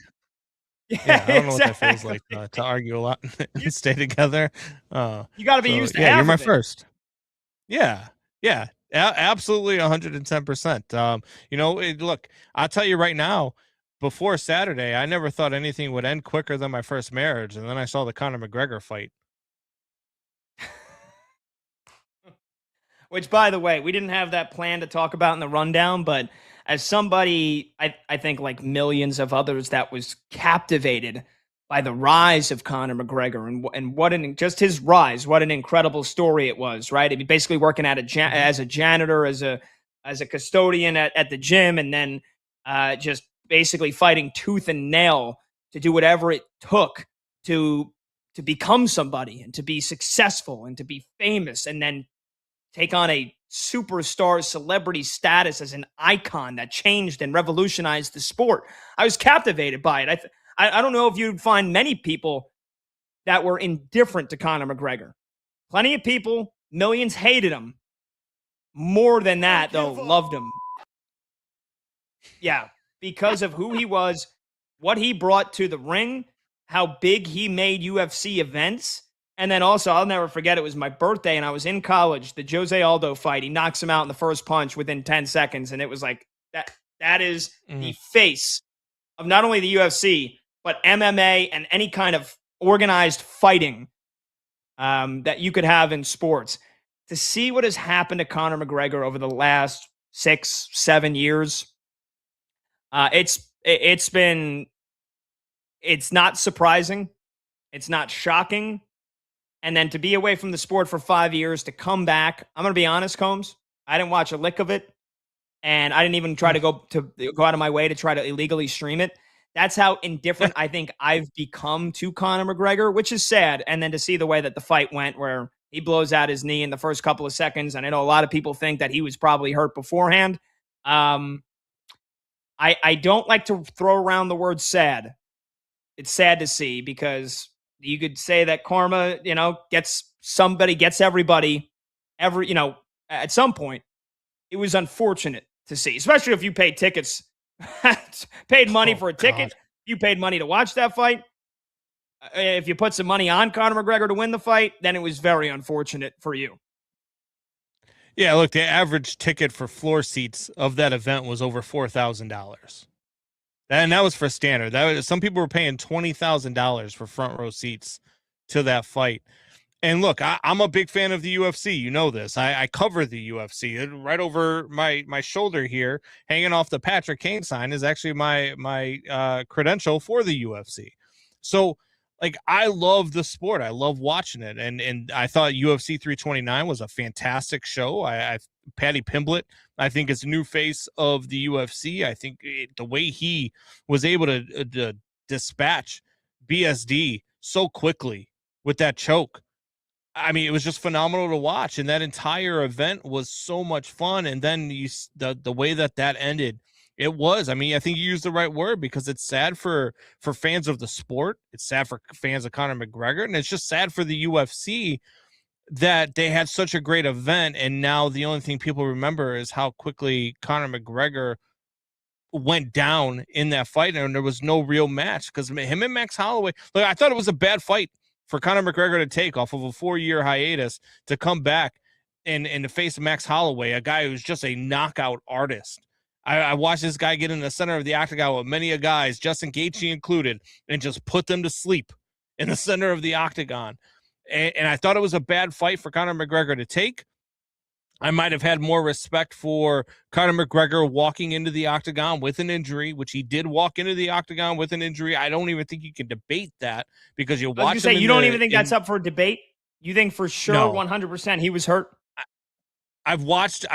Yeah, I don't know what that feels like to argue a lot and stay together. You got to be used to. Yeah, half you're my of it. first. Yeah. Absolutely 110%. Look, I'll tell you right now, before Saturday, I never thought anything would end quicker than my first marriage. And then I saw the Conor McGregor fight. Which, by the way, we didn't have that plan to talk about in the rundown, but as somebody, I think like millions of others that was captivated by the rise of Conor McGregor and just his rise, what an incredible story it was, right? He'd be basically working at as a janitor, as a custodian at the gym, and then just basically fighting tooth and nail to do whatever it took to become somebody and to be successful and to be famous, and then take on a superstar celebrity status as an icon that changed and revolutionized the sport. I was captivated by it. I don't know if you'd find many people that were indifferent to Conor McGregor. Plenty of people, millions hated him. More than that, though, loved him. Yeah, because of who he was, what he brought to the ring, how big he made UFC events. And then also, I'll never forget, it was my birthday and I was in college, the Jose Aldo fight. He knocks him out in the first punch within 10 seconds. And it was like, that is the face of not only the UFC, but MMA and any kind of organized fighting that you could have in sports. To see what has happened to Conor McGregor over the last 6-7 years, it's not surprising. It's not shocking. And then to be away from the sport for 5 years, to come back, I'm going to be honest, Combs, I didn't watch a lick of it. And I didn't even try to go out of my way to try to illegally stream it. That's how indifferent I think I've become to Conor McGregor, which is sad. And then to see the way that the fight went, where he blows out his knee in the first couple of seconds, and I know a lot of people think that he was probably hurt beforehand. I don't like to throw around the word sad. It's sad to see, because you could say that karma, gets everybody at some point. It was unfortunate to see, especially if you paid tickets, paid money for a ticket. God. You paid money to watch that fight. If you put some money on Conor McGregor to win the fight, then it was very unfortunate for you. Yeah, look, the average ticket for floor seats of that event was over $4,000. And that was for standard. Some people were paying $20,000 for front row seats to that fight. And look, I'm a big fan of the UFC. You know this. I cover the UFC. Right over my shoulder here, hanging off the Patrick Kane sign, is actually my credential for the UFC. So, like, I love the sport. I love watching it. And I thought UFC 329 was a fantastic show. Paddy Pimblett, I think, is a new face of the UFC. I think the way he was able to dispatch BSD so quickly with that choke, I mean, it was just phenomenal to watch, and that entire event was so much fun. And then the way that ended, it was. I mean, I think you used the right word, because it's sad for fans of the sport. It's sad for fans of Conor McGregor, and it's just sad for the UFC that they had such a great event, and now the only thing people remember is how quickly Conor McGregor went down in that fight, and there was no real match, because him and Max Holloway. Like, I thought it was a bad fight for Conor McGregor to take off of a 4-year hiatus to come back and to face Max Holloway, a guy who's just a knockout artist. I watched this guy get in the center of the octagon with many guys, Justin Gaethje included, and just put them to sleep in the center of the octagon. And I thought it was a bad fight for Conor McGregor to take. I might have had more respect for Conor McGregor walking into the octagon with an injury, which he did walk into the octagon with an injury. I don't even think you can debate that, because you watch him. You don't even think that's up for debate? You think for sure, No. 100% he was hurt? I watched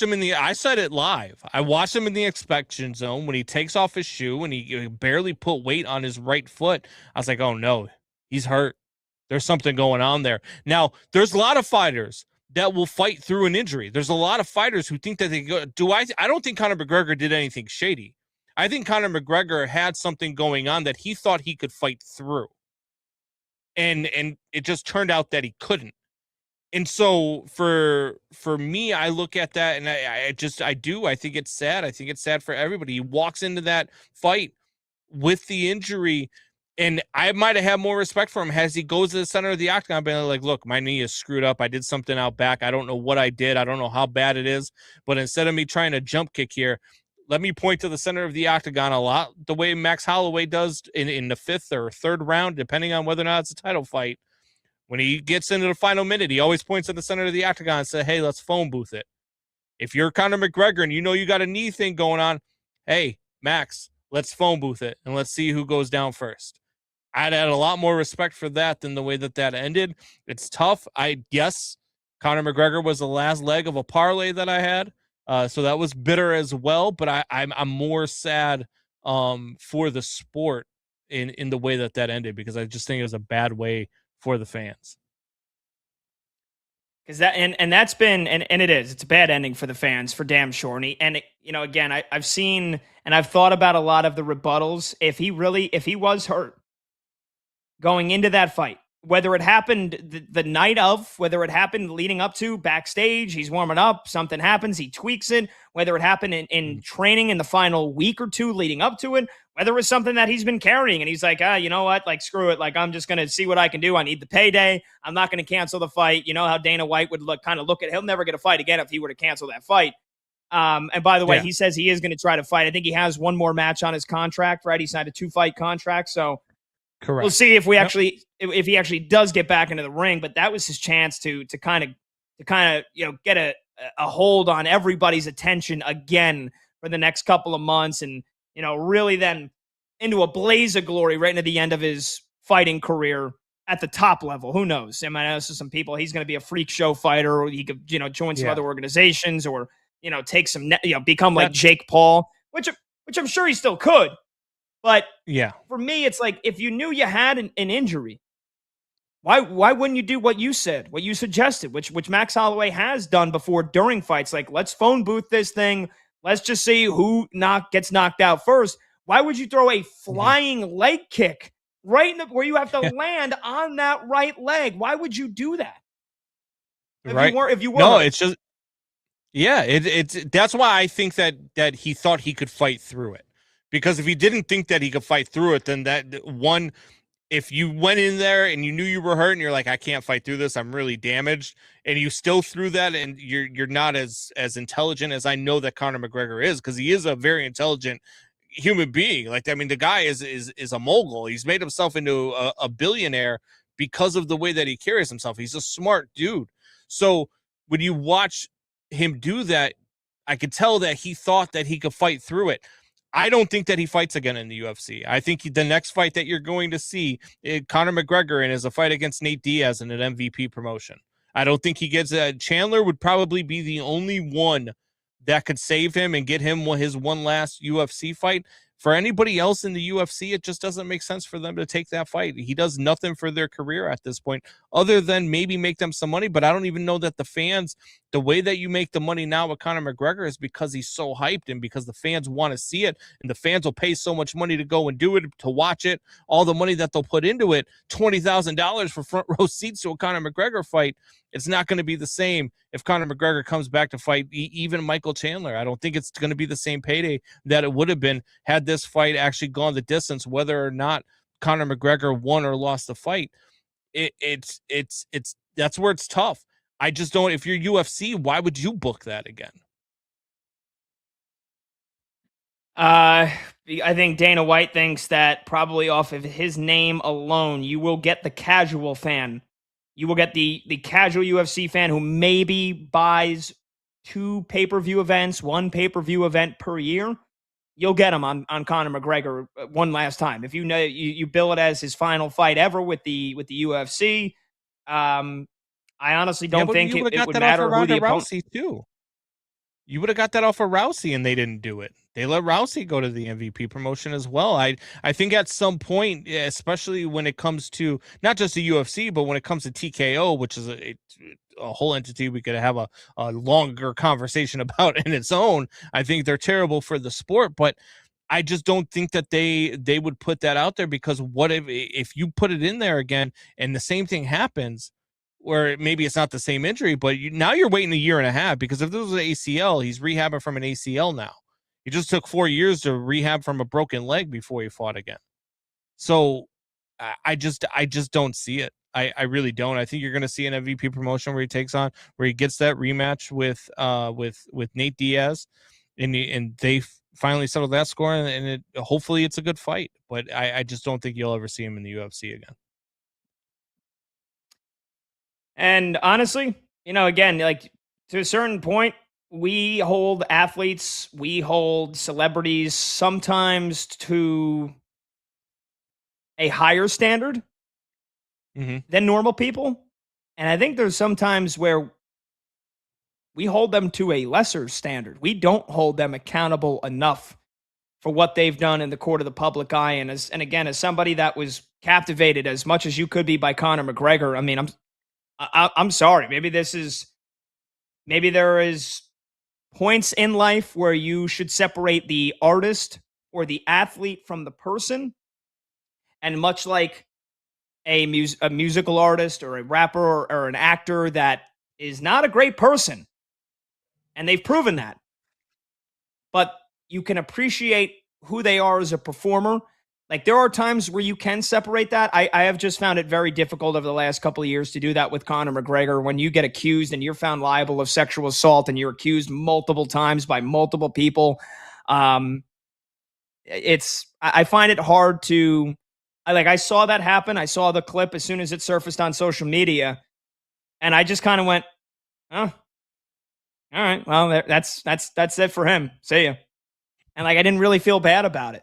him I said it live. I watched him in the inspection zone when he takes off his shoe and he barely put weight on his right foot. I was like, oh no, he's hurt. There's something going on there. Now, there's a lot of fighters that will fight through an injury. There's a lot of fighters who think that they go. I don't think Conor McGregor did anything shady. I think Conor McGregor had something going on that he thought he could fight through. And it just turned out that he couldn't. And so for me, I look at that and I think it's sad. I think it's sad for everybody. He walks into that fight with the injury, and I might have had more respect for him as he goes to the center of the octagon, being like, look, my knee is screwed up. I did something out back. I don't know what I did. I don't know how bad it is. But instead of me trying to jump kick here, let me point to the center of the octagon a lot, the way Max Holloway does in the 5th or 3rd round, depending on whether or not it's a title fight. When he gets into the final minute, he always points at the center of the octagon and says, hey, let's phone booth it. If you're Conor McGregor and you know you got a knee thing going on, hey, Max, let's phone booth it and let's see who goes down first. I'd had a lot more respect for that than the way that ended. It's tough. I guess Conor McGregor was the last leg of a parlay that I had. So that was bitter as well, but I'm more sad for the sport in the way that ended, because I just think it was a bad way for the fans. Because that's been it's a bad ending for the fans, for damn sure. And again, I've seen and I've thought about a lot of the rebuttals. If he was hurt going into that fight, whether it happened the night of, whether it happened leading up to, backstage, he's warming up, something happens, he tweaks it, whether it happened in training in the final week or two leading up to it, whether it was something that he's been carrying and he's like, you know what, like, screw it, like, I'm just going to see what I can do. I need the payday. I'm not going to cancel the fight. You know how Dana White would look at, he'll never get a fight again if he were to cancel that fight. And by the way, he says he is going to try to fight. I think he has one more match on his contract, right? He signed a 2-fight contract. So correct. We'll see if if he actually does get back into the ring, but that was his chance to kind of get a hold on everybody's attention again for the next couple of months, and really then into a blaze of glory right into the end of his fighting career at the top level. Who knows? I mean, I know some people, he's going to be a freak show fighter, or he could join some other organizations, or take some become like Jake Paul, which I'm sure he still could. But for me, it's like, if you knew you had an injury, why wouldn't you do what you said, what you suggested, which Max Holloway has done before during fights? Like, let's phone booth this thing. Let's just see who gets knocked out first. Why would you throw a flying leg kick right where you have to land on that right leg? Why would you do that? If you were no, it's just it's that's why I think that he thought he could fight through it. Because if he didn't think that he could fight through it, then if you went in there and you knew you were hurt and you're like, I can't fight through this, I'm really damaged, and you still threw that, and you're not as intelligent as I know that Conor McGregor is, because he is a very intelligent human being. Like, I mean, the guy is a mogul. He's made himself into a billionaire because of the way that he carries himself. He's a smart dude. So when you watch him do that, I could tell that he thought that he could fight through it. I don't think that he fights again in the UFC. I think the next fight that you're going to see Conor McGregor in is a fight against Nate Diaz in an MVP promotion. I don't think he gets Chandler would probably be the only one that could save him and get him his one last UFC fight. For anybody else in the UFC, it just doesn't make sense for them to take that fight. He does nothing for their career at this point other than maybe make them some money. But I don't even know that the fans, the way that you make the money now with Conor McGregor is because he's so hyped and because the fans want to see it, and the fans will pay so much money to go and do it, to watch it, all the money that they'll put into it, $20,000 for front row seats to a Conor McGregor fight. It's not going to be the same if Conor McGregor comes back to fight even Michael Chandler. I don't think it's going to be the same payday that it would have been had this fight actually gone the distance, whether or not Conor McGregor won or lost the fight. It's that's where it's tough. I just don't. If you're UFC, why would you book that again? I think Dana White thinks that probably off of his name alone, you will get the casual fan. You will get the casual UFC fan who maybe buys 2 pay-per-view events, 1 pay-per-view event per year. You'll get him on Conor McGregor one last time. If you know you bill it as his final fight ever with the UFC. I honestly don't think it would matter who the opponent. Rousey too. You would have got that off of Rousey, and they didn't do it. They let Rousey go to the MVP promotion as well. I think at some point, especially when it comes to not just the UFC, but when it comes to TKO, which is a whole entity we could have a longer conversation about in its own. I think they're terrible for the sport, but I just don't think that they would put that out there, because what if you put it in there again and the same thing happens, where maybe it's not the same injury, but now you're waiting 1.5 years, because if this was an ACL, he's rehabbing from an ACL now. He just took 4 years to rehab from a broken leg before he fought again. So I just don't see it. I really don't. I think you're going to see an MVP promotion where he gets that rematch with Nate Diaz, and they finally settle that score, and hopefully it's a good fight. But I just don't think you'll ever see him in the UFC again. And honestly, again, like to a certain point, we hold athletes, we hold celebrities sometimes to a higher standard than normal people. And I think there's sometimes where we hold them to a lesser standard. We don't hold them accountable enough for what they've done in the court of the public eye. And again, as somebody that was captivated as much as you could be by Conor McGregor, I mean, I'm sorry. Maybe there is points in life where you should separate the artist or the athlete from the person. And much like a musical artist or a rapper or an actor that is not a great person, and they've proven that, but you can appreciate who they are as a performer. Like, there are times where you can separate that. I have just found it very difficult over the last couple of years to do that with Conor McGregor. When you get accused and you're found liable of sexual assault and you're accused multiple times by multiple people, I find it hard to, I saw that happen. I saw the clip as soon as it surfaced on social media, and I just kind of went, oh, all right, well, that's it for him. See ya. And I didn't really feel bad about it.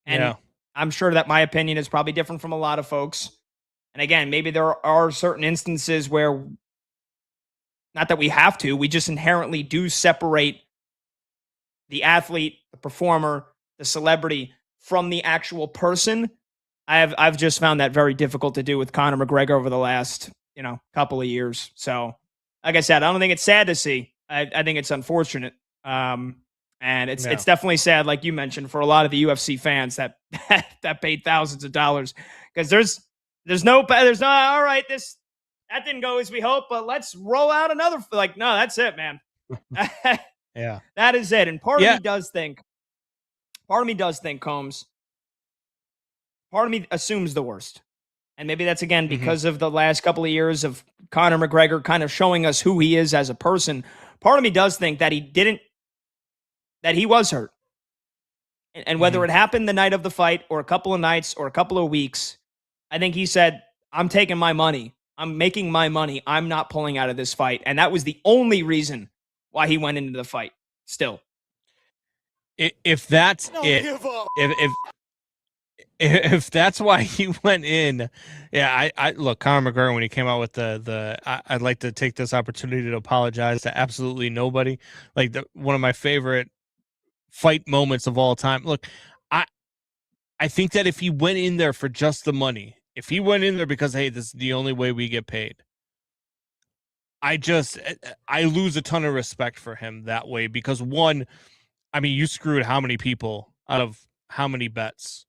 And I'm sure that my opinion is probably different from a lot of folks. And again, maybe there are certain instances where, not that we have to, we just inherently do separate the athlete, the performer, the celebrity from the actual person. I've just found that very difficult to do with Conor McGregor over the last, couple of years. So, like I said, I don't think it's sad to see. I think it's unfortunate. And it's definitely sad, like you mentioned, for a lot of the UFC fans that paid thousands of dollars, because there's no all right, that didn't go as we hoped, but let's roll out another. No, that's it, man. Yeah, that is it. And part of me does think, Combs, part of me assumes the worst, and maybe that's again because of the last couple of years of Conor McGregor kind of showing us who he is as a person. Part of me does think that he was hurt. And whether it happened the night of the fight or a couple of nights or a couple of weeks, I think he said, I'm taking my money. I'm making my money. I'm not pulling out of this fight. And that was the only reason why he went into the fight still. If that's it, if that's why he went in, yeah, I look, Conor McGregor, when he came out with I'd like to take this opportunity to apologize to absolutely nobody. Like one of my favorite fight moments of all time. Look, I think that if he went in there for just the money, if he went in there because, hey, this is the only way we get paid, I lose a ton of respect for him that way because one, I mean, you screwed how many people out of how many bets?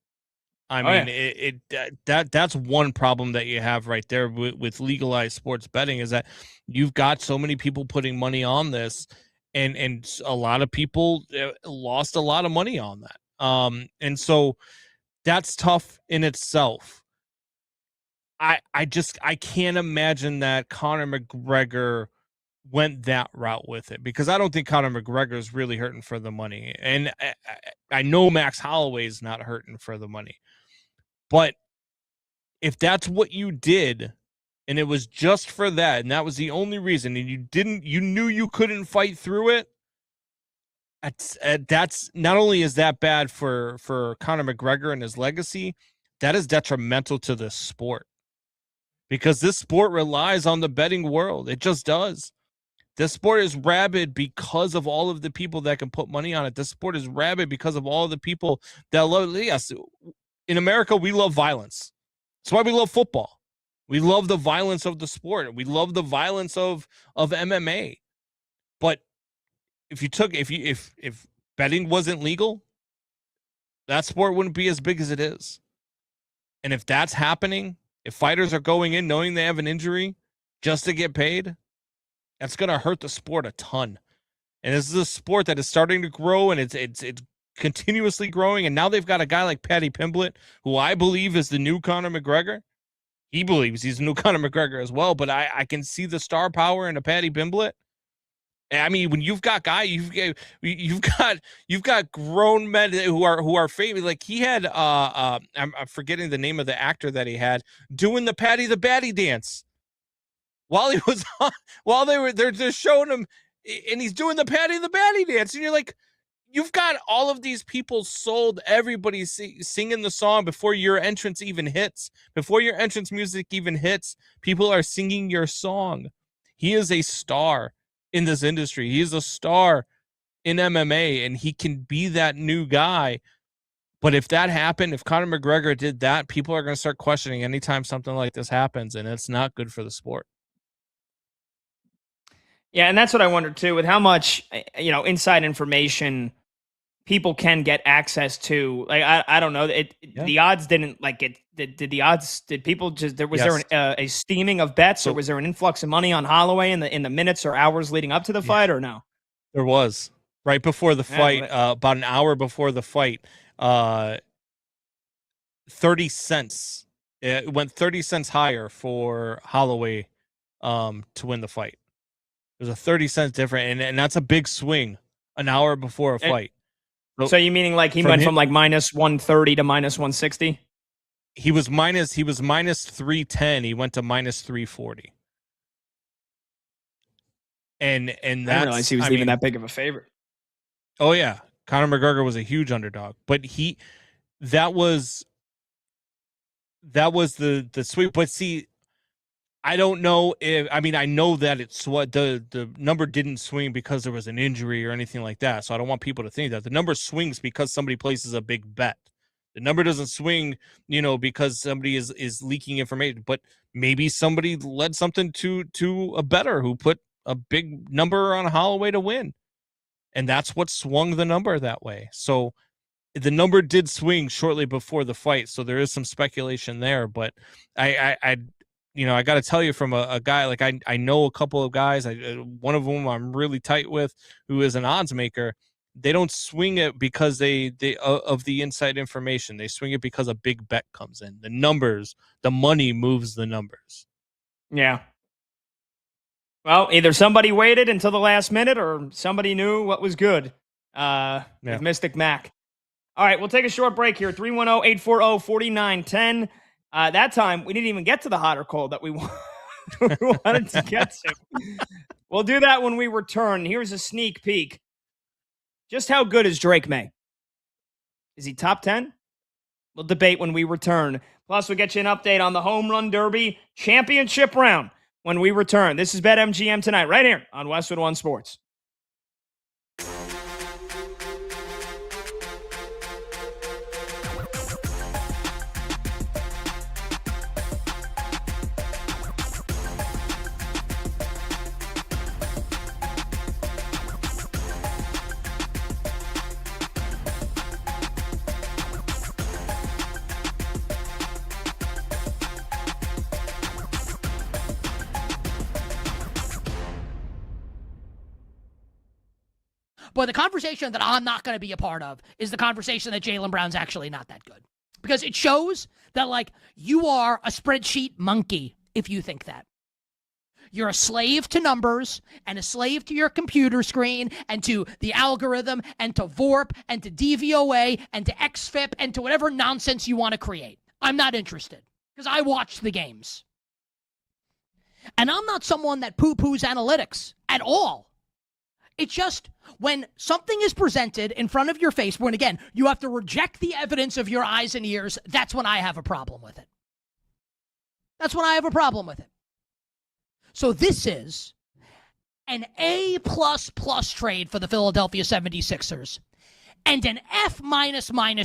I mean, that's one problem that you have right there with legalized sports betting is that you've got so many people putting money on this, and a lot of people lost a lot of money on that. And so that's tough in itself. I can't imagine that Conor McGregor went that route with it because I don't think Conor McGregor is really hurting for the money, and I know Max Holloway is not hurting for the money. But if that's what you did and it was just for that and that was the only reason and you knew you couldn't fight through it, that's not only is that bad for Conor McGregor and his legacy, that is detrimental to the sport because this sport relies on the betting world. It just does. This sport is rabid because of all of the people that can put money on it. This sport is rabid because of all of the people that love. Yes, in America, we love violence. That's why we love football. We love the violence of the sport. We love the violence of MMA. But if betting wasn't legal, that sport wouldn't be as big as it is. And if that's happening, if fighters are going in knowing they have an injury just to get paid, that's going to hurt the sport a ton. And this is a sport that is starting to grow, and it's continuously growing. And now they've got a guy like Paddy Pimblett, who I believe is the new Conor McGregor. He believes he's the new Conor McGregor as well, but I can see the star power in a Paddy Pimblett. I mean, when you've got you've got grown men who are famous. Like he had, I'm forgetting the name of the actor that he had doing the Paddy the Baddy dance while he was on, while they're showing him, and he's doing the Paddy the Baddy dance, and you're like, you've got all of these people sold. Everybody singing the song before your entrance even hits, before your entrance music even hits. People are singing your song. He is a star in this industry. He is a star in MMA, and he can be that new guy. But if that happened, if Conor McGregor did that, people are going to start questioning anytime something like this happens, and it's not good for the sport. Yeah, and that's what I wondered too, with how much inside information people can get access to. Like I don't know, the odds didn't like it. Did the odds? Did people just there a steaming of bets, or was there an influx of money on Holloway in the minutes or hours leading up to the fight, or no? There was right before the fight, about an hour before the fight. 30 cents. It went 30 cents higher for Holloway to win the fight. There's a 30 cents difference, and that's a big swing an hour before a fight. So you meaning like he went from like minus 130 to minus 160? He was minus 310. He went to minus 340. And that's, I didn't realize he was even that big of a favorite. Oh yeah, Conor McGregor was a huge underdog, but that was the swing. But see, I don't know if I know that it's what the number didn't swing because there was an injury or anything like that. So I don't want people to think that the number swings because somebody places a big bet. The number doesn't swing, because somebody is leaking information. But maybe somebody led something to a bettor who put a big number on Holloway to win, and that's what swung the number that way. So the number did swing shortly before the fight. So there is some speculation there, but I got to tell you from a guy, like I know a couple of guys, one of them I'm really tight with, who is an odds maker. They don't swing it because they of the inside information. They swing it because a big bet comes in. The numbers, the money moves the numbers. Yeah. Well, either somebody waited until the last minute or somebody knew what was good with Mystic Mac. All right, we'll take a short break here. 310-840-4910. That time, we didn't even get to the hot or cold that we wanted to get to. We'll do that when we return. Here's a sneak peek. Just how good is Drake May? Is he top 10? We'll debate when we return. Plus, we'll get you an update on the Home Run Derby championship round when we return. This is BetMGM tonight, right here on Westwood One Sports. But the conversation that I'm not going to be a part of is the conversation that Jaylen Brown's actually not that good. Because it shows that, like, you are a spreadsheet monkey if you think that. You're a slave to numbers and a slave to your computer screen and to the algorithm and to VORP and to DVOA and to XFIP and to whatever nonsense you want to create. I'm not interested because I watch the games. And I'm not someone that poo-poos analytics at all. It's just when something is presented in front of your face, when, again, you have to reject the evidence of your eyes and ears, that's when I have a problem with it. That's when I have a problem with it. So this is an A++ trade for the Philadelphia 76ers and an F-,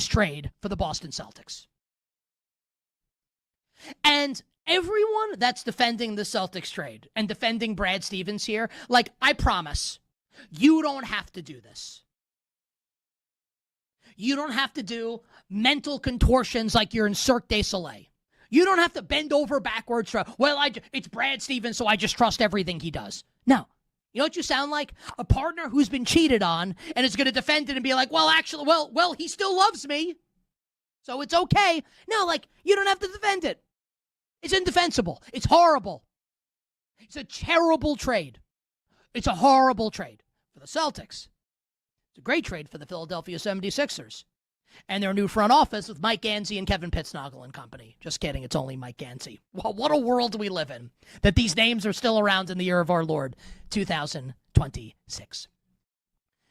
trade for the Boston Celtics. And everyone that's defending the Celtics trade and defending Brad Stevens here, like, I promise, you don't have to do this. You don't have to do mental contortions like you're in Cirque du Soleil. You don't have to bend over backwards. It's Brad Stevens, so I just trust everything he does. No. You know what you sound like? A partner who's been cheated on and is going to defend it and be like, well, actually, he still loves me, so it's okay. No, like, you don't have to defend it. It's indefensible. It's horrible. It's a terrible trade. It's a horrible trade for the Celtics. It's a great trade for the Philadelphia 76ers and their new front office with Mike Gansey and Kevin Pittsnoggle and company. Just kidding. It's only Mike Gansey. Well, what a world we live in that these names are still around in the year of our Lord, 2026.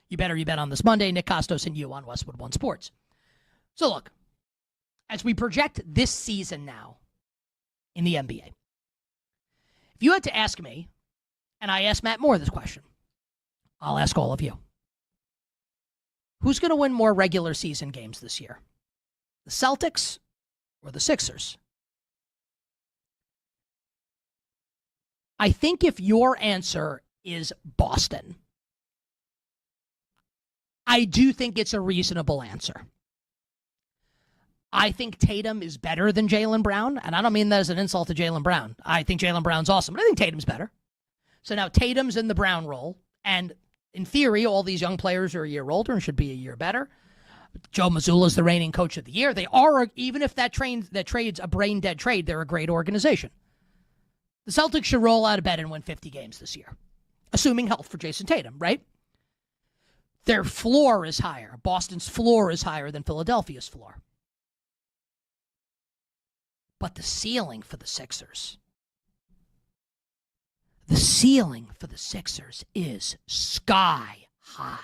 You bet on this Monday. Nick Costos and you on Westwood One Sports. So look, as we project this season now in the NBA, if you had to ask me, and I asked Matt Moore this question, I'll ask all of you. Who's going to win more regular season games this year? The Celtics or the Sixers? I think if your answer is Boston, I do think it's a reasonable answer. I think Tatum is better than Jaylen Brown, and I don't mean that as an insult to Jaylen Brown. I think Jaylen Brown's awesome, but I think Tatum's better. So now Tatum's in the Brown role, and in theory, all these young players are a year older and should be a year better. Joe Mazzulla's the reigning coach of the year. They are, even if that trade's a brain-dead trade, they're a great organization. The Celtics should roll out of bed and win 50 games this year, assuming health for Jason Tatum, right? Their floor is higher. Boston's floor is higher than Philadelphia's floor. But the ceiling for the Sixers is sky high.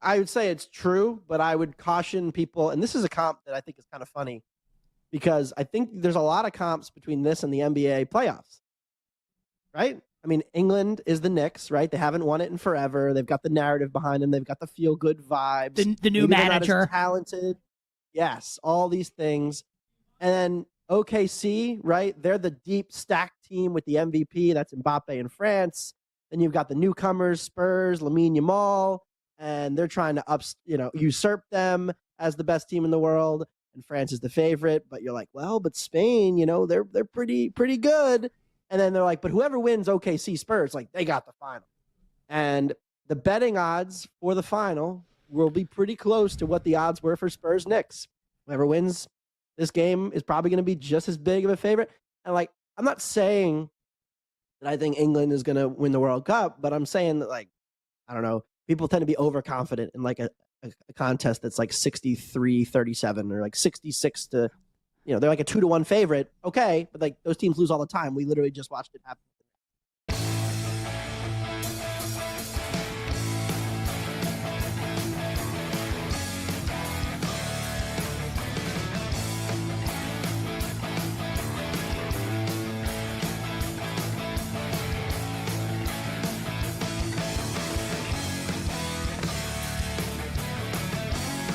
I would say it's true, but I would caution people, and this is a comp that I think is kind of funny because I think there's a lot of comps between this and the NBA playoffs, right? I mean, England is the Knicks, right? They haven't won it in forever. They've got the narrative behind them. They've got the feel-good vibes. The new Maybe they're not manager. as talented. Yes, all these things. And then OKC, right? They're the deep stacked team with the MVP. That's Mbappe in France. Then you've got the newcomers, Spurs, Lamine Yamal, and they're trying to usurp them. as the best team in the world, and France is the favorite. But you're like, well, but Spain, they're pretty good. And then they're like, but whoever wins OKC Spurs, like they got the final. And the betting odds for the final will be pretty close to what the odds were for Spurs Knicks. Whoever wins this game is probably going to be just as big of a favorite. And like, I'm not saying that I think England is going to win the World Cup, but I'm saying that, like, I don't know, people tend to be overconfident in like a contest that's like 63-37 or like 66 to, they're like a 2-1 favorite. Okay. But like those teams lose all the time. We literally just watched it happen.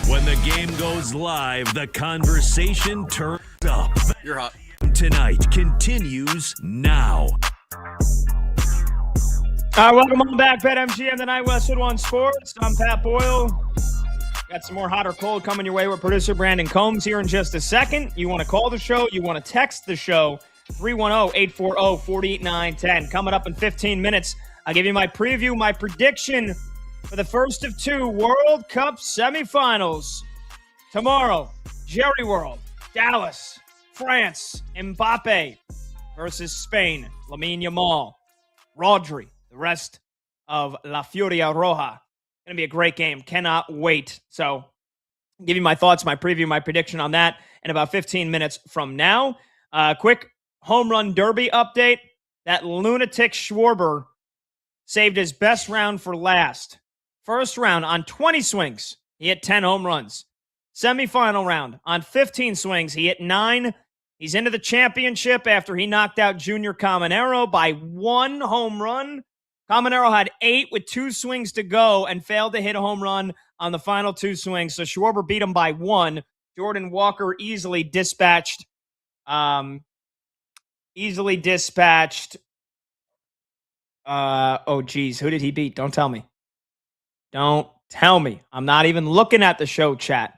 When the game goes live, the conversation turns up. You're hot. Tonight continues now. All right, welcome on back, BetMGM tonight, Westwood One Sports. I'm Pat Boyle. Got some more hot or cold coming your way with producer Brandon Combs here in just a second. You want to call the show, you want to text the show, 310-840-48910. Coming up in 15 minutes, I'll give you my preview, my prediction for the first of two World Cup semifinals. Tomorrow, Jerry World, Dallas, France, Mbappe versus Spain, Lamine Yamal, Rodri, the rest of La Furia Roja. Going to be a great game. Cannot wait. So, I'll give you my thoughts, my preview, my prediction on that in about 15 minutes from now. Quick home run derby update. That lunatic Schwarber saved his best round for last. First round on 20 swings, he hit 10 home runs. Semifinal round on 15 swings, he hit 9. He's into the championship after he knocked out Junior Caminero by 1 home run. Caminero had 8 with 2 swings to go and failed to hit a home run on the final 2 swings. So Schwarber beat him by 1. Jordan Walker easily dispatched. Oh, geez. Who did he beat? Don't tell me. Don't tell me. I'm not even looking at the show chat.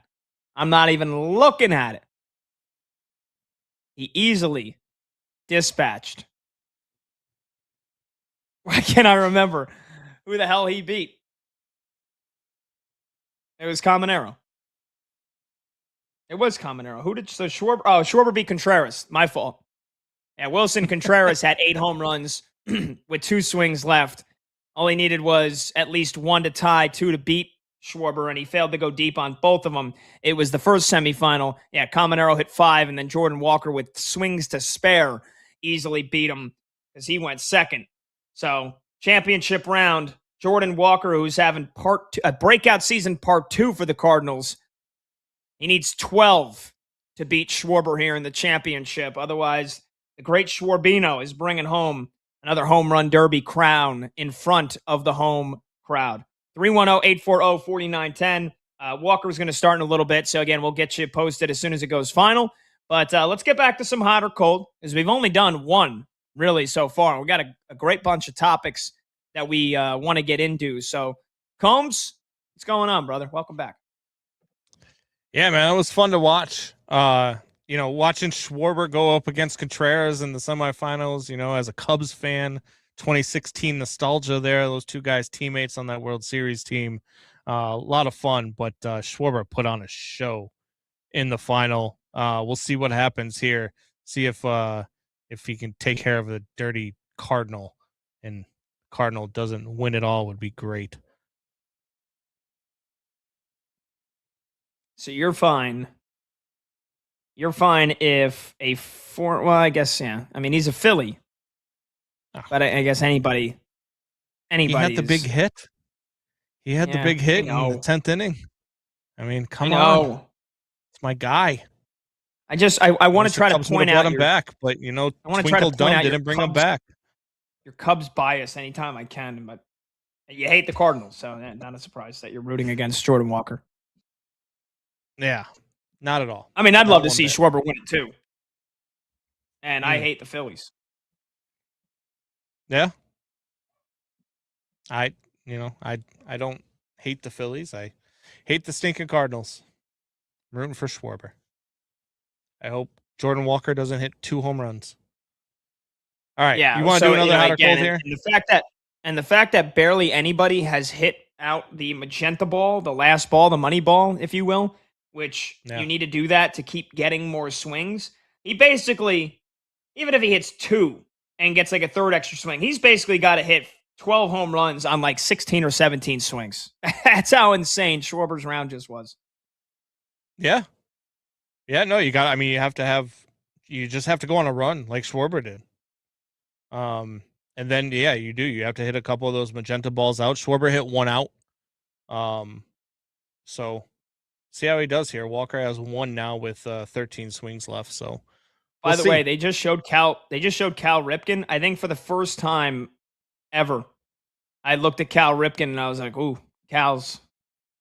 I'm not even looking at it. He easily dispatched. Why can't I remember who the hell he beat? It was Caminero. It was Caminero. Schwarber? Oh, Schwarber beat Contreras. My fault. Yeah, Wilson Contreras had 8 home runs with 2 swings left. All he needed was at least 1 to tie, 2 to beat Schwarber, and he failed to go deep on both of them. It was the first semifinal. Yeah, Caminero hit 5, and then Jordan Walker with swings to spare easily beat him because he went second. So, championship round, Jordan Walker, who's having a breakout season part 2 for the Cardinals. He needs 12 to beat Schwarber here in the championship. Otherwise, the great Schwarbino is bringing home another home run derby crown in front of the home crowd. 310-840-4910. Walker's going to start in a little bit. So, again, we'll get you posted as soon as it goes final. But let's get back to some hot or cold, because we've only done one, really, so far. We got a great bunch of topics that we want to get into. So, Combs, what's going on, brother? Welcome back. Yeah, man, it was fun to watch. Watching Schwarber go up against Contreras in the semifinals, as a Cubs fan, 2016 nostalgia there. Those two guys, teammates on that World Series team. A lot of fun, but Schwarber put on a show in the final. We'll see what happens here. See if he can take care of the dirty Cardinal, and Cardinal doesn't win it all would be great. So you're fine. You're fine if I guess, yeah. I mean, he's a Philly. But I guess anybody. He had the big hit. He had the big hit in the 10th inning. I mean, come on. It's my guy. I want to try to point out him back, but Twinkle Dunn didn't bring him back. Your Cubs bias anytime I can, but you hate the Cardinals, so not a surprise that you're rooting against Jordan Walker. Yeah, not at all. I mean, I'd love to see Schwarber win it too. And I hate the Phillies. Yeah. I don't hate the Phillies. I hate the stinking Cardinals. I'm rooting for Schwarber. I hope Jordan Walker doesn't hit 2 home runs. All right, Yeah, you want to do another hot or cold here? And the fact that barely anybody has hit out the magenta ball, the last ball, the money ball, if you will, which you need to do that to keep getting more swings. He basically, even if he hits 2 and gets like a third extra swing, he's basically got to hit 12 home runs on like 16 or 17 swings. That's how insane Schwarber's round just was. Yeah. Yeah, no, you just have to go on a run like Schwarber did. And then, yeah, you do. You have to hit a couple of those magenta balls out. Schwarber hit 1 out. So see how he does here. Walker has 1 now with 13 swings left. So By the way, they just showed Cal Ripken. I think for the first time ever, I looked at Cal Ripken and I was like, ooh, Cal's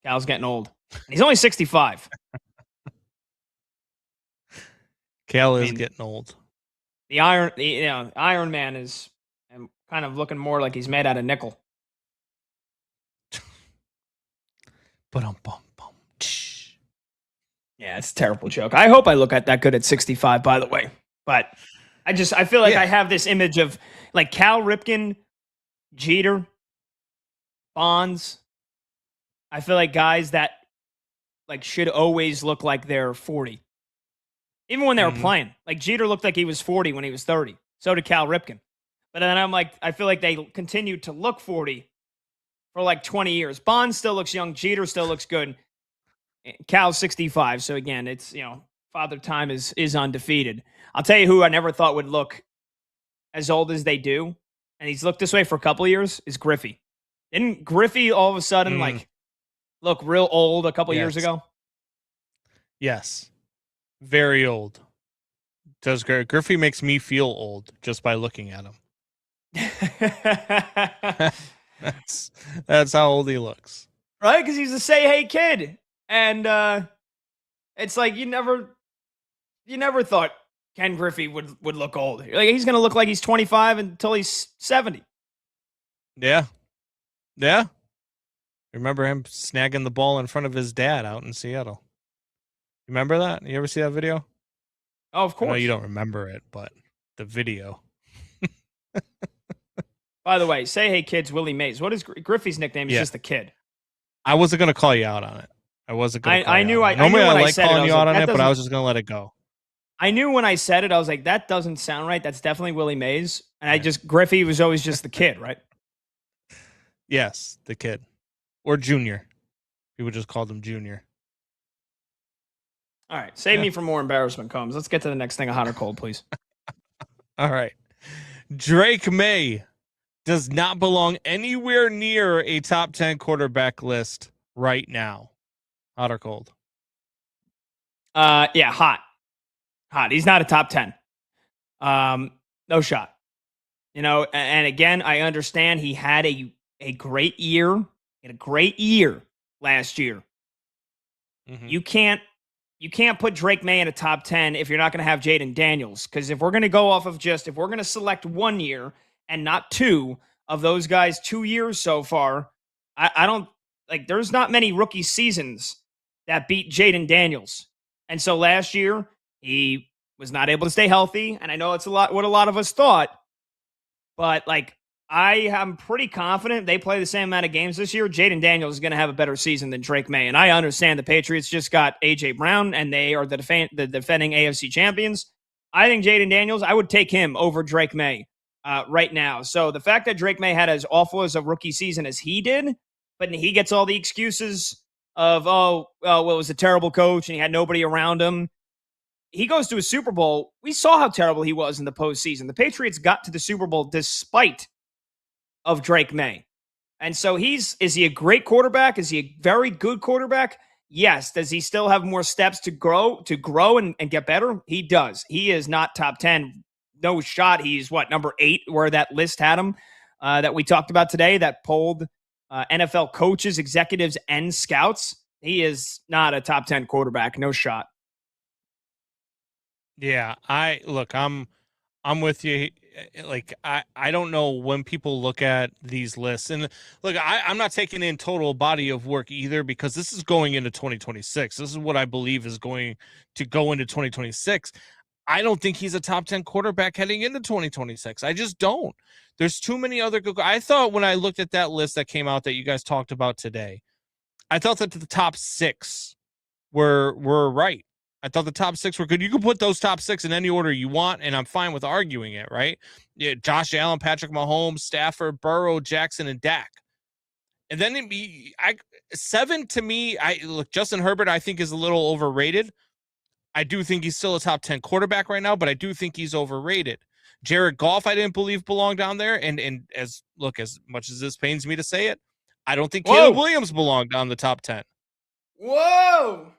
getting old. And he's only 65. Cal is getting old. The Iron Man is kind of looking more like he's made out of nickel. Yeah, it's a terrible joke. I hope I look at that good at 65, by the way. But I feel like I have this image of like Cal Ripken, Jeter, Bonds. I feel like guys that like should always look like they're 40. Even when they were playing. Like Jeter looked like he was 40 when he was 30. So did Cal Ripken. But then I'm like, I feel like they continued to look 40 for like 20 years. Bond still looks young. Jeter still looks good. Cal's 65. So again, it's, Father Time is undefeated. I'll tell you who I never thought would look as old as they do, and he's looked this way for a couple of years, is Griffey. Didn't Griffey all of a sudden look real old a couple years ago? Yes. Very old. Griffey makes me feel old just by looking at him. That's how old he looks. Right? Because he's a say hey kid. And it's like you never thought Ken Griffey would look old. Like he's gonna look like he's 25 until he's 70. Yeah. Yeah. Remember him snagging the ball in front of his dad out in Seattle. Remember that? You ever see that video? Oh, of course. I know you don't remember it, but the video. By the way, say hey kids, Willie Mays. What is Griffey's nickname? He's just the kid. I wasn't gonna call you out on it. I wasn't gonna. I knew. Normally I like calling you out on it, but I doesn't- was just gonna let it go. I knew when I said it, I was like, that doesn't sound right. That's definitely Willie Mays. And Griffey was always just the kid, right? Yes, the kid. Or Junior. People just called him Junior. All right. Save me from more embarrassment, Combs. Let's get to the next thing, a hot or cold, please. All right. Drake May does not belong anywhere near a top 10 quarterback list right now. Hot or cold? Yeah, hot. Hot. He's not a top 10. No shot. And again, I understand he had a great year. He had a great year last year. Mm-hmm. You can't put Drake May in a top 10 if you're not going to have Jaden Daniels. Because if we're going to go off of if we're going to select 1 year and not 2 of those guys 2 years so far, I don't there's not many rookie seasons that beat Jaden Daniels. And so last year, he was not able to stay healthy. And I know it's what a lot of us thought. But I am pretty confident they play the same amount of games this year. Jaden Daniels is going to have a better season than Drake May. And I understand the Patriots just got A.J. Brown, and they are the defending AFC champions. I think Jaden Daniels, I would take him over Drake May right now. So the fact that Drake May had as awful as a rookie season as he did, but he gets all the excuses of, it was a terrible coach and he had nobody around him. He goes to a Super Bowl. We saw how terrible he was in the postseason. The Patriots got to the Super Bowl despite of Drake May. And so is he a great quarterback? Is he a very good quarterback? Yes. Does he still have more steps to grow and get better? He does. He is not top 10. No shot. He's number 8 where that list had him that we talked about today that polled NFL coaches, executives, and scouts. He is not a top 10 quarterback. No shot. Yeah, I'm I'm with you. Like, I don't know when people look at these lists. And look, I'm not taking in total body of work either, because this is going into 2026. This is what I believe is going to go into 2026. I don't think he's a top 10 quarterback heading into 2026. I just don't. There's too many other good. I thought when I looked at that list that came out that you guys talked about today, I thought that the top 6 were right. I thought the top 6 were good. You can put those top 6 in any order you want, and I'm fine with arguing it, right? Yeah, Josh Allen, Patrick Mahomes, Stafford, Burrow, Jackson, and Dak. And then 7 to me, look, Justin Herbert, I think, is a little overrated. I do think he's still a top 10 quarterback right now, but I do think he's overrated. Jared Goff, I didn't believe belonged down there. And as much as this pains me to say it, I don't think Caleb Williams belonged on the top 10. Whoa!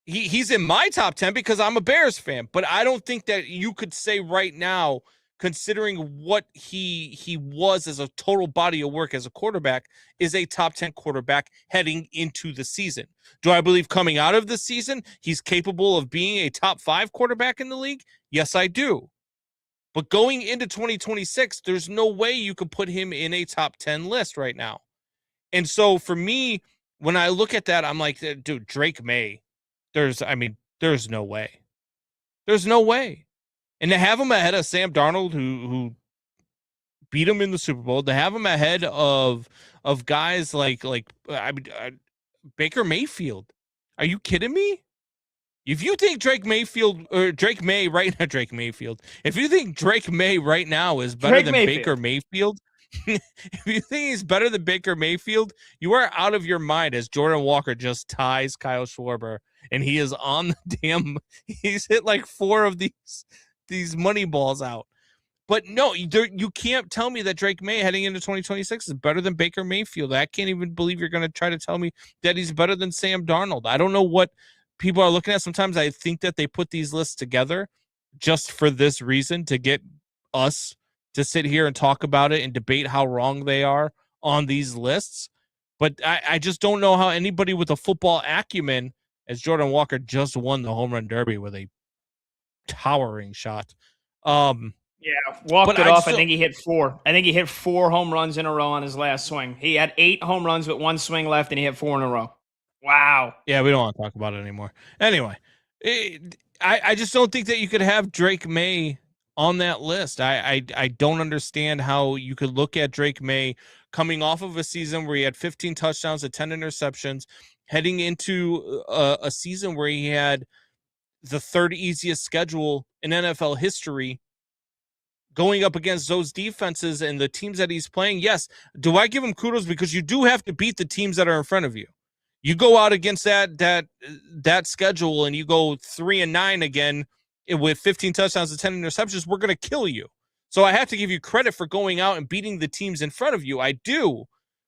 He's in my top 10 because I'm a Bears fan, but I don't think that you could say right now, considering what he was as a total body of work as a quarterback, is a top 10 quarterback heading into the season. Do I believe coming out of the season he's capable of being a top 5 quarterback in the league? Yes, I do. But going into 2026, there's no way you could put him in a top 10 list right now. And so for me, when I look at that, I'm like, dude, Drake May. There's no way. There's no way. And to have him ahead of Sam Darnold, who beat him in the Super Bowl, to have him ahead of guys like Baker Mayfield. Are you kidding me? If you think If you think Drake May right now is better than Baker Mayfield, if you think he's better than Baker Mayfield, you are out of your mind, as Jordan Walker just ties Kyle Schwarber, and he is on the damn. He's hit like 4 of these money balls out. But no, you can't tell me that Drake May heading into 2026 is better than Baker Mayfield. I can't even believe you're going to try to tell me that he's better than Sam Darnold. I don't know what people are looking at. Sometimes I think that they put these lists together just for this reason, to get us to sit here and talk about it and debate how wrong they are on these lists. But I just don't know how anybody with a football acumen, as Jordan Walker just won the home run derby with a towering shot. Yeah, walked it off. I think he hit 4. I think he hit 4 home runs in a row on his last swing. He had 8 home runs with 1 swing left, and he hit 4 in a row. Wow. Yeah, we don't want to talk about it anymore. Anyway, I just don't think that you could have Drake May on that list. I don't understand how you could look at Drake May coming off of a season where he had 15 touchdowns and 10 interceptions, heading into a season where he had the 3rd easiest schedule in NFL history, going up against those defenses and the teams that he's playing. Yes, do I give him kudos? Because you do have to beat the teams that are in front of you. You go out against that schedule and you go 3-9 again with 15 touchdowns and 10 interceptions, we're going to kill you. So I have to give you credit for going out and beating the teams in front of you. I do.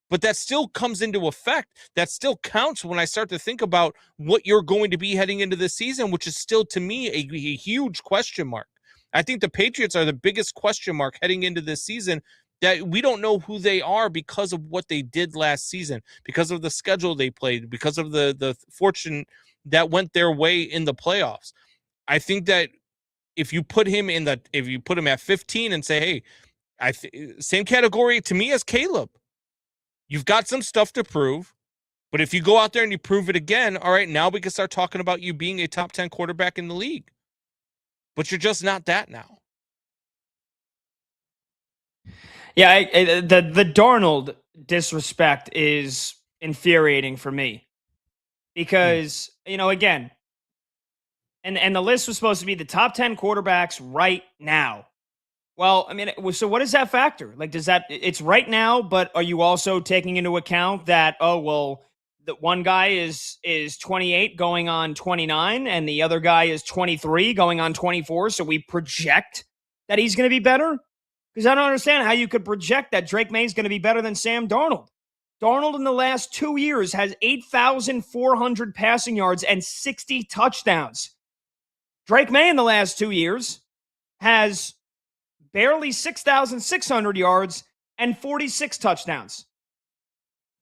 But that still comes into effect. That still counts when I start to think about what you're going to be heading into this season, which is still, to me, a huge question mark. I think the Patriots are the biggest question mark heading into this season, that we don't know who they are because of what they did last season, because of the schedule they played, because of the fortune that went their way in the playoffs. I think that if you put him at 15 and say, hey, same category to me as Caleb, you've got some stuff to prove. But if you go out there and you prove it again, all right, now we can start talking about you being a top 10 quarterback in the league. But you're just not that now. Yeah, the Darnold disrespect is infuriating for me because, again, and the list was supposed to be the top 10 quarterbacks right now. Well, I mean, so what does that factor? Like, it's right now, but are you also taking into account that, the one guy is 28 going on 29 and the other guy is 23 going on 24, so we project that he's going to be better? Because I don't understand how you could project that Drake May is going to be better than Sam Darnold. Darnold in the last 2 years has 8,400 passing yards and 60 touchdowns. Drake May in the last 2 years has barely 6,600 yards and 46 touchdowns.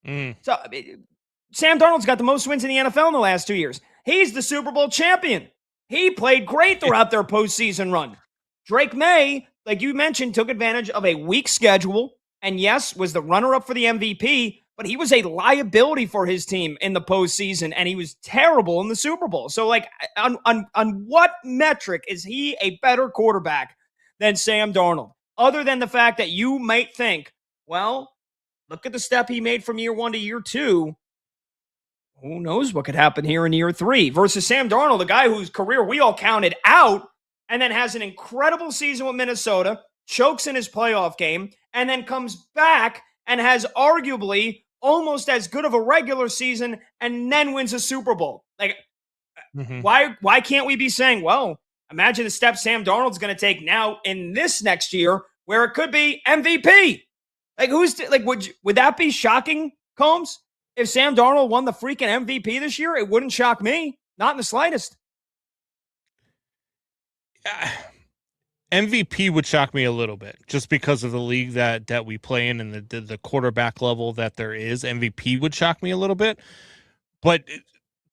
So Sam Darnold's got the most wins in the NFL in the last 2 years. He's the Super Bowl champion. He played great throughout their postseason run. Drake May, like you mentioned, took advantage of a weak schedule and, yes, was the runner-up for the MVP, but he was a liability for his team in the postseason, and he was terrible in the Super Bowl. So, like, on what metric is he a better quarterback than Sam Darnold? Other than the fact that you might think, well, look at the step he made from year 1 to year 2. Who knows what could happen here in year 3 versus Sam Darnold, the guy whose career we all counted out and then has an incredible season with Minnesota, chokes in his playoff game, and then comes back and has arguably almost as good of a regular season and then wins a Super Bowl. Like, why can't we be saying, well, imagine the step Sam Darnold's going to take now in this next year where it could be MVP? Like, would that be shocking, Combs? If Sam Darnold won the freaking MVP this year, it wouldn't shock me. Not in the slightest. MVP would shock me a little bit just because of the league that we play in and the quarterback level that there is. MVP would shock me a little bit. But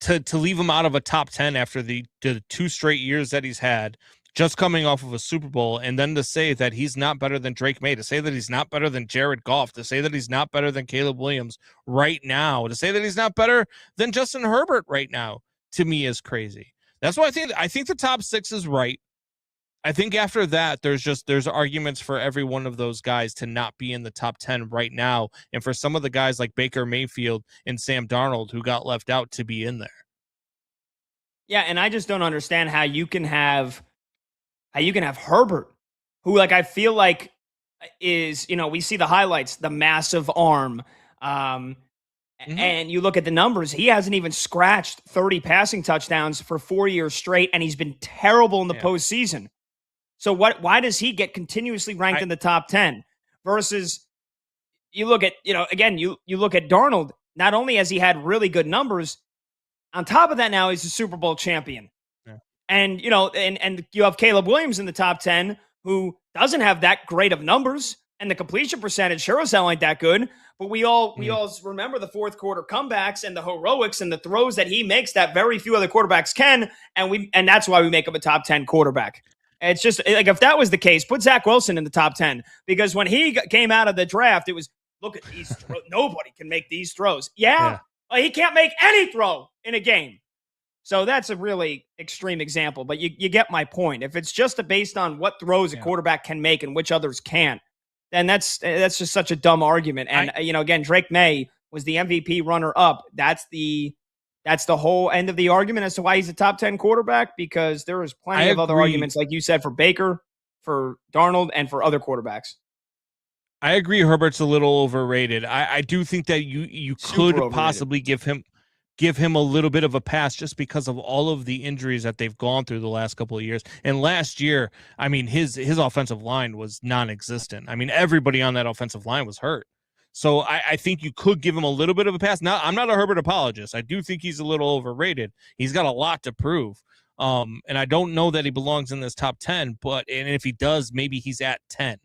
to leave him out of a top 10 after the 2 straight years that he's had, just coming off of a Super Bowl, and then to say that he's not better than Drake May, to say that he's not better than Jared Goff, to say that he's not better than Caleb Williams right now, to say that he's not better than Justin Herbert right now, to me is crazy. That's why I think the top 6 is right. I think after that, there's arguments for every one of those guys to not be in the top 10 right now, and for some of the guys like Baker Mayfield and Sam Darnold who got left out to be in there. Yeah, and I just don't understand how you can have Herbert, who, like, I feel like is, we see the highlights, the massive arm, and you look at the numbers, he hasn't even scratched 30 passing touchdowns for 4 years straight, and he's been terrible in the postseason. So why does he get continuously ranked in the top 10 versus you look at, again, you look at Darnold, not only has he had really good numbers, on top of that now he's a Super Bowl champion. Yeah. And, and you have Caleb Williams in the top 10 who doesn't have that great of numbers, and the completion percentage sure as hell ain't that good. But we all remember the fourth quarter comebacks and the heroics and the throws that he makes that very few other quarterbacks can, and that's why we make him a top 10 quarterback. It's just like, if that was the case, put Zach Wilson in the top 10, because when he came out of the draft, it was, look at these throws. Nobody can make these throws. Yeah. Well, he can't make any throw in a game. So that's a really extreme example, but you get my point. If it's just based on what throws a quarterback can make and which others can't, then that's just such a dumb argument. And again, Drake May was the MVP runner-up. That's the whole end of the argument as to why he's a top 10 quarterback, because there is plenty of other arguments, like you said, for Baker, for Darnold, and for other quarterbacks. I agree Herbert's a little overrated. I do think that you could possibly give him a little bit of a pass just because of all of the injuries that they've gone through the last couple of years. And last year, I mean, his offensive line was non-existent. I mean, everybody on that offensive line was hurt. So I think you could give him a little bit of a pass. Now, I'm not a Herbert apologist. I do think he's a little overrated. He's got a lot to prove. And I don't know that he belongs in this top 10, and if he does, maybe he's at 10.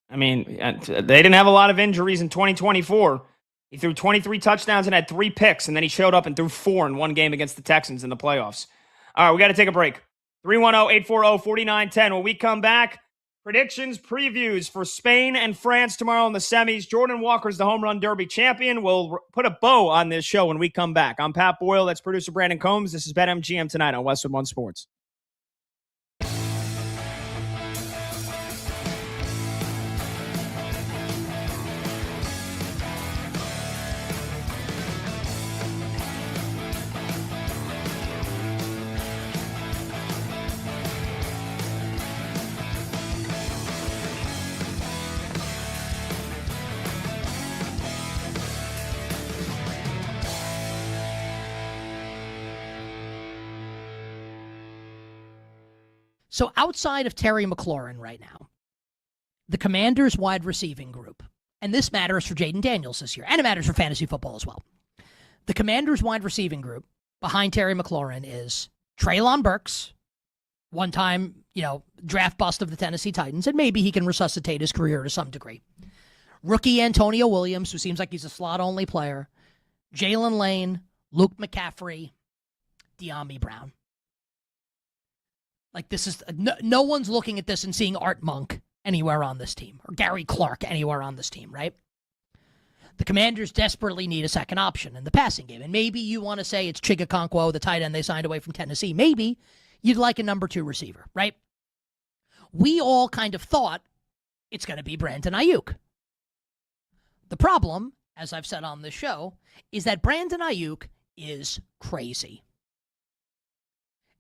I mean, they didn't have a lot of injuries in 2024. He threw 23 touchdowns and had 3 picks, and then he showed up and threw 4 in one game against the Texans in the playoffs. All right, we got to take a break. 310-840-4910. When we come back, predictions, previews for Spain and France tomorrow in the semis. Jordan Walker's the Home Run Derby champion. We'll put a bow on this show when we come back. I'm Pat Boyle. That's producer Brandon Combs. This is BetMGM tonight on Westwood One Sports. So outside of Terry McLaurin right now, the Commanders wide receiving group, and this matters for Jaden Daniels this year, and it matters for fantasy football as well. The Commanders wide receiving group behind Terry McLaurin is Treylon Burks, one-time, draft bust of the Tennessee Titans, and maybe he can resuscitate his career to some degree. Rookie Antonio Williams, who seems like he's a slot-only player. Jalen Lane, Luke McCaffrey, De'Ami Brown. Like, this is no one's looking at this and seeing Art Monk anywhere on this team or Gary Clark anywhere on this team, right? The Commanders desperately need a second option in the passing game. And maybe you want to say it's Chigakonkwo, the tight end they signed away from Tennessee. Maybe you'd like a number 2 receiver, right? We all kind of thought it's going to be Brandon Ayuk. The problem, as I've said on this show, is that Brandon Ayuk is crazy.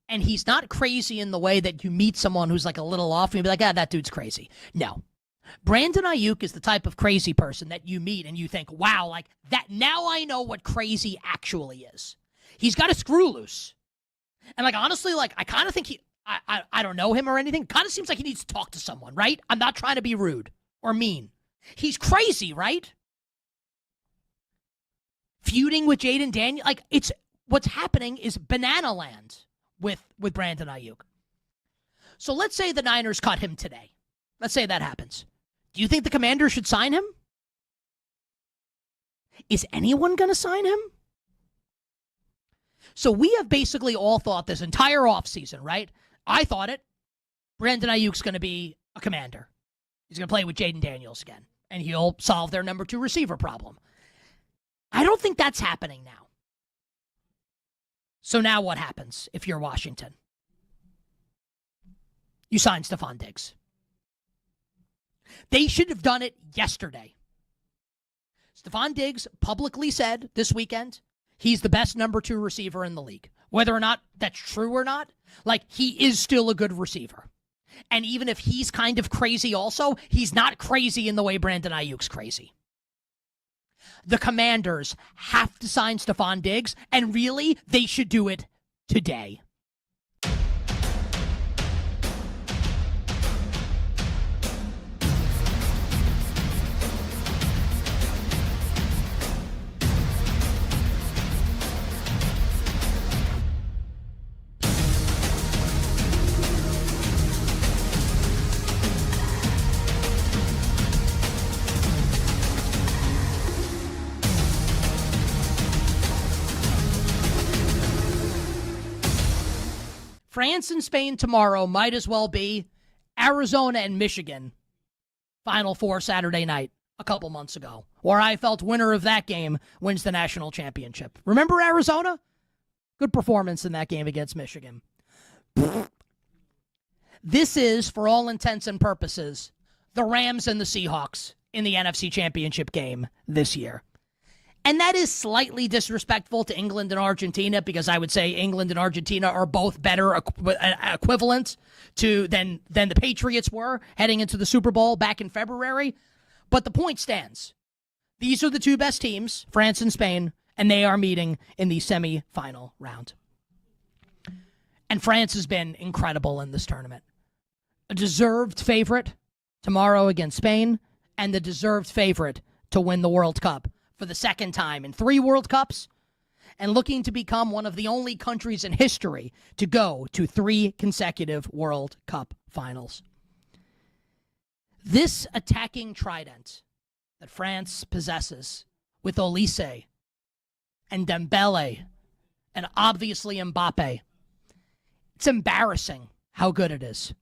And he's not crazy in the way that you meet someone who's like a little off and you'll be like, that dude's crazy. No. Brandon Ayuk is the type of crazy person that you meet and you think, wow, like that, now I know what crazy actually is. He's got a screw loose. And like, honestly, like, I kind of think I don't know him or anything. Kind of seems like he needs to talk to someone, right? I'm not trying to be rude or mean. He's crazy, right? Feuding with Jaden Daniels. Like, it's what's happening is banana land with Brandon Ayuk. So let's say the Niners cut him today. Let's say that happens. Do you think the Commanders should sign him? Is anyone going to sign him? So we have basically all thought this entire offseason, right? I thought it. Brandon Ayuk's going to be a Commander. He's going to play with Jaden Daniels again, and he'll solve their number 2 receiver problem. I don't think that's happening now. So now what happens if you're Washington? You sign Stephon Diggs. They should have done it yesterday. Stephon Diggs publicly said this weekend he's the best number 2 receiver in the league. Whether or not that's true or not, like, he is still a good receiver. And even if he's kind of crazy also, he's not crazy in the way Brandon Ayuk's crazy. The Commanders have to sign Stephon Diggs, and really, they should do it today. France and Spain tomorrow might as well be Arizona and Michigan. Final Four Saturday night a couple months ago, where I felt winner of that game wins the national championship. Remember Arizona? Good performance in that game against Michigan. This is, for all intents and purposes, the Rams and the Seahawks in the NFC Championship game this year. And that is slightly disrespectful to England and Argentina, because I would say England and Argentina are both better equivalent than the Patriots were heading into the Super Bowl back in February. But the point stands. These are the 2 best teams, France and Spain, and they are meeting in the semi-final round. And France has been incredible in this tournament. A deserved favorite tomorrow against Spain, and the deserved favorite to win the World Cup for the second time in 3 World Cups, and looking to become one of the only countries in history to go to 3 consecutive World Cup finals. This attacking trident that France possesses with Olise and Dembele and obviously Mbappe, it's embarrassing how good it is.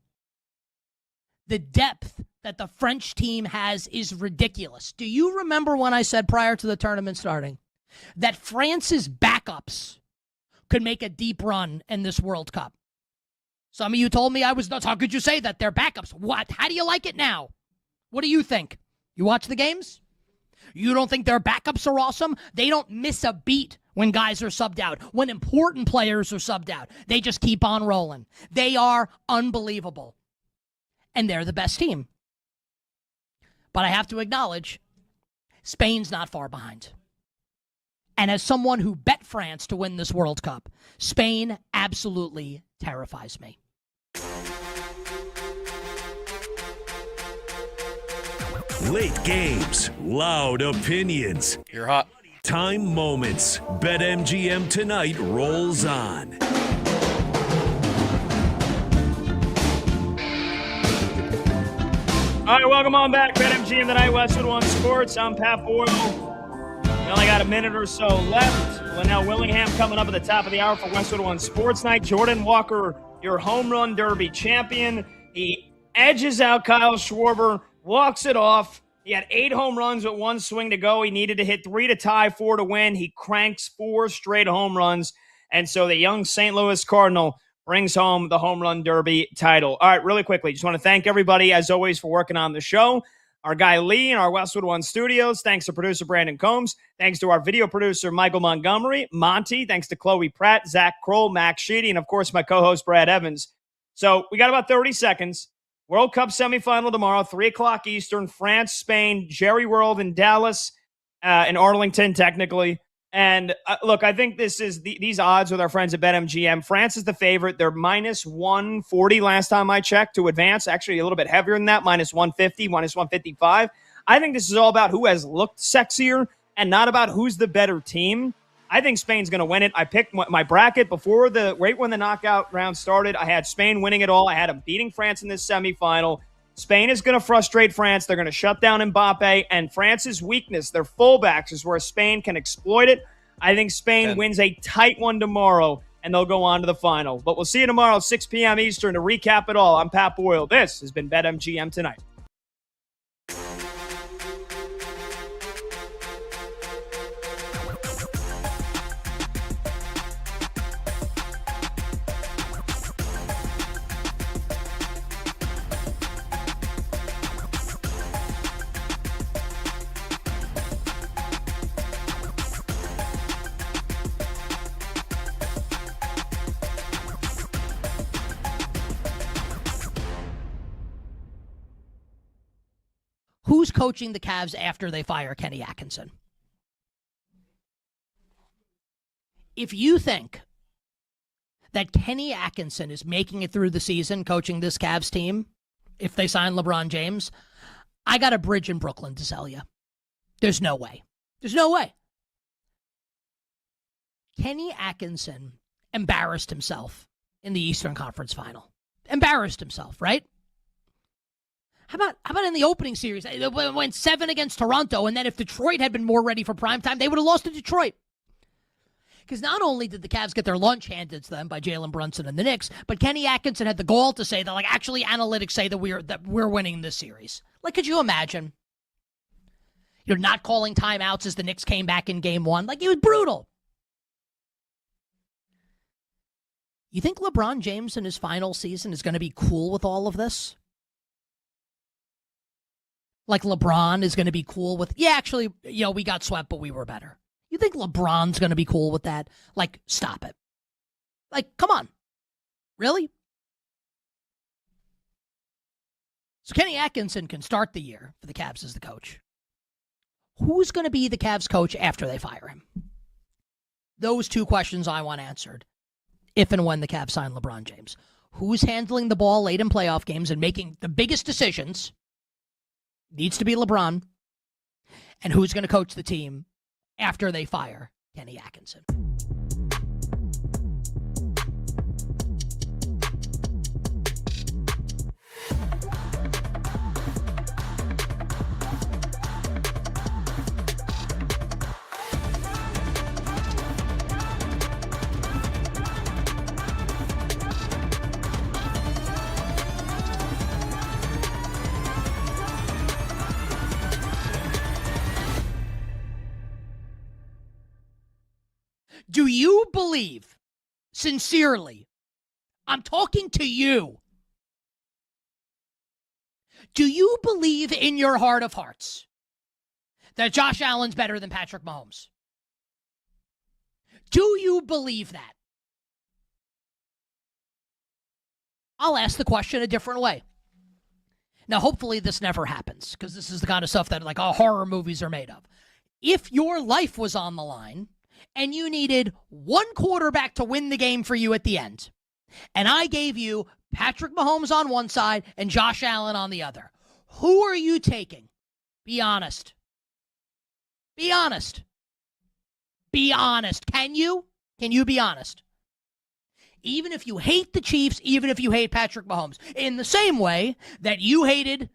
The depth that the French team has is ridiculous. Do you remember when I said prior to the tournament starting that France's backups could make a deep run in this World Cup? Some of you told me I was nuts. How could you say that? They're backups. What? How do you like it now? What do you think? You watch the games? You don't think their backups are awesome? They don't miss a beat when guys are subbed out, when important players are subbed out. They just keep on rolling. They are unbelievable. And they're the best team. But I have to acknowledge, Spain's not far behind. And as someone who bet France to win this World Cup, Spain absolutely terrifies me. Late games, loud opinions. You're hot. Time moments. BetMGM tonight rolls on. All right, welcome on back. BetMGM tonight, Westwood One Sports. I'm Pat Boyle. We only got a minute or so left. Linnell Willingham coming up at the top of the hour for Westwood One Sports Night. Jordan Walker your home run derby champion. He edges out Kyle Schwarber, walks it off. He had 8 home runs with 1 swing to go. He needed to hit 3 to tie, 4 to win. He cranks 4 straight home runs. And so the young St. Louis Cardinal brings home the home run derby title. All right, really quickly, just want to thank everybody, as always, for working on the show. Our guy Lee in our Westwood One studios. Thanks to producer Brandon Combs. Thanks to our video producer Michael Montgomery. Monty. Thanks to Chloe Pratt, Zach Kroll, Max Sheedy, and of course my co-host Brad Evans. So we got about 30 seconds. World Cup semifinal tomorrow, 3 o'clock Eastern. France, Spain, Jerry World in Dallas, in Arlington technically. And look, I think this is these odds with our friends at BetMGM. France is the favorite. They're minus 140 last time I checked to advance. Actually, a little bit heavier than that, minus 150, minus 155. I think this is all about who has looked sexier and not about who's the better team. I think Spain's going to win it. I picked my bracket before right when the knockout round started. I had Spain winning it all. I had them beating France in this semifinal. Spain is going to frustrate France. They're going to shut down Mbappe, and France's weakness, their fullbacks, is where Spain can exploit it. I think Spain wins a tight one tomorrow, and they'll go on to the final. But we'll see you tomorrow at 6 p.m. Eastern to recap it all. I'm Pat Boyle. This has been BetMGM Tonight. Who's coaching the Cavs after they fire Kenny Atkinson? If you think that Kenny Atkinson is making it through the season coaching this Cavs team, if they sign LeBron James, I got a bridge in Brooklyn to sell you. There's no way. There's no way. Kenny Atkinson embarrassed himself in the Eastern Conference Final. Embarrassed himself, right? How about in the opening series? They went 7 against Toronto, and then if Detroit had been more ready for primetime, they would have lost to Detroit. Because not only did the Cavs get their lunch handed to them by Jalen Brunson and the Knicks, but Kenny Atkinson had the gall to say that, like, actually analytics say that we're winning this series. Like, could you imagine? You're not calling timeouts as the Knicks came back in game 1. Like, it was brutal. You think LeBron James in his final season is going to be cool with all of this? Like LeBron is going to be cool with, yeah, actually, we got swept, but we were better. You think LeBron's going to be cool with that? Like, stop it. Like, come on. Really? So Kenny Atkinson can start the year for the Cavs as the coach. Who's going to be the Cavs coach after they fire him? Those 2 questions I want answered if and when the Cavs sign LeBron James. Who's handling the ball late in playoff games and making the biggest decisions? Needs to be LeBron. And who's going to coach the team after they fire Kenny Atkinson? Do you believe, sincerely, I'm talking to you, do you believe in your heart of hearts that Josh Allen's better than Patrick Mahomes? Do you believe that? I'll ask the question a different way. Now, hopefully this never happens, because this is the kind of stuff that horror movies are made of. If your life was on the line and you needed one quarterback to win the game for you at the end, and I gave you Patrick Mahomes on one side and Josh Allen on the other, who are you taking? Be honest. Be honest. Be honest. Can you? Can you be honest? Even if you hate the Chiefs, even if you hate Patrick Mahomes, in the same way that you hated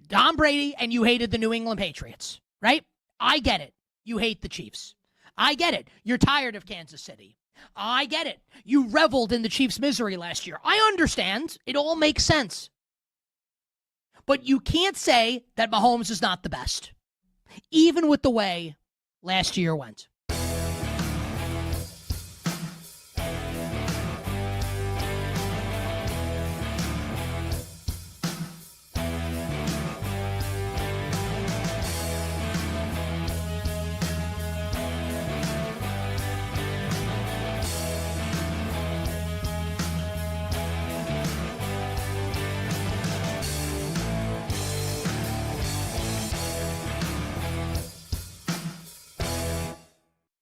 Tom Brady and you hated the New England Patriots, right? I get it. You hate the Chiefs. I get it. You're tired of Kansas City. I get it. You reveled in the Chiefs' misery last year. I understand. It all makes sense. But you can't say that Mahomes is not the best, even with the way last year went.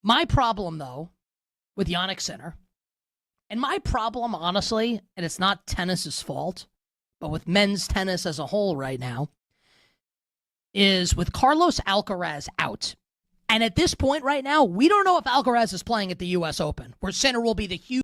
My problem, though, with Yannick Sinner, and my problem, honestly, and it's not tennis's fault, but with men's tennis as a whole right now, is with Carlos Alcaraz out. And at this point right now, we don't know if Alcaraz is playing at the U.S. Open, where Sinner will be the huge